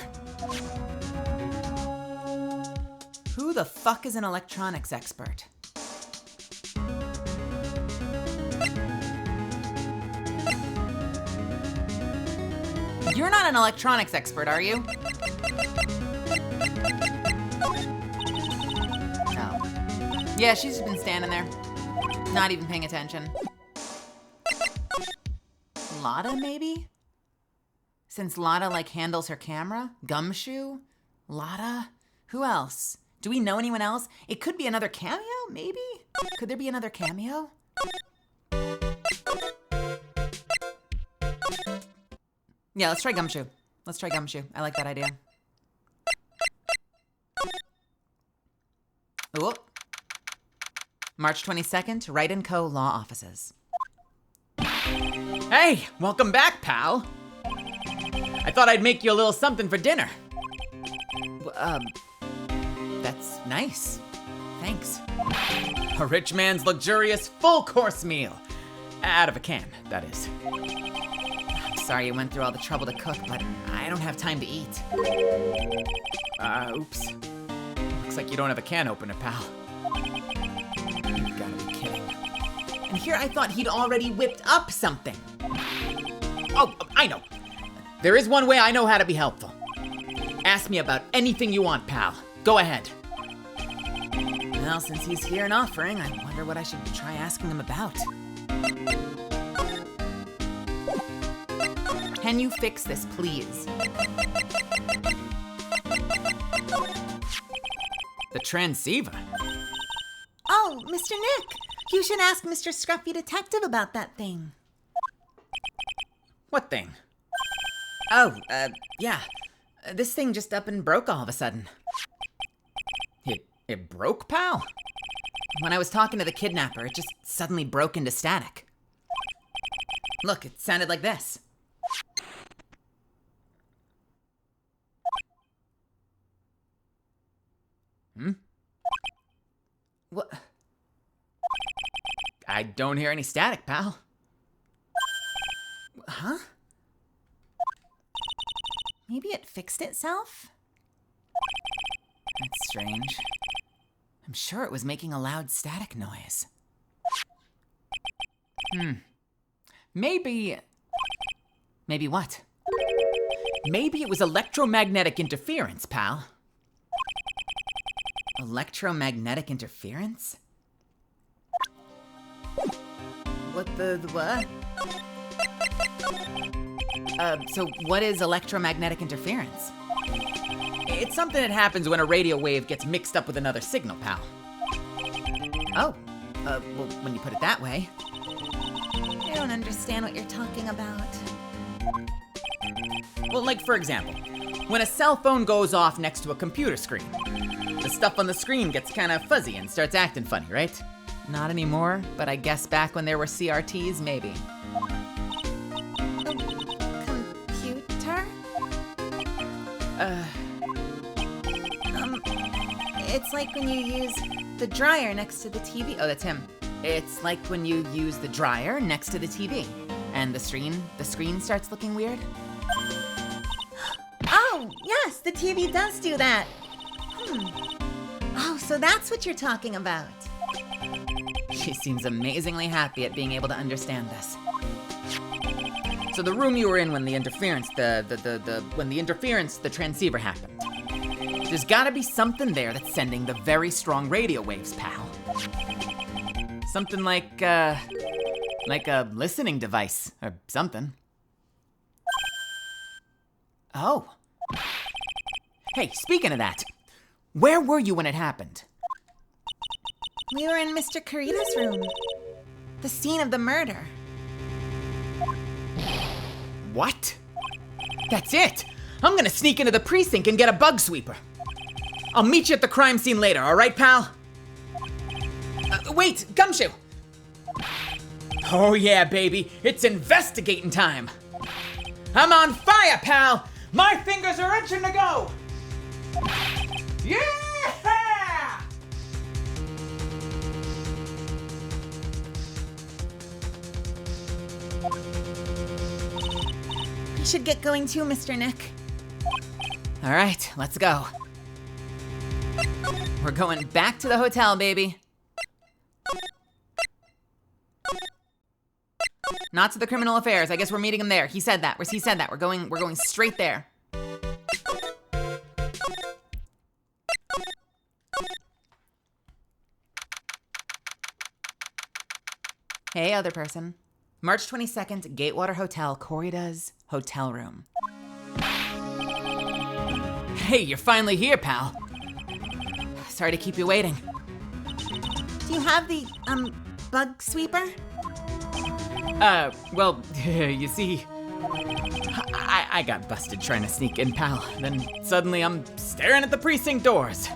Who the fuck is an electronics expert? You're not an electronics expert, are you? No. Yeah, she's just been standing there, not even paying attention. Lotta, maybe? Since Lotta, like, handles her camera? Gumshoe? Lotta? Who else? Do we know anyone else? It could be another cameo, maybe? Could there be another cameo? Yeah, let's try Gumshoe. Let's try Gumshoe. I like that idea. Ooh. March 22nd, Wright & Co. Law Offices. Hey, welcome back, pal. I thought I'd make you a little something for dinner. That's nice. Thanks. A rich man's luxurious full-course meal. Out of a can, that is. Sorry you went through all the trouble to cook, but I don't have time to eat. Oops. Looks like you don't have a can opener, pal. You've gotta be kidding. And here I thought he'd already whipped up something. Oh, I know. There is one way I know how to be helpful. Ask me about anything you want, pal. Go ahead. Well, since he's here and offering, I wonder what I should try asking him about. Can you fix this, please? The transceiver? Oh, Mr. Nick, you should ask Mr. Scruffy Detective about that thing. What thing? Oh, yeah. This thing just up and broke all of a sudden. It broke, pal? When I was talking to the kidnapper, it just suddenly broke into static. Look, it sounded like this. What? I don't hear any static, pal. Huh? Maybe it fixed itself? That's strange. I'm sure it was making a loud static noise. Maybe what? Maybe it was electromagnetic interference, pal. Electromagnetic interference? What? So what is electromagnetic interference? It's something that happens when a radio wave gets mixed up with another signal, pal. Oh, well, when you put it that way. I don't understand what you're talking about. Well, like, for example, when a cell phone goes off next to a computer screen, the stuff on the screen gets kind of fuzzy and starts acting funny, right? Not anymore, but I guess back when there were CRTs, maybe. Computer? It's like when you use the dryer next to the TV. Oh, that's him. It's like when you use the dryer next to the TV, and the screen starts looking weird. Oh, yes, the TV does do that. Oh, so that's what you're talking about. She seems amazingly happy at being able to understand this. So the room you were in when the transceiver happened. There's gotta be something there that's sending the very strong radio waves, pal. Something like a listening device or something. Oh. Hey, speaking of that, where were you when it happened? We were in Mr. Carita's room. The scene of the murder. What? That's it! I'm gonna sneak into the precinct and get a bug sweeper. I'll meet you at the crime scene later, all right, pal? Wait, Gumshoe! Oh yeah, baby, it's investigating time. I'm on fire, pal! My fingers are itching to go! Yeah! You should get going too, Mr. Nick.
All right, let's go. We're going back to the hotel, baby. Not to the criminal affairs. I guess we're meeting him there. He said that. We're going straight there. Hey, other person. March 22nd, Gatewater Hotel, Corrida's hotel room. Hey, you're finally here, pal. Sorry to keep you waiting.
Do you have the, bug sweeper?
Well, you see, I got busted trying to sneak in, pal. Then suddenly I'm staring at the precinct doors.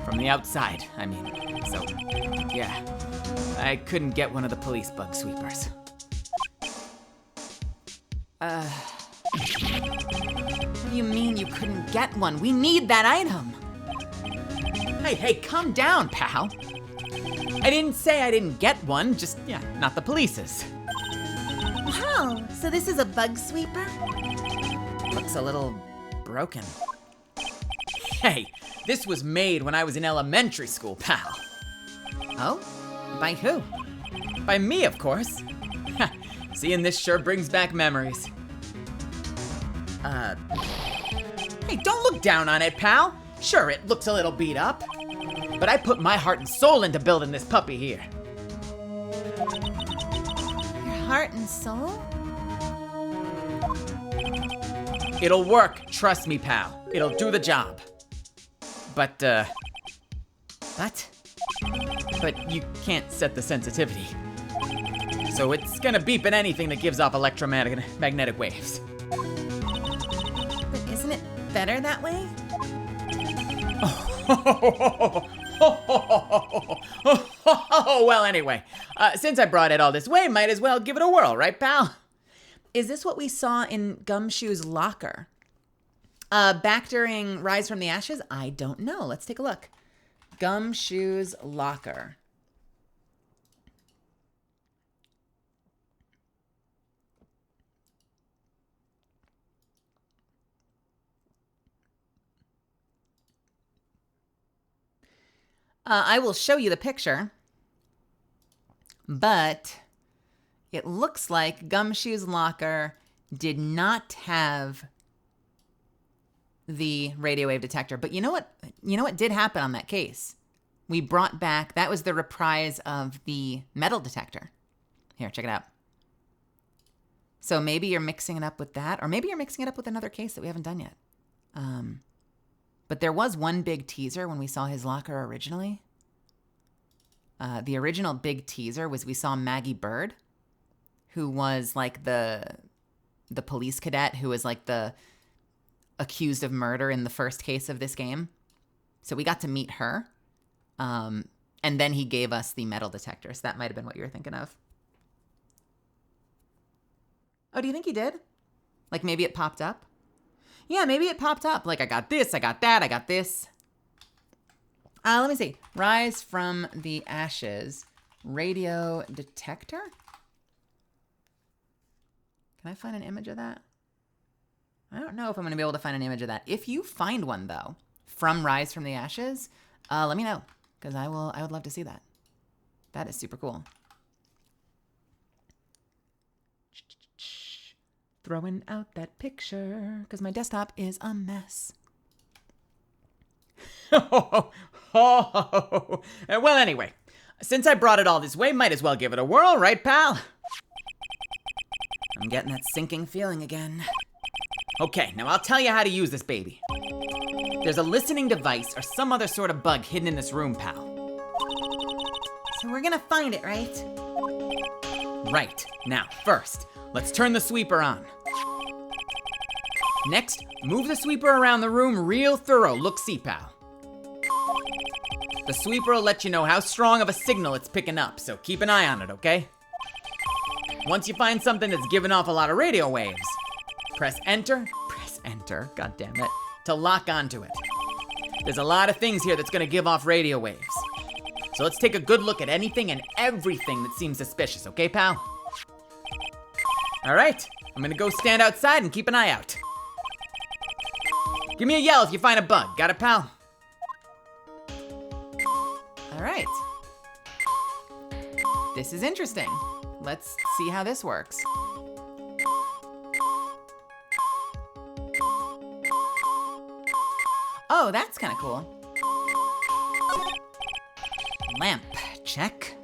From the outside, I mean. So, yeah. I couldn't get one of the police bug sweepers.
What do you mean you couldn't get one? We need that item.
Hey, calm down, pal. I didn't say I didn't get one, just, yeah, not the police's.
Wow, so this is a bug sweeper?
Looks a little broken. Hey, this was made when I was in elementary school, pal.
Oh? By who?
By me, of course. Seeing this sure brings back memories. Hey, don't look down on it, pal. Sure, it looks a little beat up, but I put my heart and soul into building this puppy here.
Your heart and soul?
It'll work, trust me, pal. It'll do the job. But, what? But you can't set the sensitivity. So it's gonna beep at anything that gives off electromagnetic waves.
But isn't it better that way?
Well, anyway, since I brought it all this way, might as well give it a whirl, right, pal? Is this what we saw in Gumshoe's locker? Back during Rise from the Ashes? I don't know. Let's take a look. Gumshoe's locker. I will show you the picture, but it looks like Gumshoe's locker did not have the radio wave detector. But you know what? You know what did happen on that case? We brought back, that was the reprise of the metal detector. Here, check it out. So maybe you're mixing it up with that, or maybe you're mixing it up with another case that we haven't done yet. But there was one big teaser when we saw his locker originally. The original big teaser was we saw Maggie Bird, who was like the police cadet who was like the accused of murder in the first case of this game. So we got to meet her. And then he gave us the metal detector. So that might have been what you were thinking of. Oh, do you think he did? Like maybe it popped up? Yeah, maybe it popped up. Like, I got this, I got that, I got this. Let me see. Rise from the Ashes. Radio detector? Can I find an image of that? I don't know if I'm going to be able to find an image of that. If you find one, though, from Rise from the Ashes, let me know. Because I would love to see that. That is super cool. Throwing out that picture, because my desktop is a mess. Well, anyway, since I brought it all this way, might as well give it a whirl, right, pal? I'm getting that sinking feeling again. Okay, now I'll tell you how to use this baby. There's a listening device or some other sort of bug hidden in this room, pal.
So we're gonna find it, right?
Right. Now, first, let's turn the sweeper on. Next, move the sweeper around the room real thorough. Look-see, pal. The sweeper will let you know how strong of a signal it's picking up, so keep an eye on it, okay? Once you find something that's giving off a lot of radio waves, press enter, god damn it, to lock onto it. There's a lot of things here that's gonna give off radio waves. So let's take a good look at anything and everything that seems suspicious, okay, pal? All right, I'm gonna go stand outside and keep an eye out. Give me a yell if you find a bug. Got it, pal?
All right. This is interesting. Let's see how this works. Oh, that's kind of cool. Lamp, check.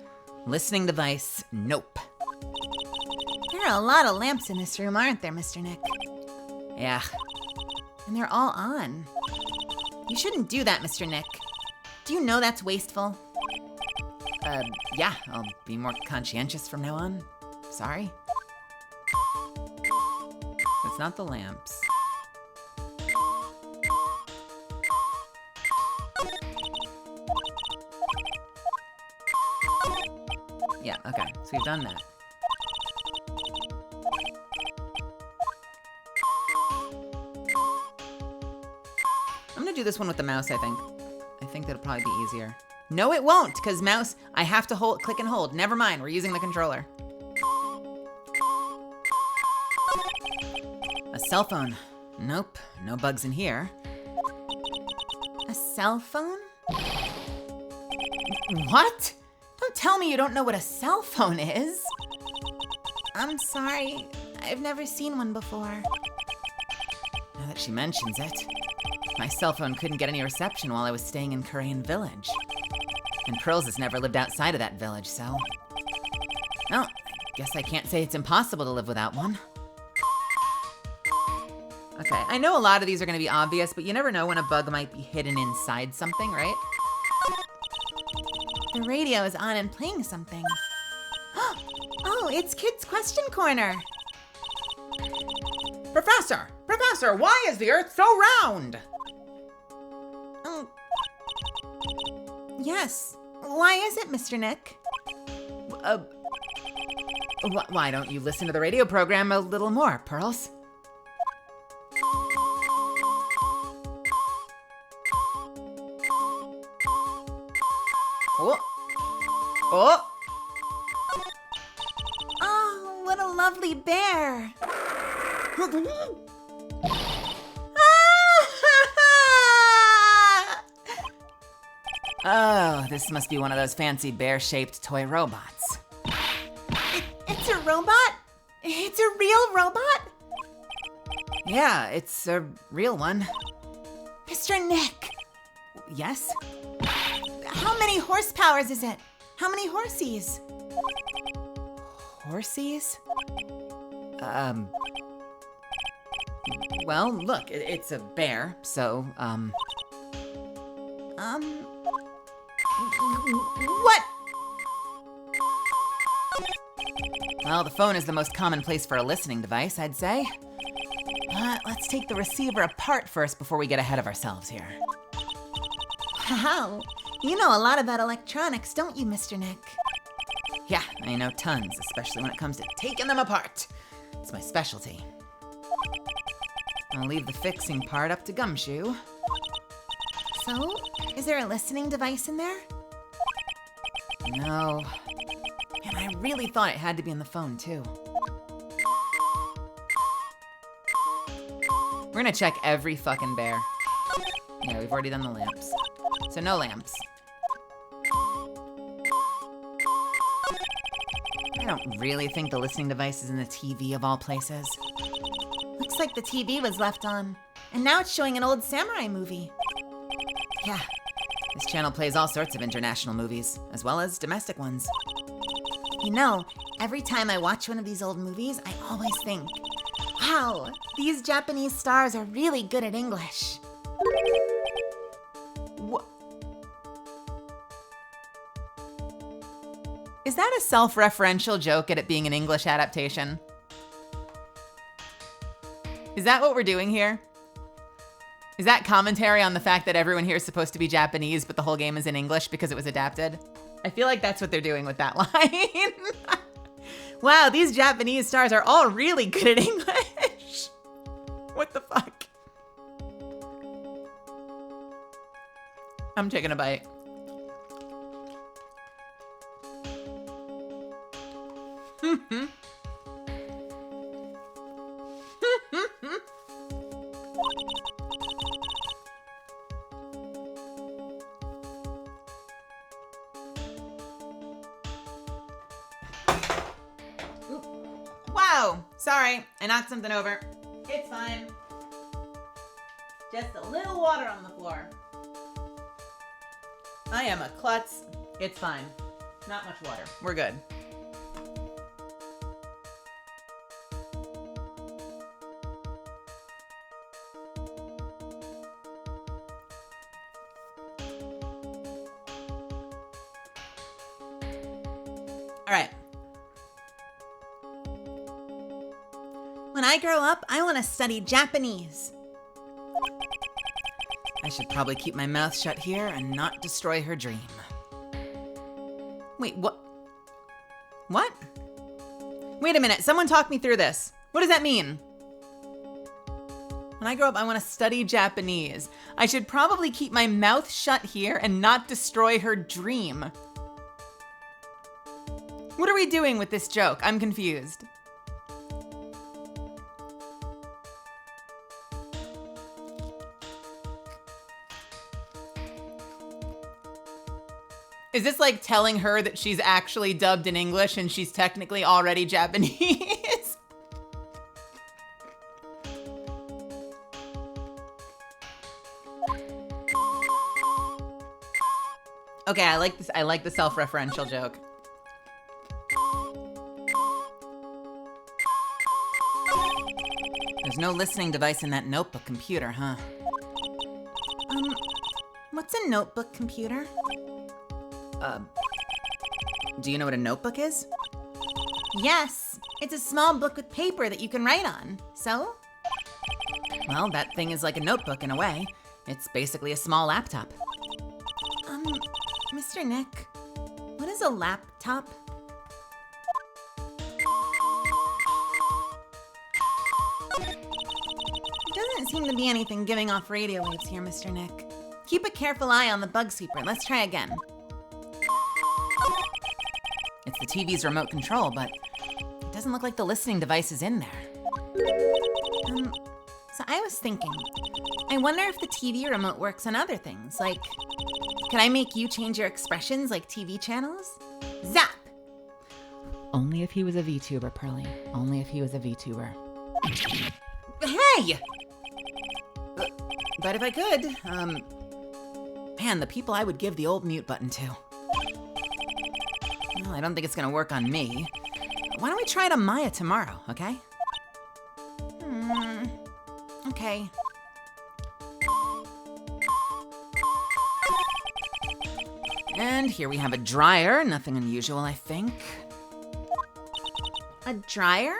Listening device, nope.
There are a lot of lamps in this room, aren't there, Mr. Nick?
Yeah.
And they're all on. You shouldn't do that, Mr. Nick. Do you know that's wasteful?
Yeah, I'll be more conscientious from now on. Sorry. It's not the lamps. Yeah, okay, so we've done that. I'm gonna do this one with the mouse, I think. I think that'll probably be easier. No, it won't, because mouse, I have to hold, click and hold. Never mind, we're using the controller. A cell phone. Nope, no bugs in here.
A cell phone?
What? Don't tell me you don't know what a cell phone is.
I'm sorry. I've never seen one before.
Now that she mentions it, my cell phone couldn't get any reception while I was staying in Korean Village. And Pearls has never lived outside of that village, so... Well, I guess I can't say it's impossible to live without one. Okay, I know a lot of these are gonna be obvious, but you never know when a bug might be hidden inside something, right?
The radio is on and playing something. Oh, it's Kids Question Corner.
Professor! Professor, why is the Earth so round?
Oh. Yes. Why is it, Mr. Nick?
Why don't you listen to the radio program a little more, Pearls? Oh! Oh!
Oh, what a lovely bear.
Oh, this must be one of those fancy bear-shaped toy robots.
It's a robot? It's a real robot?
Yeah, it's a real one.
Mr. Nick,
Yes?
how many horsepowers is it? How many horsies?
Horsies? Well, look, it's a bear, so,
What?
Well, the phone is the most common place for a listening device, I'd say. But let's take the receiver apart first before we get ahead of ourselves here.
Wow, you know a lot about electronics, don't you, Mr. Nick?
Yeah, I know tons, especially when it comes to taking them apart. It's my specialty. I'll leave the fixing part up to Gumshoe.
So, is there a listening device in there?
No. And I really thought it had to be in the phone, too. We're gonna check every fucking bear. Yeah, we've already done the lamps. So no lamps. I don't really think the listening device is in the TV of all places.
Looks like the TV was left on, and now it's showing an old samurai movie.
Yeah, this channel plays all sorts of international movies, as well as domestic ones.
You know, every time I watch one of these old movies, I always think, wow, these Japanese stars are really good at English.
What? Is that a self-referential joke at it being an English adaptation? Is that what we're doing here? Is that commentary on the fact that everyone here is supposed to be Japanese, but the whole game is in English because it was adapted? I feel like that's what they're doing with that line. Wow, these Japanese stars are all really good at English. What the fuck? I'm taking a bite. Oh, sorry. I knocked something over. It's fine. Just a little water on the floor. I am a klutz. It's fine. Not much water. We're good. All right. When I grow up, I want to study Japanese. I should probably keep my mouth shut here and not destroy her dream. Wait, what? What? Wait a minute, someone talk me through this. What does that mean? When I grow up, I want to study Japanese. I should probably keep my mouth shut here and not destroy her dream. What are we doing with this joke? I'm confused. Is this like telling her that she's actually dubbed in English and she's technically already Japanese? Okay, I like this. I like the self-referential joke. There's no listening device in that notebook computer, huh? What's a notebook computer? Do you know what a notebook is? Yes, it's a small book with paper that you can write on. So? Well, that thing is like a notebook in a way. It's basically a small laptop. Mr. Nick, what is a laptop? Doesn't seem to be anything giving off radio waves here, Mr. Nick. Keep a careful eye on the bug sweeper. Let's try again. It's the TV's remote control, but it doesn't look like the listening device is in there. So I was thinking, I wonder if the TV remote works on other things, like, can I make you change your expressions like TV channels? Zap! Only if he was a VTuber, Pearly. Only if he was a VTuber. Hey! But if I could, man, the people I would give the old mute button to. Well, I don't think it's gonna work on me. Why don't we try it on Maya tomorrow, okay? Okay. And here we have a dryer. Nothing unusual, I think. A dryer?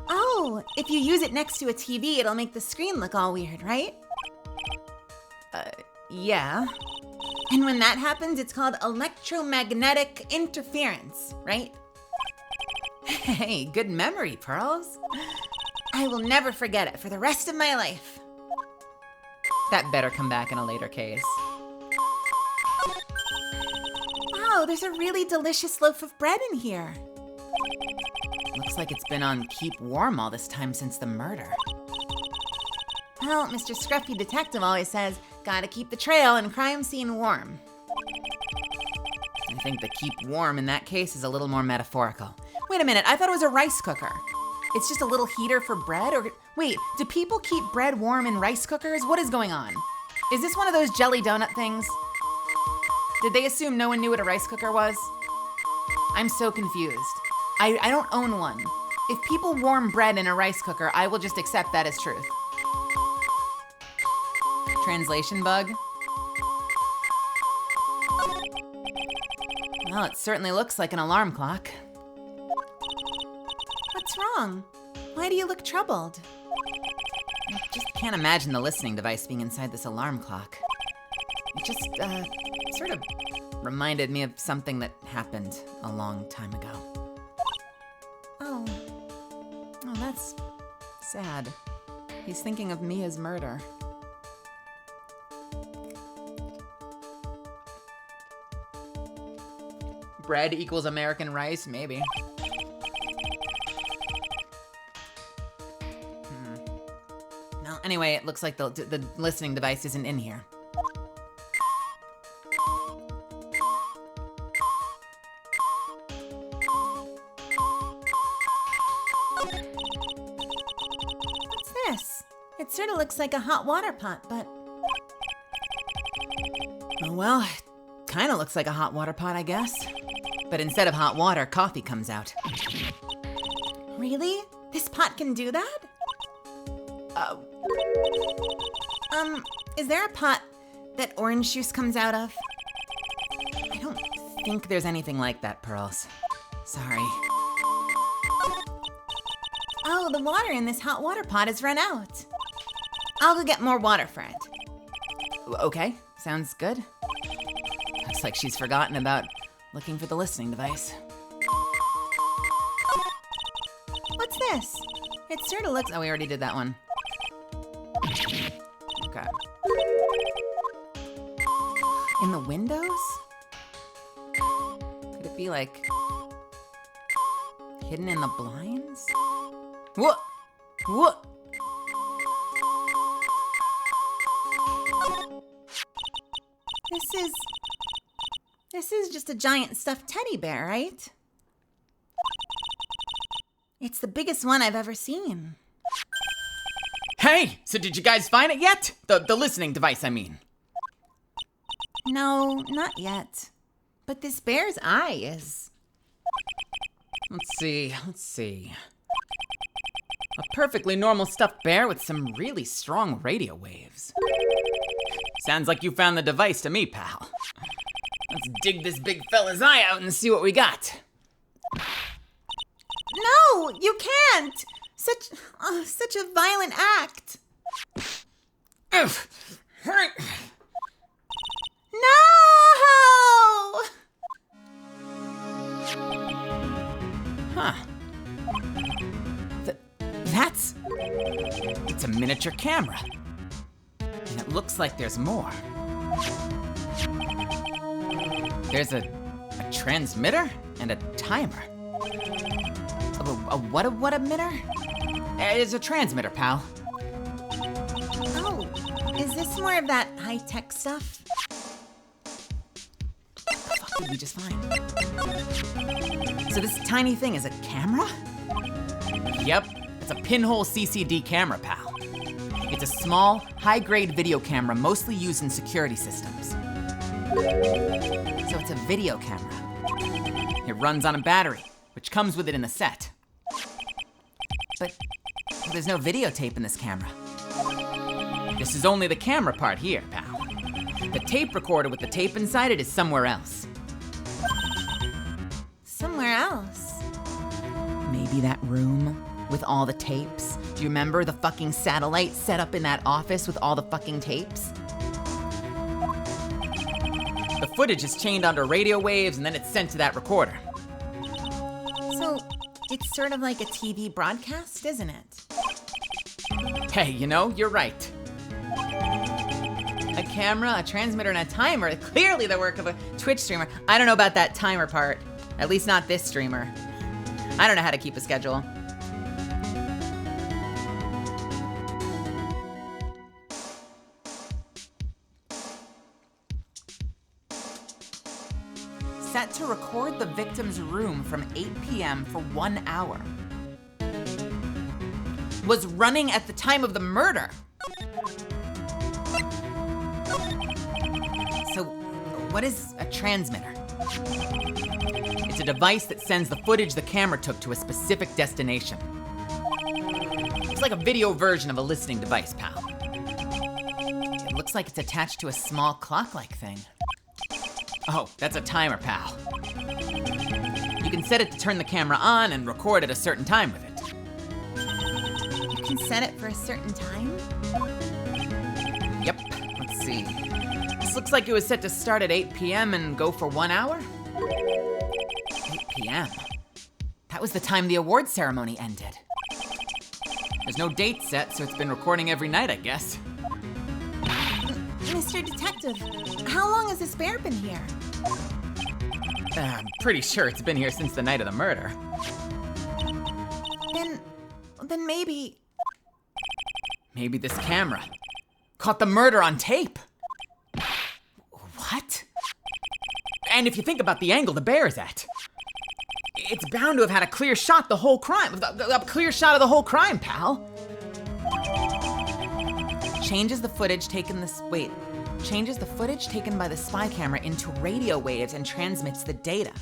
Oh, if you use it next to a TV, it'll make the screen look all weird, right? Yeah. And when that happens, it's called electromagnetic interference, right? Hey, good memory, Pearls. I will never forget it for the rest of my life. That better come back in a later case. Wow, there's a really delicious loaf of bread in here. Looks like it's been on keep warm all this time since the murder. Well, Mr. Scruffy Detective always says, gotta keep the trail and crime scene warm. I think the keep warm in that case is a little more metaphorical. Wait a minute, I thought it was a rice cooker. It's just a little heater for bread? Or wait, do people keep bread warm in rice cookers? What is going on? Is this one of those jelly donut things? Did they assume no one knew what a rice cooker was? I'm so confused. I don't own one. If people warm bread in a rice cooker, I will just accept that as truth. Translation bug? Well, it certainly looks like an alarm clock. What's wrong? Why do you look troubled? I just can't imagine the listening device being inside this alarm clock. It just, sort of reminded me of something that happened a long time ago. Oh, that's sad. He's thinking of Mia's murder. Bread equals American rice? Maybe. No, anyway, it looks like the listening device isn't in here.
What's this? It sort of looks like a hot water pot, but...
Oh, well, it kind of looks like a hot water pot, I guess. But instead of hot water, coffee comes out.
Really? This pot can do that? Is there a pot that orange juice comes out of?
I don't think there's anything like that, Pearls. Sorry.
Oh, the water in this hot water pot has run out. I'll go get more water for it.
Okay, sounds good. Looks like she's forgotten about looking for the listening device.
What's this?
It sort of looks... Oh, we already did that one. Okay. In the windows? Could it be like... hidden in the blinds? What? What?
This is just a giant stuffed teddy bear, right? It's the biggest one I've ever seen.
Hey! So did you guys find it yet? The listening device, I mean.
No, not yet. But this bear's eye is...
Let's see. A perfectly normal stuffed bear with some really strong radio waves. Sounds like you found the device to me, pal. Let's dig this big fella's eye out and see what we got.
No, you can't! Such a violent act.
Ugh.
No!
Huh. It's a miniature camera. And it looks like there's more. There's a transmitter and a timer. A what emitter? It's a transmitter, pal.
Oh, is this more of that high-tech stuff?
What the fuck did we just find? So this tiny thing is a camera? Yep, it's a pinhole CCD camera, pal. It's a small, high-grade video camera mostly used in security systems. So it's a video camera. It runs on a battery, which comes with it in the set. But there's no videotape in this camera. This is only the camera part here, pal. The tape recorder with the tape inside it is somewhere else.
Somewhere else?
Maybe that room with all the tapes. Do you remember the fucking satellite set up in that office with all the fucking tapes? The footage is chained onto radio waves and then it's sent to that recorder.
So, it's sort of like a TV broadcast, isn't it?
Hey, you're right. A camera, a transmitter, and a timer. Clearly the work of a Twitch streamer. I don't know about that timer part. At least not this streamer. I don't know how to keep a schedule. Set to record the victim's room from 8 p.m. for 1 hour. Was running at the time of the murder. So, what is a transmitter? It's a device that sends the footage the camera took to a specific destination. It's like a video version of a listening device, pal. It looks like it's attached to a small clock-like thing. Oh, that's a timer, pal. You can set it to turn the camera on and record at a certain time with it.
You can set it for a certain time?
Yep, let's see. This looks like it was set to start at 8 p.m. and go for 1 hour. 8 p.m. That was the time the award ceremony ended. There's no date set, so it's been recording every night, I guess.
Mr. Detective, how long has this bear been here?
I'm pretty sure it's been here since the night of the murder.
Then maybe...
Maybe this camera caught the murder on tape. What? And if you think about the angle the bear is at, It's bound to have had a clear shot the whole crime. A clear shot of the whole crime, pal. Changes the footage taken by the spy camera into radio waves and transmits the data.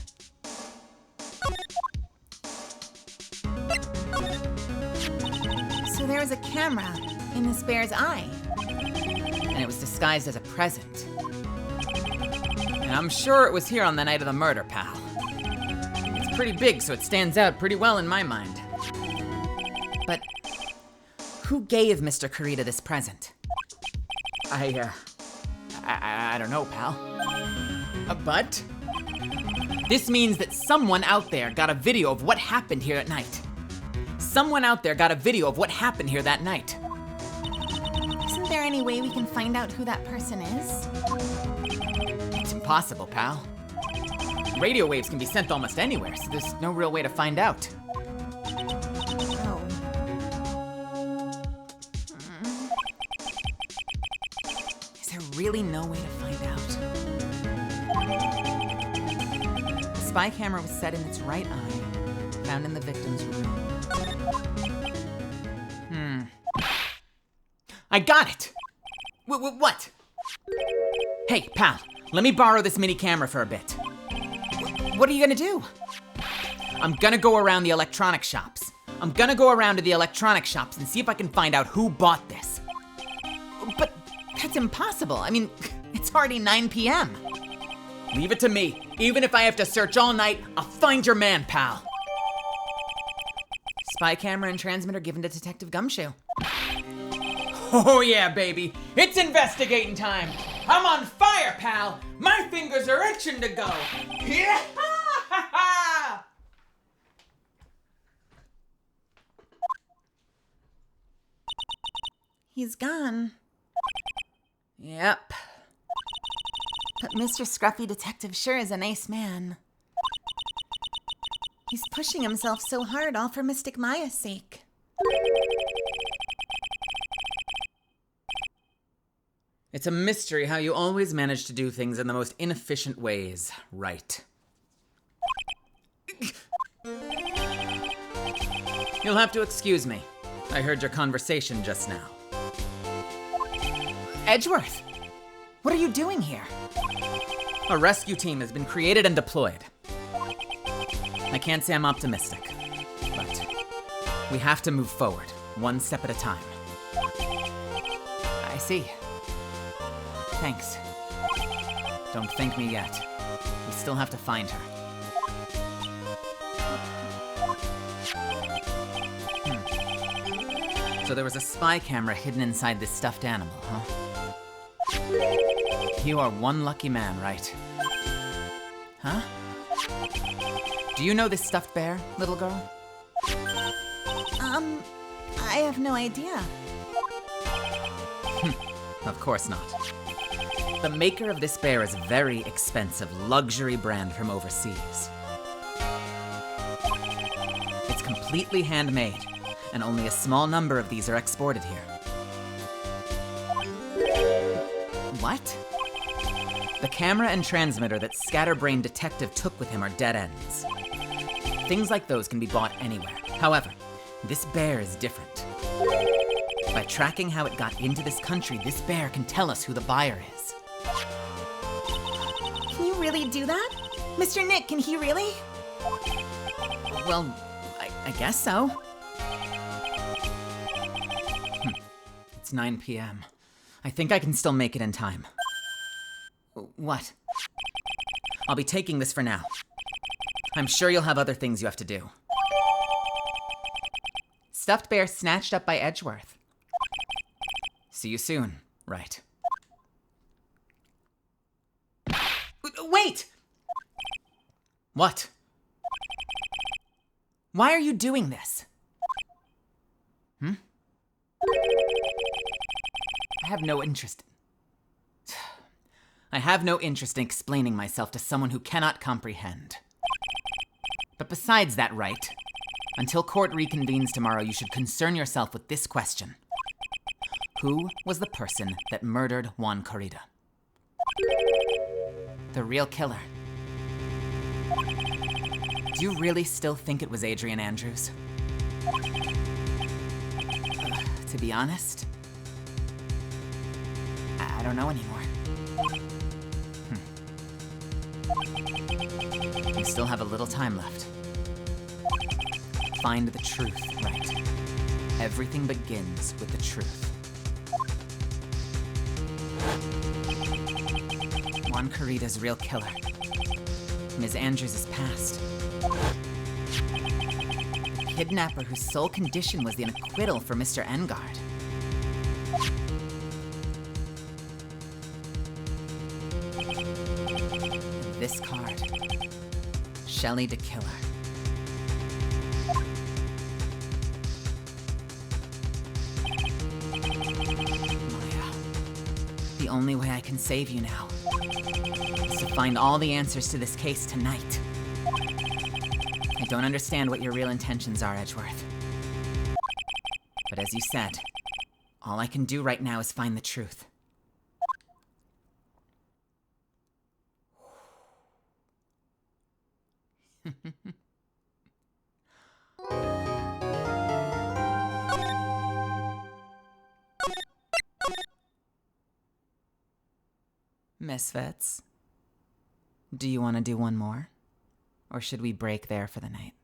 So there was a camera in this bear's eye. And it was disguised as a present. And I'm sure it was here on the night of the murder, pal. It's pretty big, so it stands out pretty well in my mind. But who gave Mr. Kurita this present? I don't know, pal. But this means that someone out there got a video of what happened here at night. Someone out there got a video of what happened here that night.
Isn't there any way we can find out who that person is?
It's impossible, pal. Radio waves can be sent almost anywhere, so there's no real way to find out.
Oh.
Is there really no way to find out? The spy camera was set in its right eye, found in the victim's room. I got it! What? Hey, pal, let me borrow this mini camera for a bit. What are you gonna do? I'm gonna go around the electronic shops. I'm gonna go around to the electronic shops and see if I can find out who bought this. But that's impossible. I mean, it's already 9 p.m. Leave it to me. Even if I have to search all night, I'll find your man, pal. Spy camera and transmitter given to Detective Gumshoe. Oh yeah, baby. It's investigating time. I'm on fire, pal. My fingers are itching to go. Yeah!
He's gone.
Yep.
But Mr. Scruffy Detective sure is a nice man. He's pushing himself so hard, all for Mystic Maya's sake.
It's a mystery how you always manage to do things in the most inefficient ways, right? You'll have to excuse me. I heard your conversation just now. Edgeworth, what are you doing here? A rescue team has been created and deployed. I can't say I'm optimistic, but we have to move forward, one step at a time. I see. Thanks. Don't thank me yet. We still have to find her. So there was a spy camera hidden inside this stuffed animal, huh? You are one lucky man, right? Huh? Do you know this stuffed bear, little girl?
I have no idea.
Of course not. The maker of this bear is a very expensive luxury brand from overseas. It's completely handmade, and only a small number of these are exported here. What? The camera and transmitter that Scatterbrain Detective took with him are dead ends. Things like those can be bought anywhere. However, this bear is different. By tracking how it got into this country, this bear can tell us who the buyer is.
Can you really do that? Mr. Nick, can he really?
Well, I guess so. It's 9 p.m. I think I can still make it in time. What? I'll be taking this for now. I'm sure you'll have other things you have to do. Stuffed bear snatched up by Edgeworth. See you soon, right? Wait! What? Why are you doing this? I have no interest in explaining myself to someone who cannot comprehend. But besides that, right? Until court reconvenes tomorrow, you should concern yourself with this question. Who was the person that murdered Juan Corrida? The real killer. Do you really still think it was Adrian Andrews? To be honest, I don't know anymore. We still have a little time left. Find the truth, right? Everything begins with the truth. Juan Carita's real killer. Ms. Andrews is past. The kidnapper whose sole condition was an acquittal for Mr. Engard. And this card. Shelley the Killer. Maya, the only way I can save you now is to find all the answers to this case tonight. I don't understand what your real intentions are, Edgeworth. But as you said, all I can do right now is find the truth. Misfits, do you want to do one more? Or should we break there for the night?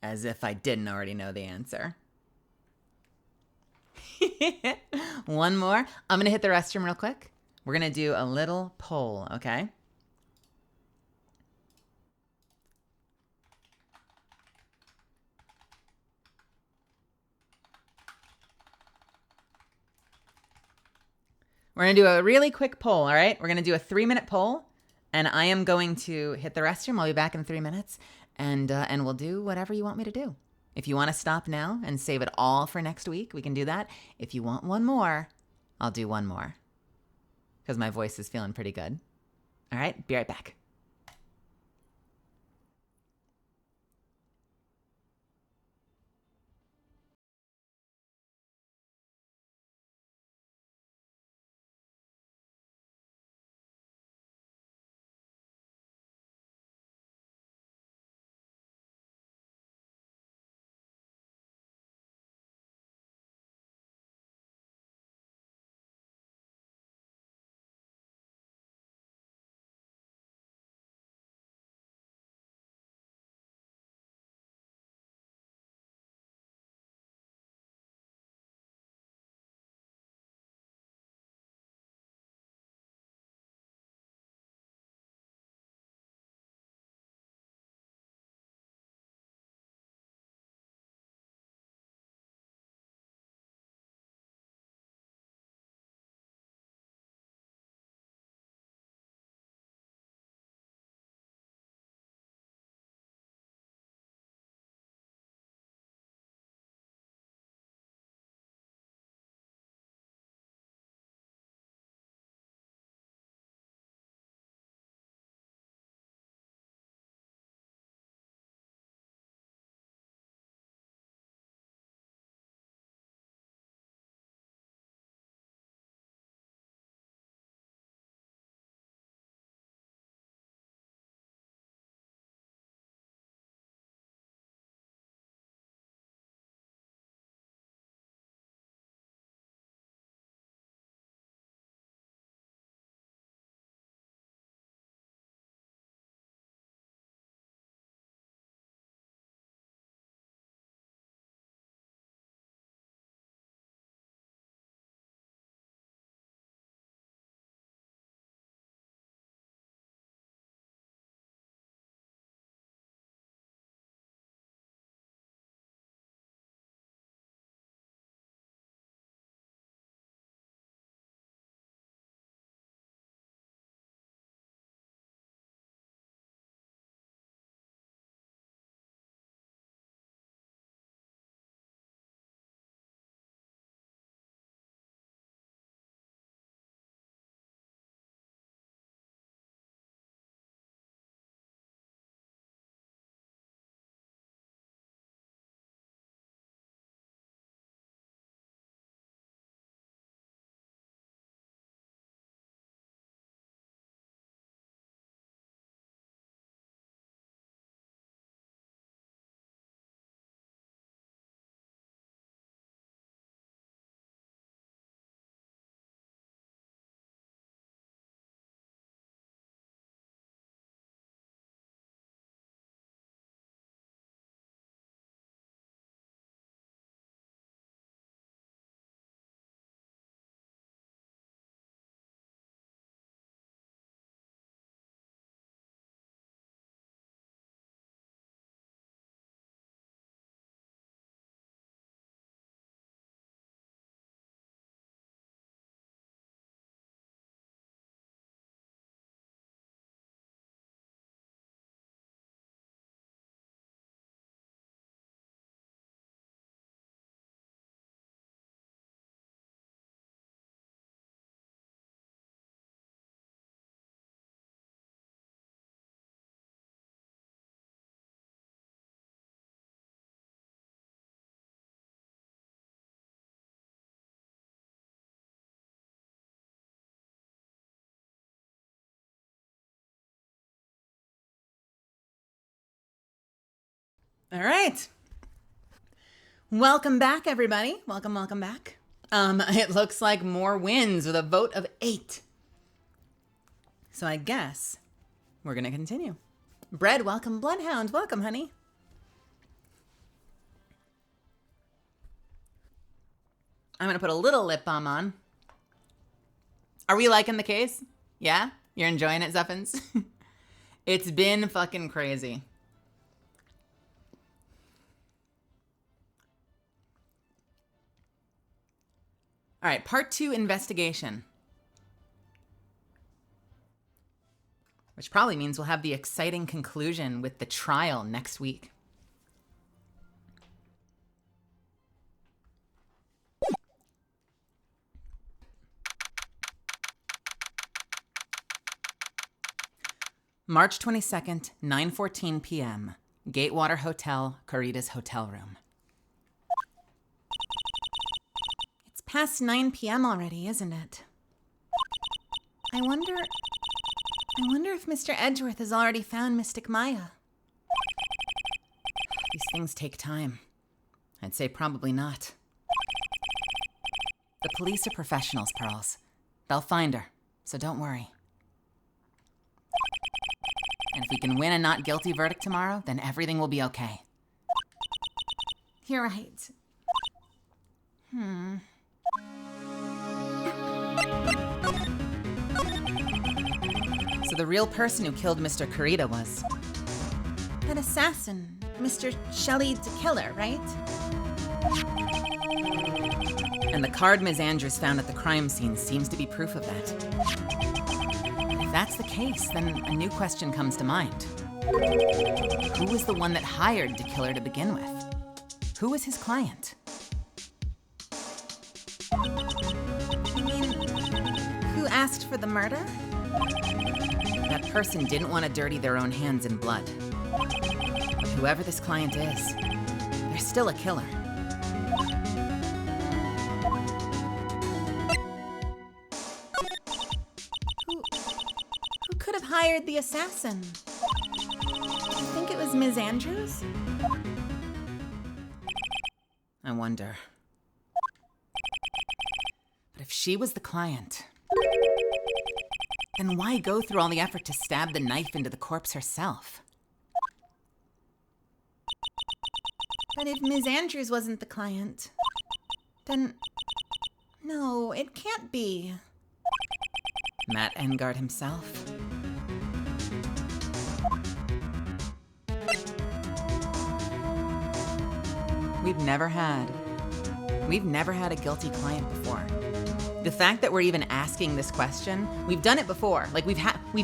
As if I didn't already know the answer. One more. I'm going to hit the restroom real quick. We're going to do a little poll, okay? We're going to do a really quick poll, all right? We're going to do a 3-minute poll, and I am going to hit the restroom. I'll be back in 3 minutes, and we'll do whatever you want me to do. If you want to stop now and save it all for next week, we can do that. If you want one more, I'll do one more, because my voice is feeling pretty good. All right, be right back. All right. Welcome back, everybody. Welcome back. It looks like more wins with a vote of 8. So I guess we're going to continue. Bread, welcome. Bloodhound, welcome, honey. I'm going to put a little lip balm on. Are we liking the case? Yeah? You're enjoying it, Zuffins? It's been fucking crazy. All right, part 2, investigation. Which probably means we'll have the exciting conclusion with the trial next week. March 22nd, 9:14 p.m. Gatewater Hotel, Corita's hotel room. It's past 9 p.m. already, isn't it? I wonder if Mr. Edgeworth has already found Mystic Maya. These things take time. I'd say probably not. The police are professionals, Pearls. They'll find her, so don't worry. And if we can win a not guilty verdict tomorrow, then everything will be okay. You're right. So the real person who killed Mr. Corita was... that assassin, Mr. Shelley the Killer, right? And the card Ms. Andrews found at the crime scene seems to be proof of that. If that's the case, then a new question comes to mind. Who was the one that hired the killer to begin with? Who was his client? You mean, who asked for the murder? That person didn't want to dirty their own hands in blood. But whoever this client is, they're still a killer. Who could have hired the assassin? Do you think it was Ms. Andrews? I wonder. But if she was the client, then why go through all the effort to stab the knife into the corpse herself? But if Ms. Andrews wasn't the client, then... no, it can't be. Matt Engard himself. We've never had a guilty client before. The fact that we're even asking this question, we've done it before. Like we've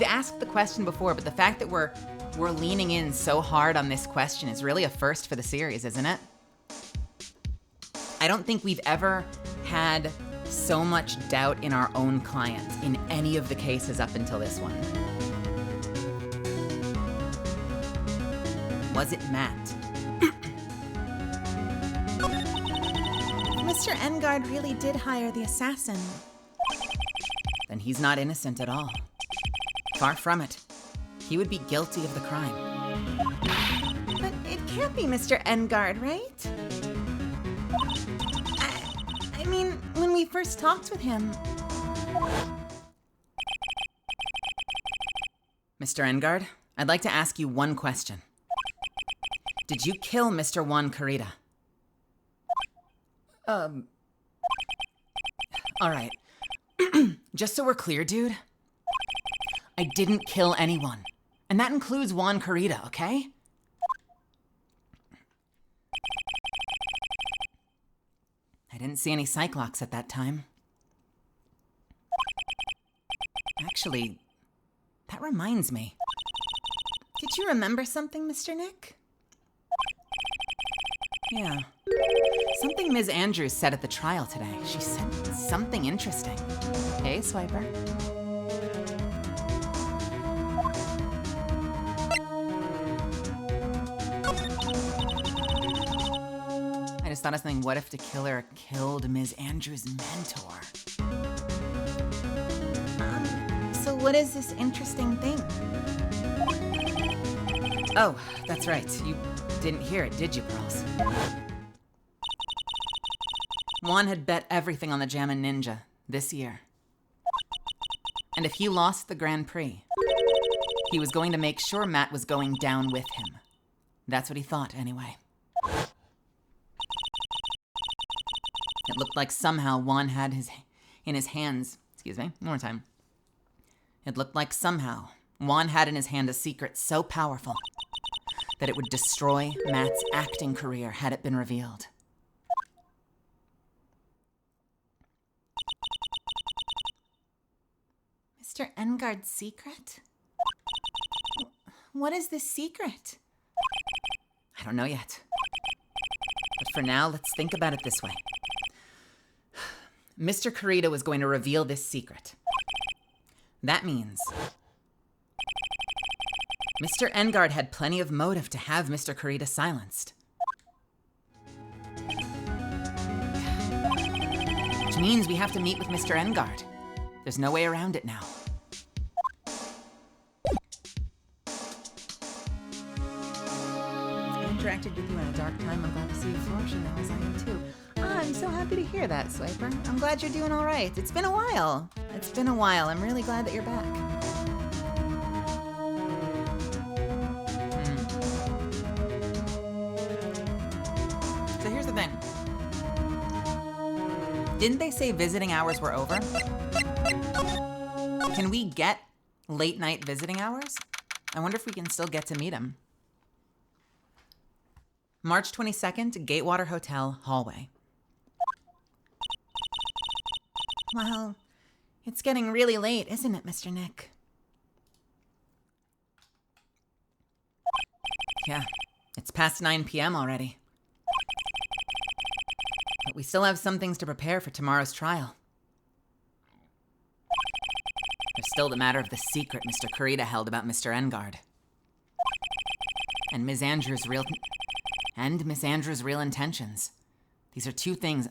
asked the question before, but the fact that we're leaning in so hard on this question is really a first for the series, isn't it? I don't think we've ever had so much doubt in our own client in any of the cases up until this one. Was it Matt? Mr. Engard really did hire the assassin. Then he's not innocent at all. Far from it. He would be guilty of the crime. But it can't be Mr. Engard, right? I mean, when we first talked with him... Mr. Engard, I'd like to ask you one question. Did you kill Mr. Juan Corita? All right. Just so we're clear, dude. I didn't kill anyone. And that includes Juan Corita, okay? I didn't see any Cyclops at that time. Actually, that reminds me. Did you remember something, Mr. Nick? Yeah. Something Ms. Andrews said at the trial today. She said something interesting. Hey, Swiper. I just thought of something. What if the killer killed Ms. Andrews' mentor? So what is this interesting thing?
Oh, that's right. You didn't hear it, did you, Pearls? Juan had bet everything on the Jammin' Ninja this year. And if he lost the Grand Prix, he was going to make sure Matt was going down with him. That's what he thought, anyway. It looked like somehow Juan had in his hands... Excuse me, one more time. It looked like somehow Juan had in his hand a secret so powerful that it would destroy Matt's acting career had it been revealed.
Mr. Engard's secret? What is this secret?
I don't know yet. But for now, let's think about it this way. Mr. Kurita was going to reveal this secret. That means Mr. Engard had plenty of motive to have Mr. Kurita silenced. Which means we have to meet with Mr. Engard. There's no way around it now.
I interacted with you in a dark time. I'm glad to see you flourishing now, as I am too. I'm so happy to hear that, Swiper. I'm glad you're doing all right. It's been a while. It's been a while. I'm really glad that you're back.
So here's the thing. Didn't they say visiting hours were over? Can we get late night visiting hours? I wonder if we can still get to meet him. March 22nd, Gatewater Hotel, hallway.
Well, it's getting really late, isn't it, Mr. Nick?
Yeah, it's past 9 p.m. already. But we still have some things to prepare for tomorrow's trial. There's still the matter of the secret Mr. Kurita held about Mr. Engard. And Miss Andrews' real intentions. These are two things.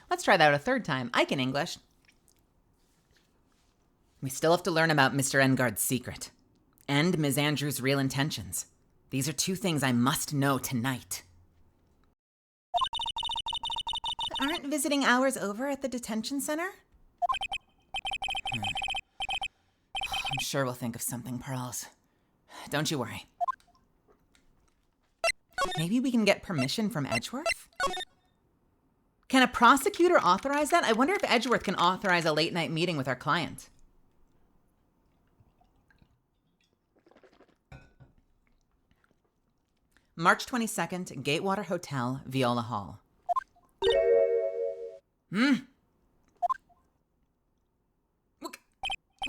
Let's try that a third time. I can English.
We still have to learn about Mr. Engard's secret. And Miss Andrews' real intentions. These are two things I must know tonight.
Aren't visiting hours over at the detention center?
I'm sure we'll think of something, Pearls. Don't you worry. Maybe we can get permission from Edgeworth? Can a prosecutor authorize that? I wonder if Edgeworth can authorize a late night meeting with our client. March 22nd, Gatewater Hotel, Viola Hall.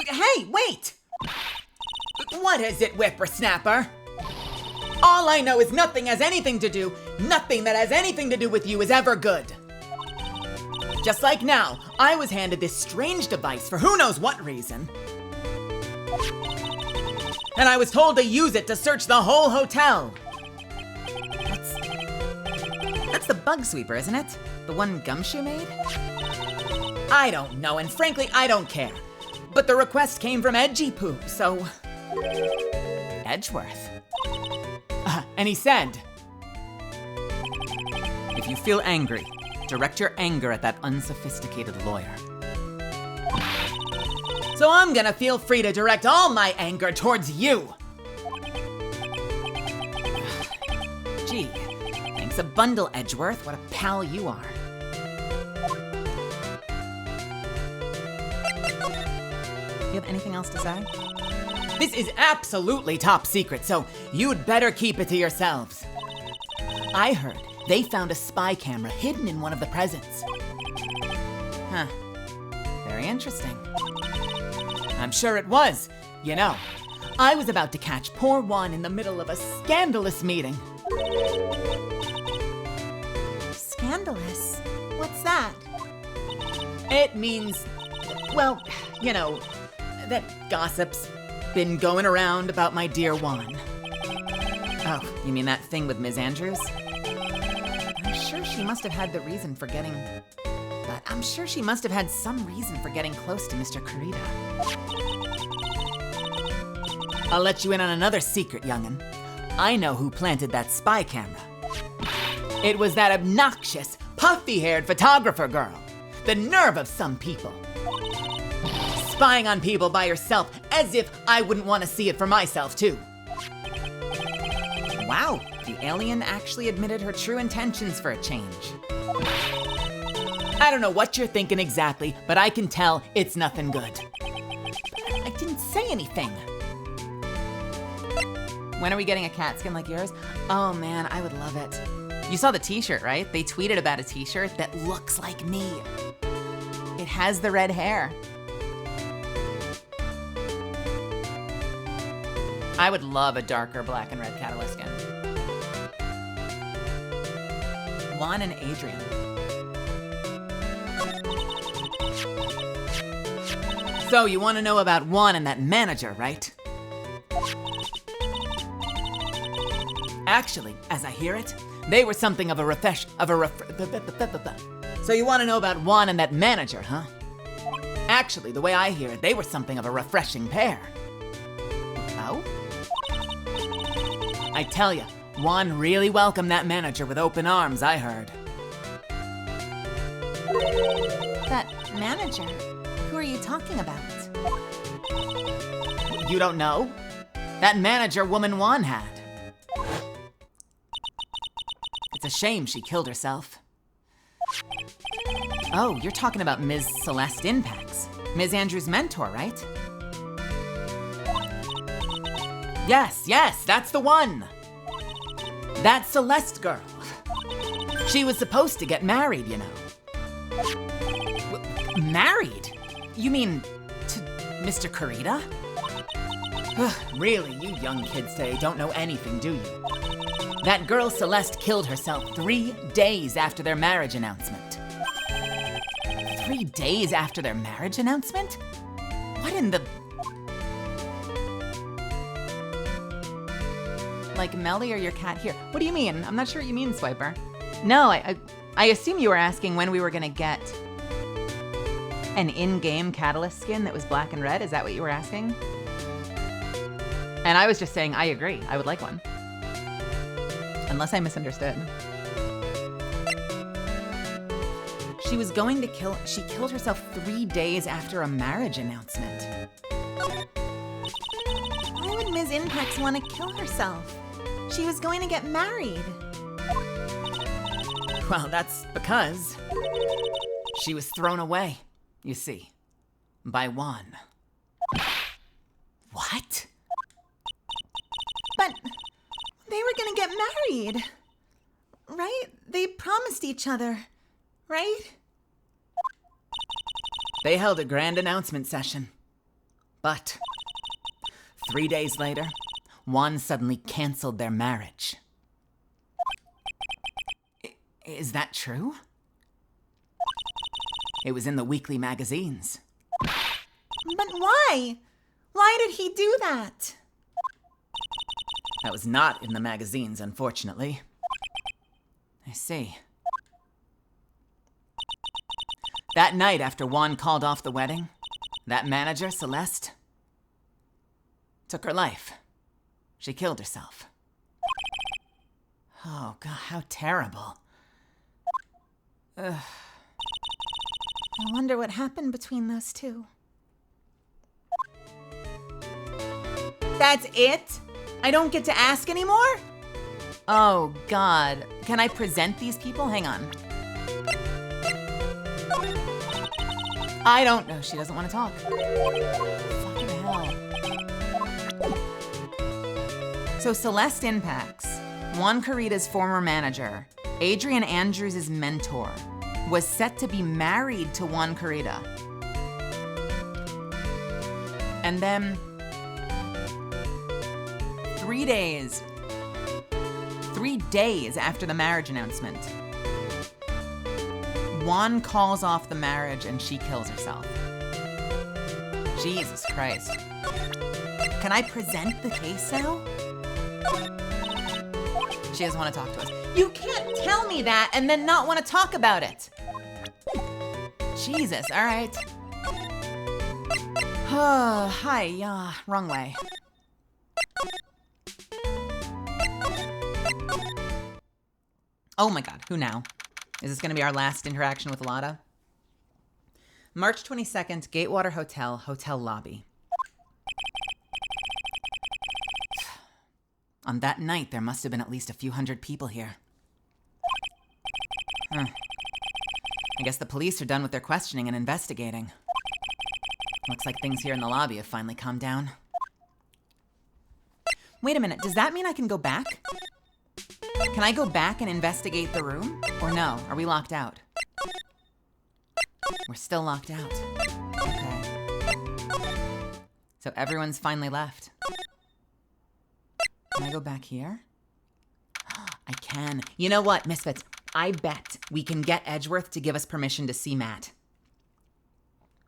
Hey, wait! What is it, whippersnapper? All I know is nothing that has anything to do with you is ever good. Just like now, I was handed this strange device for who knows what reason. And I was told to use it to search the whole hotel. That's the bug sweeper, isn't it? The one Gumshoe made? I don't know, and frankly, I don't care. But the request came from Edgy Poo, so... Edgeworth. And he said, if you feel angry, direct your anger at that unsophisticated lawyer. So I'm gonna feel free to direct all my anger towards you. Gee, thanks a bundle, Edgeworth. What a pal you are. You have anything else to say? This is absolutely top secret, so you'd better keep it to yourselves. I heard they found a spy camera hidden in one of the presents. Huh. Very interesting. I'm sure it was. You know, I was about to catch poor Juan in the middle of a scandalous meeting.
Scandalous? What's that?
It means, well, you know, that gossip's been going around about my dear Juan. Oh, you mean that thing with Ms. Andrews? I'm sure she must have had some reason for getting close to Mr. Kurita. I'll let you in on another secret, young'un.
I know who planted that spy camera. It was that obnoxious, puffy-haired photographer girl. The nerve of some people. Spying on people by herself, as if I wouldn't want to see it for myself, too. Wow, the alien actually admitted her true intentions for a change. I don't know what you're thinking exactly, but I can tell it's nothing good. I didn't say anything. When are we getting a cat skin like yours? Oh man, I would love it. You saw the t-shirt, right? They tweeted about a t-shirt that looks like me. It has the red hair. I would love a darker black and red Catalyst skin. Juan and Adrian. So you want to know about Juan and that manager, right? Actually, as I hear it, they were something of a So you want to know about Juan and that manager, huh? Actually, the way I hear it, they were something of a refreshing pair. Oh? I tell ya, Juan really welcomed that manager with open arms, I heard.
That manager? Who are you talking about?
You don't know? That manager woman Juan had. It's a shame she killed herself. Oh, you're talking about Ms. Celeste Inpax. Ms. Andrews' mentor, right? Yes, that's the one. That Celeste girl. She was supposed to get married, you know. Married? You mean to Mr. Kurita? Really, you young kids today don't know anything, do you? That girl Celeste killed herself 3 days after their marriage announcement. 3 days after their marriage announcement? What in the... Like Melly or your cat here? What do you mean? I'm not sure what you mean, Swiper. No, I assume you were asking when we were gonna get an in-game Catalyst skin that was black and red. Is that what you were asking? And I was just saying, I agree. I would like one. Unless I misunderstood. She was going to she killed herself 3 days after a marriage announcement.
Why would Ms. Inpax want to kill herself? She was going to get married.
Well, that's because she was thrown away, you see, by Juan. What?
But they were gonna get married, right? They promised each other, right?
They held a grand announcement session. But 3 days later, Juan suddenly canceled their marriage. Is that true? It was in the weekly magazines.
But why? Why did he do that?
That was not in the magazines, unfortunately. I see. That night after Juan called off the wedding, that manager, Celeste, took her life. She killed herself. Oh, God, how terrible. Ugh.
I wonder what happened between those two.
That's it? I don't get to ask anymore? Oh, God. Can I present these people? Hang on. I don't know. She doesn't want to talk. Fucking hell. So Celeste Inpax, Juan Kurita's former manager, Adrian Andrews' mentor, was set to be married to Juan Kurita. And then 3 days after the marriage announcement, Juan calls off the marriage and she kills herself. Jesus Christ. Can I present the case now? She doesn't want to talk to us. You can't tell me that and then not want to talk about it. Jesus, all right. Hi, wrong way. Oh my god, who now? Is this going to be our last interaction with Lotta? March 22nd, Gatewater Hotel, hotel lobby. On that night, there must have been at least a few hundred people here. I guess the police are done with their questioning and investigating. Looks like things here in the lobby have finally calmed down. Wait a minute, does that mean I can go back? Can I go back and investigate the room? Or no, are we locked out? We're still locked out. Okay. So everyone's finally left. Can I go back here? I can. You know what, Misfits? I bet we can get Edgeworth to give us permission to see Matt.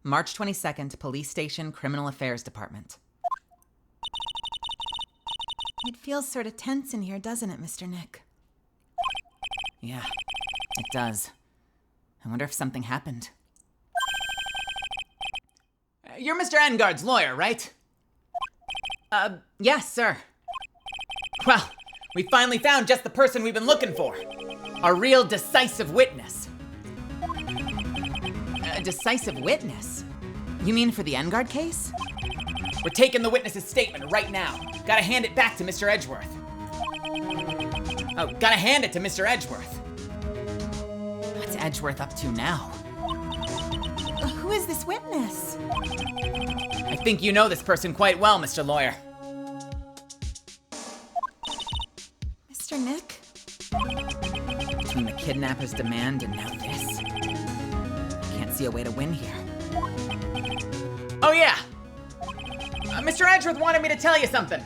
March 22nd, Police Station, Criminal Affairs Department. It feels sort of tense in here, doesn't it, Mr. Nick? Yeah, it does. I wonder if something happened. You're Mr. Engard's lawyer, right? Yes, sir. Well, we finally found just the person we've been looking for. A real decisive witness. A decisive witness? You mean for the Engard case? We're taking the witness's statement right now. Gotta hand it back to Mr. Edgeworth. Oh, gotta hand it to Mr. Edgeworth. What's Edgeworth up to now? Who is this witness? I think you know this person quite well, Mr. Lawyer. Mr. Nick? Between the kidnapper's demand and now this, I can't see a way to win here. Oh yeah! Mr. Edgeworth wanted me to tell you something.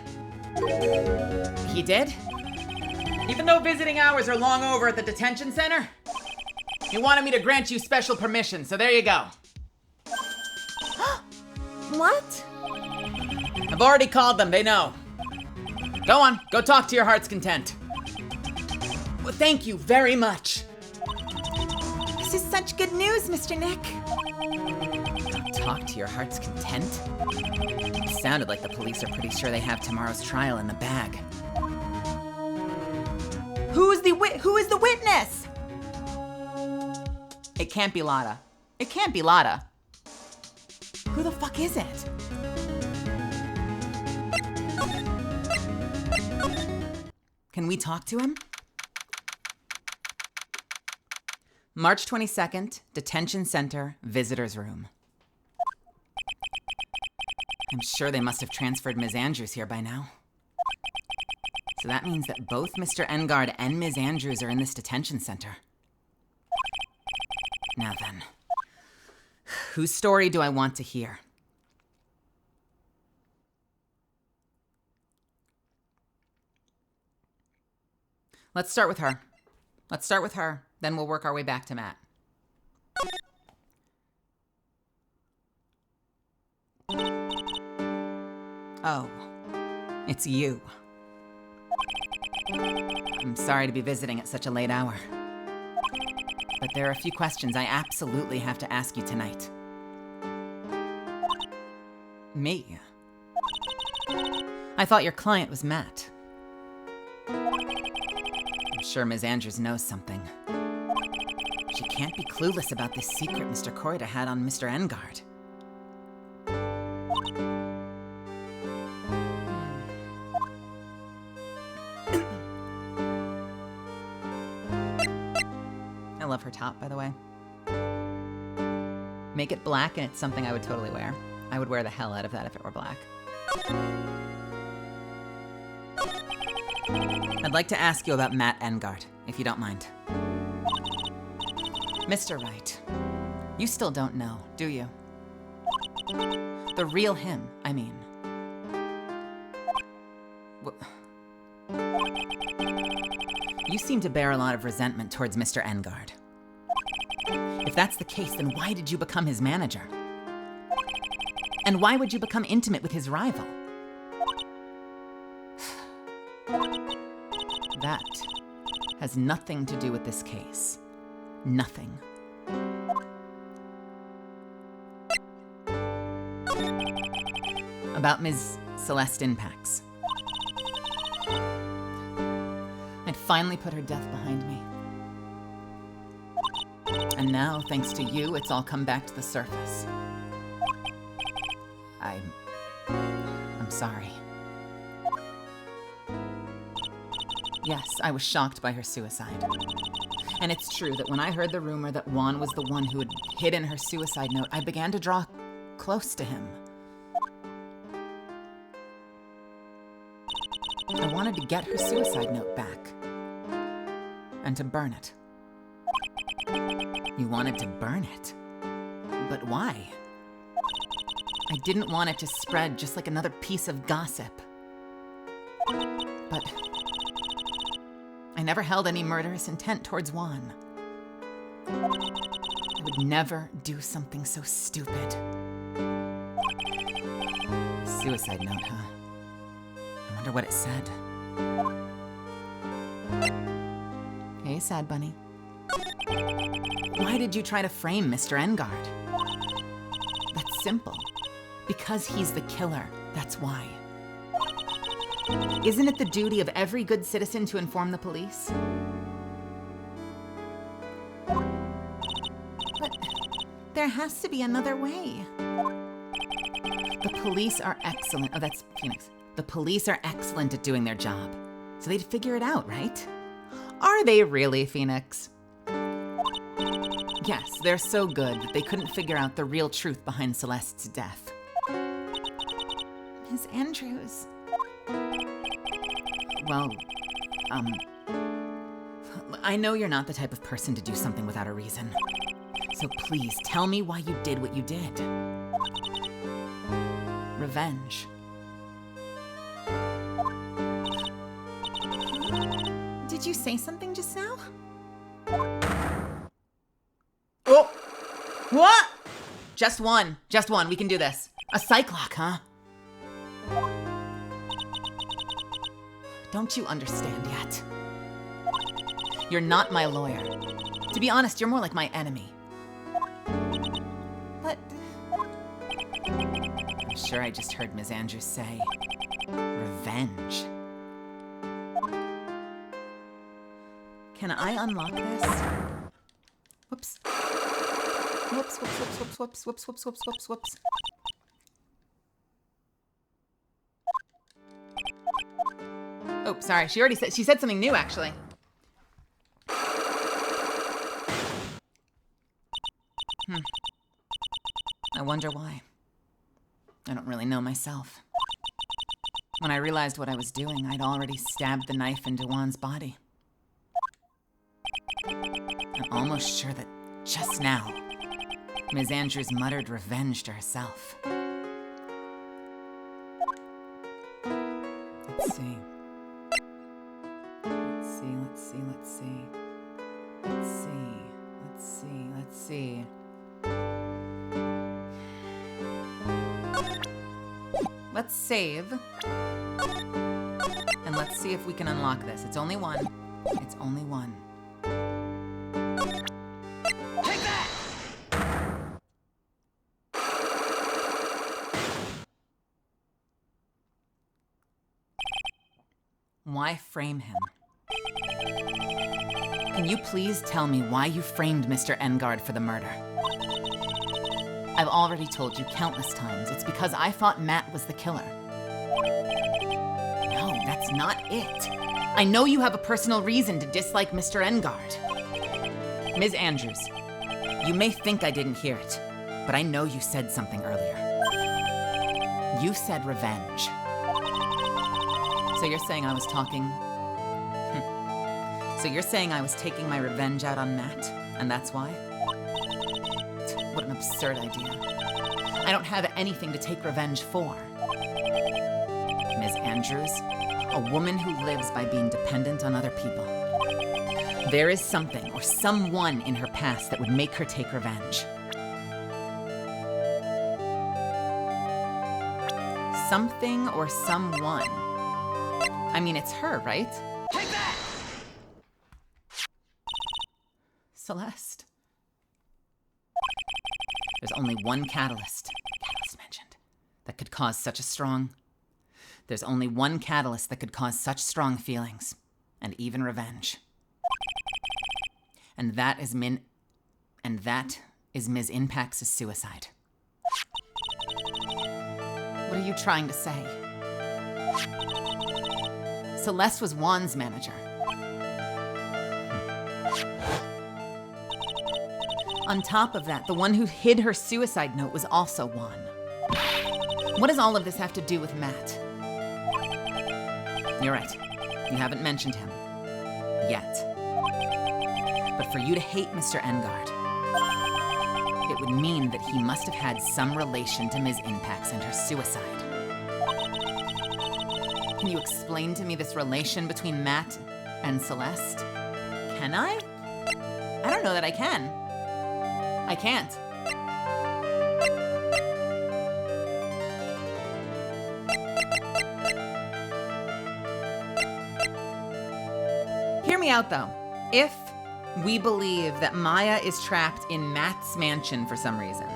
He did? Even though visiting hours are long over at the detention center, he wanted me to grant you special permission, so there you go. What? I've already called them, they know. Go on, go talk to your heart's content. Well, thank you very much. This is such good news, Mr. Nick. Talk to your heart's content? It sounded like the police are pretty sure they have tomorrow's trial in the bag. Who is the witness? It can't be Lotta. It can't be Lotta. Who the fuck is it? Can we talk to him? March 22nd, Detention Center, Visitors Room. I'm sure they must have transferred Ms. Andrews here by now. So that means that both Mr. Engard and Ms. Andrews are in this detention center. Now then, whose story do I want to hear? Let's start with her. Then we'll work our way back to Matt. Oh, it's you. I'm sorry to be visiting at such a late hour. But there are a few questions I absolutely have to ask you tonight. Me? I thought your client was Matt. I'm sure Ms. Andrews knows something. She can't be clueless about this secret Mr. Corita had on Mr. Engard. I love her top, by the way. Make it black and it's something I would totally wear. I would wear the hell out of that if it were black. I'd like to ask you about Matt Engard, if you don't mind. Mr. Wright, you still don't know, do you? The real him, I mean. You seem to bear a lot of resentment towards Mr. Engard. If that's the case, then why did you become his manager? And why would you become intimate with his rival? That has nothing to do with this case. Nothing. About Ms. Celeste Inpax. I'd finally put her death behind me. And now, thanks to you, it's all come back to the surface. I'm sorry. Yes, I was shocked by her suicide. And it's true that when I heard the rumor that Juan was the one who had hidden her suicide note, I began to draw close to him. I wanted to get her suicide note back. And to burn it. You wanted to burn it? But why? I didn't want it to spread just like another piece of gossip. But I never held any murderous intent towards Juan. I would never do something so stupid. Suicide note, huh? I wonder what it said. Hey, Sad Bunny. Why did you try to frame Mr. Engard? That's simple. Because he's the killer, that's why. Isn't it the duty of every good citizen to inform the police? But there has to be another way. The police are excellent. Oh, that's Phoenix. The police are excellent at doing their job. So they'd figure it out, right? Are they really, Phoenix? Yes, they're so good that they couldn't figure out the real truth behind Celeste's death. Ms. Andrews. Well, I know you're not the type of person to do something without a reason. So please, tell me why you did what you did. Revenge. Did you say something just now? Oh! What? Just one. Just one. We can do this. A Cyclock, huh? Don't you understand yet? You're not my lawyer. To be honest, you're more like my enemy. But I'm sure I just heard Ms. Andrews say, revenge. Can I unlock this? Whoops. Whoops, whoops, whoops, whoops, whoops, whoops, whoops, whoops, whoops, whoops. Oh, sorry. She said something new, actually. I wonder why. I don't really know myself. When I realized what I was doing, I'd already stabbed the knife into Juan's body. I'm almost sure that just now, Ms. Andrews muttered revenge to herself. Let's see. Let's see. Let's save. And let's see if we can unlock this. It's only one. It's only one.
Take that!
Why frame him? Can you please tell me why you framed Mr. Engard for the murder? I've already told you countless times. It's because I thought Matt was the killer. No, that's not it. I know you have a personal reason to dislike Mr. Engard. Ms. Andrews, you may think I didn't hear it, but I know you said something earlier. You said revenge. So you're saying I was talking... So you're saying I was taking my revenge out on Matt, and that's why? What an absurd idea. I don't have anything to take revenge for. Ms. Andrews, a woman who lives by being dependent on other people. There is something or someone in her past that would make her take revenge. Something or someone. I mean, it's her, right?
Take that!
Celeste. There's only one catalyst mentioned, that could cause such a strong... There's only one catalyst that could cause such strong feelings, and even revenge. And that is And that is Ms. Impax's suicide. What are you trying to say? Celeste was Juan's manager. On top of that, the one who hid her suicide note was also Juan. What does all of this have to do with Matt? You're right. You haven't mentioned him. Yet. But for you to hate Mr. Engard, it would mean that he must have had some relation to Ms. Impax and her suicide. Can you explain to me this relation between Matt and Celeste? Can I? I don't know that I can. I can't. Hear me out, though. If we believe that Maya is trapped in Matt's mansion for some reason,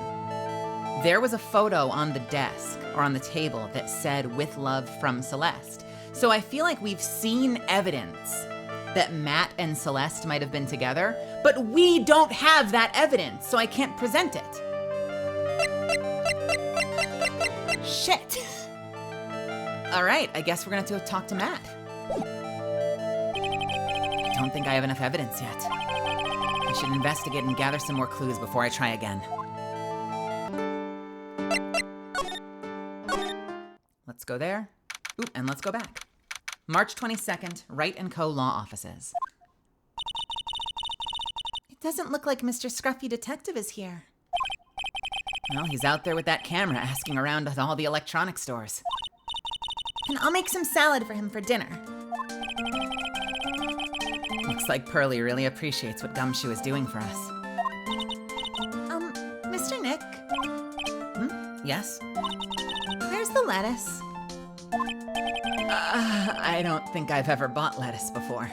there was a photo on the desk or on the table that said, "With love from Celeste." So I feel like we've seen evidence that Matt and Celeste might have been together, but we don't have that evidence, so I can't present it. Shit. All right, I guess we're gonna have to talk to Matt. I don't think I have enough evidence yet. I should investigate and gather some more clues before I try again. Let's go there. Ooh, and let's go back. March 22nd, Wright & Co. Law Offices. It doesn't look like Mr. Scruffy Detective is here. Well, he's out there with that camera asking around at all the electronic stores. And I'll make some salad for him for dinner. Looks like Pearlie really appreciates what Gumshoe is doing for us. Mr. Nick? Yes? Where's the lettuce? I don't think I've ever bought lettuce before.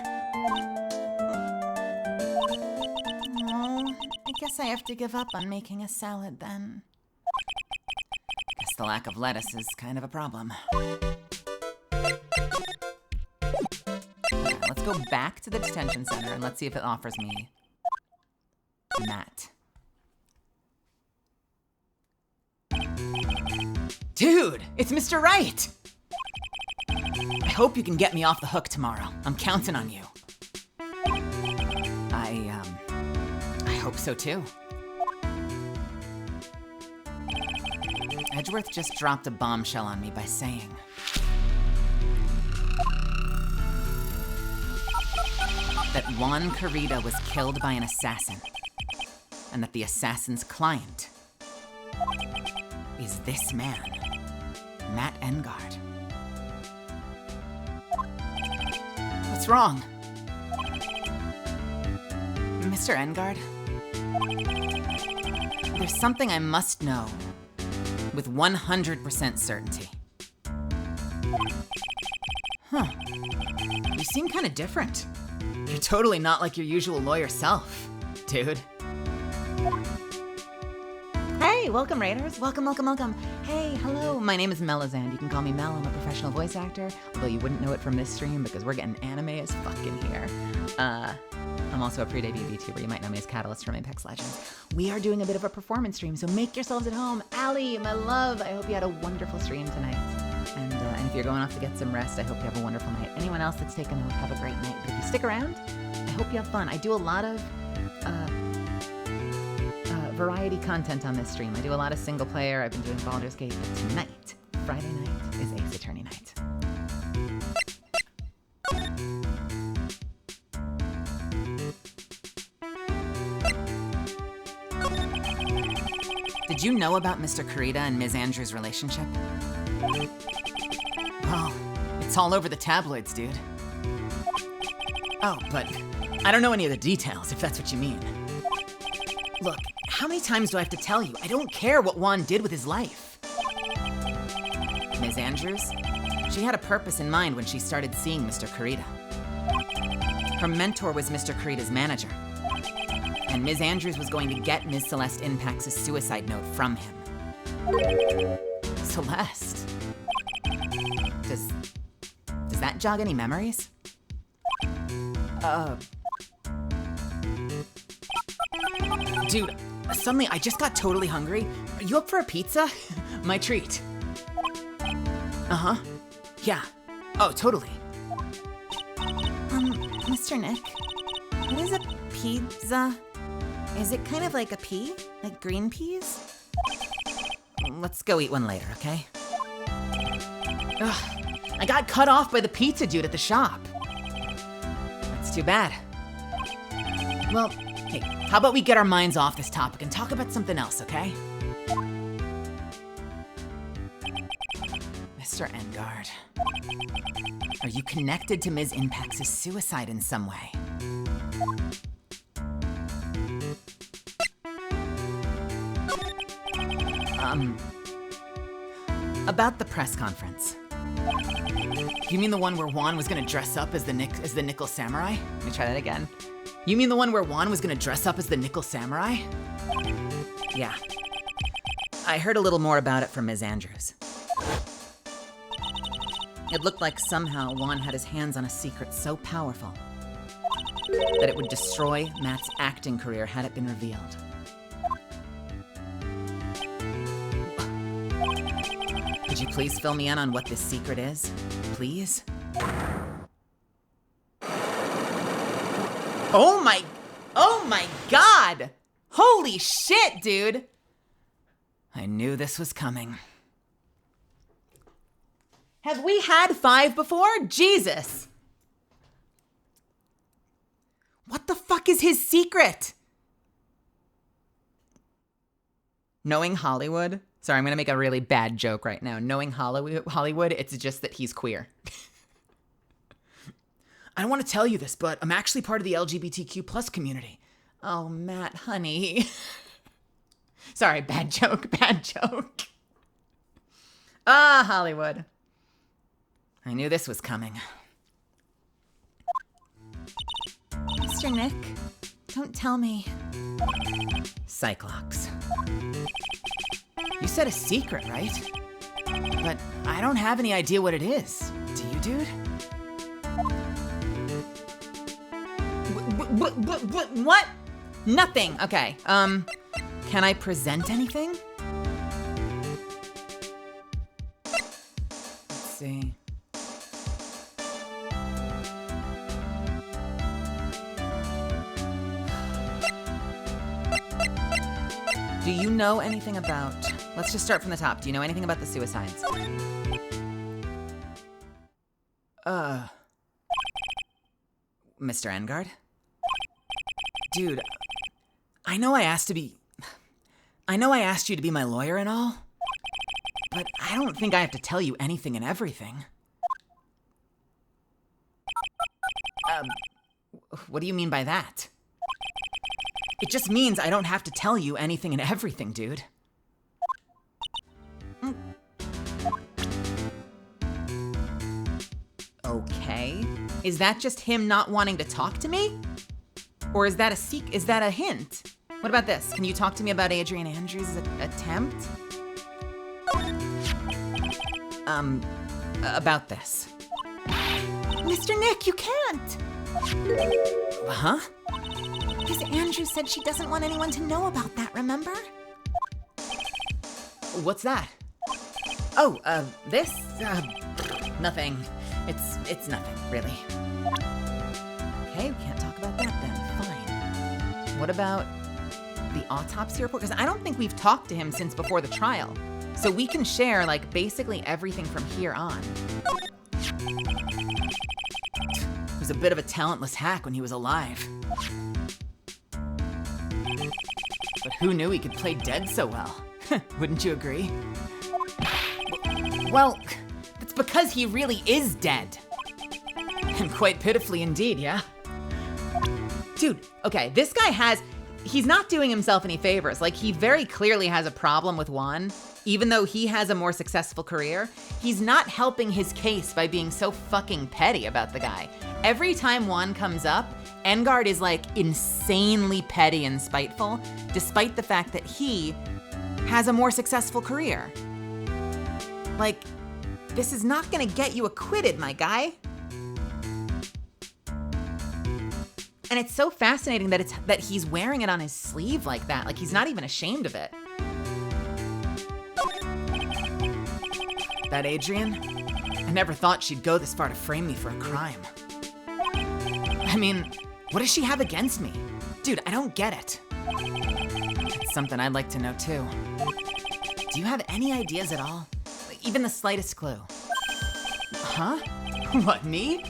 Oh, I guess I have to give up on making a salad then. Guess the lack of lettuce is kind of a problem. Okay, let's go back to the detention center and let's see if it offers me Matt. Dude, it's Mr. Wright! I hope you can get me off the hook tomorrow. I'm counting on you. I hope so too. Edgeworth just dropped a bombshell on me by saying that Juan Carida was killed by an assassin, and that the assassin's client is this man, Matt Engard. What's wrong? Mr. Engard? There's something I must know with 100% certainty. Huh. You seem kind of different. You're totally not like your usual lawyer self, dude. Hey, welcome, Raiders. Welcome, welcome, welcome. Hey, hello. My name is Melazand. You can call me Mel. I'm a professional voice actor, although you wouldn't know it from this stream because we're getting anime as fuck in here. I'm also a pre-debut VTuber. You might know me as Catalyst from Apex Legends. We are doing a bit of a performance stream, so make yourselves at home. Allie, my love, I hope you had a wonderful stream tonight. And if you're going off to get some rest, I hope you have a wonderful night. Anyone else that's taken note, have a great night. But if you stick around, I hope you have fun. I do a lot of variety content on this stream. I do a lot of single player. I've been doing Baldur's Gate, but tonight, Friday night, is Ace Attorney night. Did you know about Mr. Carida and Ms. Andrews' relationship? Well, it's all over the tabloids, dude. Oh, but I don't know any of the details, if that's what you mean. Look, how many times do I have to tell you? I don't care what Juan did with his life. Ms. Andrews, she had a purpose in mind when she started seeing Mr. Carida. Her mentor was Mr. Carida's manager. And Ms. Andrews was going to get Ms. Celeste Impax's suicide note from him. Celeste? Does that jog any memories? Dude, suddenly I just got totally hungry. Are you up for a pizza? My treat. Uh-huh. Yeah. Oh, totally.
Mr. Nick, what is a pizza? Is it kind of like a pea? Like green peas?
Let's go eat one later, okay? Ugh, I got cut off by the pizza dude at the shop. That's too bad. Well, hey, how about we get our minds off this topic and talk about something else, okay? Mr. Engard, are you connected to Ms. Impax's suicide in some way? About the press conference. You mean the one where Juan was gonna dress up as the Nickel Samurai? Let me try that again. You mean the one where Juan was gonna dress up as the Nickel Samurai? Yeah. I heard a little more about it from Ms. Andrews. It looked like somehow Juan had his hands on a secret so powerful that it would destroy Matt's acting career had it been revealed. Could you please fill me in on what this secret is? Please? Oh my God! Holy shit, dude! I knew this was coming. Have we had 5 before? Jesus! What the fuck is his secret? Knowing Hollywood? Sorry, I'm gonna make a really bad joke right now. Knowing Hollywood, it's just that he's queer. I don't want to tell you this, but I'm actually part of the LGBTQ plus community. Oh, Matt, honey. Sorry, bad joke. Ah, Hollywood. I knew this was coming.
Mr. Nick, don't tell me.
Cyclops. You said a secret, right? But I don't have any idea what it is. Do you, dude? What? Nothing. Okay. Can I present anything? Let's see. Do you know anything about... Let's just start from the top. Do you know anything about the suicides? Mr. Engard? Dude, I know I asked you to be my lawyer and all, but I don't think I have to tell you anything and everything. What do you mean by that? It just means I don't have to tell you anything and everything, dude. Okay. Is that just him not wanting to talk to me? Or is that a hint? What about this? Can you talk to me about Adrian Andrews' attempt? About this.
Mr. Nick, you can't!
Huh?
Miss Andrews said she doesn't want anyone to know about that, remember?
What's that? Oh, this? Nothing. It's nothing, really. Okay, we can't talk about that then. Fine. What about the autopsy report? Because I don't think we've talked to him since before the trial. So we can share, like, basically everything from here on. He was a bit of a talentless hack when he was alive. But who knew he could play dead so well? Wouldn't you agree? Well, that's because he really is dead. And quite pitifully indeed, yeah? Dude, okay, this guy he's not doing himself any favors. Like, he very clearly has a problem with Juan. Even though he has a more successful career, he's not helping his case by being so fucking petty about the guy. Every time Juan comes up, Engard is like insanely petty and spiteful, despite the fact that he has a more successful career. Like, this is not gonna get you acquitted, my guy. And it's so fascinating that he's wearing it on his sleeve like that. Like he's not even ashamed of it. That Adrian? I never thought she'd go this far to frame me for a crime. I mean, what does she have against me? Dude, I don't get it. It's something I'd like to know too. Do you have any ideas at all? Even the slightest clue? Huh? What, me?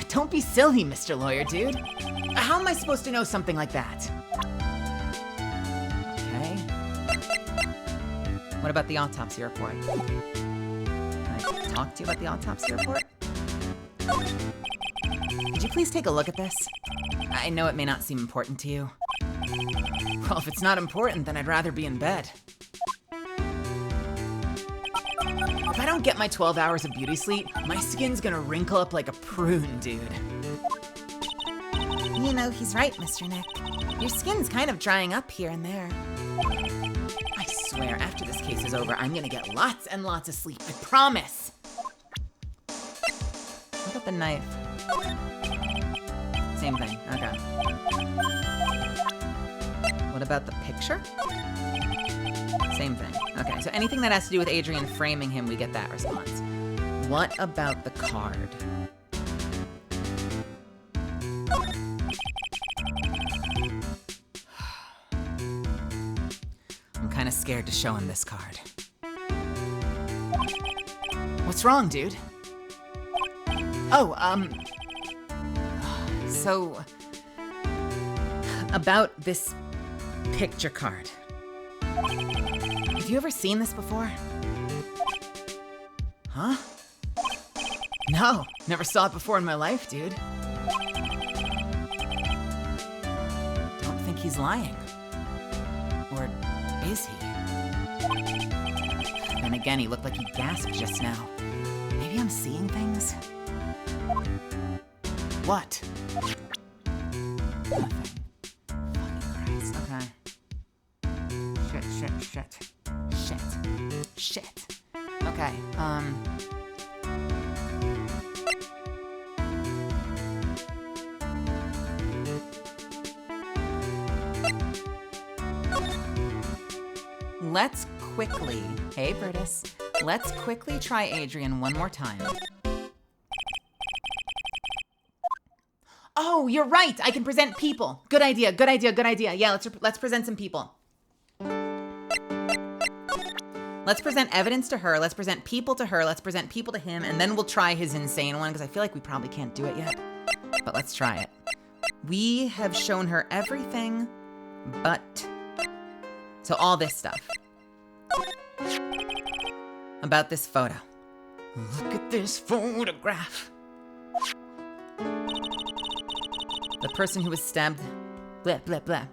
Don't be silly, Mr. Lawyer, dude. How am I supposed to know something like that? Okay. What about the autopsy report? Can I talk to you about the autopsy report? Could you please take a look at this? I know it may not seem important to you. Well, if it's not important, then I'd rather be in bed. If I don't get my 12 hours of beauty sleep, my skin's gonna wrinkle up like a prune, dude. You know, he's right, Mr. Nick. Your skin's kind of drying up here and there. I swear, after this case is over, I'm gonna get lots and lots of sleep. I promise. What about the knife? Same thing, okay. What about the picture? Same thing. Okay, so anything that has to do with Adrian framing him, we get that response. What about the card? I'm kind of scared to show him this card. What's wrong, dude? Oh, so about this picture card. Have you ever seen this before? Huh? No, never saw it before in my life, dude. Don't think he's lying. Or is he? Then again, he looked like he gasped just now. Maybe I'm seeing things? What? Nothing. Fucking Christ, okay. Shit. Okay, let's quickly, hey Brutus, let's quickly try Adrian one more time. Oh, you're right, I can present people. Good idea. Yeah, let's present some people. Let's present evidence to her, let's present people to her, let's present people to him, and then we'll try his insane one, because I feel like we probably can't do it yet. But let's try it. We have shown her everything but... So all this stuff. About this photo. Look at this photograph. The person who was stabbed... Blah, blah, blah.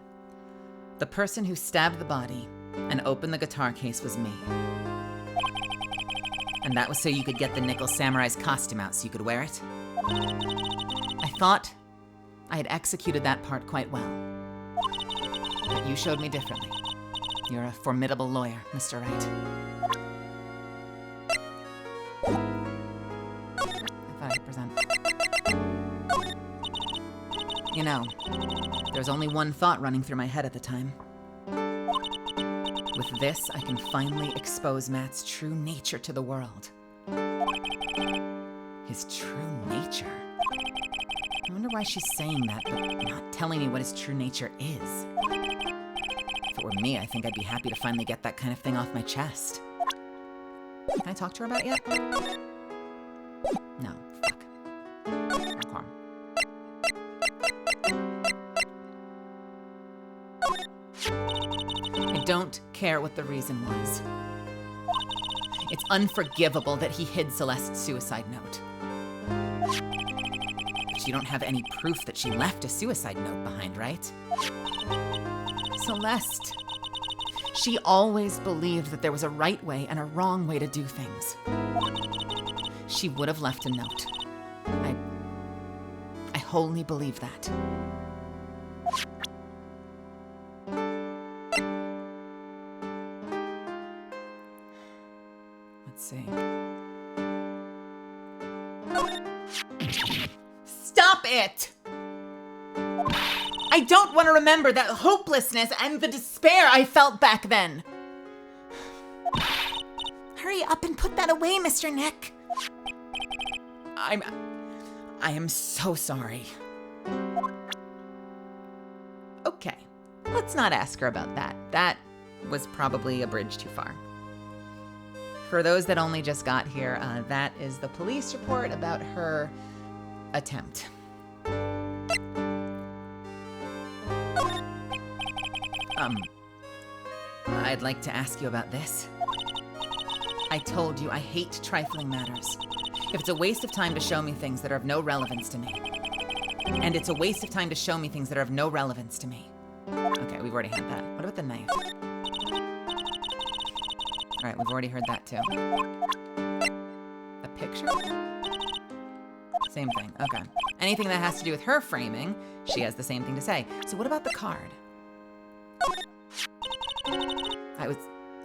The person who stabbed the body and opened the guitar case was me. And that was so you could get the Nickel Samurai's costume out so you could wear it. I thought I had executed that part quite well. But you showed me differently. You're a formidable lawyer, Mr. Wright. I thought I'd present. You know, there was only one thought running through my head at the time. With this, I can finally expose Matt's true nature to the world. His true nature? I wonder why she's saying that, but not telling me what his true nature is. If it were me, I think I'd be happy to finally get that kind of thing off my chest. Can I talk to her about it yet? No, fuck. Okay. I don't care what the reason was. It's unforgivable that he hid Celeste's suicide note. But you don't have any proof that she left a suicide note behind, right? Celeste. She always believed that there was a right way and a wrong way to do things. She would have left a note. I wholly believe that. Let's see. Stop it! I don't want to remember that hopelessness and the despair I felt back then. Hurry up and put that away, Mr. Nick. I am so sorry. Okay, let's not ask her about that. That was probably a bridge too far. For those that only just got here, that is the police report about her attempt. I'd like to ask you about this. I told you I hate trifling matters. If it's a waste of time to show me things that are of no relevance to me, and it's a waste of time to show me things that are of no relevance to me. Okay, we've already had that. What about the knife? All right, we've already heard that too. A picture? Same thing, okay. Anything that has to do with her framing, she has the same thing to say. So what about the card?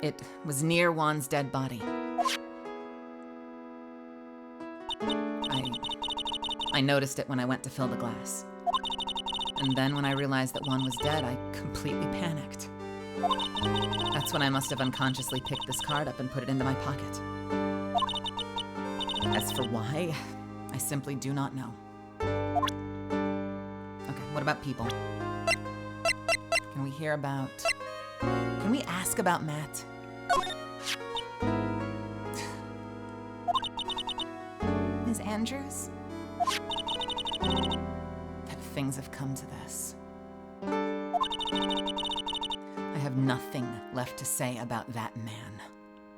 It was near Juan's dead body. I noticed it when I went to fill the glass. And then when I realized that Juan was dead, I completely panicked. That's when I must have unconsciously picked this card up and put it into my pocket. As for why, I simply do not know. Okay, what about people? Can we ask about Matt? Ms. Andrews? That things have come to this. I have nothing left to say about that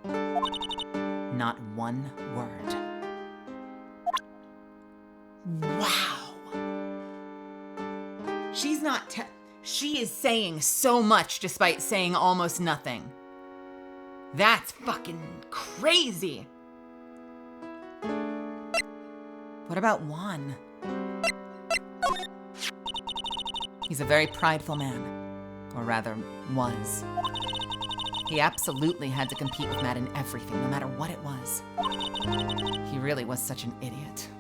man. Not one word. Wow. She is saying so much despite saying almost nothing. That's fucking crazy. What about Juan? He's a very prideful man, or rather, was. He absolutely had to compete with Matt in everything, no matter what it was. He really was such an idiot.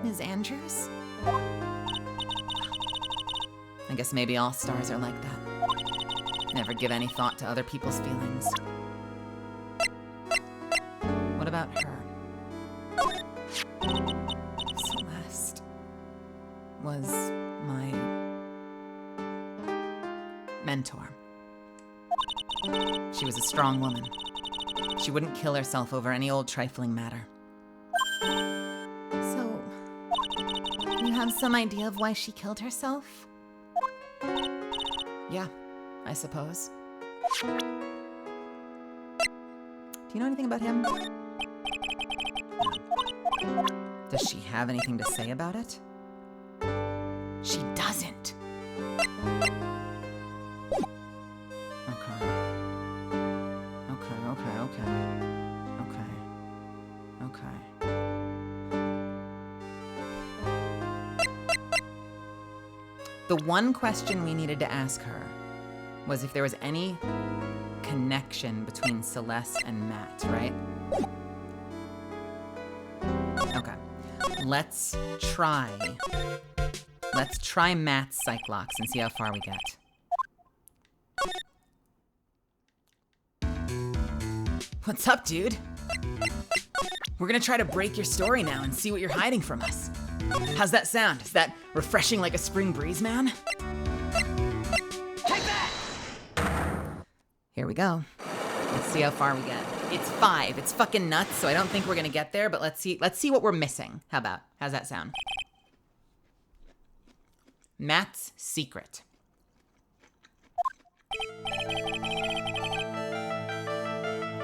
Ms. Andrews? I guess maybe all stars are like that. Never give any thought to other people's feelings. What about her? Celeste was my mentor. She was a strong woman. She wouldn't kill herself over any old trifling matter. So, you have some idea of why she killed herself? Yeah, I suppose. Do you know anything about him? No. Does she have anything to say about it? She doesn't. Okay. The one question we needed to ask her was if there was any connection between Celeste and Matt, right? Okay. Let's try Matt's psych locks and see how far we get. What's up, dude? We're gonna try to break your story now and see what you're hiding from us. How's that sound? Is that refreshing like a spring breeze, man?
Take that!
Here we go. Let's see how far we get. It's 5. It's fucking nuts, so I don't think we're gonna get there, but let's see what we're missing. How's that sound? Matt's secret.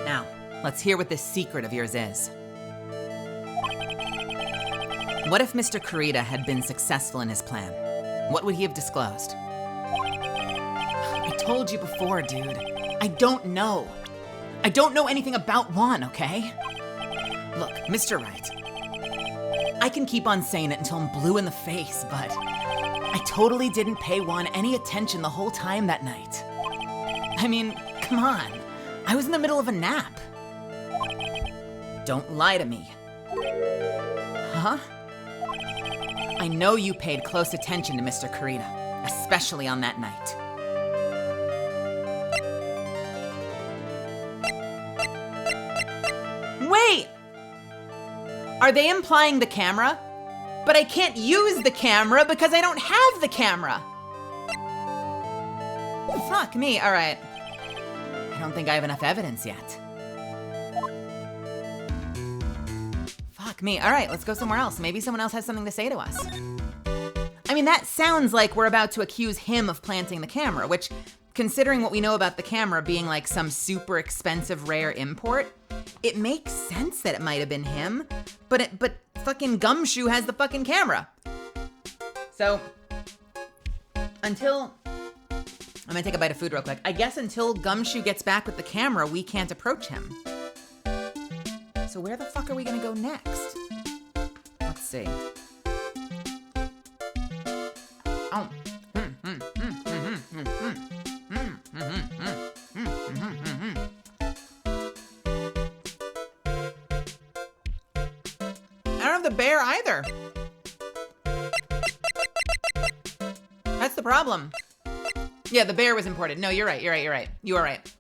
Now, let's hear what this secret of yours is. What if Mr. Kurita had been successful in his plan? What would he have disclosed? I told you before, dude. I don't know. I don't know anything about Juan, okay? Look, Mr. Wright. I can keep on saying it until I'm blue in the face, but I totally didn't pay Juan any attention the whole time that night. I mean, come on. I was in the middle of a nap. Don't lie to me. Huh? I know you paid close attention to Mr. Karina, especially on that night. Wait! Are they implying the camera? But I can't use the camera because I don't have the camera. Fuck me, all right. I don't think I have enough evidence yet. Fuck me, all right, let's go somewhere else. Maybe someone else has something to say to us. I mean, that sounds like we're about to accuse him of planting the camera, which, considering what we know about the camera being like some super expensive rare import, it makes sense that it might have been him, but fucking Gumshoe has the fucking camera. So, I'm gonna take a bite of food real quick. I guess until Gumshoe gets back with the camera, we can't approach him. So where the fuck are we gonna go next? Let's see. Oh. I don't have the bear either. That's the problem. Yeah, the bear was imported. No, you're right. You are right.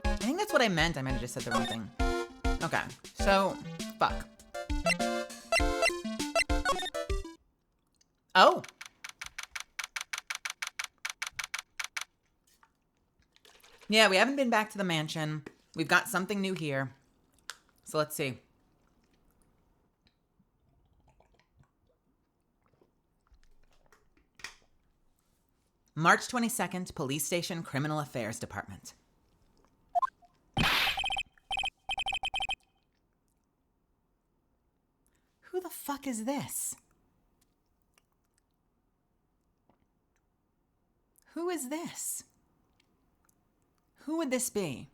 I think that's what I meant. I might have just said the wrong thing. Okay, so, fuck. Oh. Yeah, we haven't been back to the mansion. We've got something new here. So let's see. March 22nd, Police Station Criminal Affairs Department. Who the fuck is this? Who is this? Who would this be?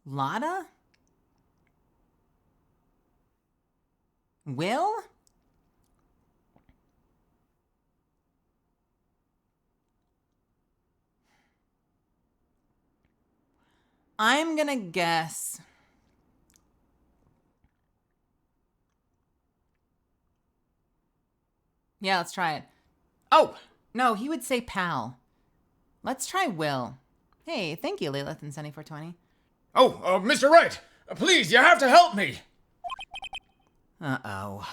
Lotta? Will? I'm gonna guess. Yeah, let's try it. Oh, no, he would say pal. Let's try Will. Hey, thank you, Lilith and Sunny420.
Oh, Mr. Wright, please, you have to help me.
Uh-oh.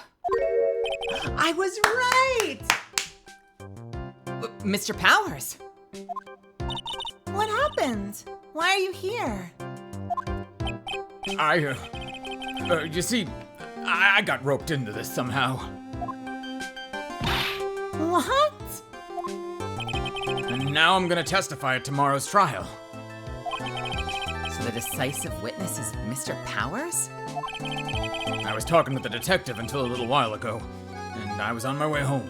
I was right! Mr. Powers. What happened? Why are you here?
You see, I got roped into this somehow.
What?
And now I'm gonna testify at tomorrow's trial.
So the decisive witness is Mr. Powers?
I was talking with the detective until a little while ago, and I was on my way home.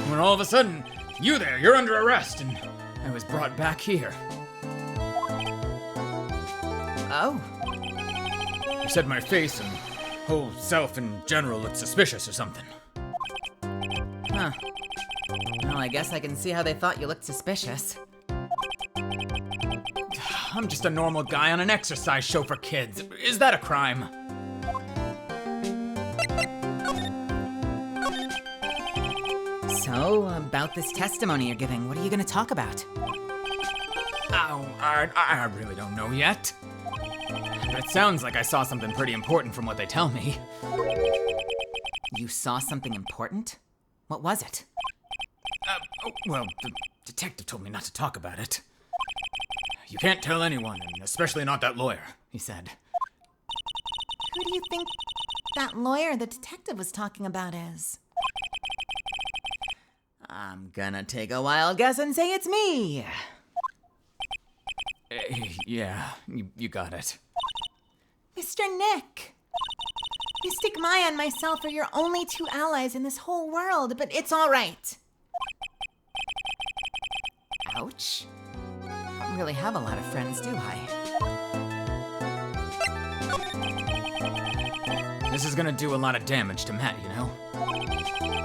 When all of a sudden, you're under arrest, and I was brought back here.
Oh.
You said my face and whole self in general looked suspicious or something.
Huh. Well, I guess I can see how they thought you looked suspicious.
I'm just a normal guy on an exercise show for kids. Is that a crime?
So, about this testimony you're giving, what are you gonna talk about?
Oh, I really don't know yet. But it sounds like I saw something pretty important from what they tell me.
You saw something important? What was it?
Well, the detective told me not to talk about it. You can't tell anyone, and especially not that lawyer, he said.
Who do you think that lawyer the detective was talking about is? I'm gonna take a wild guess and say it's me.
Yeah, you got it.
Mr. Nick. Mystic Maya and myself are your only two allies in this whole world, but it's all right. Ouch. I don't really have a lot of friends, do I?
This is gonna do a lot of damage to Matt, you know?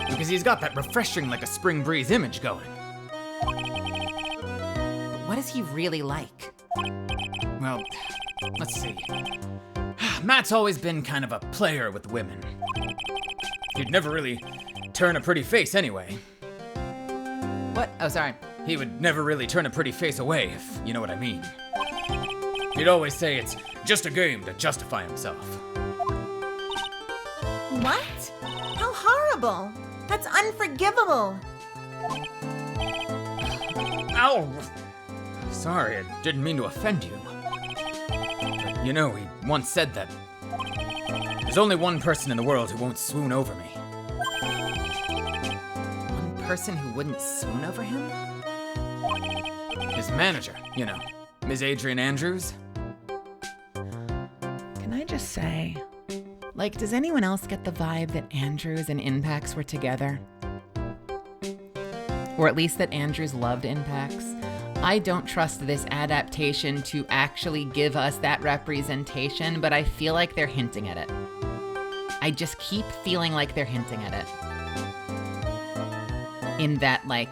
Because he's got that refreshing like a spring breeze image going.
But what is he really like?
Well, let's see. Matt's always been kind of a player with women. He'd never really turn a pretty face anyway.
What? Oh, sorry.
He would never really turn a pretty face away, if you know what I mean. He'd always say it's just a game to justify himself.
What? How horrible! That's unforgivable!
Ow! Sorry, I didn't mean to offend you. But you know, he once said that there's only one person in the world who won't swoon over me.
One person who wouldn't swoon over him?
His manager, you know, Ms. Adrian Andrews.
Can I just say, like, does anyone else get the vibe that Andrews and Inpax were together? Or at least that Andrews loved Inpax? I don't trust this adaptation to actually give us that representation, but I feel like they're hinting at it. I just keep feeling like they're hinting at it. In that, like,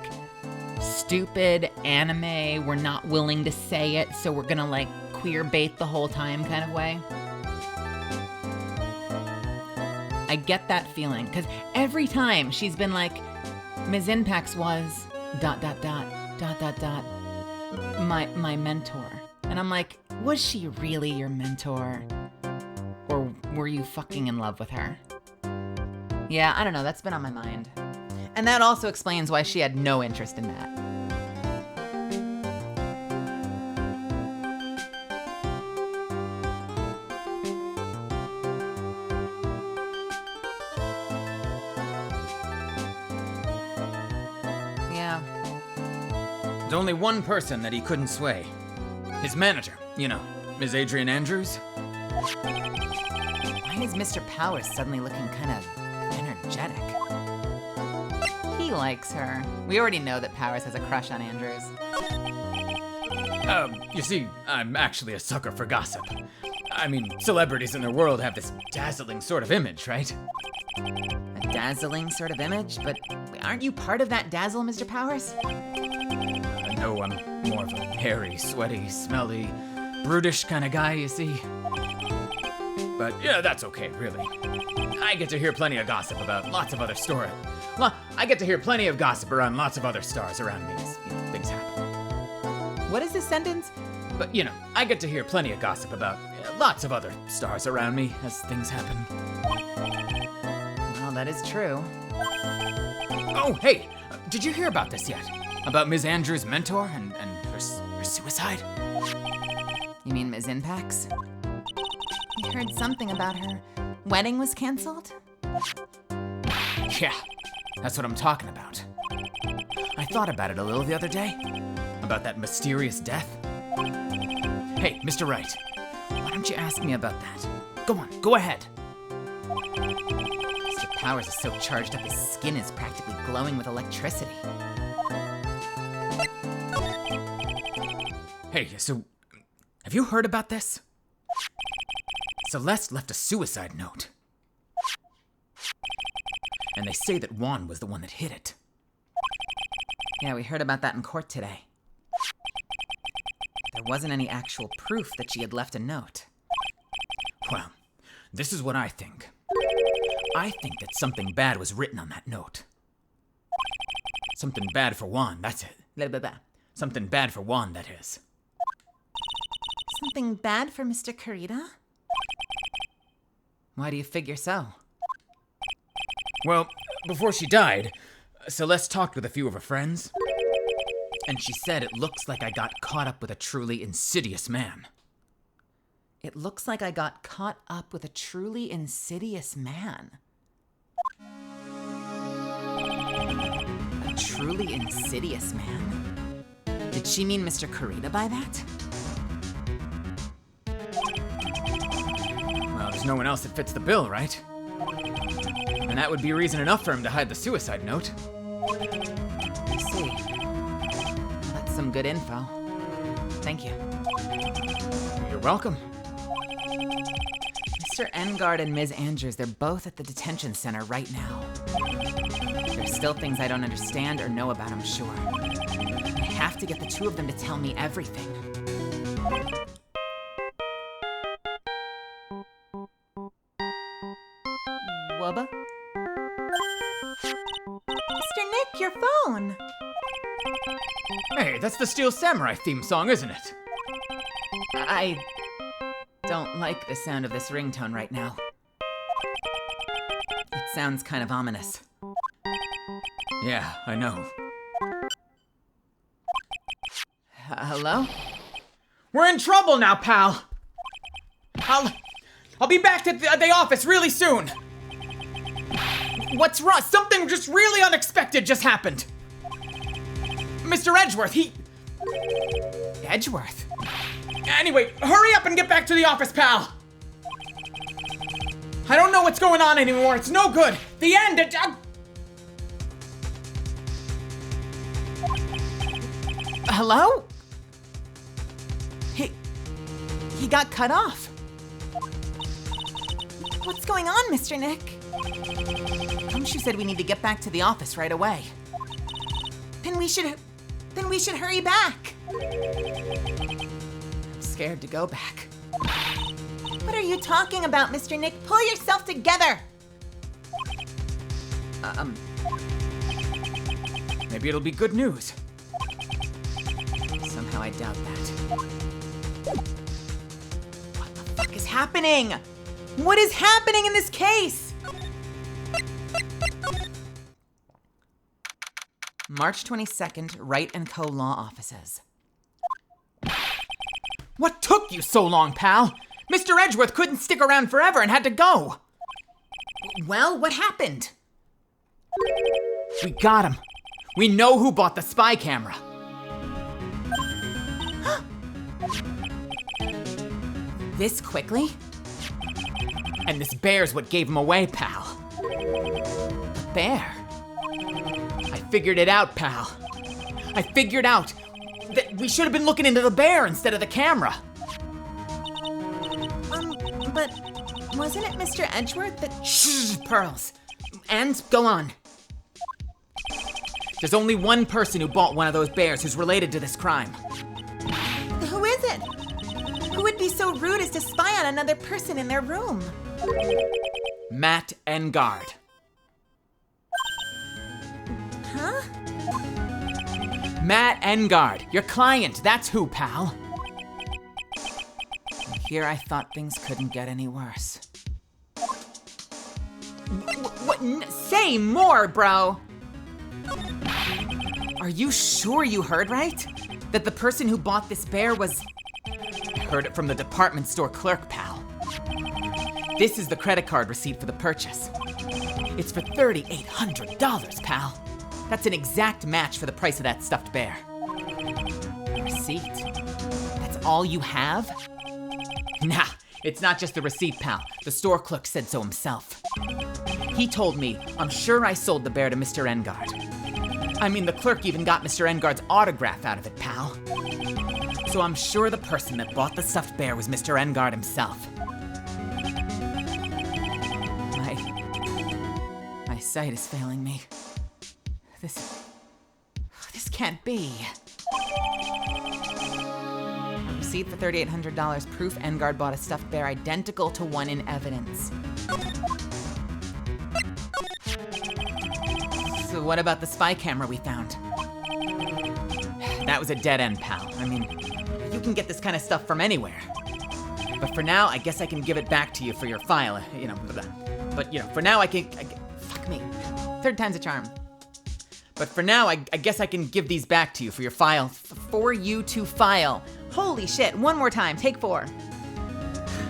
stupid anime, we're not willing to say it, so we're gonna, like, queer bait the whole time kind of way. I get that feeling, because every time she's been like, Ms. Inpax was ... my mentor. And I'm like, was she really your mentor? Or were you fucking in love with her? Yeah, I don't know, that's been on my mind. And that also explains why she had no interest in that. Yeah.
There's only one person that he couldn't sway. His manager, you know, Ms. Adrian Andrews.
Why is Mr. Powers suddenly looking kind of energetic? He likes her. We already know that Powers has a crush on Andrews.
You see, I'm actually a sucker for gossip. I mean, celebrities in their world have this dazzling sort of image, right?
A dazzling sort of image? But aren't you part of that dazzle, Mr. Powers?
No, I'm more of a hairy, sweaty, smelly, brutish kind of guy, you see. But yeah, that's okay, really. I get to hear plenty of gossip about lots of other stories. I get to hear plenty of gossip around lots of other stars around me as, you know, things happen.
What is this sentence?
But, you know, I get to hear plenty of gossip about lots of other stars around me as things happen.
Well, that is true.
Oh, hey, did you hear about this yet? About Ms. Andrews' mentor and her suicide?
You mean Ms. Inpax? I heard something about her wedding was canceled?
Yeah, that's what I'm talking about. I thought about it a little the other day. About that mysterious death. Hey, Mr. Wright, why don't you ask me about that? Go on, go ahead.
Mr. Powers is so charged up his skin is practically glowing with electricity.
Hey, so, have you heard about this? Celeste left a suicide note. And they say that Juan was the one that hid it.
Yeah, we heard about that in court today. There wasn't any actual proof that she had left a note.
Well, this is what I think. I think that something bad was written on that note. Something bad for Juan, that's it.
Blah, blah, blah.
Something bad for Juan, that is.
Something bad for Mr. Kurita? Why do you figure so?
Well, before she died, Celeste talked with a few of her friends, and she said it looks like I got caught up with a truly insidious man.
It looks like I got caught up with a truly insidious man. A truly insidious man? Did she mean Mr. Kurita by that?
Well, there's no one else that fits the bill, right? And that would be reason enough for him to hide the suicide note.
I see. That's some good info. Thank you.
You're welcome.
Mr. Engard and Ms. Andrews, they're both at the detention center right now. There's still things I don't understand or know about, I'm sure. I have to get the two of them to tell me everything.
Wubba? Mr. Nick, your phone!
Hey, that's the Steel Samurai theme song, isn't it?
I don't like the sound of this ringtone right now. It sounds kind of ominous.
Yeah, I know.
Hello?
We're in trouble now, pal! I'll be back to the office really soon! What's wrong? Something just really unexpected just happened! Mr. Edgeworth,
Edgeworth?
Anyway, hurry up and get back to the office, pal! I don't know what's going on anymore. It's no good. The end.
Hello? He got cut off. What's going on, Mr. Nick? Gumshoe said we need to get back to the office right away. Then we should hurry back. I'm scared to go back. What are you talking about, Mr. Nick? Pull yourself together.
Maybe it'll be good news.
Somehow I doubt that. What the fuck is happening? What is happening in this case? March 22nd, Wright & Co. Law Offices.
What took you so long, pal? Mr. Edgeworth couldn't stick around forever and had to go.
Well, what happened?
We got him. We know who bought the spy camera.
This quickly?
And this bear's what gave him away, pal.
The bear?
I figured it out, pal. I figured out that we should have been looking into the bear instead of the camera.
But wasn't it Mr. Edgeworth that...
Shh, Pearls. And go on. There's only one person who bought one of those bears who's related to this crime.
Who is it? Who would be so rude as to spy on another person in their room?
Matt Engard.
Huh?
Matt Engard, your client, that's who, pal.
Here I thought things couldn't get any worse. Say more, bro! Are you sure you heard right? That the person who bought this bear was...
I heard it from the department store clerk, pal. This is the credit card receipt for the purchase. It's for $3,800, pal. That's an exact match for the price of that stuffed bear.
Receipt? That's all you have?
Nah, it's not just the receipt, pal. The store clerk said so himself. He told me, I'm sure I sold the bear to Mr. Engard. I mean, the clerk even got Mr. Engard's autograph out of it, pal. So I'm sure the person that bought the stuffed bear was Mr. Engard himself.
My sight is failing me. This can't be. A receipt for $3,800, proof Engard bought a stuffed bear identical to one in evidence. So what about the spy camera we found?
That was a dead end, pal. I mean, you can get this kind of stuff from anywhere. But for now, I guess I can give it back to you for your file, you know. But, you know, for now I can
fuck me. Third time's a charm.
But for now, I guess I can give these back to you for your file.
For you to file. Holy shit, one more time, take 4.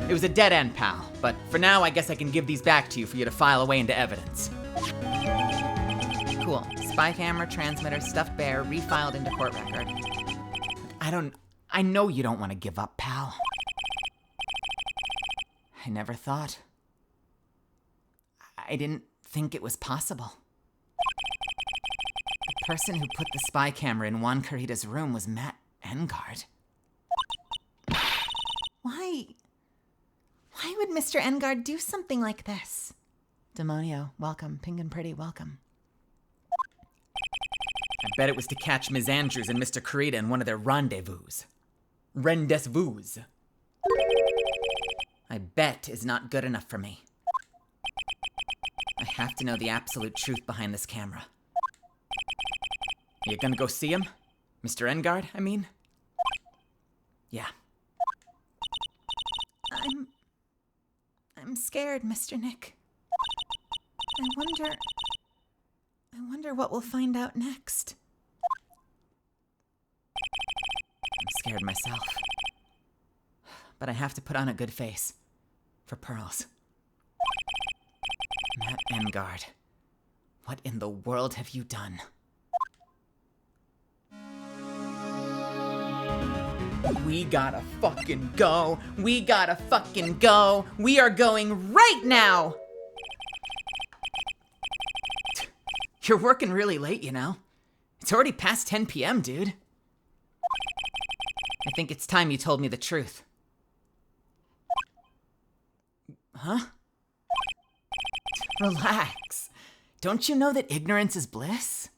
It was a dead end, pal. But for now, I guess I can give these back to you for you to file away into evidence.
Cool. Spy camera, transmitter, stuffed bear, refiled into court record.
I know you don't want to give up, pal.
I never thought. I didn't think it was possible. The person who put the spy camera in Juan Carita's room was Matt Engard. Why would Mr. Engard do something like this? Demonio, welcome. Pink and Pretty, welcome.
I bet it was to catch Ms. Andrews and Mr. Carita in one of their rendezvous. Rendezvous.
I bet is not good enough for me.
have to know the absolute truth behind this camera.
You gonna go see him? Mr. Engard, I mean?
Yeah.
I'm scared, Mr. Nick. I wonder what we'll find out next.
I'm scared myself. But I have to put on a good face. For Pearls. Matt Engard. What in the world have you done?
We gotta fucking go. We gotta fucking go. We are going right now. You're working really late, you know? It's already past 10 p.m., dude. I think it's time you told me the truth. Huh? Relax. Don't you know that ignorance is bliss?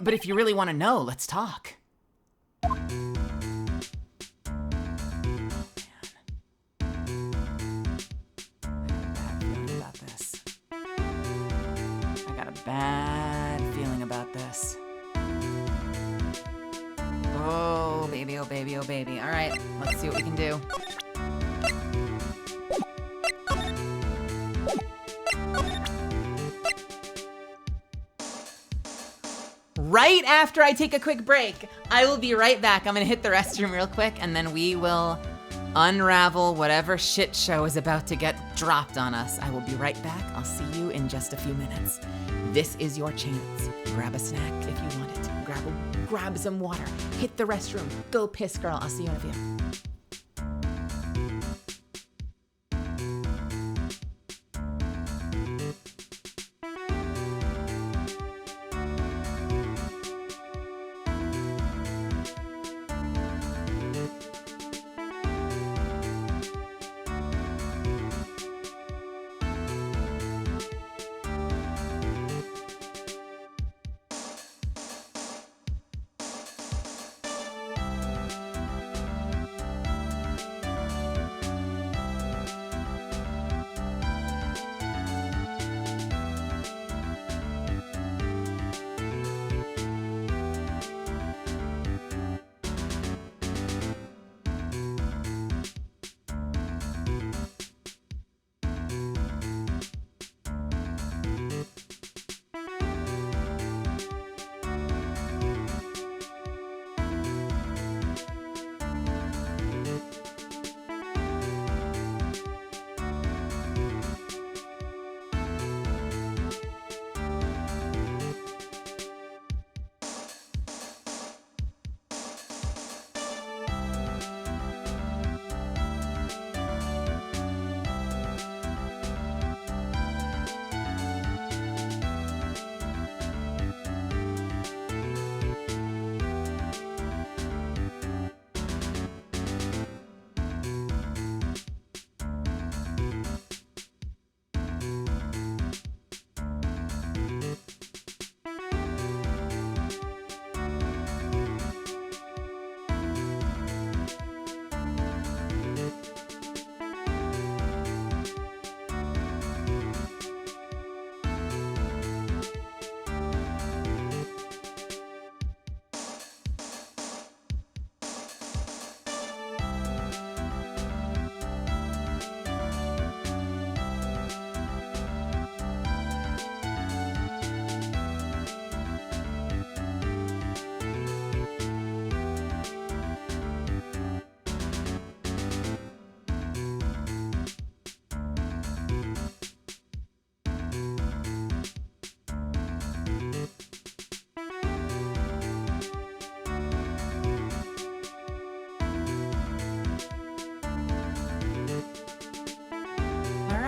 But if you really want to know, let's talk. I got a bad feeling about this. Oh, baby, oh, baby, oh, baby. All right, let's see what we can do. Right after I take a quick break, I will be right back. I'm gonna hit the restroom real quick, and then we will unravel whatever shit show is about to get dropped on us. I will be right back. I'll see you in just a few minutes. This is your chance. Grab a snack if you want it. Grab some water. Hit the restroom. Go piss, girl. I'll see you in a few.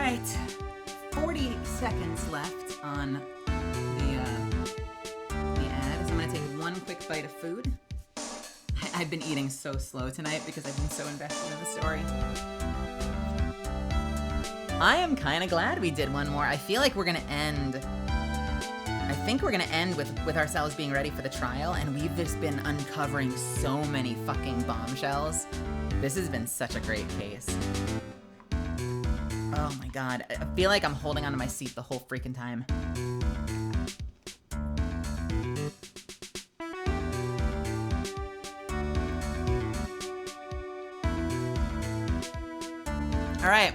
right, 40 seconds left on the ad. So I'm gonna take one quick bite of food. I've been eating so slow tonight because I've been so invested in the story. I am kind of glad we did one more. I feel like we're gonna end. I think we're gonna end with ourselves being ready for the trial, and we've just been uncovering so many fucking bombshells. This has been such a great case. Oh my god. I feel like I'm holding onto my seat the whole freaking time. All right.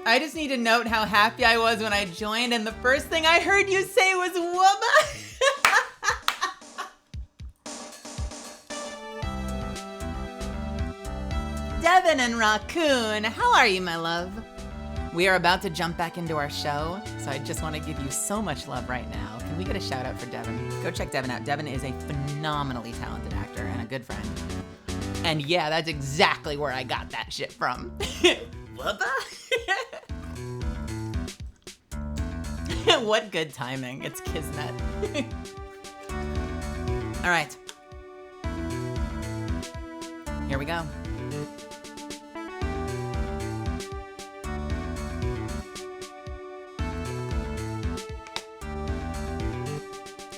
I just need to note how happy I was when I joined, and the first thing I heard you say was "Wubba." Devin and Raccoon, how are you, my love? We are about to jump back into our show, so I just want to give you so much love right now. Can we get a shout out for Devin? Go check Devin out. Devin is a phenomenally talented actor and a good friend. And yeah, that's exactly where I got that shit from. Wubba? What good timing. It's Kismet. All right. Here we go.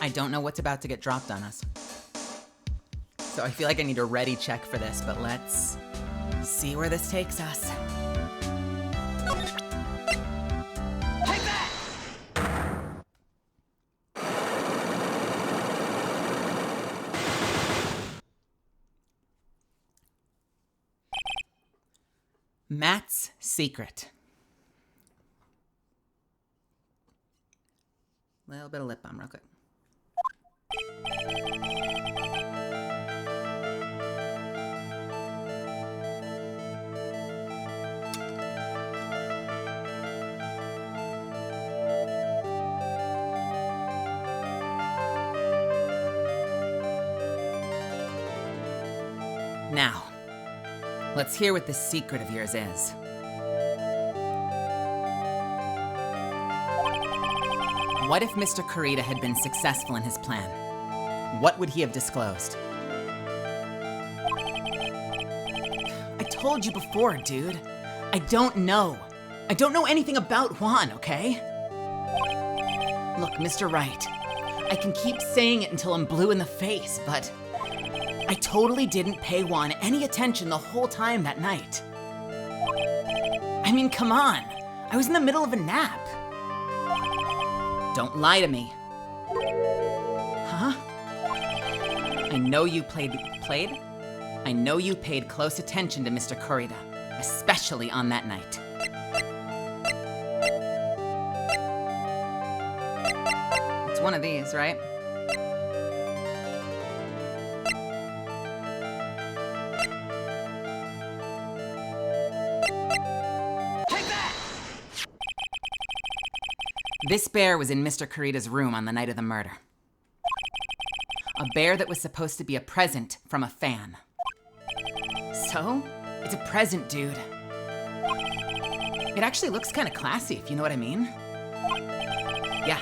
I don't know what's about to get dropped on us. So I feel like I need a ready check for this, but let's see where this takes us.
Take that!
Matt's secret. Little bit of lip balm real quick. Now, let's hear what this secret of yours is. What if Mr. Kurita had been successful in his plan? What would he have disclosed? I told you before, dude. I don't know. I don't know anything about Juan, okay? Look, Mr. Wright, I can keep saying it until I'm blue in the face, but I totally didn't pay Juan any attention the whole time that night. I mean, come on. I was in the middle of a nap. Don't lie to me. Huh? I know you played? I know you paid close attention to Mr. Kurita, especially on that night. It's one of these, right? This bear was in Mr. Kurita's room on the night of the murder. A bear that was supposed to be a present from a fan. So, it's a present, dude. It actually looks kind of classy, if you know what I mean. Yeah,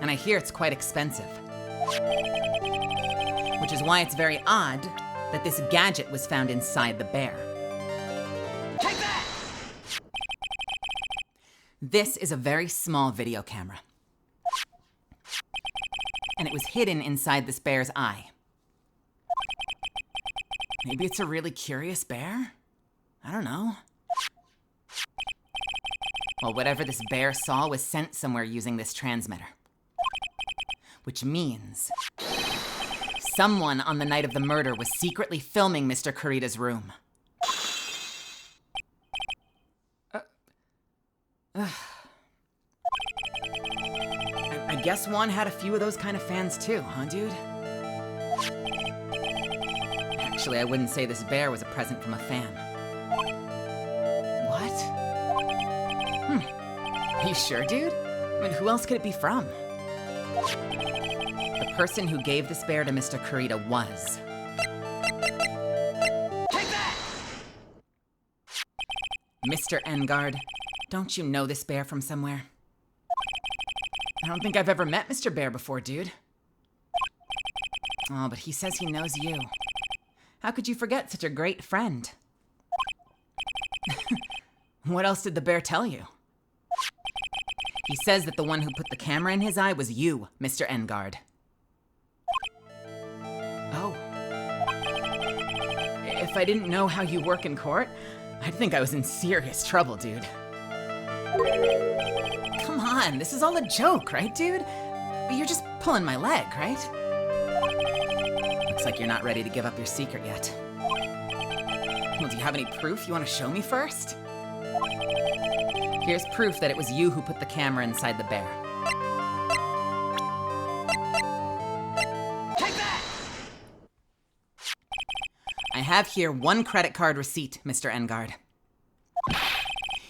and I hear it's quite expensive. Which is why it's very odd that this gadget was found inside the bear.
Take that!
This is a very small video camera. And it was hidden inside this bear's eye. Maybe it's a really curious bear? I don't know. Well, whatever this bear saw was sent somewhere using this transmitter. Which means someone on the night of the murder was secretly filming Mr. Kurita's room. I guess Juan had a few of those kind of fans too, huh, dude? Actually, I wouldn't say this bear was a present from a fan. What? Are you sure, dude? I mean, who else could it be from? The person who gave this bear to Mr. Kurita was...
Take that!
Mr. Engard, don't you know this bear from somewhere? I don't think I've ever met Mr. Bear before, dude. Oh, but he says he knows you. How could you forget such a great friend? What else did the bear tell you? He says that the one who put the camera in his eye was you, Mr. Engard. Oh. If If I didn't know how you work in court, I'd think I was in serious trouble, dude. Come on, this is all a joke, right, dude? You're just pulling my leg, right? Looks like you're not ready to give up your secret yet. Well, do you have any proof you want to show me first? Here's proof that it was you who put the camera inside the bear.
Take that!
I have here one credit card receipt, Mr. Engard.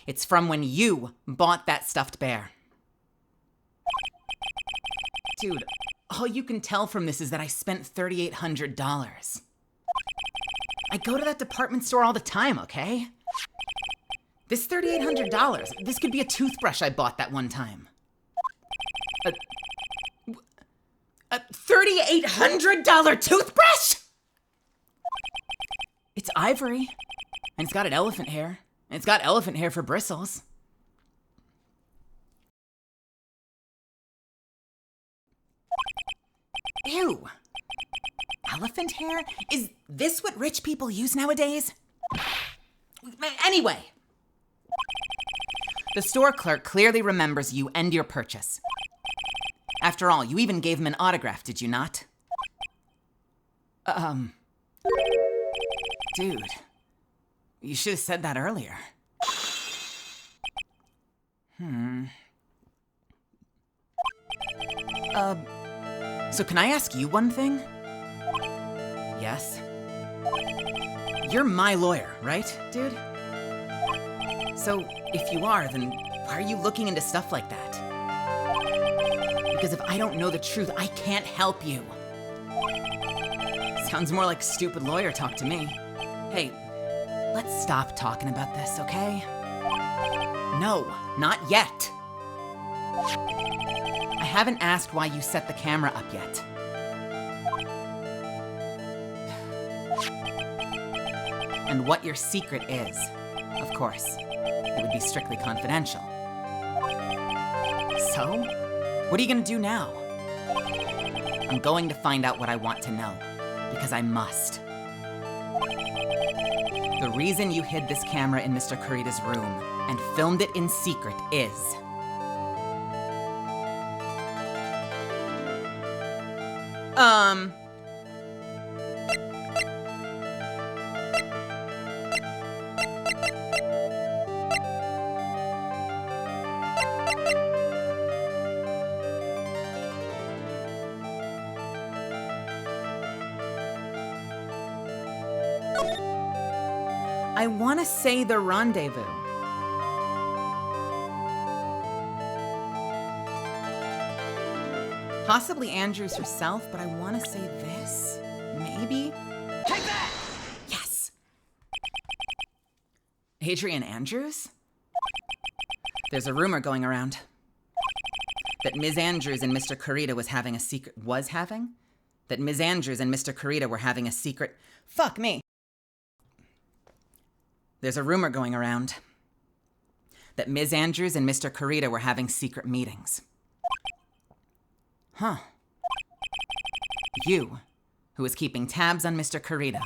It's from when you bought that stuffed bear. Dude, all you can tell from this is that I spent $3,800. I go to that department store all the time, okay? This $3,800, this could be a toothbrush I bought that one time. A $3,800 toothbrush? It's ivory, and it's got an elephant hair, and it's got elephant hair for bristles. Ew. Elephant hair? Is this what rich people use nowadays? Anyway. The store clerk clearly remembers you and your purchase. After all, you even gave him an autograph, did you not? Dude. You should have said that earlier. So can I ask you one thing? Yes? You're my lawyer, right, dude? So, if you are, then why are you looking into stuff like that? Because if I don't know the truth, I can't help you. Sounds more like stupid lawyer talk to me. Hey, let's stop talking about this, okay? No, not yet. I haven't asked why you set the camera up yet. And what your secret is. Of course, it would be strictly confidential. So, what are you gonna do now? I'm going to find out what I want to know, because I must. The reason you hid this camera in Mr. Kurita's room and filmed it in secret is... I want to say the rendezvous. Possibly Andrews herself, but I want to say this. Maybe?
Take that!
Yes! Adrian Andrews? There's a rumor going around that Ms. Andrews and Mr. Kurita That Ms. Andrews and Mr. Kurita were having a secret... Fuck me! There's a rumor going around that Ms. Andrews and Mr. Kurita were having secret meetings. Huh. You, who was keeping tabs on Mr. Kurita,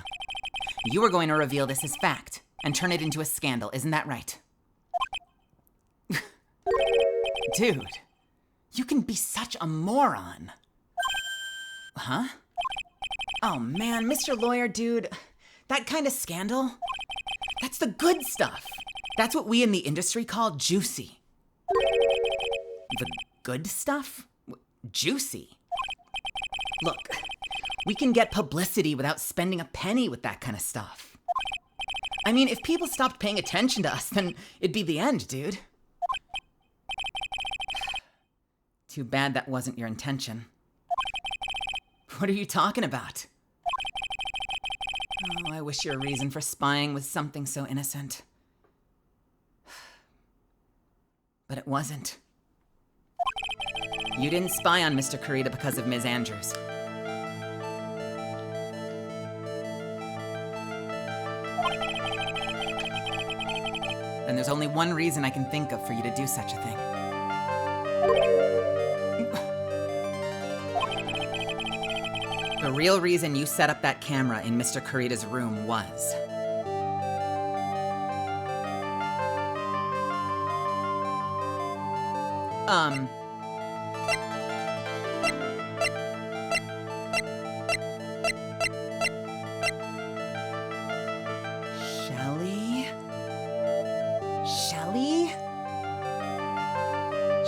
you were going to reveal this as fact and turn it into a scandal, isn't that right? Dude, you can be such a moron. Huh? Oh man, Mr. Lawyer, dude, that kind of scandal, that's the good stuff. That's what we in the industry call juicy. The good stuff? Juicy. Look, we can get publicity without spending a penny with that kind of stuff. I mean, if people stopped paying attention to us, then it'd be the end, dude. Too bad that wasn't your intention. What are you talking about? Oh, I wish your reason for spying was something so innocent. But it wasn't. You didn't spy on Mr. Kurita because of Ms. Andrews. Then there's only one reason I can think of for you to do such a thing. The
real reason you set up that camera in Mr. Kurita's room was...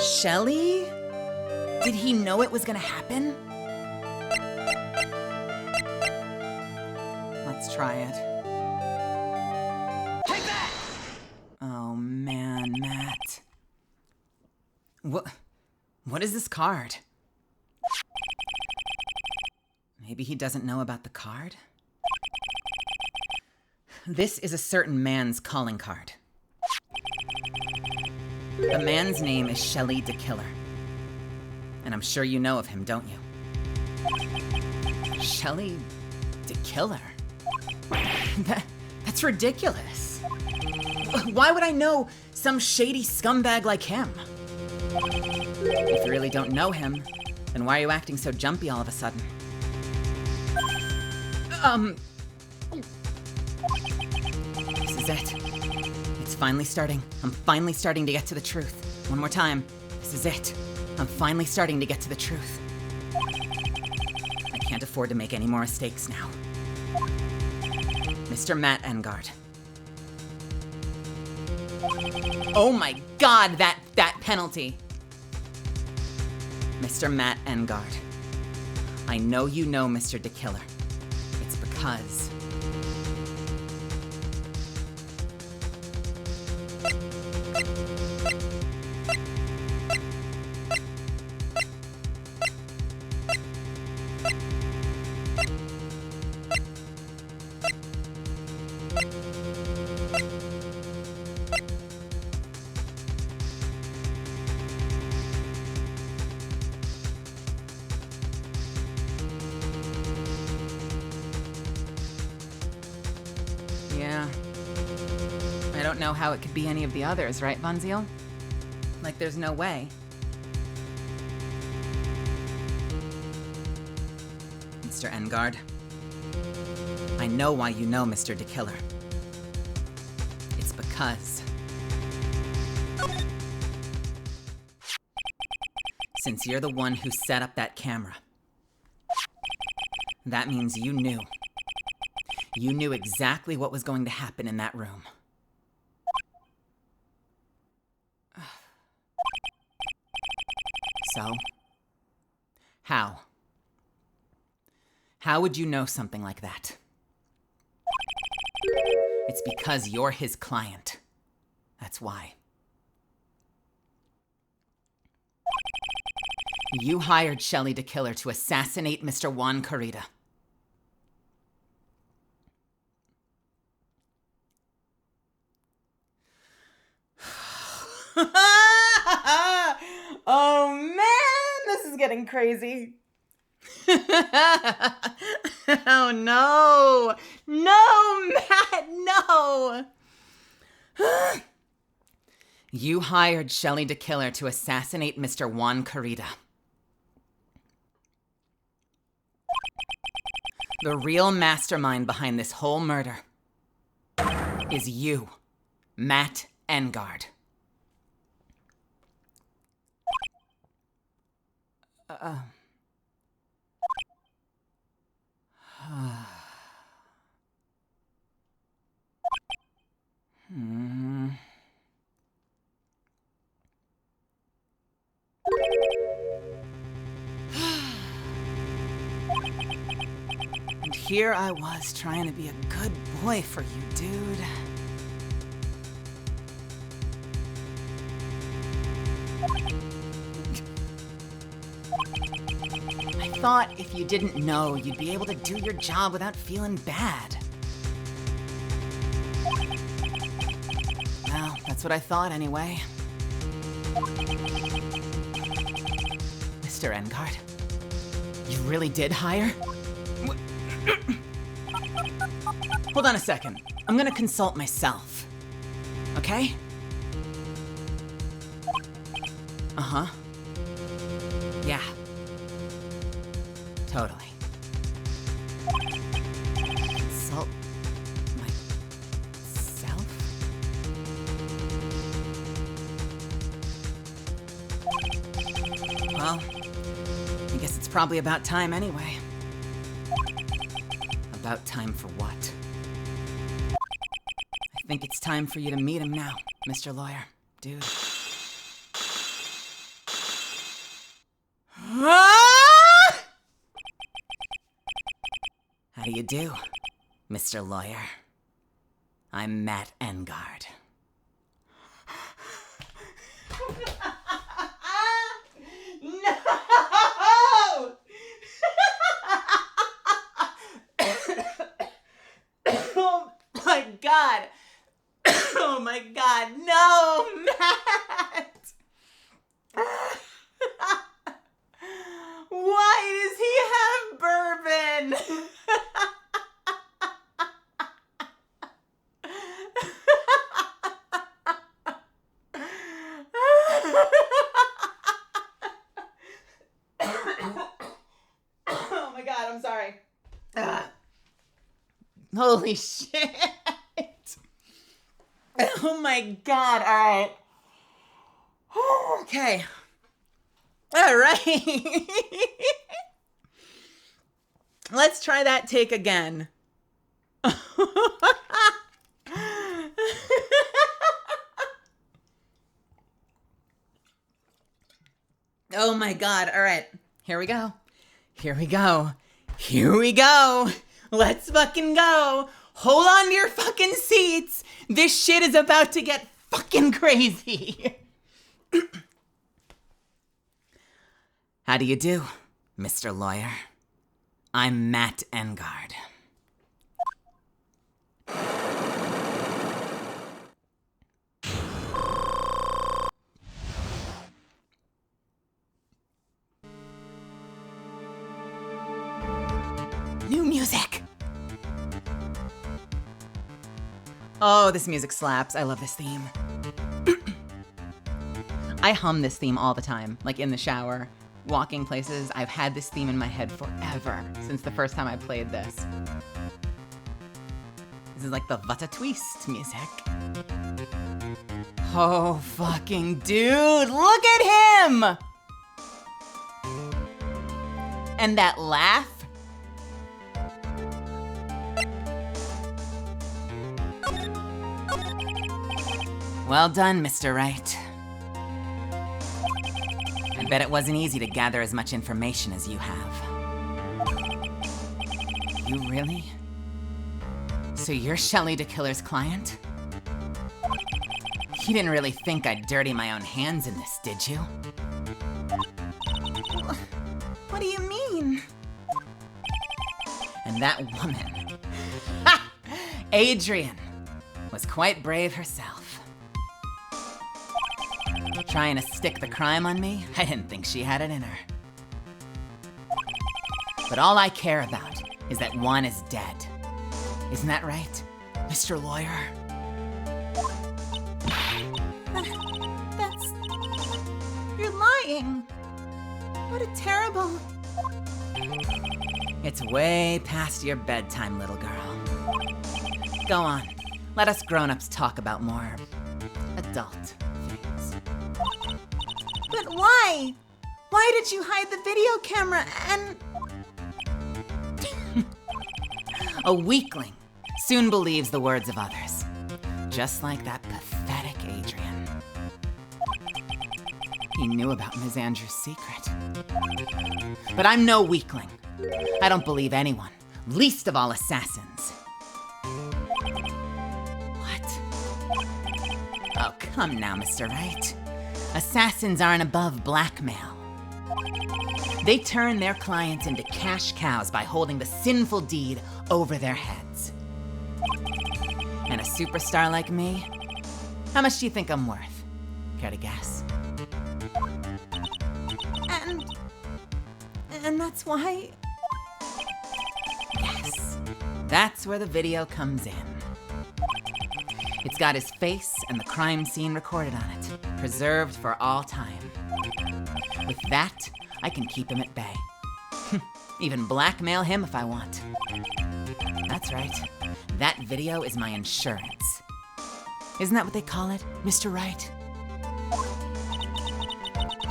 Shelly? Did he know it was gonna happen? Let's try it.
Take that!
Oh man, Matt. What is this card? Maybe he doesn't know about the card? This is a certain man's calling card. The man's name is Shelly the Killer. And I'm sure you know of him, don't you? Shelly the Killer? That's ridiculous. Why would I know some shady scumbag like him? If you really don't know him, then why are you acting so jumpy all of a sudden? This is it. It's finally starting. I'm finally starting to get to the truth. One more time. This is it. I'm finally starting to get to the truth. I can't afford to make any more mistakes now. Mr. Matt Engard. Oh my god, that penalty. Mr. Matt Engard. I know you know Mr. the Killer. It's because... Yeah. I don't know how it could be any of the others, right, Bunziel? Like, there's no way. Mr. Engard, I know why you know Mr. the Killer. It's because... since you're the one who set up that camera, that means you knew. You knew exactly what was going to happen in that room. So, how? How would you know something like that? It's because you're his client. That's why. You hired Shelly the Killer to assassinate Mr. Juan Kurita. Oh man, this is getting crazy. Oh no. No, Matt, no. You hired Shelly the Killer to assassinate Mr. Juan Kurita. The real mastermind behind this whole murder is you, Matt Engard. And here I was trying to be a good boy for you, dude. I thought if you didn't know, you'd be able to do your job without feeling bad. Well, that's what I thought anyway. Mr. Engard, you really did hire? Hold on a second. I'm gonna consult myself. Okay? Uh-huh. Yeah. Totally.
probably about time anyway. About time for what? I think it's time for you to meet him now, Mr. Lawyer. Dude. How do you do, Mr. Lawyer? I'm Matt Engard.
No! Oh my God. Oh my God. No, Matt. Why does he have bourbon? Oh my God, I'm sorry. Holy shit. Oh my God, all right. Okay. All right. Let's try that take again. Oh my God. All right. Here we go. Here we go. Here we go. Let's fucking go. Hold on to your fucking seats. This shit is about to get fucking crazy.
How do you do, Mr. Lawyer? I'm Matt Engard.
New music. Oh, this music slaps. I love this theme. I hum this theme all the time, like in the shower, walking places. I've had this theme in my head forever, since the first time I played this. This is like the What a Twist music. Oh, fucking dude, look at him! And that laugh.
Well done, Mr. Wright. I bet it wasn't easy to gather as much information as you have. You really? So you're Shelley DeKiller's client? You didn't really think I'd dirty my own hands in this, did you?
What do you mean?
And that woman, ha! Adrian, was quite brave herself. Trying to stick the crime on me, I didn't think she had it in her. But all I care about is that Juan is dead. Isn't that right, Mr. Lawyer?
That's... You're lying. What a terrible...
It's way past your bedtime, little girl. Go on, let us grown-ups talk about more adult things.
But why? Why did you hide the video camera and...
A weakling soon believes the words of others. Just like that pathetic Adrian. He knew about Ms. Andrews' secret. But I'm no weakling. I don't believe anyone, least of all assassins. What? Oh, come now, Mr. Wright. Assassins aren't above blackmail. They turn their clients into cash cows by holding the sinful deed over their heads. And a superstar like me? How much do you think I'm worth? Care to guess?
And that's why...
Yes. That's where the video comes in. It's got his face and the crime scene recorded on it, preserved for all time. With that, I can keep him at bay. Even blackmail him if I want. That's right. That video is my insurance. Isn't that what they call it, Mr. Wright?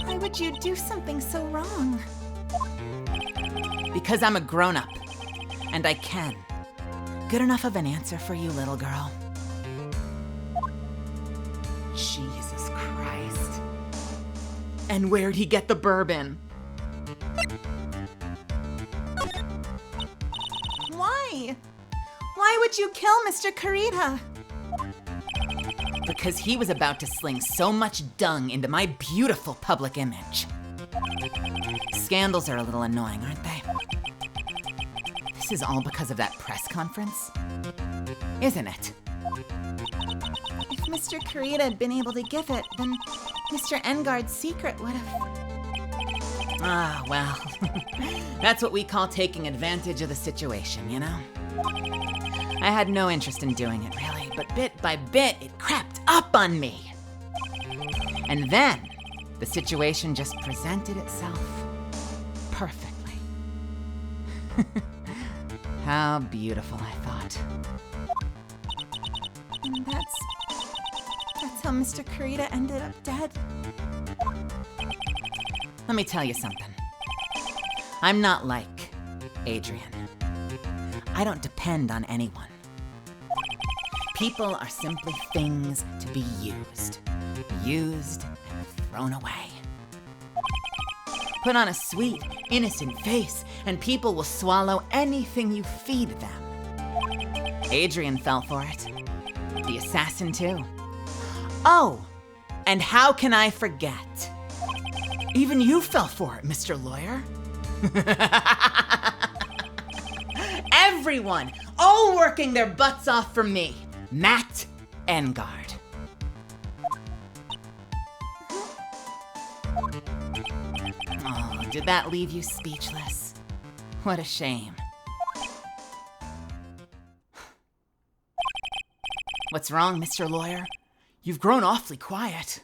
Why would you do something so wrong? Because I'm a grown-up. And I can. Good enough of an answer for you, little girl. Jesus Christ. And where'd he get the bourbon? Why? Why would you kill Mr. Kurita? Because he was about to sling so much dung into my beautiful public image. Scandals are a little annoying, aren't they? This is all because of that press conference, isn't it? If Mr. Kurita had been able to give it, then Mr. Engard's secret would have... Ah, well, that's what we call taking advantage of the situation, you know? I had no interest in doing it, really, but bit by bit, it crept up on me. And then, the situation just presented itself perfectly. How beautiful, I thought. And that's how Mr. Kurita ended up dead. Let me tell you something. I'm not like Adrian. I don't depend on anyone. People are simply things to be used. Used and thrown away. Put on a sweet, innocent face, and people will swallow anything you feed them. Adrian fell for it. The assassin, too. Oh, and how can I forget? Even you fell for it, Mr. Lawyer. Everyone, all working their butts off for me. Matt Engard. Oh, did that leave you speechless? What a shame. What's wrong, Mr. Lawyer? You've grown awfully quiet.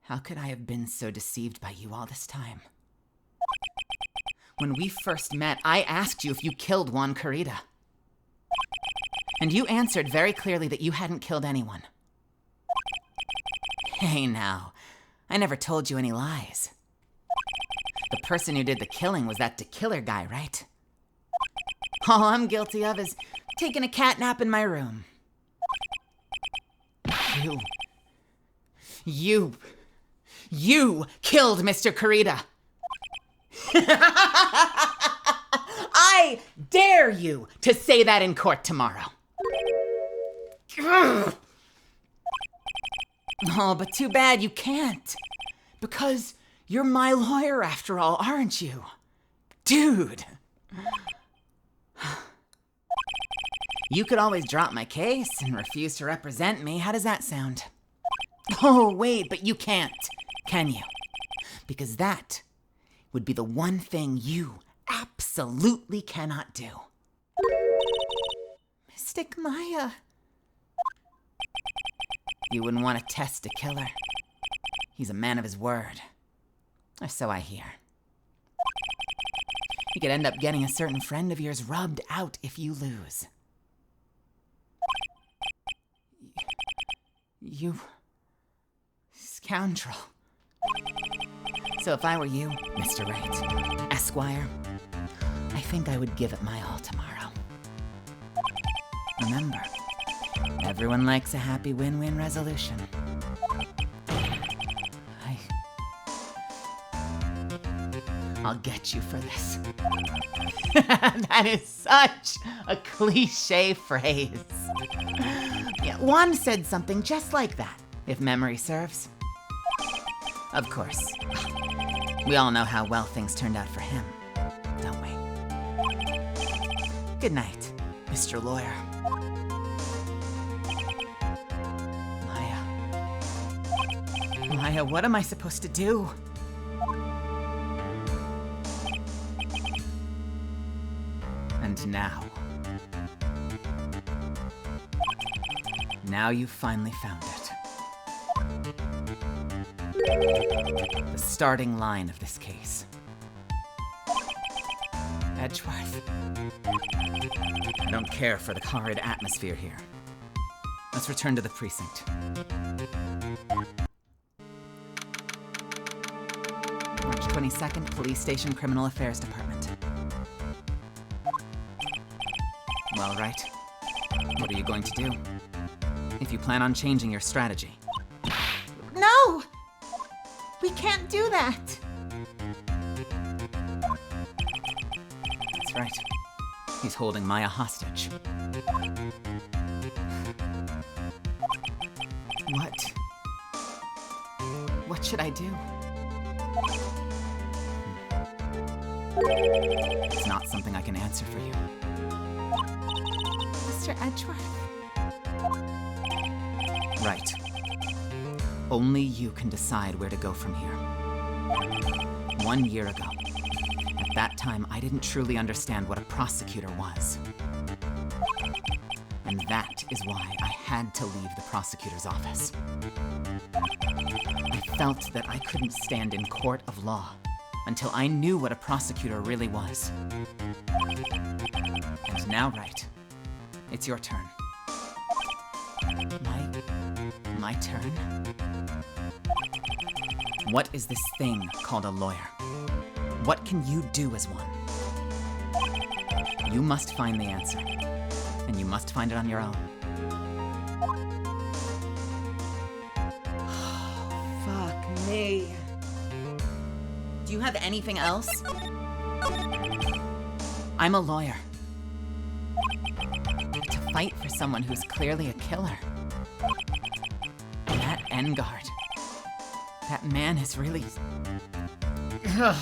How could I have been so deceived by you all this time? When we first met, I asked you if you killed Juan Kurita. And you answered very clearly that you hadn't killed anyone. Hey now, I never told you any lies. The person who did the killing was that killer guy, right? All I'm guilty of is taking a cat nap in my room. You killed Mr. Kurita. I dare you to say that in court tomorrow. Oh, but too bad you can't. Because you're my lawyer after all, aren't you? Dude. You could always drop my case and refuse to represent me. How does that sound? Oh, wait, but you can't, can you? Because that would be the one thing you absolutely cannot do. Mystic Maya. You wouldn't want to test a killer. He's a man of his word. Or so I hear. You could end up getting a certain friend of yours rubbed out if you lose. You scoundrel. So if I were you, Mr. Wright, Esquire, I think I would give it my all tomorrow. Remember, everyone likes a happy win-win resolution. I'll get you for this. That is such a cliche phrase. Yeah, Juan said something just like that, if memory serves. Of course. We all know how well things turned out for him, don't we? Good night, Mr. Lawyer. Maya, what am I supposed to do? And now you've finally found it. The starting line of this case. Edgeworth. I don't care for the horrid atmosphere here. Let's return to the precinct. March 22nd, Police Station Criminal Affairs Department. Well, right. What are you going to do? If you plan on changing your strategy.
No! We can't do that.
That's right. He's holding Maya hostage. What should I do? It's not something I can answer for you.
Mr. Edgeworth?
Right. Only you can decide where to go from here. 1 year ago, at that time, I didn't truly understand what a prosecutor was. And that is why I had to leave the prosecutor's office. I felt that I couldn't stand in court of law until I knew what a prosecutor really was. And now, right, it's your turn. My turn? What is this thing called a lawyer? What can you do as one? You must find the answer, and you must find it on your own.
Fuck me.
Do you have anything else? I'm a lawyer. To fight for someone who's clearly a killer. That Engard. That man is really... Ugh.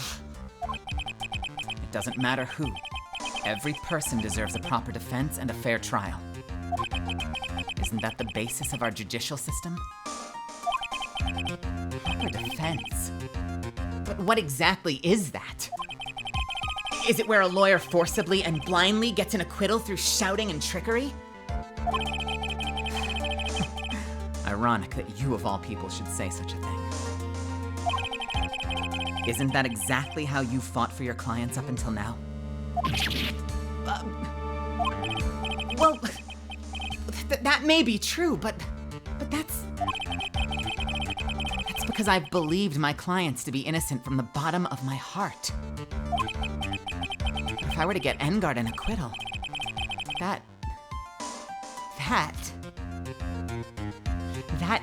It doesn't matter who. Every person deserves a proper defense and a fair trial. Isn't that the basis of our judicial system? Proper defense? But what exactly is that? Is it where a lawyer forcibly and blindly gets an acquittal through shouting and trickery? Ironic that you of all people should say such a thing. Isn't that exactly how you fought for your clients up until now? Well, that may be true, but that's because I've believed my clients to be innocent from the bottom of my heart. If I were to get Engard an acquittal, that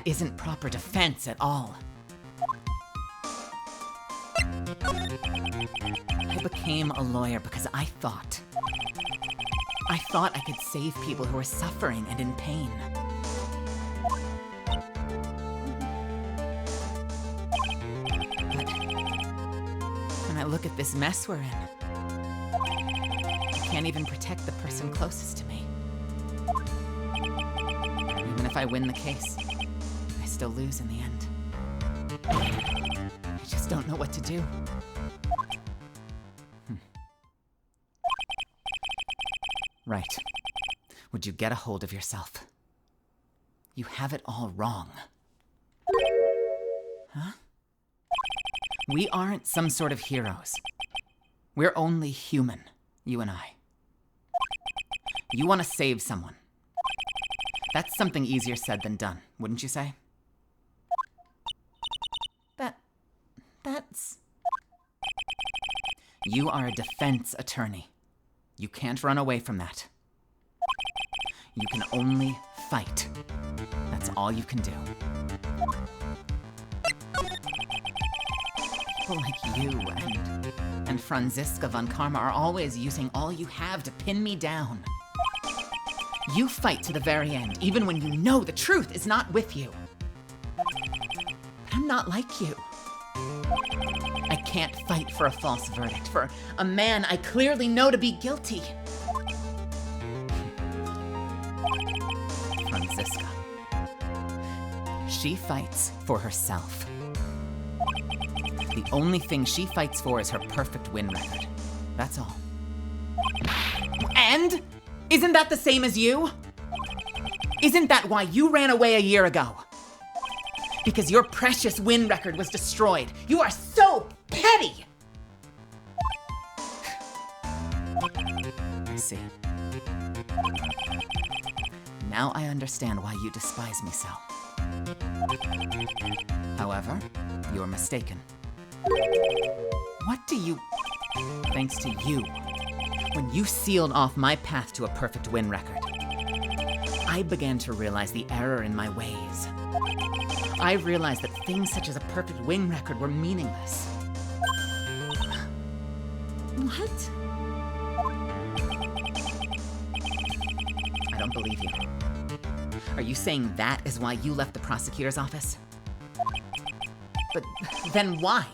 isn't proper defense at all. I became a lawyer because I thought I could save people who are suffering and in pain. But when I look at this mess we're in, I can't even protect the person closest to me. Even if I win the case, I still lose in the end. I just don't know what to do. Right. Would you get a hold of yourself? You have it all wrong. Huh? We aren't some sort of heroes. We're only human, you and I. You want to save someone. That's something easier said than done, wouldn't you say?
That's...
You are a defense attorney. You can't run away from that. You can only fight. That's all you can do. People like you and Franziska von Karma are always using all you have to pin me down. You fight to the very end, even when you know the truth is not with you. But I'm not like you. I can't fight for a false verdict, for a man I clearly know to be guilty. Franziska. She fights for herself. The only thing she fights for is her perfect win record. That's all. And? Isn't that the same as you? Isn't that why you ran away a year ago? Because your precious win record was destroyed. You are so petty! I see. Now I understand why you despise me so. However, you're mistaken. What do you... Thanks to you. When you sealed off my path to a perfect win record, I began to realize the error in my ways. I realized that things such as a perfect win record were meaningless. What? I don't believe you. Are you saying that is why you left the prosecutor's office? But then why?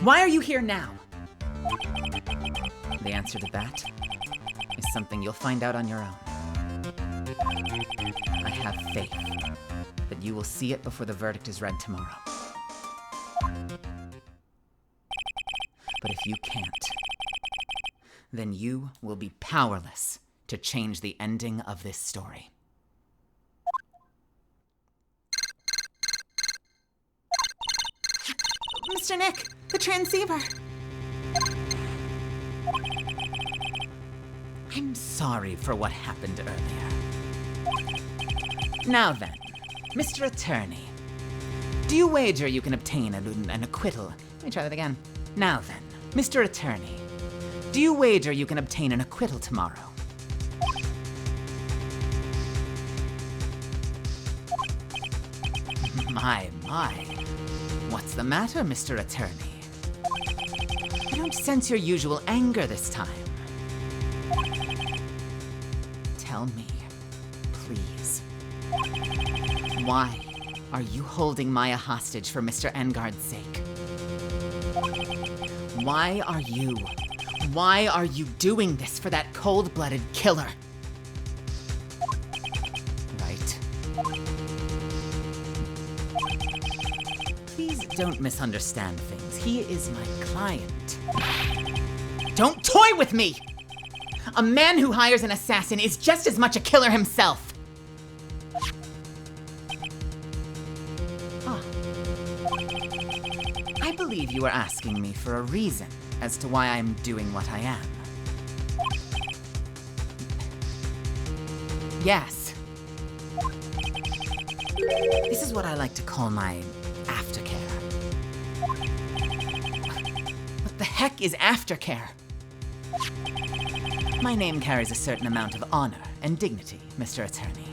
Why are you here now? The answer to that is something you'll find out on your own. I have faith that you will see it before the verdict is read tomorrow. But if you can't, then you will be powerless to change the ending of this story. Mr. Nick, the transceiver. I'm sorry for what happened earlier. Now then, Mr. Attorney, do you wager you can obtain an acquittal? Let me try that again. Now then, Mr. Attorney, do you wager you can obtain an acquittal tomorrow? My. What's the matter, Mr. Attorney? I don't sense your usual anger this time. Tell me, please. Why are you holding Maya hostage for Mr. Engard's sake? Why are you doing this for that cold-blooded killer? Right. Please don't misunderstand things. He is my client. Don't toy with me! A man who hires an assassin is just as much a killer himself. I believe you are asking me for a reason as to why I'm doing what I am. Yes. This is what I like to call my aftercare. What the heck is aftercare? My name carries a certain amount of honor and dignity, Mr. Attorney.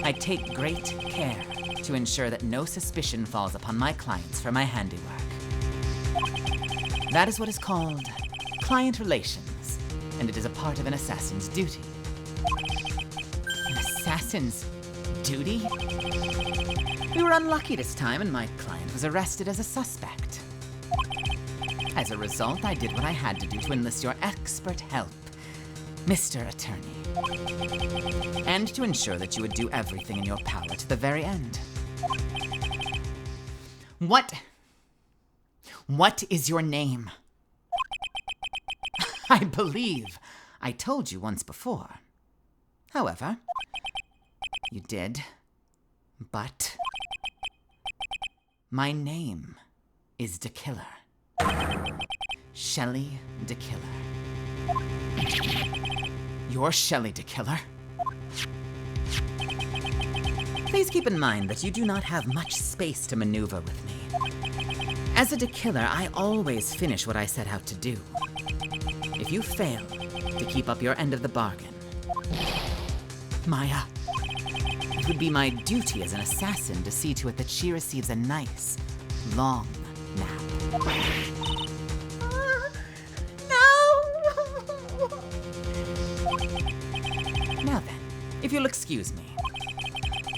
I take great care to ensure that no suspicion falls upon my clients for my handiwork. That is what is called client relations, and it is a part of an assassin's duty. An assassin's duty? We were unlucky this time, and my client was arrested as a suspect. As a result, I did what I had to do to enlist your expert help, Mr. Attorney, and to ensure that you would do everything in your power to the very end. What is your name? I believe I told you once before. However, you did, but my name is the Killer. Shelley the Killer. You're Shelley the Killer? Please keep in mind that you do not have much space to maneuver with me. As a Killer, I always finish what I set out to do. If you fail to keep up your end of the bargain, Maya, it would be my duty as an assassin to see to it that she receives a nice, long nap. Now then, if you'll excuse me,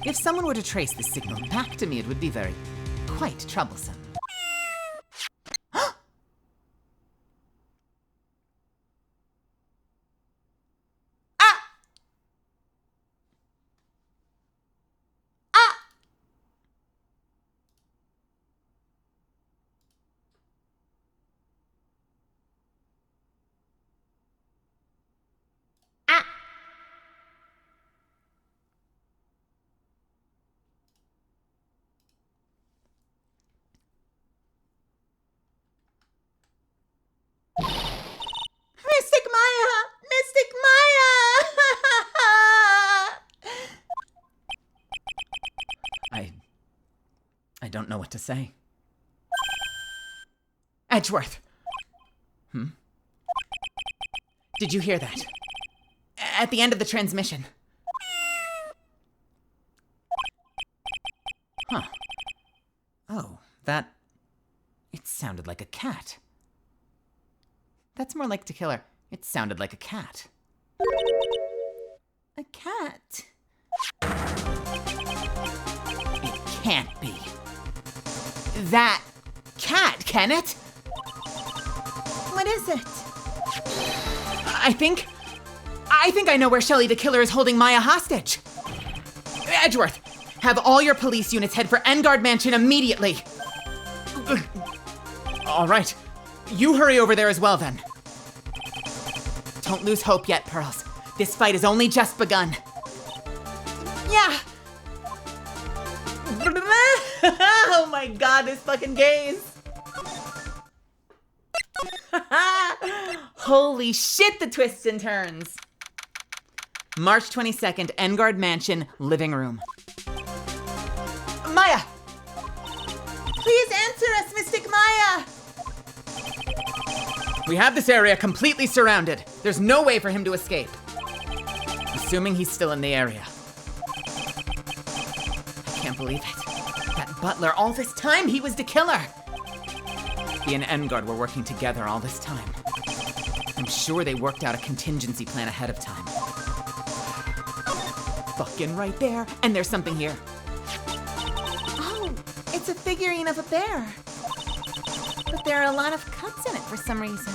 if someone were to trace the signal back to me, it would be quite troublesome. Mystic Maya! Mystic Maya! I don't know what to say. Edgeworth, Did you hear that? At the end of the transmission. Huh. Oh, that... It sounded like a cat. That's more like to killer. It sounded like a cat. A cat? It can't be. That cat, can it? What is it? I think I know where Shelly the killer is holding Maya hostage. Edgeworth, have all your police units head for Engard Mansion immediately. All right. You hurry over there as well, then. Don't lose hope yet, Pearls. This fight has only just begun. Yeah. Oh my god, this fucking gaze. Holy shit, the twists and turns. March 22nd, Engard Mansion, living room. Maya! Please answer us, Mystic Maya! We have this area completely surrounded. There's no way for him to escape. Assuming he's still in the area. I can't believe it. That butler, all this time, he was the killer. He and Engard were working together all this time. I'm sure they worked out a contingency plan ahead of time. Fucking right there. And there's something here. Oh, it's a figurine of a bear. But there are a lot of cuts in it for some reason.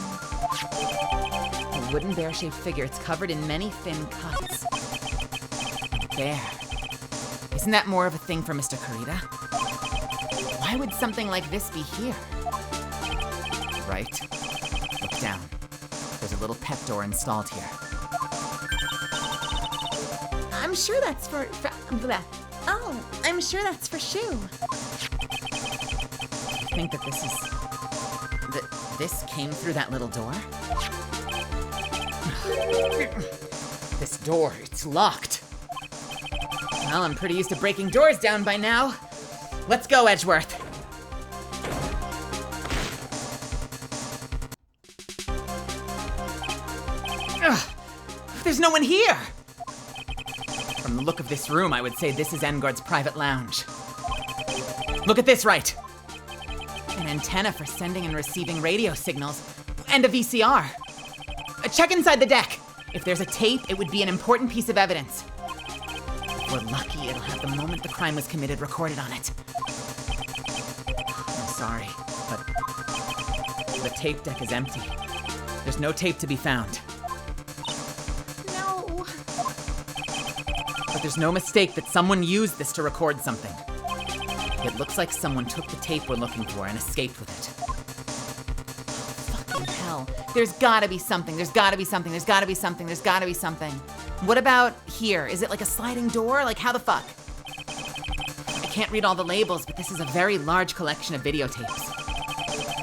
A wooden bear-shaped figure. It's covered in many thin cuts. A bear. Isn't that more of a thing for Mr. Kurita? Why would something like this be here? Right. Look down. There's a little pet door installed here. I'm sure that's for oh, I'm sure that's for Shu. I think that this is... this came through that little door? This door, it's locked. Well, I'm pretty used to breaking doors down by now. Let's go, Edgeworth. Ugh, there's no one here. From the look of this room, I would say this is Engard's private lounge. Look at this right. An antenna for sending and receiving radio signals, and a VCR. Check inside the deck. If there's a tape, it would be an important piece of evidence. If we're lucky, it'll have the moment the crime was committed recorded on it. I'm sorry, but the tape deck is empty. There's no tape to be found.
No.
But there's no mistake that someone used this to record something. It looks like someone took the tape we're looking for and escaped with it. Fucking hell. There's gotta be something. There's gotta be something. There's gotta be something. There's gotta be something. What about here? Is it like a sliding door? Like, how the fuck? I can't read all the labels, but this is a very large collection of videotapes.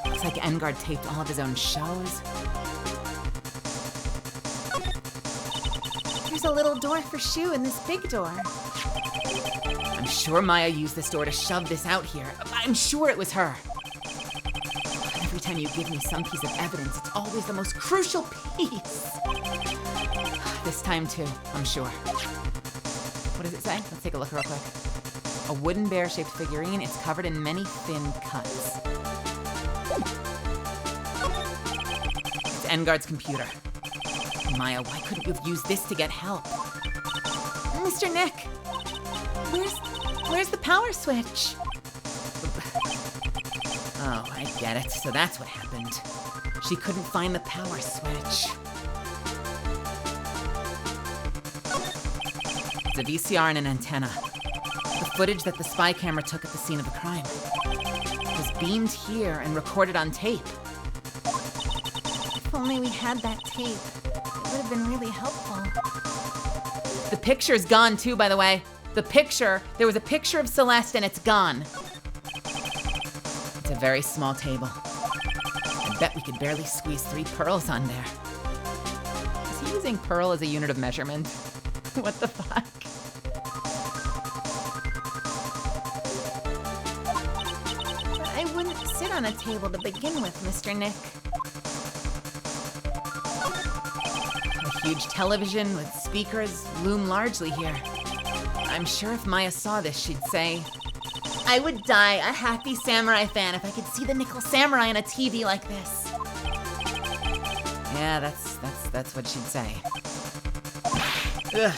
Looks like Engard taped all of his own shows.
There's a little door for Shu in this big door.
I'm sure Maya used this door to shove this out here. I'm sure it was her. Every time you give me some piece of evidence, it's always the most crucial piece. This time too, I'm sure. What does it say? Let's take a look real quick. A wooden bear-shaped figurine. It's covered in many thin cuts. It's Engard's computer. Maya, why couldn't you have used this to get help?
Mr. Nick, where's the power switch?
Oh, I get it. So that's what happened. She couldn't find the power switch. It's a VCR and an antenna. The footage that the spy camera took at the scene of the crime was beamed here and recorded on tape.
If only we had that tape, it would have been really helpful.
The picture's gone too, by the way. There was a picture of Celeste and it's gone. It's a very small table. I bet we could barely squeeze 3 pearls on there. Is he using pearl as a unit of measurement? What the fuck?
But I wouldn't sit on a table to begin with, Mr. Nick.
huge television with speakers loom largely here. I'm sure if Maya saw this, she'd say, I would die a happy samurai fan if I could see the nickel samurai on a TV like this. Yeah, that's what she'd say. Ugh,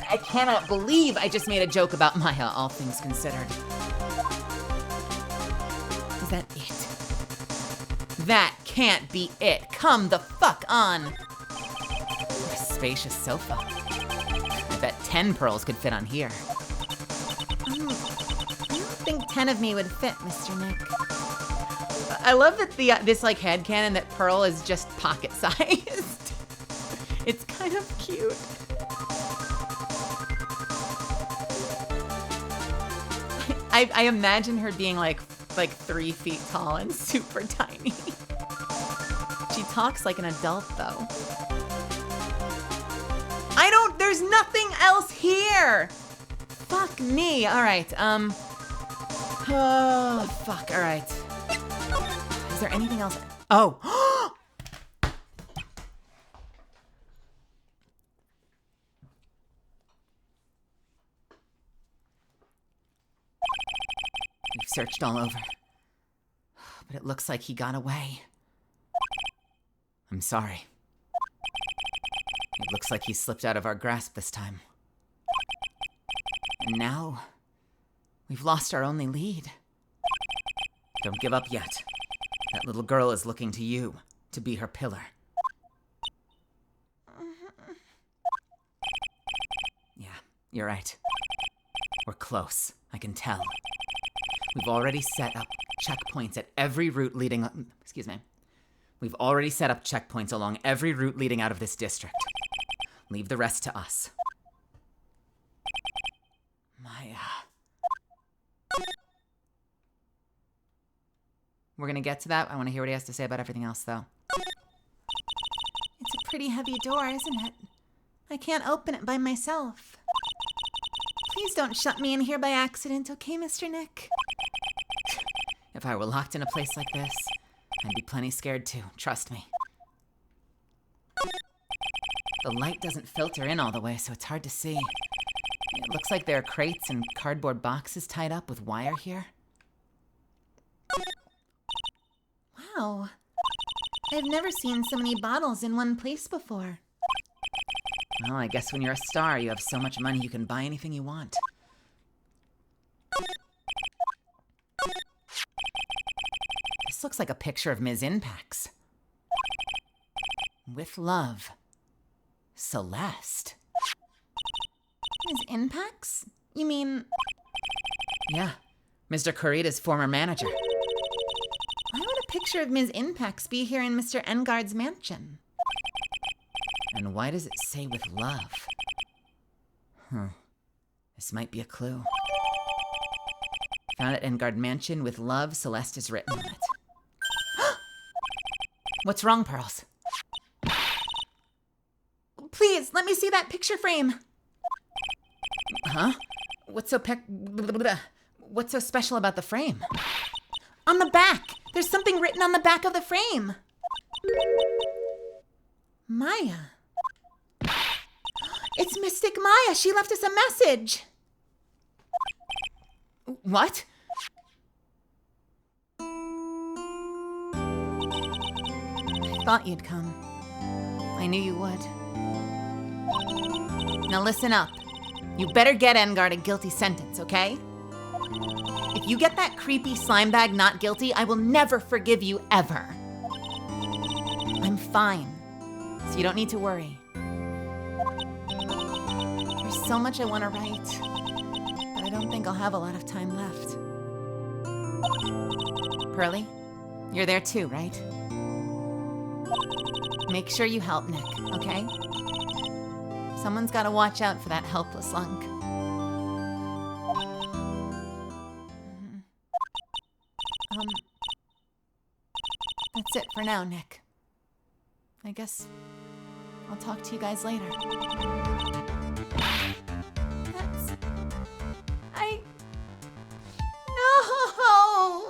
I cannot believe I just made a joke about Maya, all things considered. Is that it? That can't be it. Come the fuck on. What a spacious sofa. I bet 10 pearls could fit on here. I don't think 10 of me would fit, Mr. Nick. I love that this like headcanon that Pearl is just pocket sized. It's kind of cute. I imagine her being like 3 feet tall and super tiny. She talks like an adult though. There's nothing else here. Fuck me. All right. Oh, fuck. All right. Is there anything else? Oh. We've searched all over, but it looks like he got away. I'm sorry. It looks like he slipped out of our grasp this time. And now, we've lost our only lead. Don't give up yet. That little girl is looking to you to be her pillar. Yeah, you're right. We're close, I can tell. We've already set up checkpoints at every route leading... We've already set up checkpoints along every route leading out of this district. Leave the rest to us. Maya. We're gonna get to that. I want to hear what he has to say about everything else, though. It's a pretty heavy door, isn't it? I can't open it by myself. Please don't shut me in here by accident, okay, Mr. Nick? If I were locked in a place like this, I'd be plenty scared too, trust me. The light doesn't filter in all the way, so it's hard to see. It looks like there are crates and cardboard boxes tied up with wire here. Wow. I've never seen so many bottles in one place before. Well, I guess when you're a star, you have so much money you can buy anything you want. This looks like a picture of Ms. Inpax. With love, Celeste. Ms. Inpax? You mean... Yeah, Mr. Kurita's former manager. Why would a picture of Ms. Inpax be here in Mr. Engard's mansion? And why does it say with love? This might be a clue. Found at Engard Mansion with love, Celeste is written on it. What's wrong, Pearls? Please, let me see that picture frame. Huh? What's so special about the frame? On the back! There's something written on the back of the frame. Maya. It's Mystic Maya. She left us a message. What? I thought you'd come. I knew you would. Now listen up. You better get Engard a guilty sentence, okay? If you get that creepy slime bag not guilty, I will never forgive you ever. I'm fine, so you don't need to worry. There's so much I want to write, but I don't think I'll have a lot of time left. Pearly, you're there too, right? Make sure you help Nick, okay? Someone's got to watch out for that helpless lunk. That's it for now, Nick. I guess I'll talk to you guys later. No!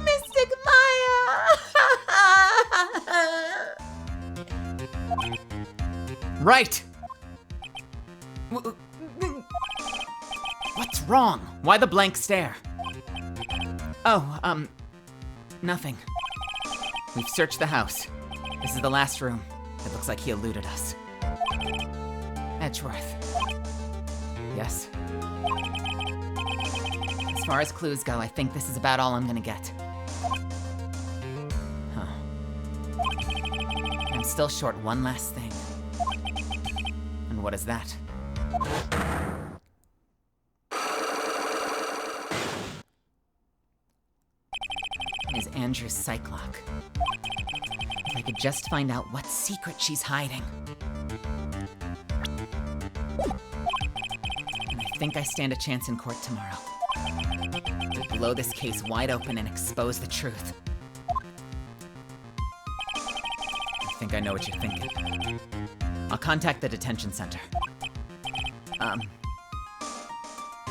Mystic Maya! Right! What's wrong? Why the blank stare? Oh, nothing. We've searched the house. This is the last room. It looks like he eluded us. Edgeworth. Yes. As far as clues go, I think this is about all I'm gonna get. Huh. I'm still short one last thing. And what is that? Is Andrew's psych lock. If I could just find out what secret she's hiding. And I think I stand a chance in court tomorrow. To blow this case wide open and expose the truth. I think I know what you're thinking. I'll contact the detention center.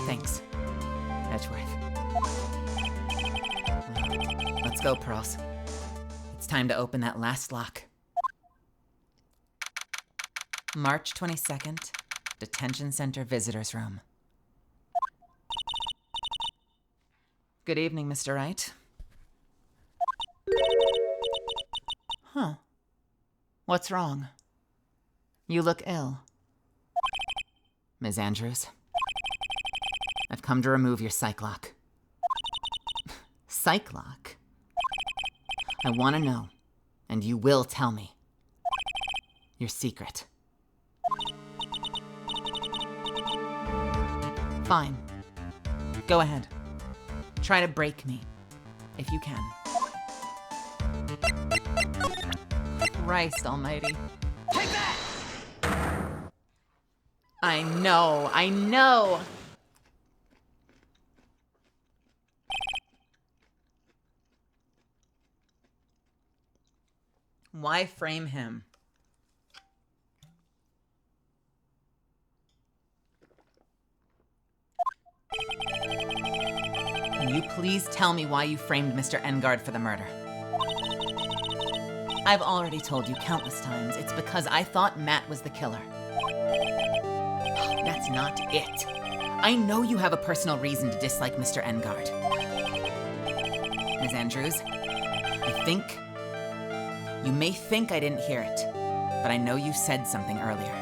Thanks, Edgeworth. Well, let's go, Pearls. It's time to open that last lock. March 22nd, Detention Center Visitors Room. Good evening, Mr. Wright. Huh. What's wrong? You look ill. Ms. Andrews, I've come to remove your psych lock. Psych lock? I want to know, and you will tell me, your secret. Fine. Go ahead. Try to break me, if you can. Christ almighty.
Take that!
I know. Why frame him? Can you please tell me why you framed Mr. Engard for the murder? I've already told you countless times. It's because I thought Matt was the killer. That's not it. I know you have a personal reason to dislike Mr. Engard. Ms. Andrews, you may think I didn't hear it, but I know you said something earlier.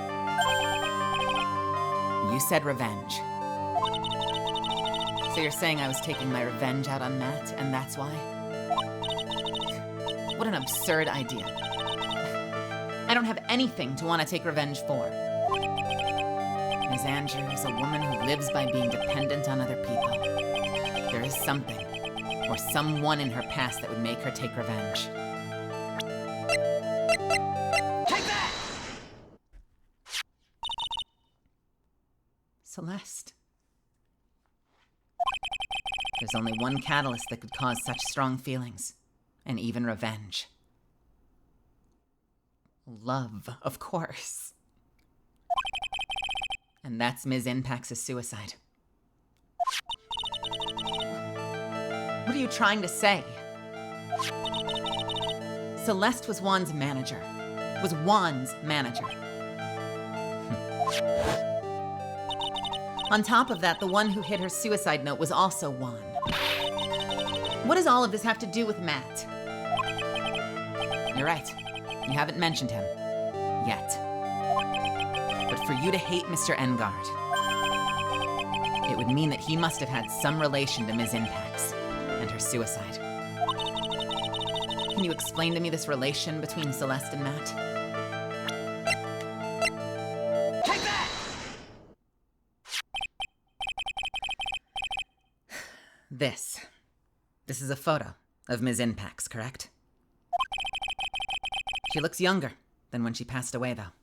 You said revenge. So you're saying I was taking my revenge out on Matt, and that's why? What an absurd idea. I don't have anything to want to take revenge for. Ms. Andrews, a woman who lives by being dependent on other people. There is something, or someone in her past that would make her take revenge.
Take that!
Celeste. There's only one catalyst that could cause such strong feelings, and even revenge. Love, of course. And that's Ms. Impax's suicide. What are you trying to say? Celeste was Juan's manager. On top of that, the one who hid her suicide note was also Juan. What does all of this have to do with Matt? You're right. You haven't mentioned him. Yet. But for you to hate Mr. Engard, it would mean that he must have had some relation to Ms. Impax and her suicide. Can you explain to me this relation between Celeste and Matt?
Take that!
This is a photo of Ms. Impax, correct? She looks younger than when she passed away, though.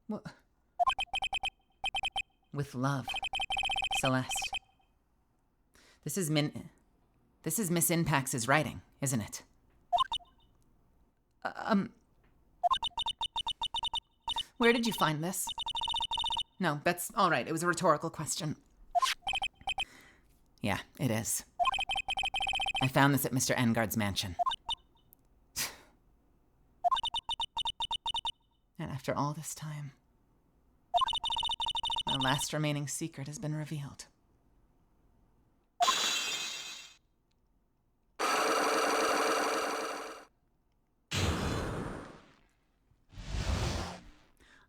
What? With love, Celeste. This is Miss Impax's writing, isn't it? Where did you find this? No, that's all right. It was a rhetorical question. Yeah, it is. I found this at Mr. Engard's mansion. And after all this time, my last remaining secret has been revealed.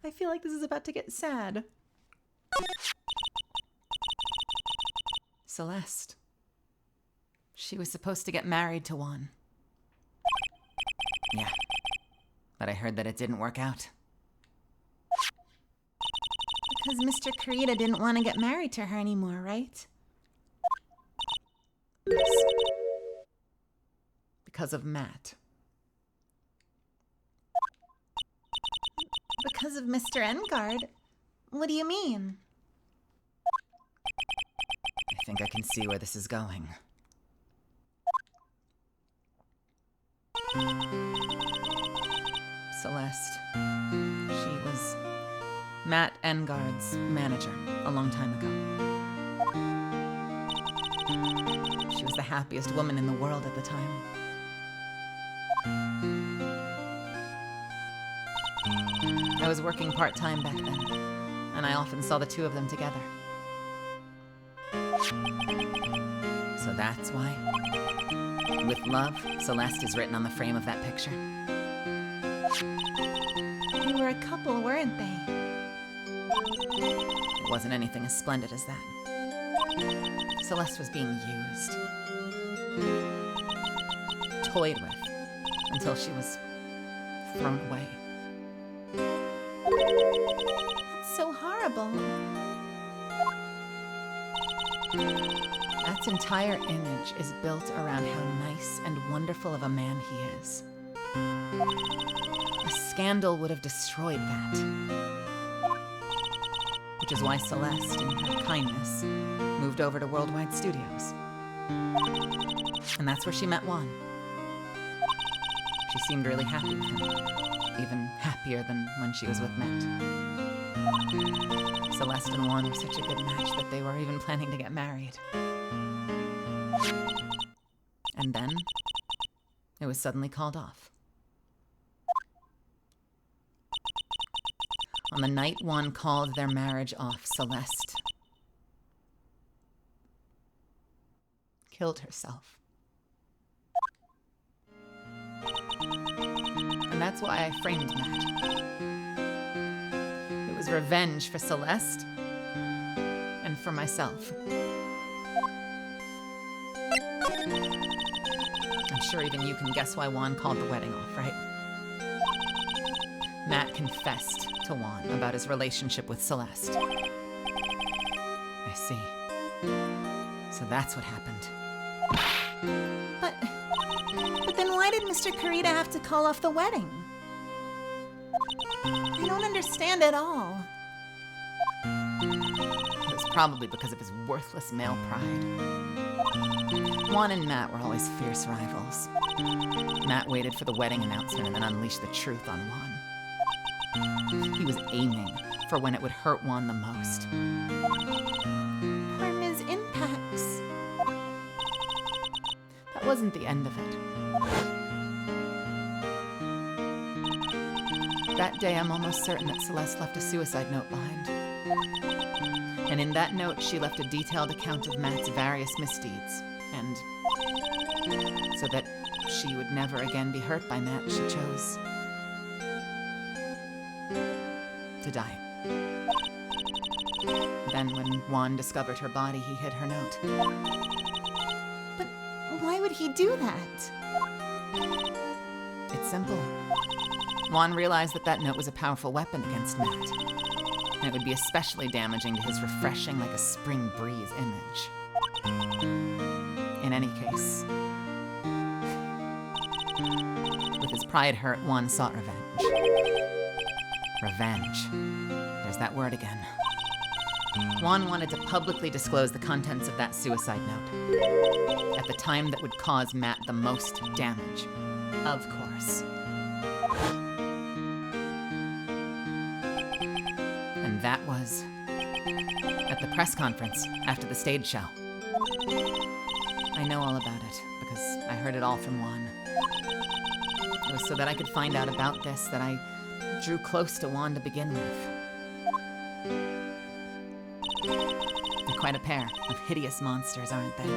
I feel like this is about to get sad. Celeste. She was supposed to get married to Juan. Yeah. But I heard that it didn't work out.
Because Mr. Kurita didn't want to get married to her anymore, right?
Yes. Because of Matt.
Because of Mr. Engard? What do you mean?
I think I can see where this is going. Celeste. She was Matt Engard's manager a long time ago. She was the happiest woman in the world at the time. I was working part-time back then, and I often saw the two of them together. So that's why, with love, Celeste is written on the frame of that picture.
They were a couple, weren't they?
It wasn't anything as splendid as that. Celeste was being used, toyed with, until she was thrown away.
That's so horrible.
Matt's entire image is built around how nice and wonderful of a man he is. A scandal would have destroyed that. Which is why Celeste, in her kindness, moved over to Worldwide Studios. And that's where she met Juan. She seemed really happy with him, even happier than when she was with Matt. Celeste and Juan were such a good match that they were even planning to get married. And then, it was suddenly called off. On the night Juan called their marriage off, Celeste killed herself. And that's why I framed Matt. It was revenge for Celeste and for myself. I'm sure even you can guess why Juan called the wedding off, right? Matt confessed to Juan about his relationship with Celeste. I see. So that's what happened.
But then why did Mr. Kurita have to call off the wedding? I don't understand at all.
It was probably because of his worthless male pride. Juan and Matt were always fierce rivals. Matt waited for the wedding announcement and then unleashed the truth on Juan. He was aiming for when it would hurt Juan the most.
Poor Ms. Impax.
That wasn't the end of it. That day, I'm almost certain that Celeste left a suicide note behind. And in that note, she left a detailed account of Matt's various misdeeds. And so that she would never again be hurt by Matt, she chose to die. Then when Juan discovered her body, he hid her note.
But why would he do that?
It's simple. Juan realized that that note was a powerful weapon against Matt. And it would be especially damaging to his refreshing like a spring breeze image. In any case, with his pride hurt, Juan sought revenge. Revenge. There's that word again. Juan wanted to publicly disclose the contents of that suicide note at the time that would cause Matt the most damage. Of course. And that was at the press conference after the stage show. I know all about it because I heard it all from Juan. It was so that I could find out about this that I drew close to Juan to begin with. They're quite a pair of hideous monsters, aren't they?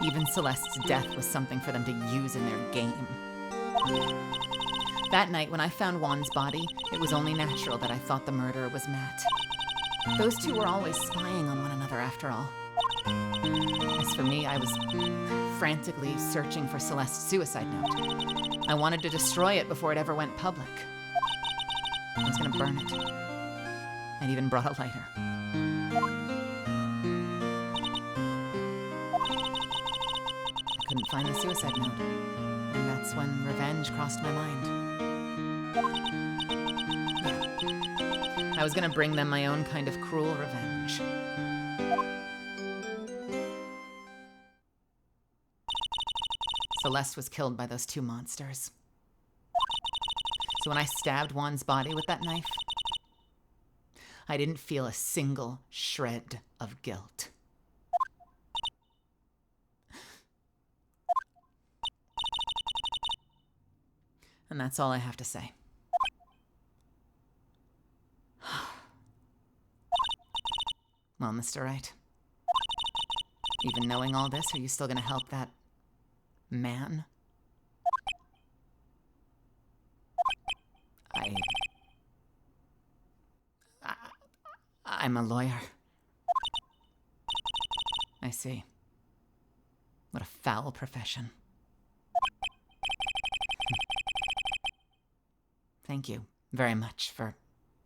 Even Celeste's death was something for them to use in their game. That night, when I found Juan's body, it was only natural that I thought the murderer was Matt. Those two were always spying on one another, after all. As for me, I was frantically searching for Celeste's suicide note. I wanted to destroy it before it ever went public. I was gonna burn it. I'd even brought a lighter. I couldn't find the suicide note, and that's when revenge crossed my mind. Yeah. I was gonna bring them my own kind of cruel revenge. Celeste was killed by those two monsters. So when I stabbed Juan's body with that knife, I didn't feel a single shred of guilt. And that's all I have to say. Well, Mr. Wright, even knowing all this, are you still gonna help that man? I'm a lawyer. I see. What a foul profession. Thank you very much for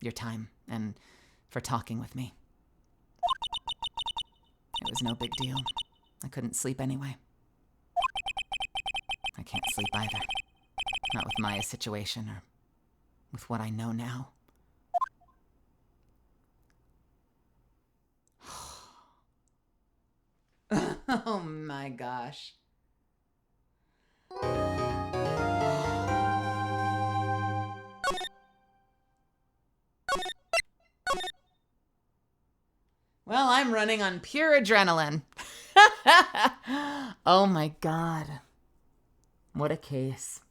your time and for talking with me. It was no big deal. I couldn't sleep anyway. I can't sleep either. Not with Maya's situation or with what I know now. Oh my gosh. Well, I'm running on pure adrenaline. Oh my God. What a case.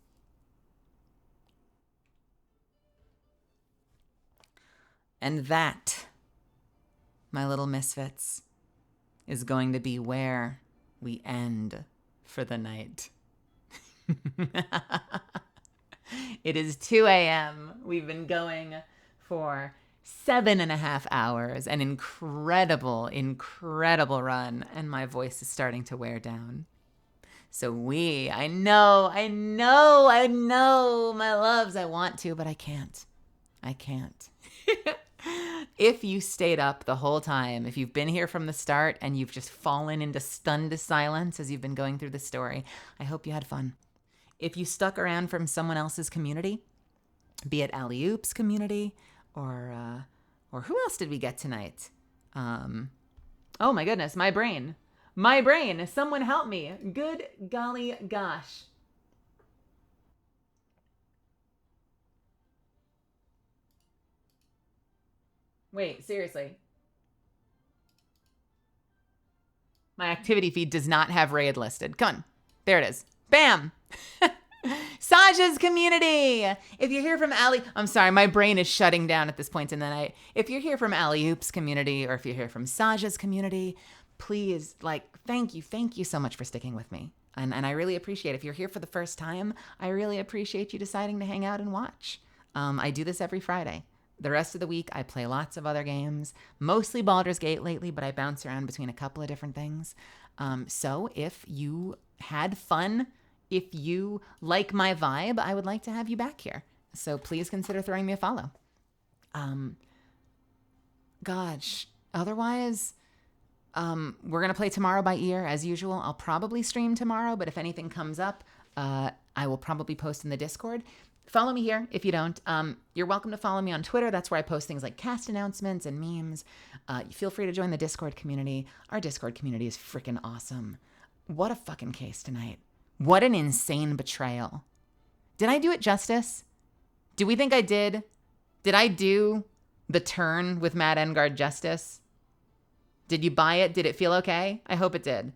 And that, my little misfits, is going to be where we end for the night. It is 2 a.m. We've been going for 7.5 hours, an incredible, incredible run, and my voice is starting to wear down. So I know, my loves, I want to, but I can't. If you stayed up the whole time, if you've been here from the start and you've just fallen into stunned silence as you've been going through the story, I hope you had fun. If you stuck around from someone else's community, be it Alley Oops community, or who else did we get tonight? Oh my goodness, my brain. Someone help me. Good golly gosh. Wait, seriously. My activity feed does not have raid listed. Come on. There it is. Bam. Saja's community. If you're here from I'm sorry, my brain is shutting down at this point in the night. If you're here from Alley Oops community, or if you're here from Saja's community, please, thank you so much for sticking with me. And I really appreciate it. If you're here for the first time, I really appreciate you deciding to hang out and watch. I do this every Friday. The rest of the week, I play lots of other games, mostly Baldur's Gate lately, but I bounce around between a couple of different things. So if you had fun, if you like my vibe, I would like to have you back here. So please consider throwing me a follow. Gosh, otherwise, we're going to play tomorrow by ear as usual. I'll probably stream tomorrow, but if anything comes up, I will probably post in the Discord. Follow me here if you don't. You're welcome to follow me on Twitter. That's where I post things like cast announcements and memes. Feel free to join the Discord community. Our Discord community is freaking awesome. What a fucking case tonight. What an insane betrayal. Did I do it justice? Do we think I did? Did I do the turn with Matt Engard justice? Did you buy it? Did it feel okay? I hope it did.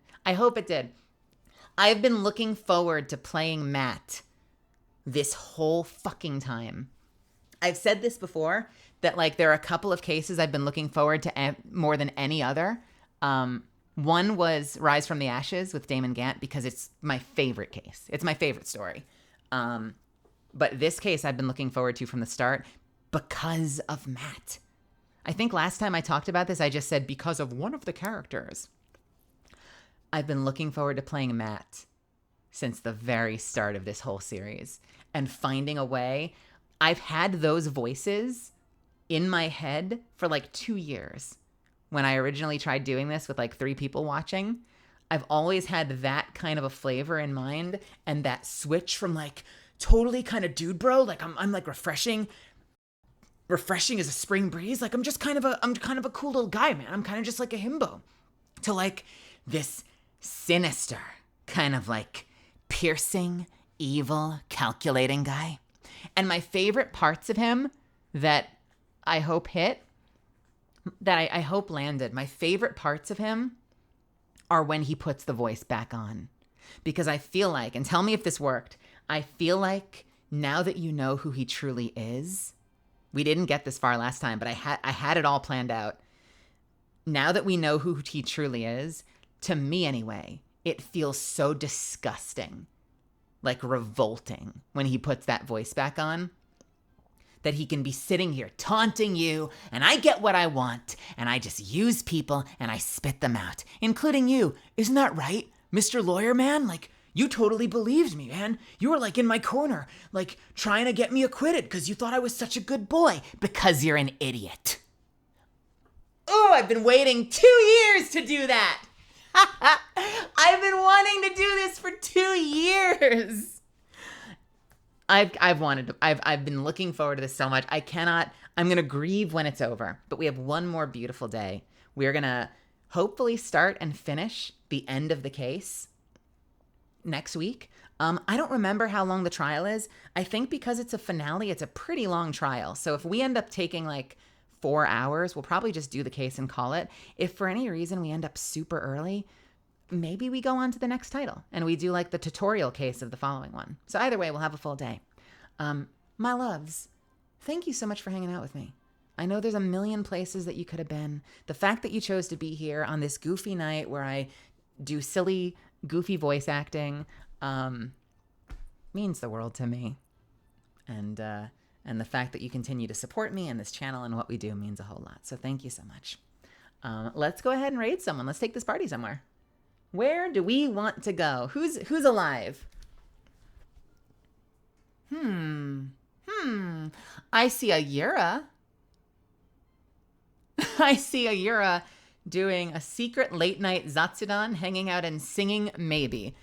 I've been looking forward to playing Matt this whole fucking time. I've said this before, that like there are a couple of cases I've been looking forward to more than any other. One was Rise from the Ashes with Damon Gant, because it's my favorite case. It's my favorite story. But this case I've been looking forward to from the start because of Matt. I think last time I talked about this, I just said because of one of the characters. I've been looking forward to playing Matt since the very start of this whole series and finding a way. I've had those voices in my head for like 2 years. When I originally tried doing this with like 3 people watching, I've always had that kind of a flavor in mind, and that switch from like totally kind of dude bro, like I'm like refreshing as a spring breeze, like I'm kind of a cool little guy, man. I'm kind of just like a himbo, to like this sinister kind of like piercing, evil, calculating guy. And my favorite parts of him that I hope hit, that I hope landed, my favorite parts of him are when he puts the voice back on. Because I feel like, and tell me if this worked, I feel like now that you know who he truly is, we didn't get this far last time, but I had it all planned out. Now that we know who he truly is, to me anyway, it feels so disgusting, like revolting, when he puts that voice back on, that he can be sitting here taunting you, and I get what I want, and I just use people and I spit them out, including you. Isn't that right, Mr. Lawyer Man? Like, you totally believed me, man. You were like in my corner, like trying to get me acquitted because you thought I was such a good boy, because you're an idiot. Oh, I've been waiting 2 years to do that. I've been wanting to do this for 2 years. I've been looking forward to this so much. I'm going to grieve when it's over, but we have one more beautiful day. We're going to hopefully start and finish the end of the case next week. I don't remember how long the trial is. I think because it's a finale, it's a pretty long trial. So if we end up taking like 4 hours, we'll probably just do the case and call it. If for any reason we end up super early, maybe we go on to the next title and we do like the tutorial case of the following one. So either way, we'll have a full day. My loves, thank you so much for hanging out with me. I know there's a million places that you could have been. The fact that you chose to be here on this goofy night where I do silly, goofy voice acting means the world to me. And the fact that you continue to support me and this channel and what we do means a whole lot. So thank you so much. Let's go ahead and raid someone. Let's take this party somewhere. Where do we want to go? Who's alive? I see a Yura. I see a Yura doing a secret late night Zatsudan, hanging out and singing maybe.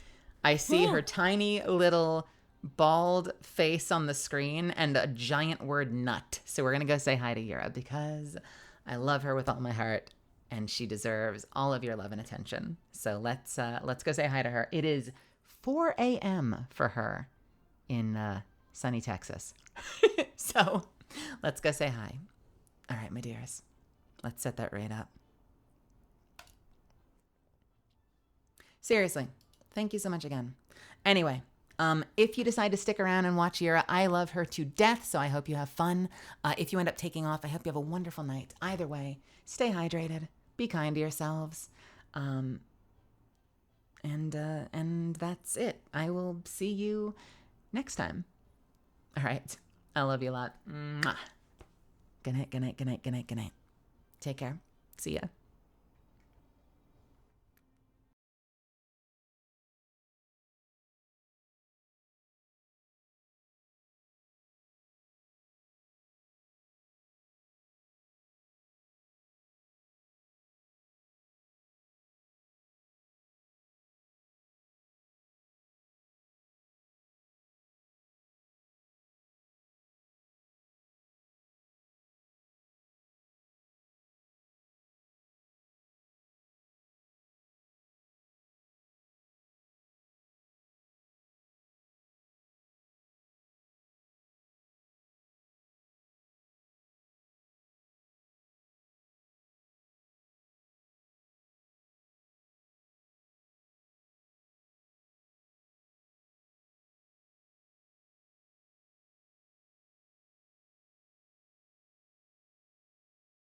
I see her tiny little bald face on the screen and a giant word nut. So we're going to go say hi to Yura because I love her with all my heart and she deserves all of your love and attention. So let's go say hi to her. It is 4 a.m. for her in sunny Texas. So let's go say hi. All right, my dears. Let's set that raid up. Seriously, thank you so much again. Anyway, if you decide to stick around and watch Yura, I love her to death, so I hope you have fun. If you end up taking off, I hope you have a wonderful night. Either way, stay hydrated, be kind to yourselves, and that's it. I will see you next time. All right, I love you a lot. Mwah. Good night, good night, good night, good night, good night. Take care. See ya.